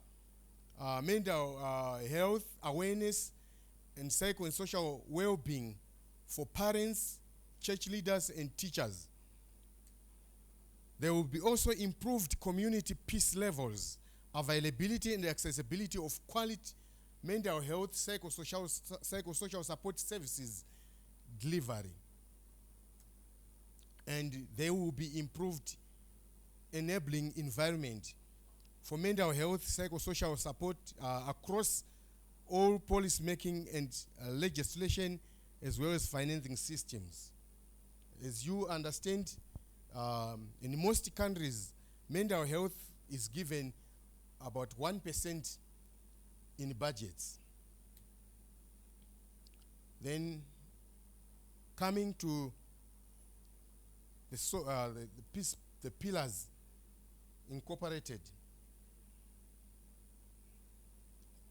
mental health awareness and psycho and social well-being for parents, church leaders and teachers. There will be also improved community peace levels, availability and accessibility of quality mental health, psychosocial support services delivery. And there will be improved enabling environment for mental health, psychosocial support across all policy making and legislation, as well as financing systems. As you understand, in most countries, mental health is given about 1% in budgets. Then coming to the pillars incorporated,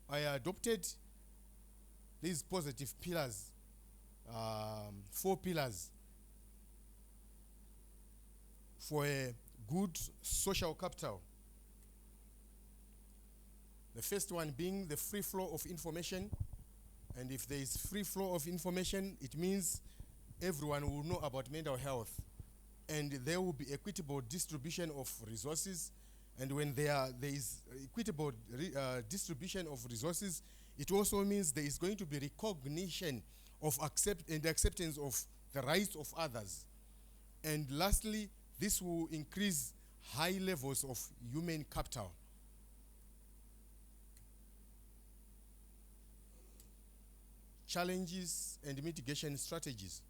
I adopted these positive pillars, 4 pillars for a good social capital. The first one being the free flow of information. And if there is free flow of information, it means everyone will know about mental health. And there will be equitable distribution of resources. And when there is equitable distribution of resources, it also means there is going to be recognition of acceptance of the rights of others. And lastly, this will increase high levels of human capital. Challenges and mitigation strategies.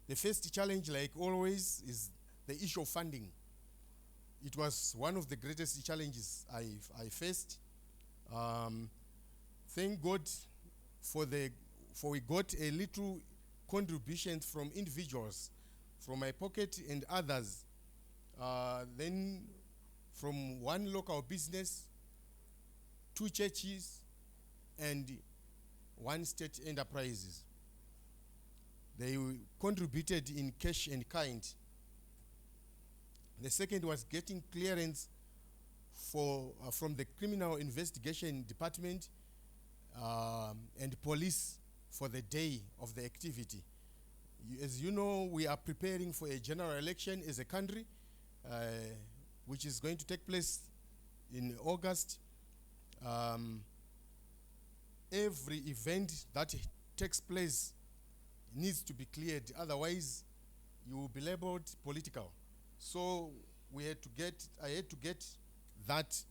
The first challenge, like always, is the issue of funding. It was one of the greatest challenges I faced. Thank God for we got a little contribution from individuals, from my pocket and others. Then from one local business, 2 churches, and 1 state enterprises. They contributed in cash and kind. The second was getting clearance from the criminal investigation department and police for the day of the activity. As you know, we are preparing for a general election as a country, which is going to take place in August. Every event that takes place needs to be cleared, otherwise you will be labeled political. So I had to get that,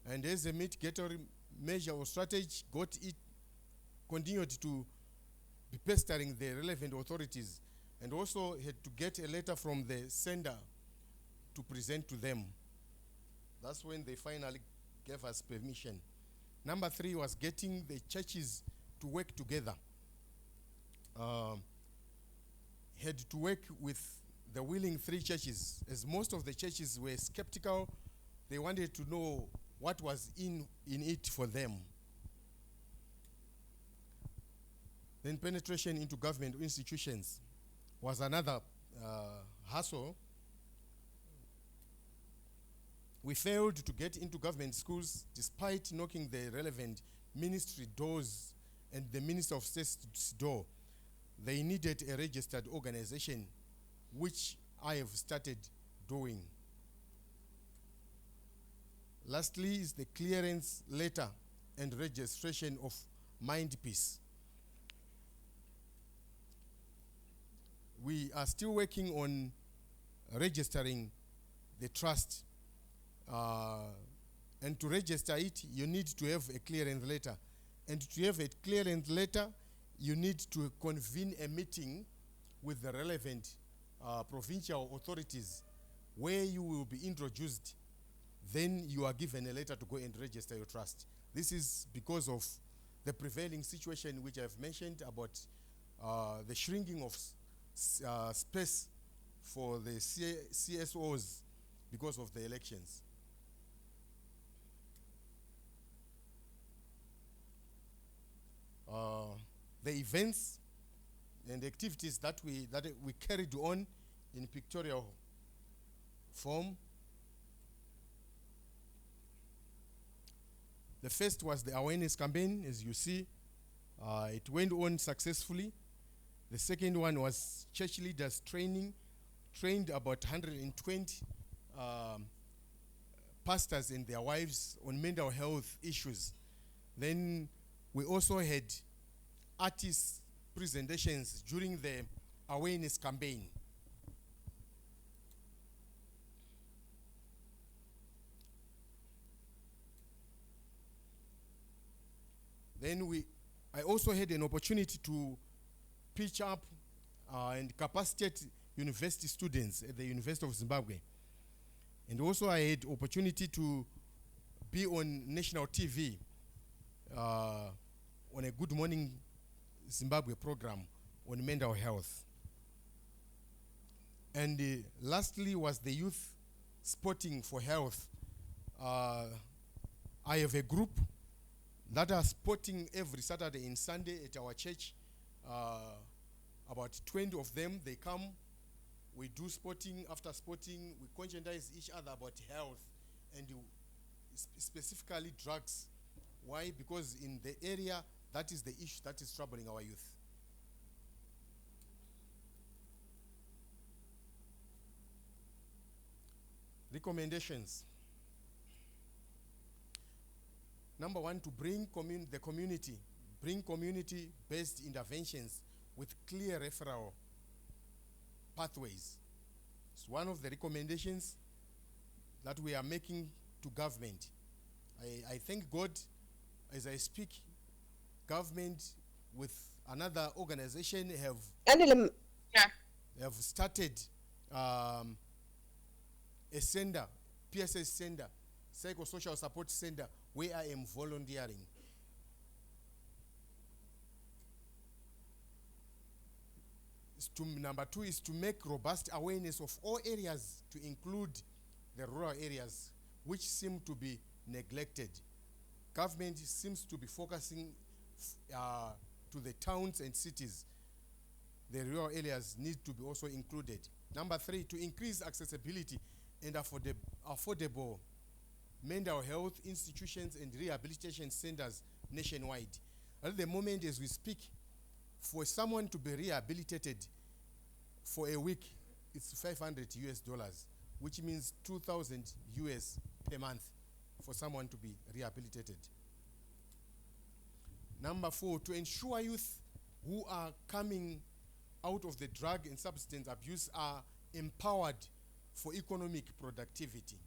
and as a mitigatory measure or strategy, continued to be pestering the relevant authorities, and also had to get a letter from the sender to present to them. That's when they finally gave us permission. Number 3 was getting the churches to work together. Had to work with the willing 3 churches, as most of the churches were skeptical. They wanted to know what was in it for them. Then penetration into government institutions was another hassle. We failed to get into government schools despite knocking the relevant ministry doors and the Minister of State's door. They needed a registered organization, which I have started doing. Lastly is the clearance letter and registration of Mindpeace. We are still working on registering the trust. And to register it, you need to have a clearance letter. And to have a clearance letter, you need to convene a meeting with the relevant provincial authorities where you will be introduced. Then you are given a letter to go and register your trust. This is because of the prevailing situation which I've mentioned about the shrinking of space for the CSOs because of the elections. The events and the activities that we carried on in pictorial form. The first was the awareness campaign, as you see. It went on successfully. The second one was church leaders training, trained about 120 pastors and their wives on mental health issues. Then we also had artist presentations during the awareness campaign. Then I also had an opportunity to pitch up and capacitate university students at the University of Zimbabwe. And also I had opportunity to be on national TV on a Good Morning Zimbabwe program on mental health. And lastly was the youth sporting for health. I have a group that are sporting every Saturday and Sunday at our church. About 20 of them, they come. We do sporting. After sporting, we conscientize each other about health and specifically drugs. Why? Because in the area, that is the issue that is troubling our youth. Recommendations. Number one, to bring the community, bring community-based interventions with clear referral pathways. It's one of the recommendations that we are making to government. I thank God, as I speak, government with another organization have started a center, PSS center, psychosocial support center, where I am volunteering. Number two is to make robust awareness of all areas, to include the rural areas, which seem to be neglected. Government seems to be focusing to the towns and cities. The rural areas need to be also included. Number three, to increase accessibility and affordable mental health institutions and rehabilitation centers nationwide. At the moment as we speak, for someone to be rehabilitated for a week, it's $500 US, which means 2,000 US per month for someone to be rehabilitated. Number four, to ensure youth who are coming out of the drug and substance abuse are empowered for economic productivity.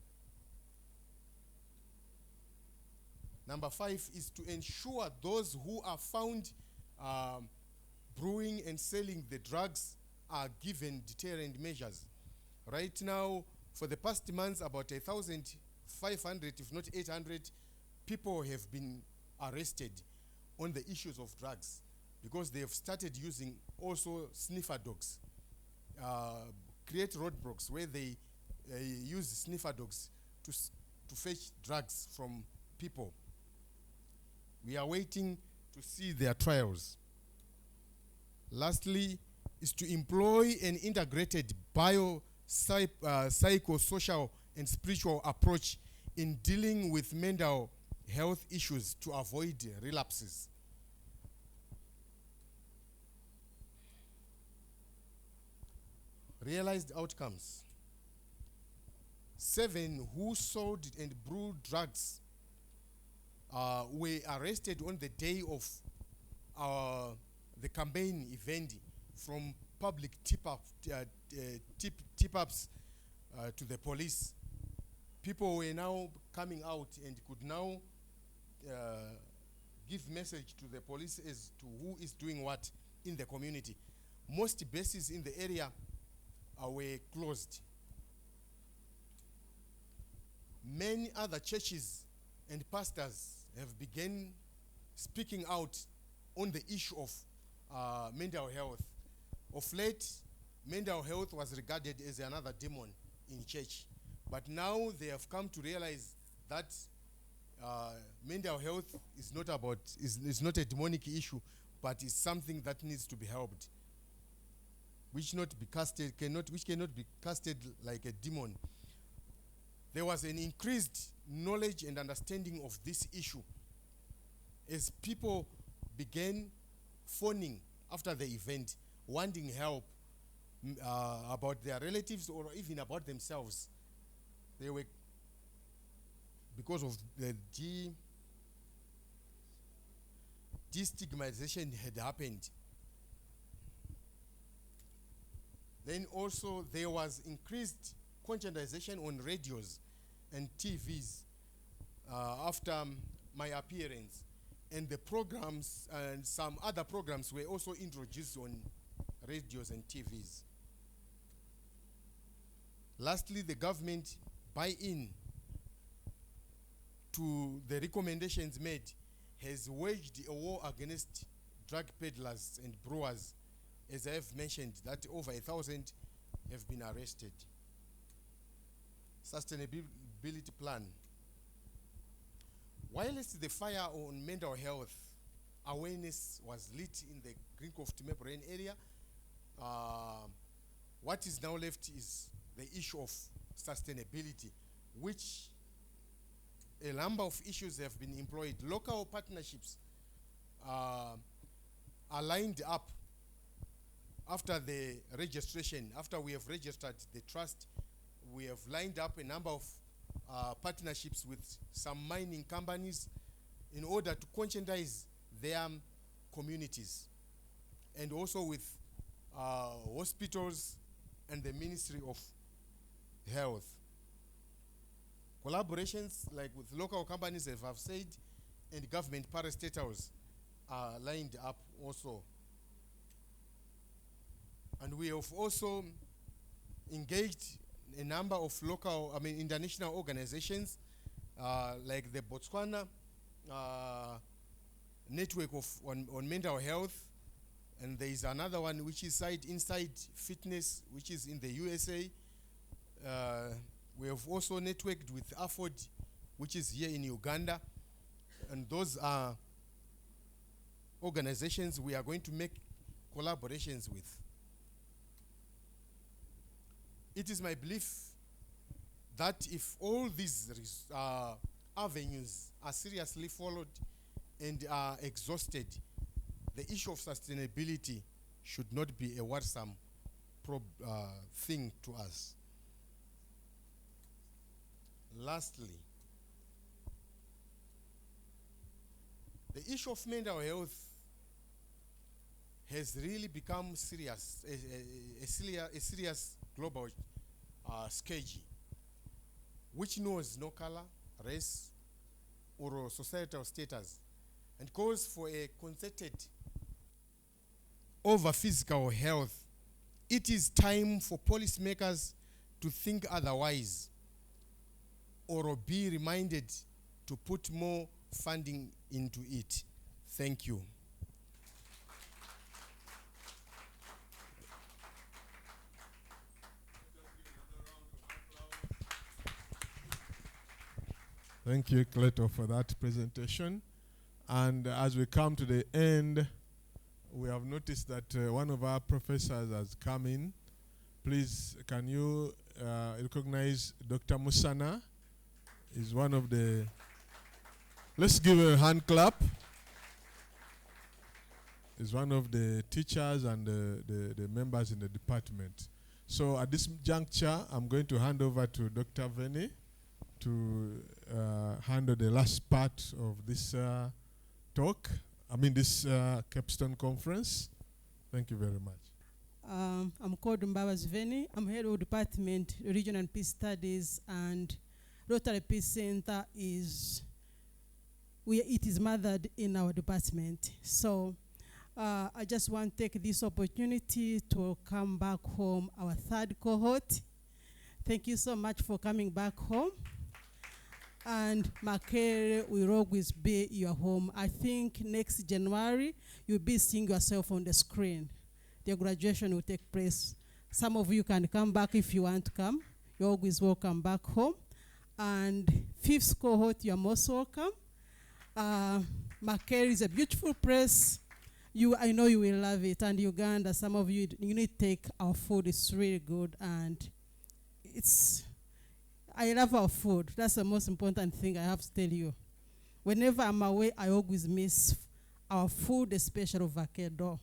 Number five is to ensure those who are found brewing and selling the drugs are given deterrent measures. Right now, for the past months, about 1,500, if not 800, people have been arrested on the issues of drugs because they have started using also sniffer dogs, create roadblocks where they use sniffer dogs to fetch drugs from people. We are waiting to see their trials. Lastly, is to employ an integrated psychosocial and spiritual approach in dealing with mental health issues to avoid relapses. Realized outcomes. 7 who sold and brewed drugs were arrested on the day of the campaign event from public tip-ups to the police. People were now coming out and could now give message to the police as to who is doing what in the community. Most bases in the area were closed. Many other churches and pastors have begun speaking out on the issue of mental health. Of late, mental health was regarded as another demon in church. But now they have come to realize that mental health is not not a demonic issue, but is something that needs to be helped, which cannot be casted like a demon. There was an increased knowledge and understanding of this issue as people began phoning after the event, wanting help about their relatives or even about themselves. They were, because of the destigmatization had happened. Then also there was increased conscientization on radios and TVs after my appearance. And the programs and some other programs were also introduced on radios and TVs. Lastly, the government buy in to the recommendations made, has waged a war against drug peddlers and brewers. As I have mentioned, that over 1,000 have been arrested. Sustainability plan. Whilst the fire on mental health awareness was lit in the Green Cove Timber-Brain area, what is now left is the issue of sustainability, which a number of issues have been employed. Local partnerships are lined up after the registration. After we have registered the trust, we have lined up a number of partnerships with some mining companies in order to conscientize their communities, and also with hospitals and the Ministry of Health. Collaborations like with local companies, as I've said, and government parastatals are lined up also. And we have also engaged a number of local, international organizations like the Botswana network on mental health, and there is another one which is Inside Fitness, which is in the USA. We have also networked with AFOD, which is here in Uganda, and those are organizations we are going to make collaborations with. It is my belief that if all these avenues are seriously followed and are exhausted, the issue of sustainability should not be a worrisome thing to us. Lastly, the issue of mental health has really become serious, a serious global scourge, which knows no color, race, or societal status, and calls for a concerted over physical health. It is time for policymakers to think otherwise, or be reminded to put more funding into it. Thank you. Thank you, Cleto, for that presentation. And as we come to the end, we have noticed that one of our professors has come in. Please, can you recognize Dr. Musana? Is one of the, let's give a hand clap. Is one of the teachers and the members in the department. So at this juncture, I'm going to hand over to Dr. Veni to handle the last part of this talk. This CAPSTONE Conference. Thank you very much. I'm called Mbabas Veni. I'm head of Department Regional and Peace Studies, and Rotary Peace Center is mothered in our department. So I just want to take this opportunity to come back home, our third cohort. Thank you so much for coming back home. And Makerere will always be your home. I think next January, you'll be seeing yourself on the screen. The graduation will take place. Some of you can come back if you want to come. You're always welcome back home. And fifth cohort, you're most welcome. Makerere is a beautiful place. I know you will love it. And Uganda, some of you need to take our food. It's really good. And I love our food. That's the most important thing I have to tell you. Whenever I'm away, I always miss our food, especially avocado.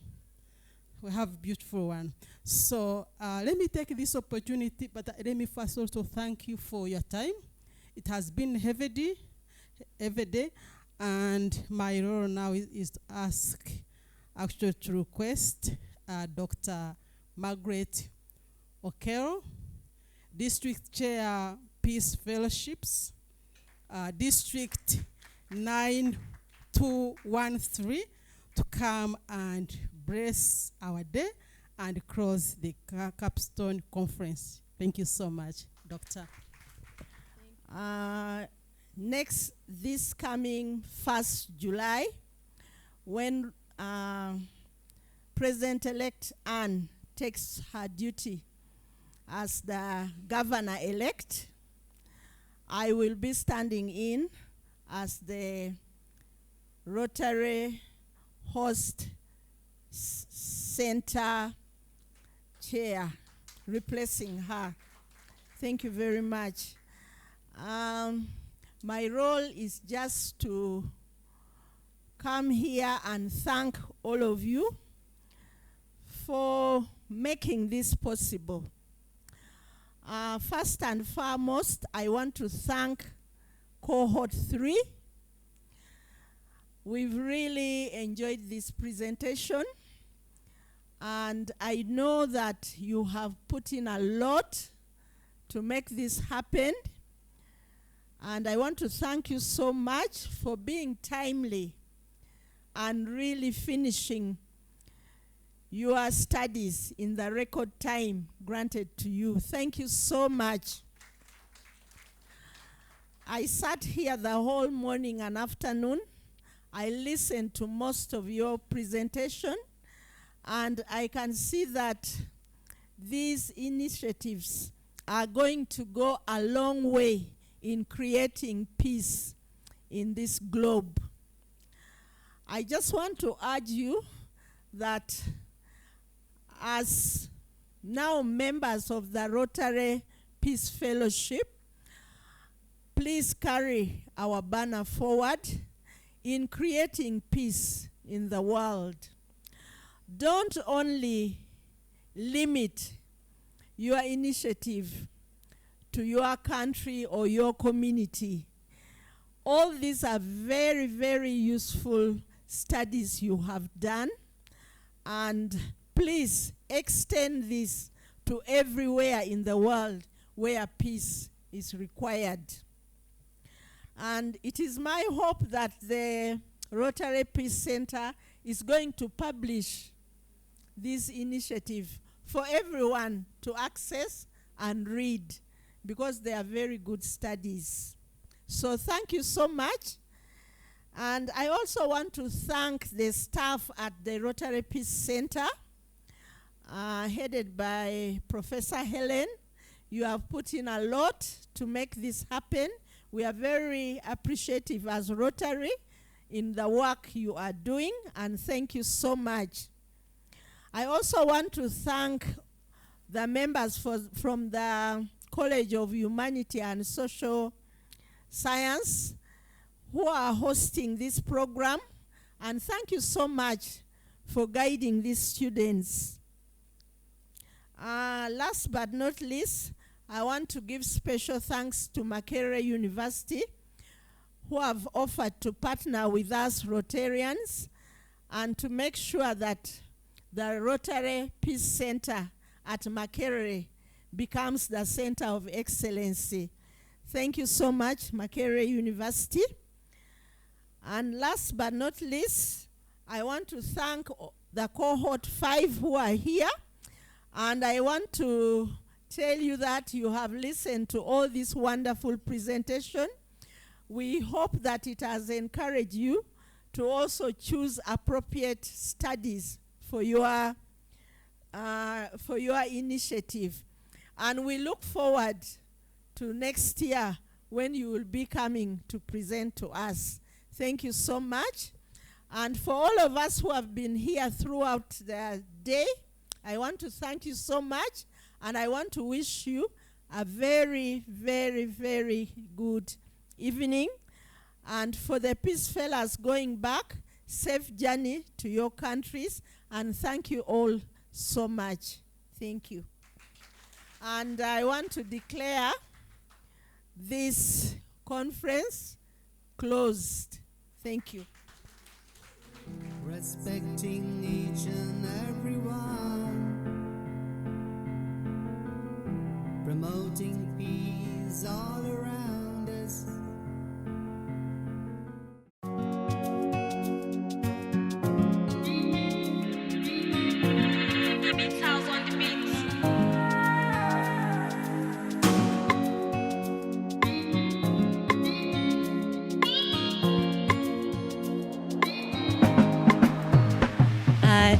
We have beautiful one. So let me take this opportunity, but let me first also thank you for your time. It has been heavy day, and my role now is to request Dr. Margaret Okero, District Chair, Peace Fellowships, District 9213, to come and bless our day and close the CAPSTONE Conference. Thank you so much, Doctor. This coming 1st July, when President-elect Anne takes her duty as the governor-elect, I will be standing in as the Rotary Host Center chair, replacing her. Thank you very much. My role is just to come here and thank all of you for making this possible. First and foremost, I want to thank Cohort 3. We've really enjoyed this presentation, and I know that you have put in a lot to make this happen. And I want to thank you so much for being timely and really finishing your studies in the record time granted to you. Thank you so much. I sat here the whole morning and afternoon. I listened to most of your presentation, and I can see that these initiatives are going to go a long way in creating peace in this globe. I just want to urge you that as now members of the Rotary Peace Fellowship, please carry our banner forward in creating peace in the world. Don't only limit your initiative to your country or your community. All these are very, very useful studies you have done, and please extend this to everywhere in the world where peace is required. And it is my hope that the Rotary Peace Center is going to publish this initiative for everyone to access and read, because they are very good studies. So thank you so much. And I also want to thank the staff at the Rotary Peace Center, headed by Professor Helen. You have put in a lot to make this happen. We are very appreciative as Rotary in the work you are doing, and thank you so much. I also want to thank the members from the College of Humanity and Social Science who are hosting this program, and thank you so much for guiding these students. Last but not least, I want to give special thanks to Makerere University, who have offered to partner with us Rotarians and to make sure that the Rotary Peace Center at Makerere becomes the center of excellency. Thank you so much, Makerere University. And last but not least, I want to thank the cohort 5 who are here. And I want to tell you that you have listened to all this wonderful presentation. We hope that it has encouraged you to also choose appropriate studies for your initiative. And we look forward to next year when you will be coming to present to us. Thank you so much. And for all of us who have been here throughout the day, I want to thank you so much, and I want to wish you a very, very, very good evening. And for the Peace Fellows going back, safe journey to your countries, and thank you all so much. Thank you. And I want to declare this conference closed. Thank you. Respecting each and everyone, promoting peace all around us.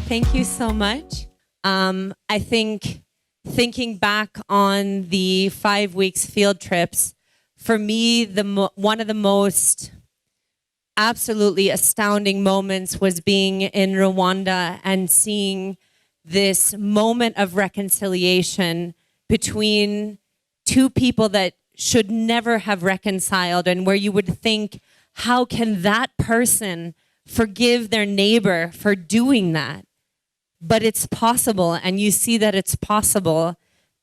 Thank you so much. I think thinking back on the 5 weeks field trips, for me, one of the most absolutely astounding moments was being in Rwanda and seeing this moment of reconciliation between two people that should never have reconciled, and where you would think, how can that person forgive their neighbor for doing that? But it's possible, and you see that it's possible,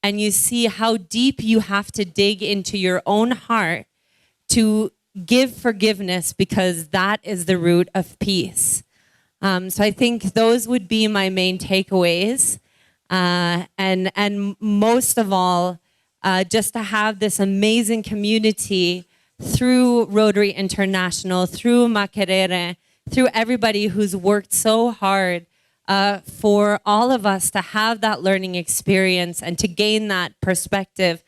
and you see how deep you have to dig into your own heart to give forgiveness, because that is the root of peace. So I think those would be my main takeaways. And most of all, just to have this amazing community through Rotary International, through Makerere, through everybody who's worked so hard for all of us to have that learning experience and to gain that perspective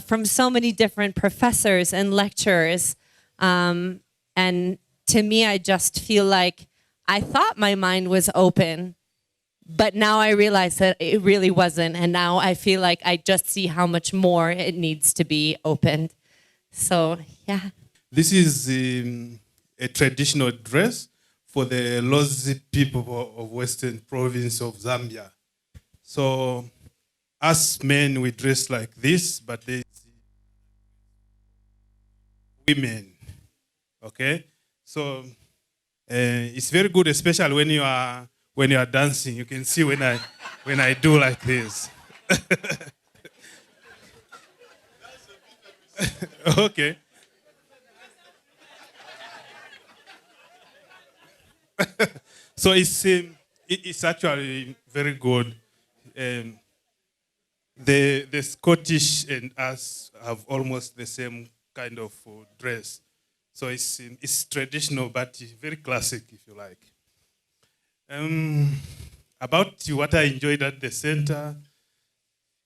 from so many different professors and lecturers. And to me, I just feel like I thought my mind was open, but now I realize that it really wasn't. And now I feel like I just see how much more it needs to be opened. So, yeah. This is a traditional dress for the Lozi people of Western province of Zambia. So, us men, we dress like this, but there's women, okay? So, it's very good, especially when you are dancing. You can see when I do like this. Okay. So it's actually very good. The Scottish and us have almost the same kind of dress. So it's traditional, but very classic, if you like. About what I enjoyed at the center,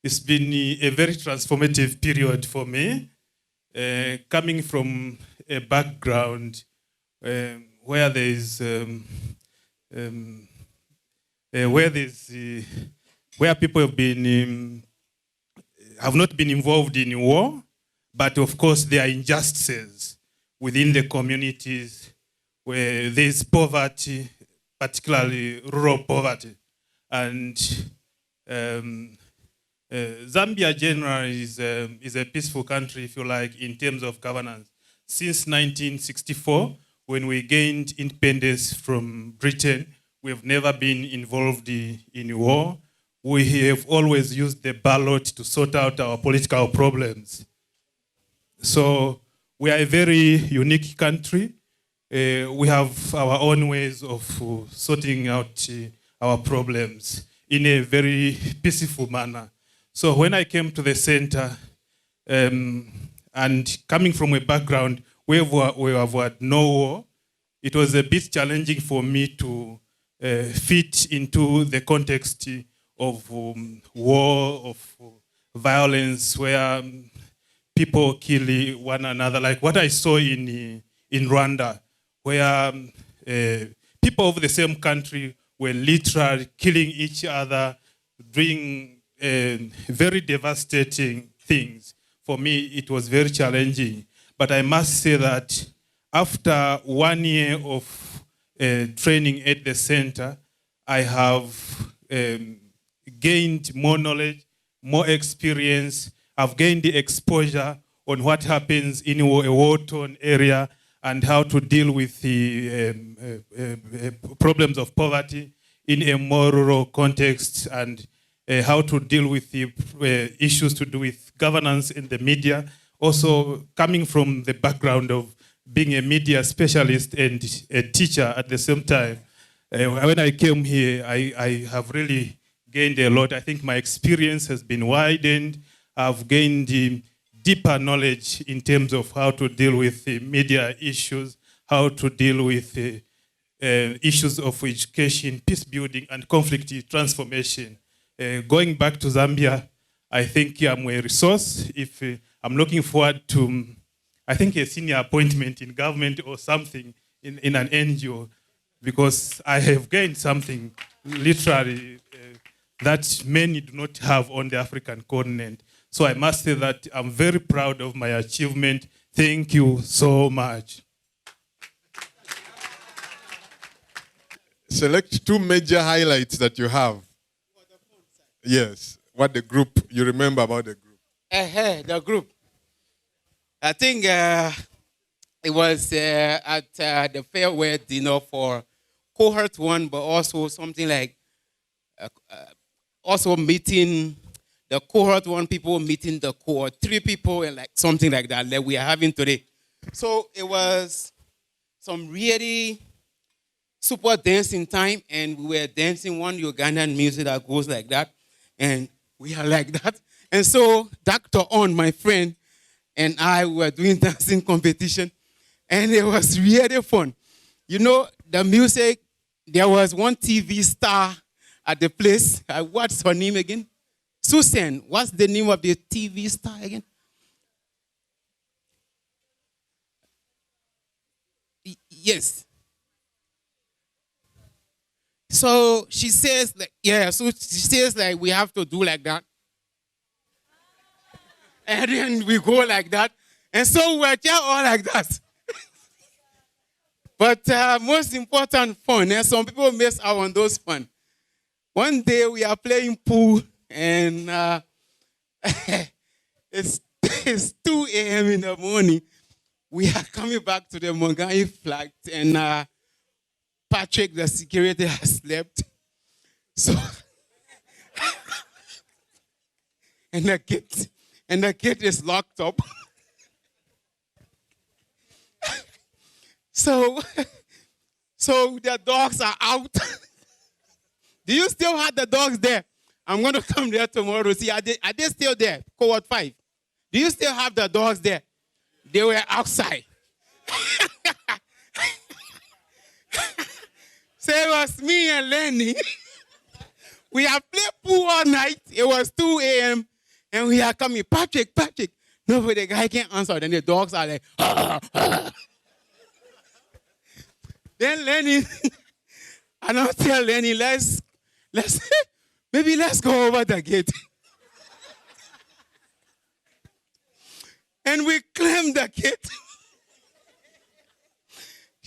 it's been a very transformative period for me, coming from a background where people have not been involved in war, but of course there are injustices within the communities where there's poverty, particularly rural poverty. And Zambia generally is a peaceful country, if you like, in terms of governance. Since 1964, when we gained independence from Britain, we've never been involved in war. We have always used the ballot to sort out our political problems. So we are a very unique country. We have our own ways of sorting out our problems in a very peaceful manner. So when I came to the center, and coming from a background where we have had no war, it was a bit challenging for me to fit into the context of war, of violence, where people kill one another, like what I saw in Rwanda, where people of the same country were literally killing each other, doing very devastating things. For me, it was very challenging. But I must say that after 1 year of training at the center, I have gained more knowledge, more experience. I've gained the exposure on what happens in a war-torn area and how to deal with the problems of poverty in a more rural context, and how to deal with the issues to do with governance in the media. Also coming from the background of being a media specialist and a teacher at the same time. When I came here, I have really gained a lot. I think my experience has been widened. I've gained deeper knowledge in terms of how to deal with media issues, how to deal with issues of education, peace building, and conflict transformation. Going back to Zambia, I think I'm a resource. If I'm looking forward to, I think, a senior appointment in government or something in an NGO, because I have gained something literally that many do not have on the African continent. So I must say that I'm very proud of my achievement. Thank you so much. Select two major highlights that you have. Yes, what the group, you remember about the group. The group. I think it was at the farewell dinner for cohort 1, but also something like also meeting the cohort 1 people, meeting the cohort 3 people, and like something like that we are having today. So it was some really super dancing time, and we were dancing one Ugandan music that goes like that, and we are like that. And so Dr. On, my friend, and I were doing dancing competition, and it was really fun. You know, the music, there was one TV star at the place. What's her name again? Susan. What's the name of the TV star again? Yes. So she says, like, so she says, like, we have to do like that. And then we go like that. And so we're just all like that. But most important, fun. And some people miss out on those fun. One day we are playing pool, and it's 2 a.m. in the morning. We are coming back to the Mongai flat, and Patrick, the security, has slept. So, and the gate is locked up. So the dogs are out. Do you still have the dogs there? I'm going to come there tomorrow to see. Are they still there? Cohort 5. Do you still have the dogs there? They were outside. So it was me and Lenny. We have played pool all night. It was 2 a.m. And we are coming. Patrick. No, but the guy can't answer. Then the dogs are like, Then Lenny, I don't tell Lenny, let's go over the gate. And we climb the gate.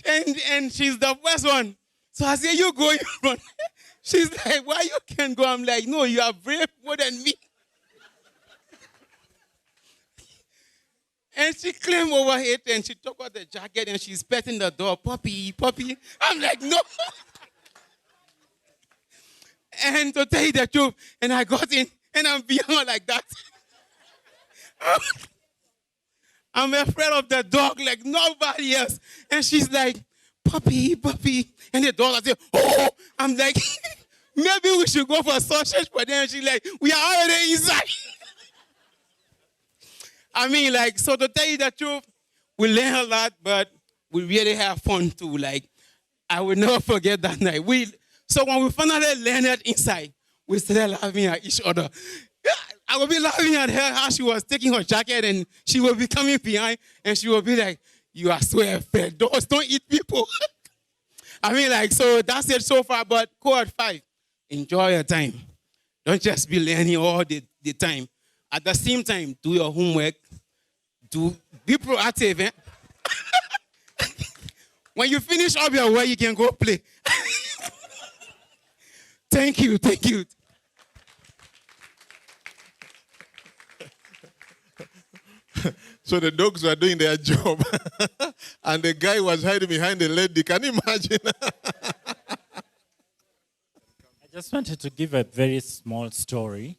And she's the first one. So I say, you go in front. She's like, why you can't go? I'm like, no, you are brave more than me. And she climbed over it, and she took out the jacket, and she's petting the door, puppy. I'm like, no. And to tell you the truth, and I got in, and I'm beyond like that. I'm afraid of the dog like nobody else. And she's like, puppy. And the dog says, oh. I'm like, maybe we should go for a sausage. But then she's like, we are already inside. I mean, like, so to tell you the truth, we learn a lot, but we really have fun too. Like, I will never forget that night. So when we finally landed inside, we started laughing at each other. I would be laughing at her how she was taking her jacket, and she would be coming behind, and she would be like, you are so afraid. Dogs don't eat people. I mean, like, so that's it so far. But cohort 5, enjoy your time. Don't just be learning all the time. At the same time, do your homework. Be proactive. Eh? When you finish up your work, you can go play. Thank you. So the dogs were doing their job, and the guy was hiding behind the lady. Can you imagine? I just wanted to give a very small story.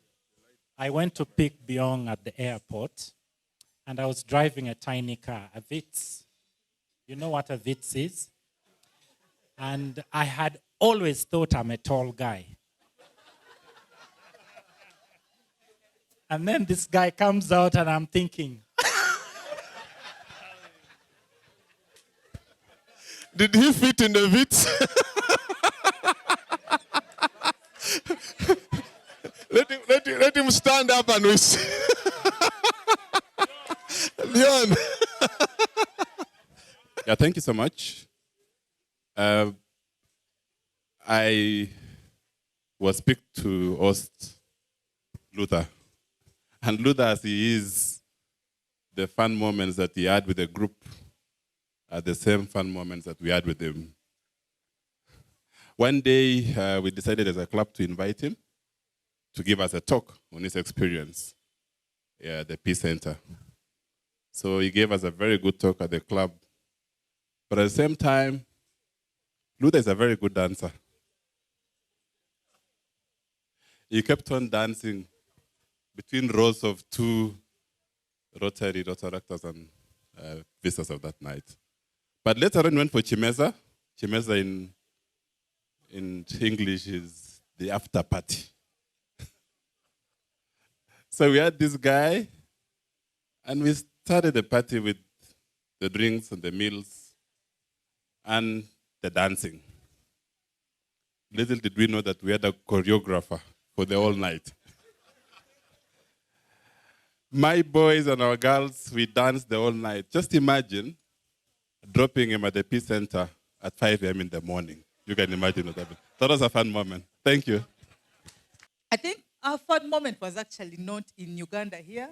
I went to pick Byong at the airport, and I was driving a tiny car, a Vitz. You know what a Vitz is? And I had always thought I'm a tall guy. And then this guy comes out, and I'm thinking, did he fit in the Vitz? Let him stand up and wish. Leon. Yeah, thank you so much. I was picked to host Luther. And Luther, as he is, the fun moments that he had with the group are the same fun moments that we had with him. One day, we decided as a club to invite him to give us a talk on his experience at the Peace Center. So he gave us a very good talk at the club. But at the same time, Luther is a very good dancer. He kept on dancing between rows of two Rotary actors and visitors of that night. But later on, we went for Chimeza. Chimeza in English is the after party. So we had this guy, and we started the party with the drinks and the meals and the dancing. Little did we know that we had a choreographer for the whole night. My boys and our girls, we danced the whole night. Just imagine dropping him at the Peace Center at 5 a.m. in the morning. You can imagine what happened. That was a fun moment. Thank you. I think our fun moment was actually not in Uganda here.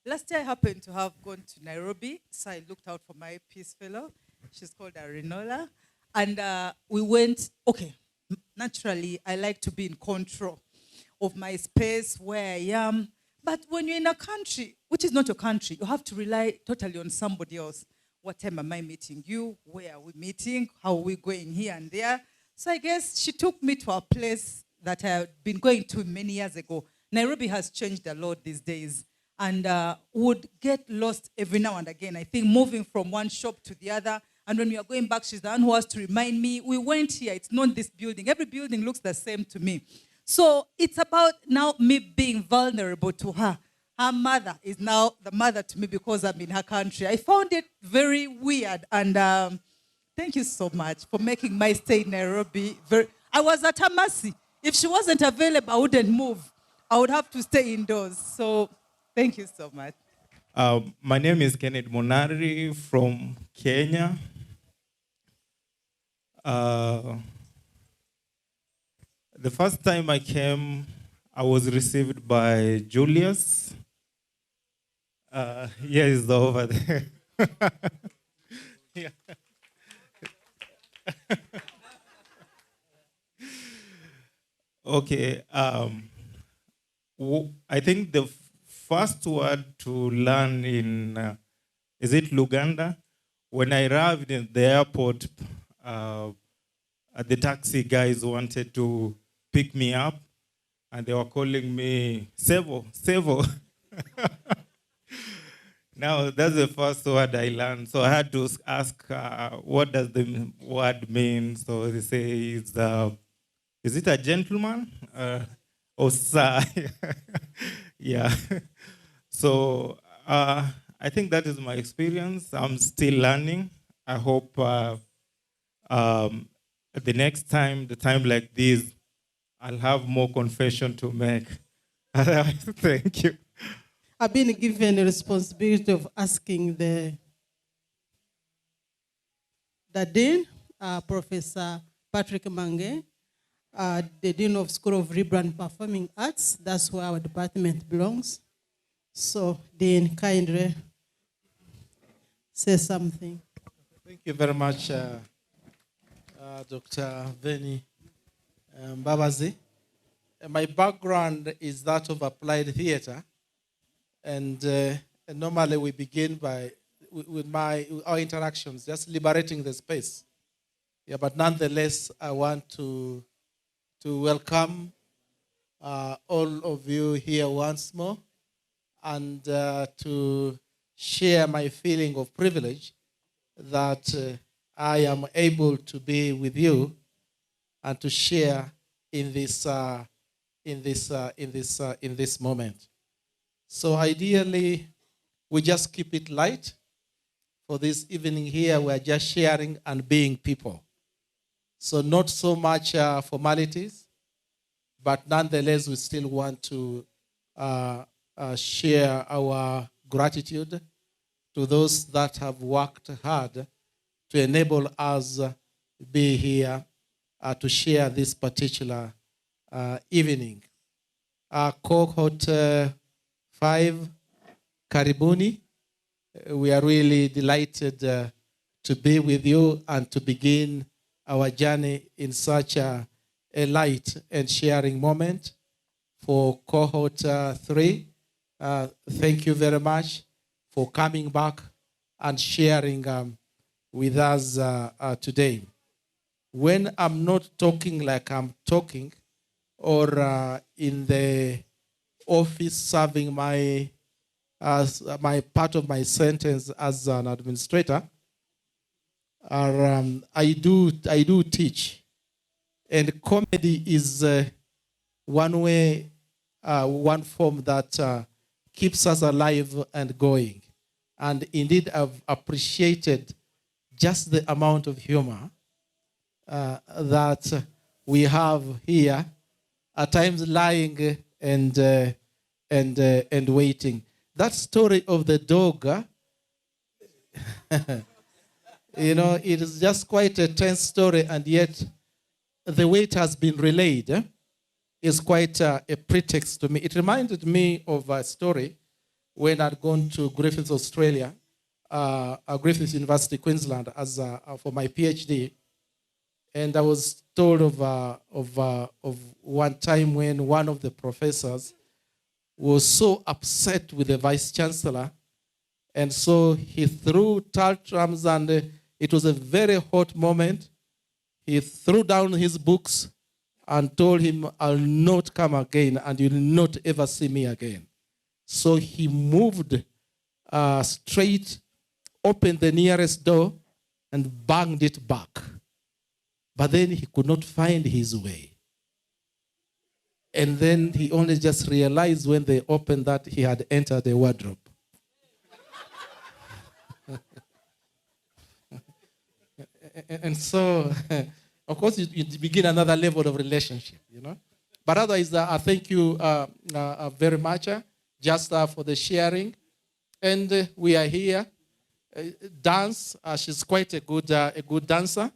Last year I happened to have gone to Nairobi, so I looked out for my peace fellow. She's called Arinola. And we went, okay, naturally I like to be in control of my space, where I am. But when you're in a country, which is not your country, you have to rely totally on somebody else. What time am I meeting you? Where are we meeting? How are we going here and there? So I guess she took me to a place that I had been going to many years ago. Nairobi has changed a lot these days, and would get lost every now and again. I think moving from one shop to the other, and when we are going back, she's the one who has to remind me, we went here, it's not this building. Every building looks the same to me. So it's about now me being vulnerable to her. Her mother is now the mother to me because I'm in her country. I found it very weird, and thank you so much for making my stay in Nairobi I was at her mercy. If she wasn't available, I wouldn't move. I would have to stay indoors. So thank you so much. My name is Kenneth Monari from Kenya. The first time I came, I was received by Julius. Here is over there. Yeah. Okay. I think the first word to learn in, is it Luganda? When I arrived in the airport, the taxi guys wanted to pick me up, and they were calling me Sevo, Sevo. Now, that's the first word I learned. So I had to ask, what does the word mean? So they say, is it a gentleman? Or sir? Yeah. So I think that is my experience. I'm still learning. I hope the next time, the time like this, I'll have more confession to make. Thank you. I've been given the responsibility of asking the Dean, Professor Patrick Mange, the Dean of School of Rebrand Performing Arts. That's where our department belongs. So, Dean, kindly say something. Thank you very much, Dr. Veni Mbabazi. My background is that of applied theater. And normally we begin with our interactions, just liberating the space. Yeah, but nonetheless, I want to welcome all of you here once more, and to share my feeling of privilege that I am able to be with you and to share in this moment. So ideally, we just keep it light. For this evening here, we're just sharing and being people. So not so much formalities, but nonetheless, we still want to share our gratitude to those that have worked hard to enable us be here to share this particular evening. Cohort 5, Karibuni. We are really delighted to be with you and to begin our journey in such a light and sharing moment. For cohort 3, thank you very much for coming back and sharing with us today. When I'm not talking like I'm talking, or in the office serving my part of my sentence as an administrator, I do teach, and comedy is one way, one form that keeps us alive and going. And indeed, I've appreciated just the amount of humor that we have here, at times lying and waiting. That story of the dog, it is just quite a tense story, and yet the way it has been relayed is quite a pretext to me. It reminded me of a story when I'd gone to Griffith, Australia, Griffith University, Queensland, for my PhD. And I was told of one time when one of the professors was so upset with the vice chancellor, and so he threw tantrums, and it was a very hot moment. He threw down his books and told him, "I'll not come again, and you'll not ever see me again." So he moved straight, opened the nearest door, and banged it back. But then he could not find his way. And then he only just realized when they opened that he had entered the wardrobe. And so, of course, you begin another level of relationship, But otherwise, I thank you very much just for the sharing. And we are here. Dance, she's quite a good dancer.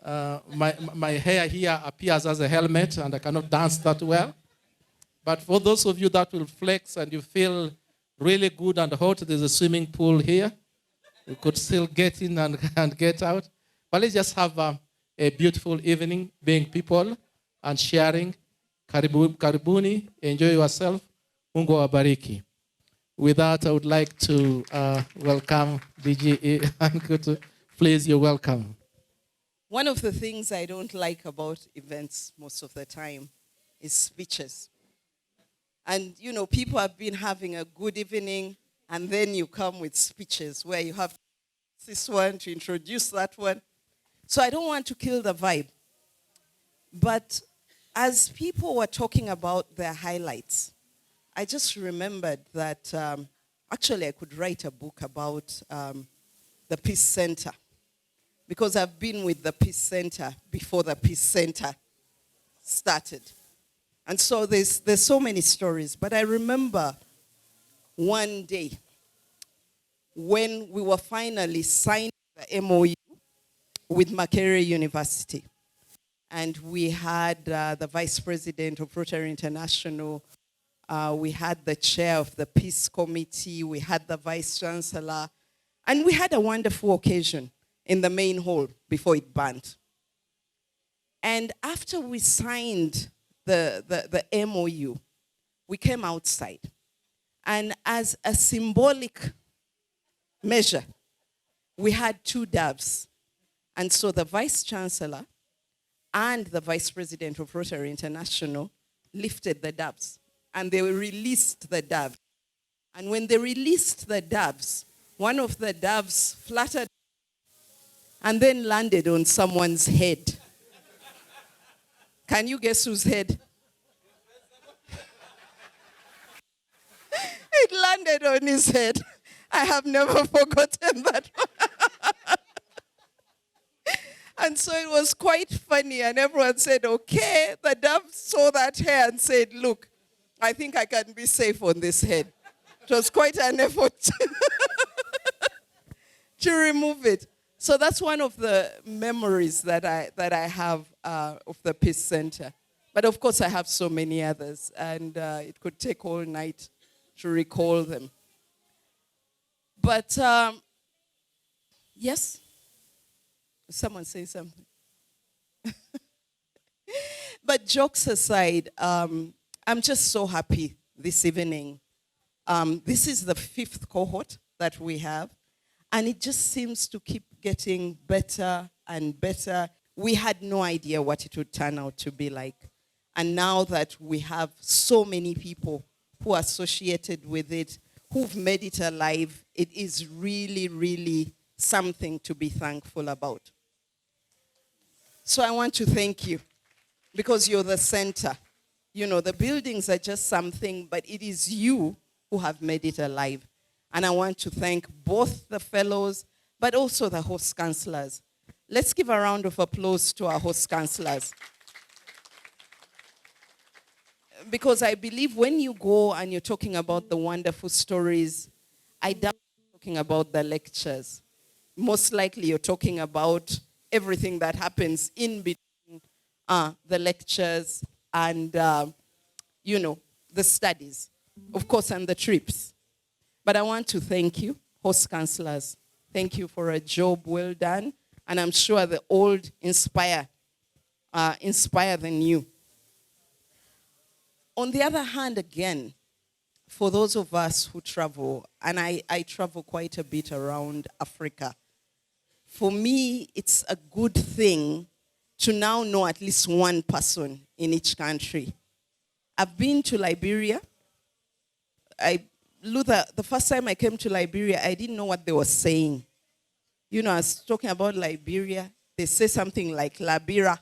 My hair here appears as a helmet, and I cannot dance that well. But for those of you that will flex and you feel really good and hot, there's a swimming pool here. You could still get in and get out. But let's just have a beautiful evening, being people and sharing. Karibuni, enjoy yourself. Mungu wabariki. With that, I would like to welcome DG and please, you're welcome. One of the things I don't like about events most of the time is speeches. And, people have been having a good evening, and then you come with speeches where you have this one to introduce that one. So I don't want to kill the vibe. But as people were talking about their highlights, I just remembered that actually I could write a book about the Peace Center, because I've been with the Peace Center before the Peace Center started. And so there's so many stories. But I remember one day when we were finally signing the MOU with Makerere University. And we had the vice president of Rotary International. We had the chair of the Peace Committee. We had the vice chancellor. And we had a wonderful occasion in the main hall before it burned. And after we signed the MOU, we came outside. And as a symbolic measure, we had 2 doves. And so the vice chancellor and the vice president of Rotary International lifted the doves. And they released the dove. And when they released the doves, one of the doves fluttered and then landed on someone's head. Can you guess whose head? It landed on his head. I have never forgotten that one. And so it was quite funny, and everyone said, okay. The dove saw that hair and said, look, I think I can be safe on this head. It was quite an effort to remove it. So that's one of the memories that I have of the Peace Center. But of course, I have so many others, and it could take all night to recall them. But yes, someone say something. But jokes aside, I'm just so happy this evening. This is the 5th cohort that we have, and it just seems to keep getting better and better. We had no idea what it would turn out to be like. And now that we have so many people who are associated with it, who've made it alive, it is really, really something to be thankful about. So I want to thank you, because you're the center. You know, the buildings are just something, but it is you who have made it alive. And I want to thank both the fellows, but also the host counselors. Let's give a round of applause to our host counselors. Because I believe when you go and you're talking about the wonderful stories, I doubt you're talking about the lectures. Most likely you're talking about everything that happens in between the lectures and, you know, the studies, of course, and the trips. But I want to thank you, host counselors. Thank you for a job well done. And I'm sure the old inspire the new. On the other hand, again, for those of us who travel, and I travel quite a bit around Africa, for me, it's a good thing to now know at least one person in each country. I've been to Liberia. Luther, the first time I came to Liberia, I didn't know what they were saying. You know, I was talking about Liberia. They say something like Labira.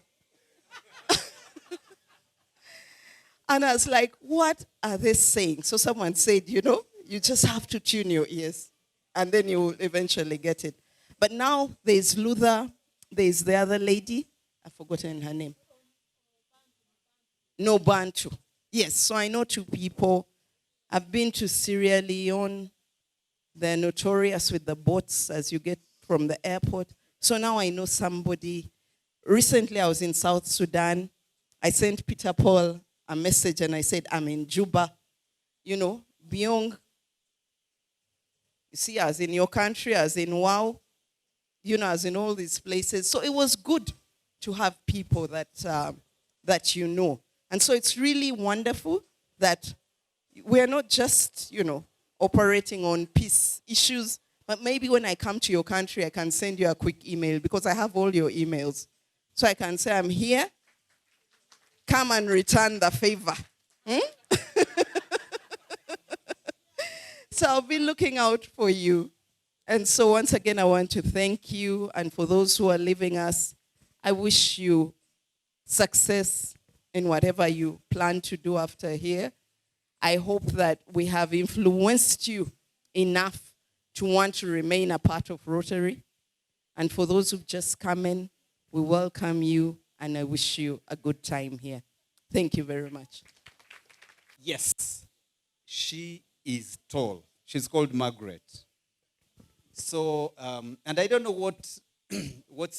And I was like, what are they saying? So someone said, you know, you just have to tune your ears, and then you will eventually get it. But now there's Luther, there's the other lady, I've forgotten her name. No, Bantu. Yes, so I know 2 people. I've been to Sierra Leone. They're notorious with the boats as you get from the airport. So now I know somebody. Recently I was in South Sudan. I sent Peter Paul a message and I said, I'm in Juba. You know, Byong. You see, as in your country, as in Wow. You know, as in all these places. So it was good to have people that you know. And so it's really wonderful that we're not just, you know, operating on peace issues, but maybe when I come to your country, I can send you a quick email because I have all your emails. So I can say, I'm here. Come and return the favor. So I'll be looking out for you. And so once again, I want to thank you. And for those who are leaving us, I wish you success in whatever you plan to do after here. I hope that we have influenced you enough to want to remain a part of Rotary. And for those who've just come in, we welcome you and I wish you a good time here. Thank you very much. Yes, she is tall. She's called Margaret. So, and I don't know what's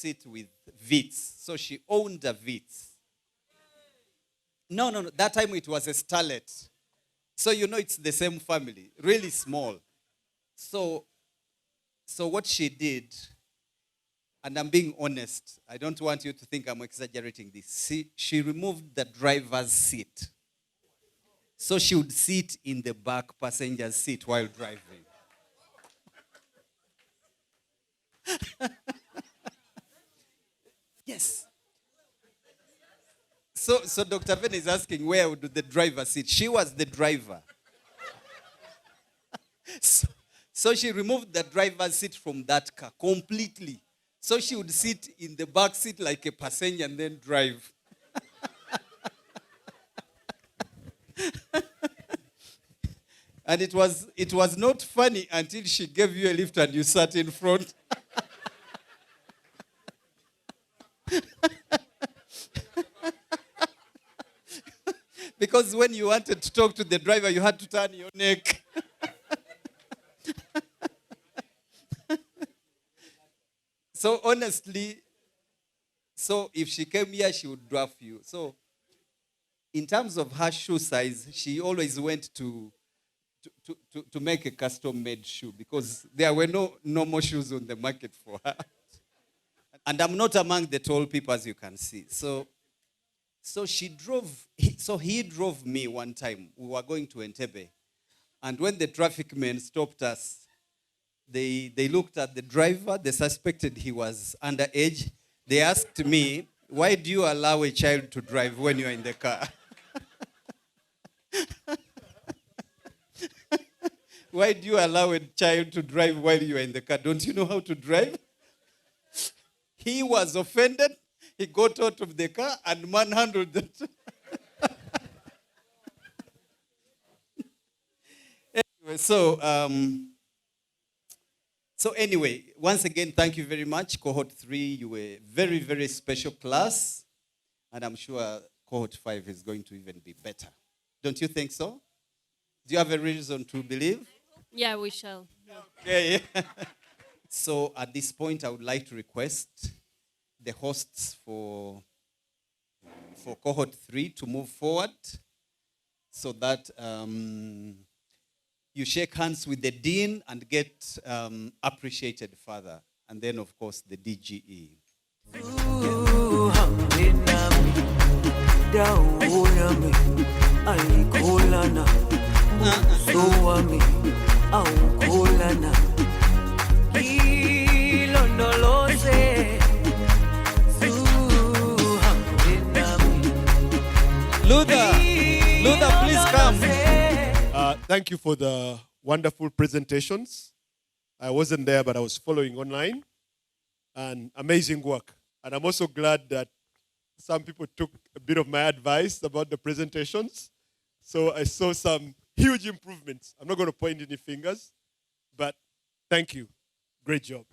it with Vitz. So she owned a Vitz. No. That time it was a starlet. So you know it's the same family, really small. So what she did, and I'm being honest, I don't want you to think I'm exaggerating this. She removed the driver's seat. So she would sit in the back passenger seat while driving. Yes. So Dr. Ben is asking where would the driver sit. She was the driver. So she removed the driver's seat from that car completely. So she would sit in the back seat like a passenger and then drive. And it was not funny until she gave you a lift and you sat in front. Because when you wanted to talk to the driver, you had to turn your neck. So honestly, so if she came here, she would draft you. So in terms of her shoe size, she always went to make a custom-made shoe because there were no normal shoes on the market for her. And I'm not among the tall people, as you can see. So he drove me one time. We were going to Entebbe. And when the traffic men stopped us, they looked at the driver. They suspected he was underage. They asked me, why do you allow a child to drive when you're in the car? Why do you allow a child to drive while you're in the car? Don't you know how to drive? He was offended. He got out of the car and manhandled it. Anyway, so anyway, once again, thank you very much. Cohort 3, you were a very, very special class. And I'm sure cohort 5 is going to even be better. Don't you think so? Do you have a reason to believe? Yeah, we shall. Okay. So at this point, I would like to request the hosts for cohort 3 to move forward so that you shake hands with the dean and get appreciated further. And then, of course, the DGE. Luther, please come. Thank you for the wonderful presentations. I wasn't there, but I was following online. And amazing work. And I'm also glad that some people took a bit of my advice about the presentations. So I saw some huge improvements. I'm not going to point any fingers, but thank you. Great job.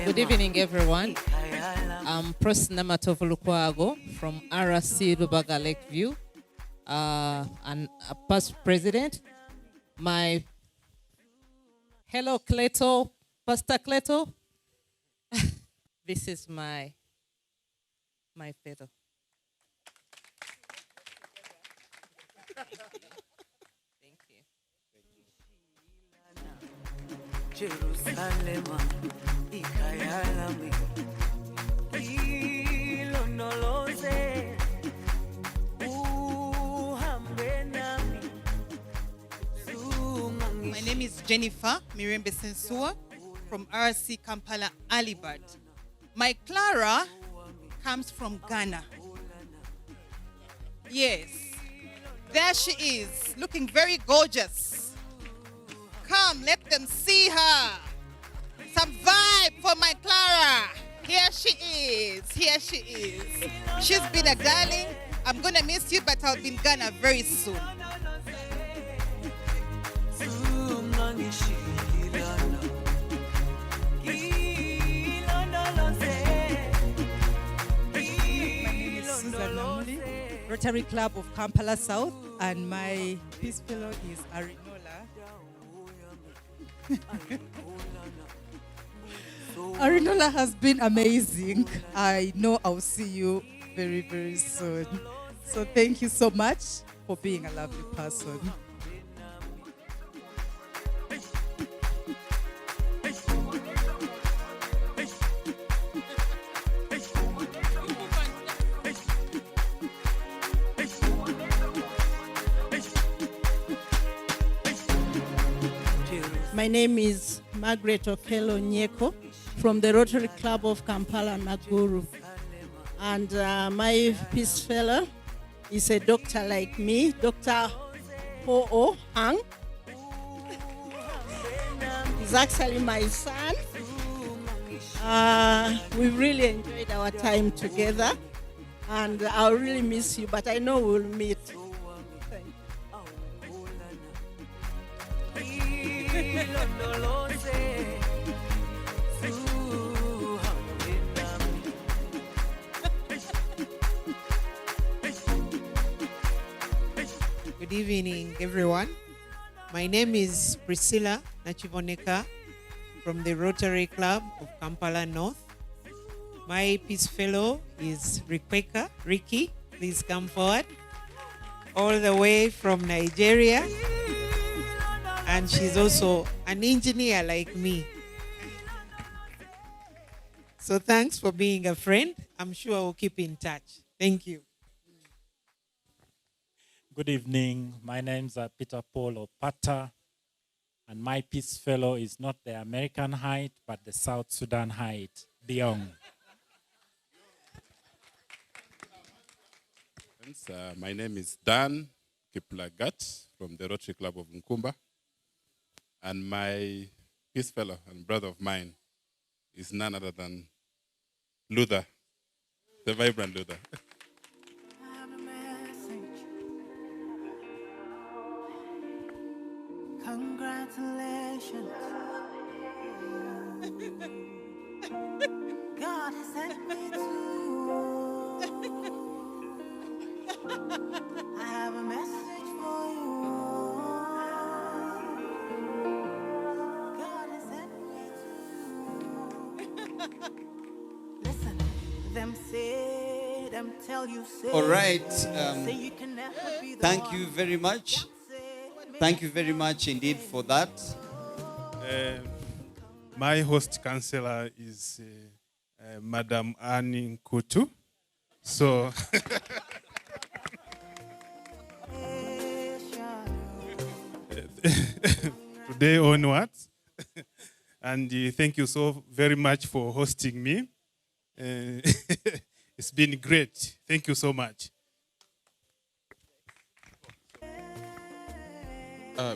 Good evening, everyone. I'm Prosna Matovulukwago from RC Lubaga Lakeview, and a past president. Hello, Cleto, Pastor Cleto. This is my fellow. Thank you. Jerusalem, ikayalami, ilonoloze, uhambe nami. My name is Jennifer Mirembe Sensua from RC Kampala Alibad. My Clara comes from Ghana. Yes, there she is, looking very gorgeous. Come, let them see her. Some vibe for my Clara. Here she is. Here she is. She's been a darling. I'm going to miss you, but I'll be in Ghana very soon. Rotary Club of Kampala South, and my peace fellow is Arinola. Arinola has been amazing. I know I'll see you very, very soon. So thank you so much for being a lovely person. My name is Margaret Okelo Nyeko from the Rotary Club of Kampala, Nakuru. And my peace fellow is a doctor like me, Dr. Ho-Oh Hang. He's actually my son. We really enjoyed our time together, and I'll really miss you, but I know we'll meet. Good evening, everyone. My name is Priscilla Nachivoneka from the Rotary Club of Kampala North. My Peace Fellow is Ricky. Please come forward. All the way from Nigeria. And she's also an engineer like me. So thanks for being a friend. I'm sure we'll keep in touch. Thank you. Good evening. My name's Peter Paul Opata, and my Peace Fellow is not the American height, but the South Sudan height, Diong. My name is Dan Kiplagat from the Rotary Club of Nkumba, and my Peace Fellow and brother of mine is none other than Luther, the vibrant Luther. Congratulations. God has sent me to I have a message for you. God has sent me to listen, them say, them tell you say. All right. Say you can never be the Thank one. you very much. Thank you very much indeed for that. My host counselor is Madam Annie Kutu. So today onwards. And thank you so very much for hosting me. It's been great. Thank you so much.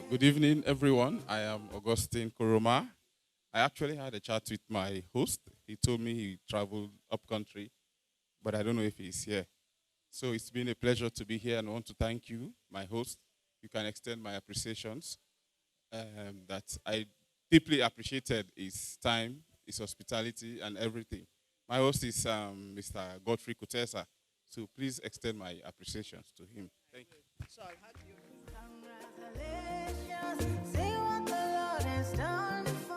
Good evening, everyone. I am Augustine Kuruma. I actually had a chat with my host. He told me he traveled up country, but I don't know if he's here. So it's been a pleasure to be here, and I want to thank you, my host. You can extend my appreciations. That I deeply appreciated his time, his hospitality, and everything. My host is Mr. Godfrey Kutesa. So please extend my appreciations to him. Thank you. So I'll hug you.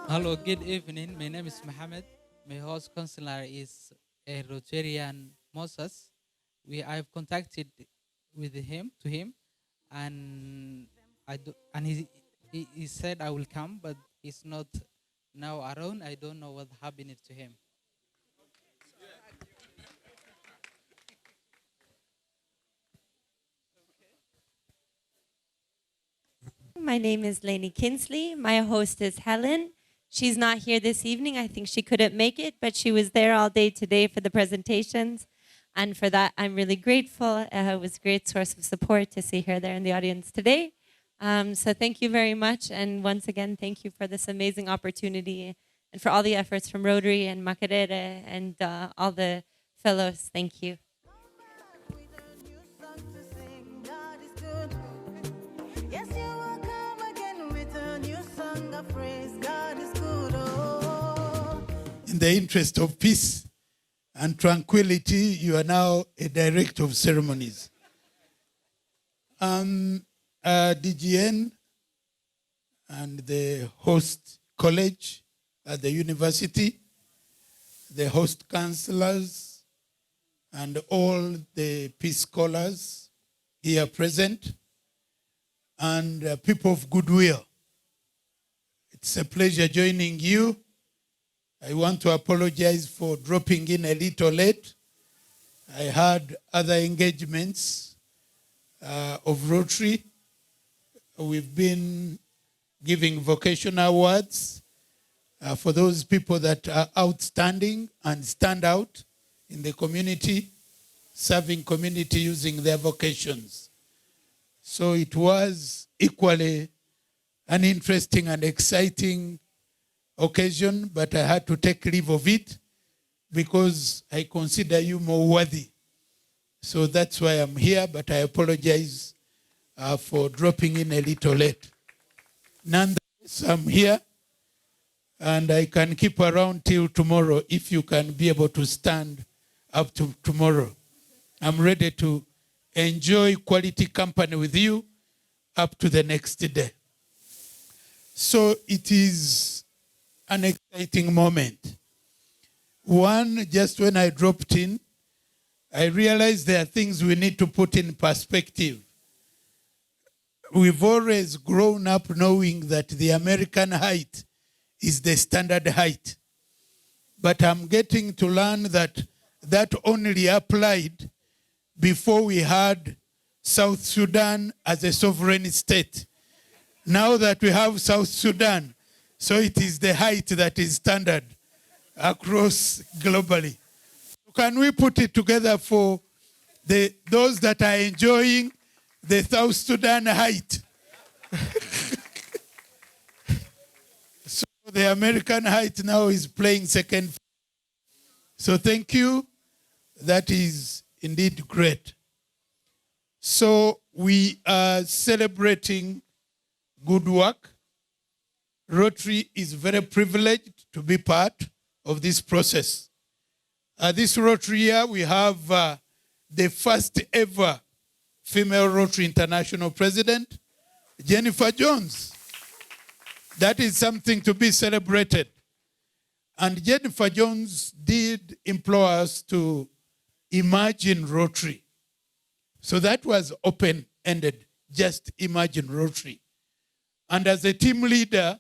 Hello, good evening. My name is Mohammed. My host counselor is a Rotarian Moses. I've contacted with him and he said I will come, but he's not now around. I don't know what happened to him. My name is Lainey Kinsley. My host is Helen. She's not here this evening. I think she couldn't make it, but she was there all day today for the presentations. And for that, I'm really grateful. It was a great source of support to see her there in the audience today. So thank you very much. And once again, thank you for this amazing opportunity and for all the efforts from Rotary and Makerere and all the fellows. Thank you. Yes, you will come again with a new song of praise. God is good. Oh. In the interest of peace and tranquility, you are now a director of ceremonies. DGN and the host college at the university, the host counselors, and all the peace scholars here present, and people of goodwill. It's a pleasure joining you. I want to apologize for dropping in a little late. I had other engagements of Rotary. We've been giving vocational awards for those people that are outstanding and stand out in the community, serving community using their vocations. So it was equally an interesting and exciting occasion, but I had to take leave of it because I consider you more worthy. So that's why I'm here, but I apologize for dropping in a little late. Nonetheless, I'm here, and I can keep around till tomorrow if you can be able to stand up to tomorrow. I'm ready to enjoy quality company with you up to the next day. So it is an exciting moment. One, just when I dropped in, I realized there are things we need to put in perspective. We've always grown up knowing that the American height is the standard height. But I'm getting to learn that that only applied before we had South Sudan as a sovereign state. Now that we have South Sudan, so it is the height that is standard across globally. Can we put it together for those that are enjoying the South Sudan height? So the American height now is playing second. So thank you. That is indeed great. So we are celebrating good work. Rotary is very privileged to be part of this process. This Rotary year, we have the first ever female Rotary International president, Jennifer Jones. That is something to be celebrated. And Jennifer Jones did implore us to imagine Rotary. So that was open-ended, just imagine Rotary. And as a team leader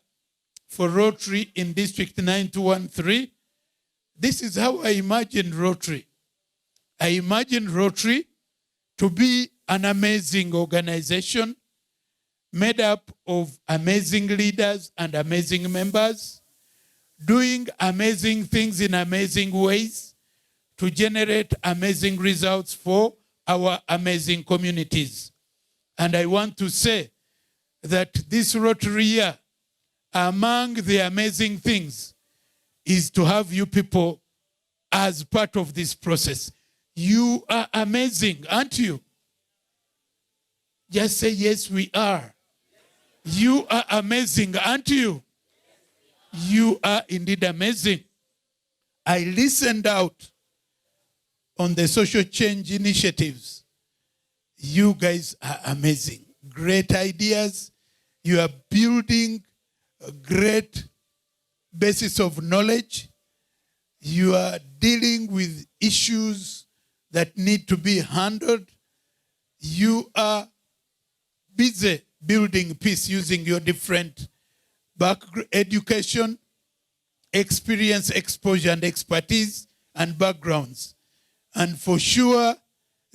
for Rotary in District 9213, this is how I imagined Rotary. I imagined Rotary to be an amazing organization made up of amazing leaders and amazing members, doing amazing things in amazing ways to generate amazing results for our amazing communities. And I want to say that this Rotary year, among the amazing things, is to have you people as part of this process. You are amazing, aren't you? Just say, yes, we are. You are amazing, aren't you? You are indeed amazing. I listened out on the social change initiatives. You guys are amazing. Great ideas. You are building a great basis of knowledge. You are dealing with issues that need to be handled. You are busy building peace using your different education, experience, exposure, and expertise, and backgrounds. And for sure,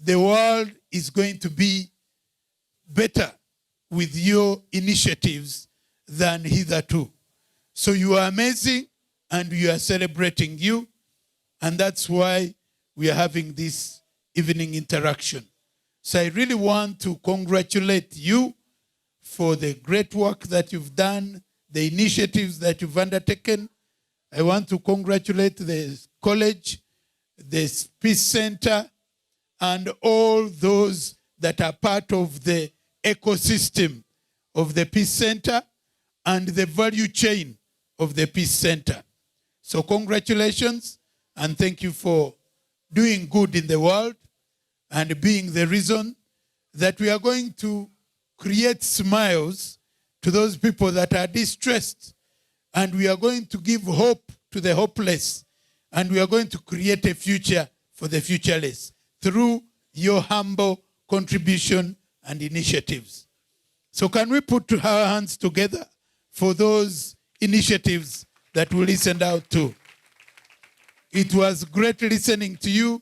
the world is going to be better with your initiatives than hitherto. So you are amazing, and we are celebrating you, and that's why we are having this evening interaction. So I really want to congratulate you for the great work that you've done, the initiatives that you've undertaken. I want to congratulate the college, the Peace Center, and all those that are part of the ecosystem of the Peace Center and the value chain of the Peace Center. So congratulations, and thank you for doing good in the world and being the reason that we are going to create smiles to those people that are distressed, and we are going to give hope to the hopeless, and we are going to create a future for the futureless through your humble contribution and initiatives. So can we put our hands together for those initiatives that we listened out to? It was great listening to you,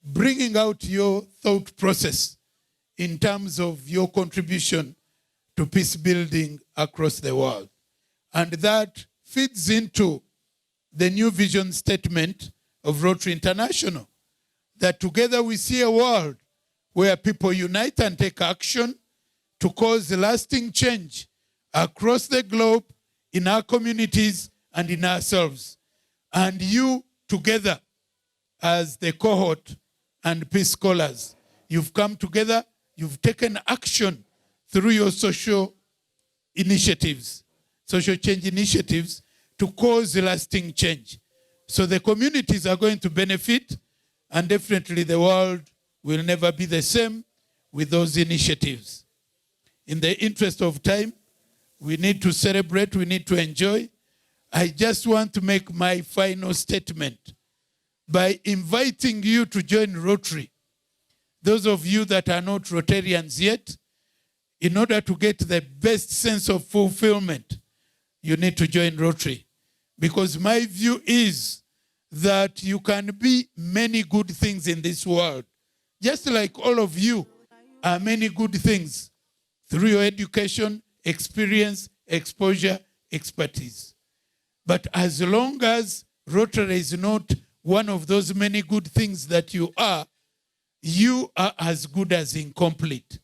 bringing out your thought process in terms of your contribution to peace building across the world. And that feeds into the new vision statement of Rotary International, that together we see a world where people unite and take action to cause lasting change across the globe, in our communities and in ourselves. And you together as the cohort and peace scholars, you've come together, you've taken action through your social initiatives, social change initiatives, to cause lasting change. So the communities are going to benefit, and definitely the world will never be the same with those initiatives. in the interest of time, we need to celebrate, we need to enjoy. I just want to make my final statement by inviting you to join Rotary. Those of you that are not Rotarians yet, in order to get the best sense of fulfillment, you need to join Rotary. Because my view is that you can be many good things in this world. Just like all of you are many good things through your education, experience, exposure, expertise. But as long as Rotary is not one of those many good things that you are as good as incomplete.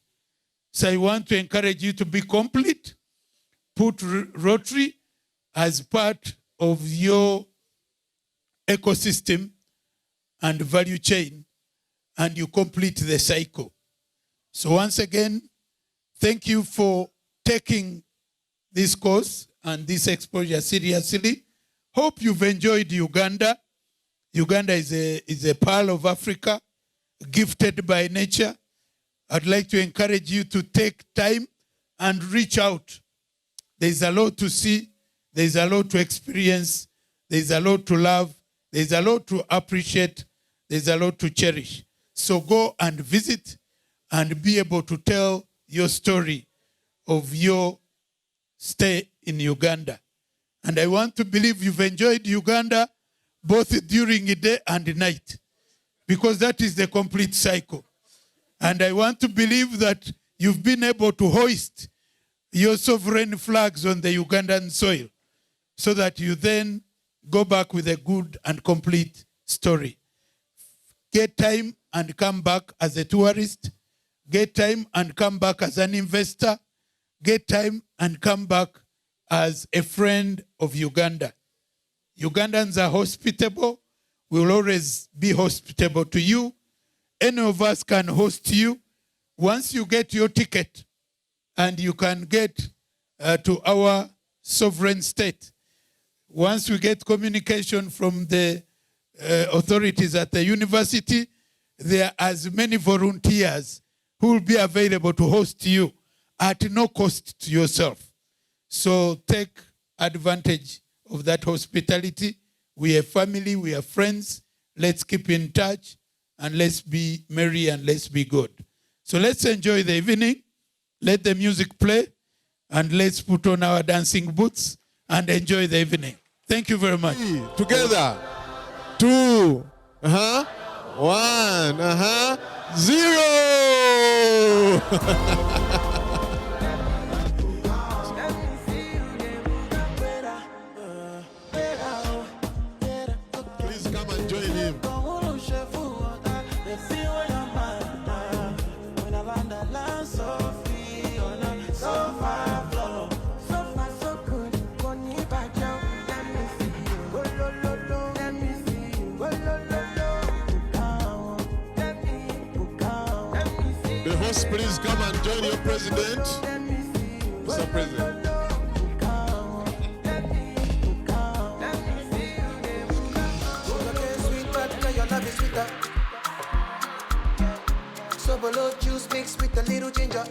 So I want to encourage you to be complete. Put Rotary as part of your ecosystem and value chain, and you complete the cycle. So once again, thank you for taking this course and this exposure seriously. Hope you've enjoyed Uganda. Uganda is a pearl of Africa, gifted by nature. I'd like to encourage you to take time and reach out. There's a lot to see. There's a lot to experience. There's a lot to love. There's a lot to appreciate. There's a lot to cherish. So go and visit and be able to tell your story of your stay in Uganda. And I want to believe you've enjoyed Uganda both during the day and night, because that is the complete cycle. And I want to believe that you've been able to hoist your sovereign flags on the Ugandan soil so that you then go back with a good and complete story. Get time and come back as a tourist. Get time and come back as an investor. Get time and come back as a friend of Uganda. Ugandans are hospitable. We will always be hospitable to you. Any of us can host you. Once you get your ticket and you can get to our sovereign state, once we get communication from the authorities at the university, there are as many volunteers who will be available to host you at no cost to yourself. So take advantage of that hospitality. We are family, we are friends. Let's keep in touch and let's be merry and let's be good. So let's enjoy the evening. Let the music play and let's put on our dancing boots and enjoy the evening. Thank you very much. Together. 2, 1, 0. Please come and join him. The host, please come and join your president. Mr. President. So below juice mixed with a little ginger.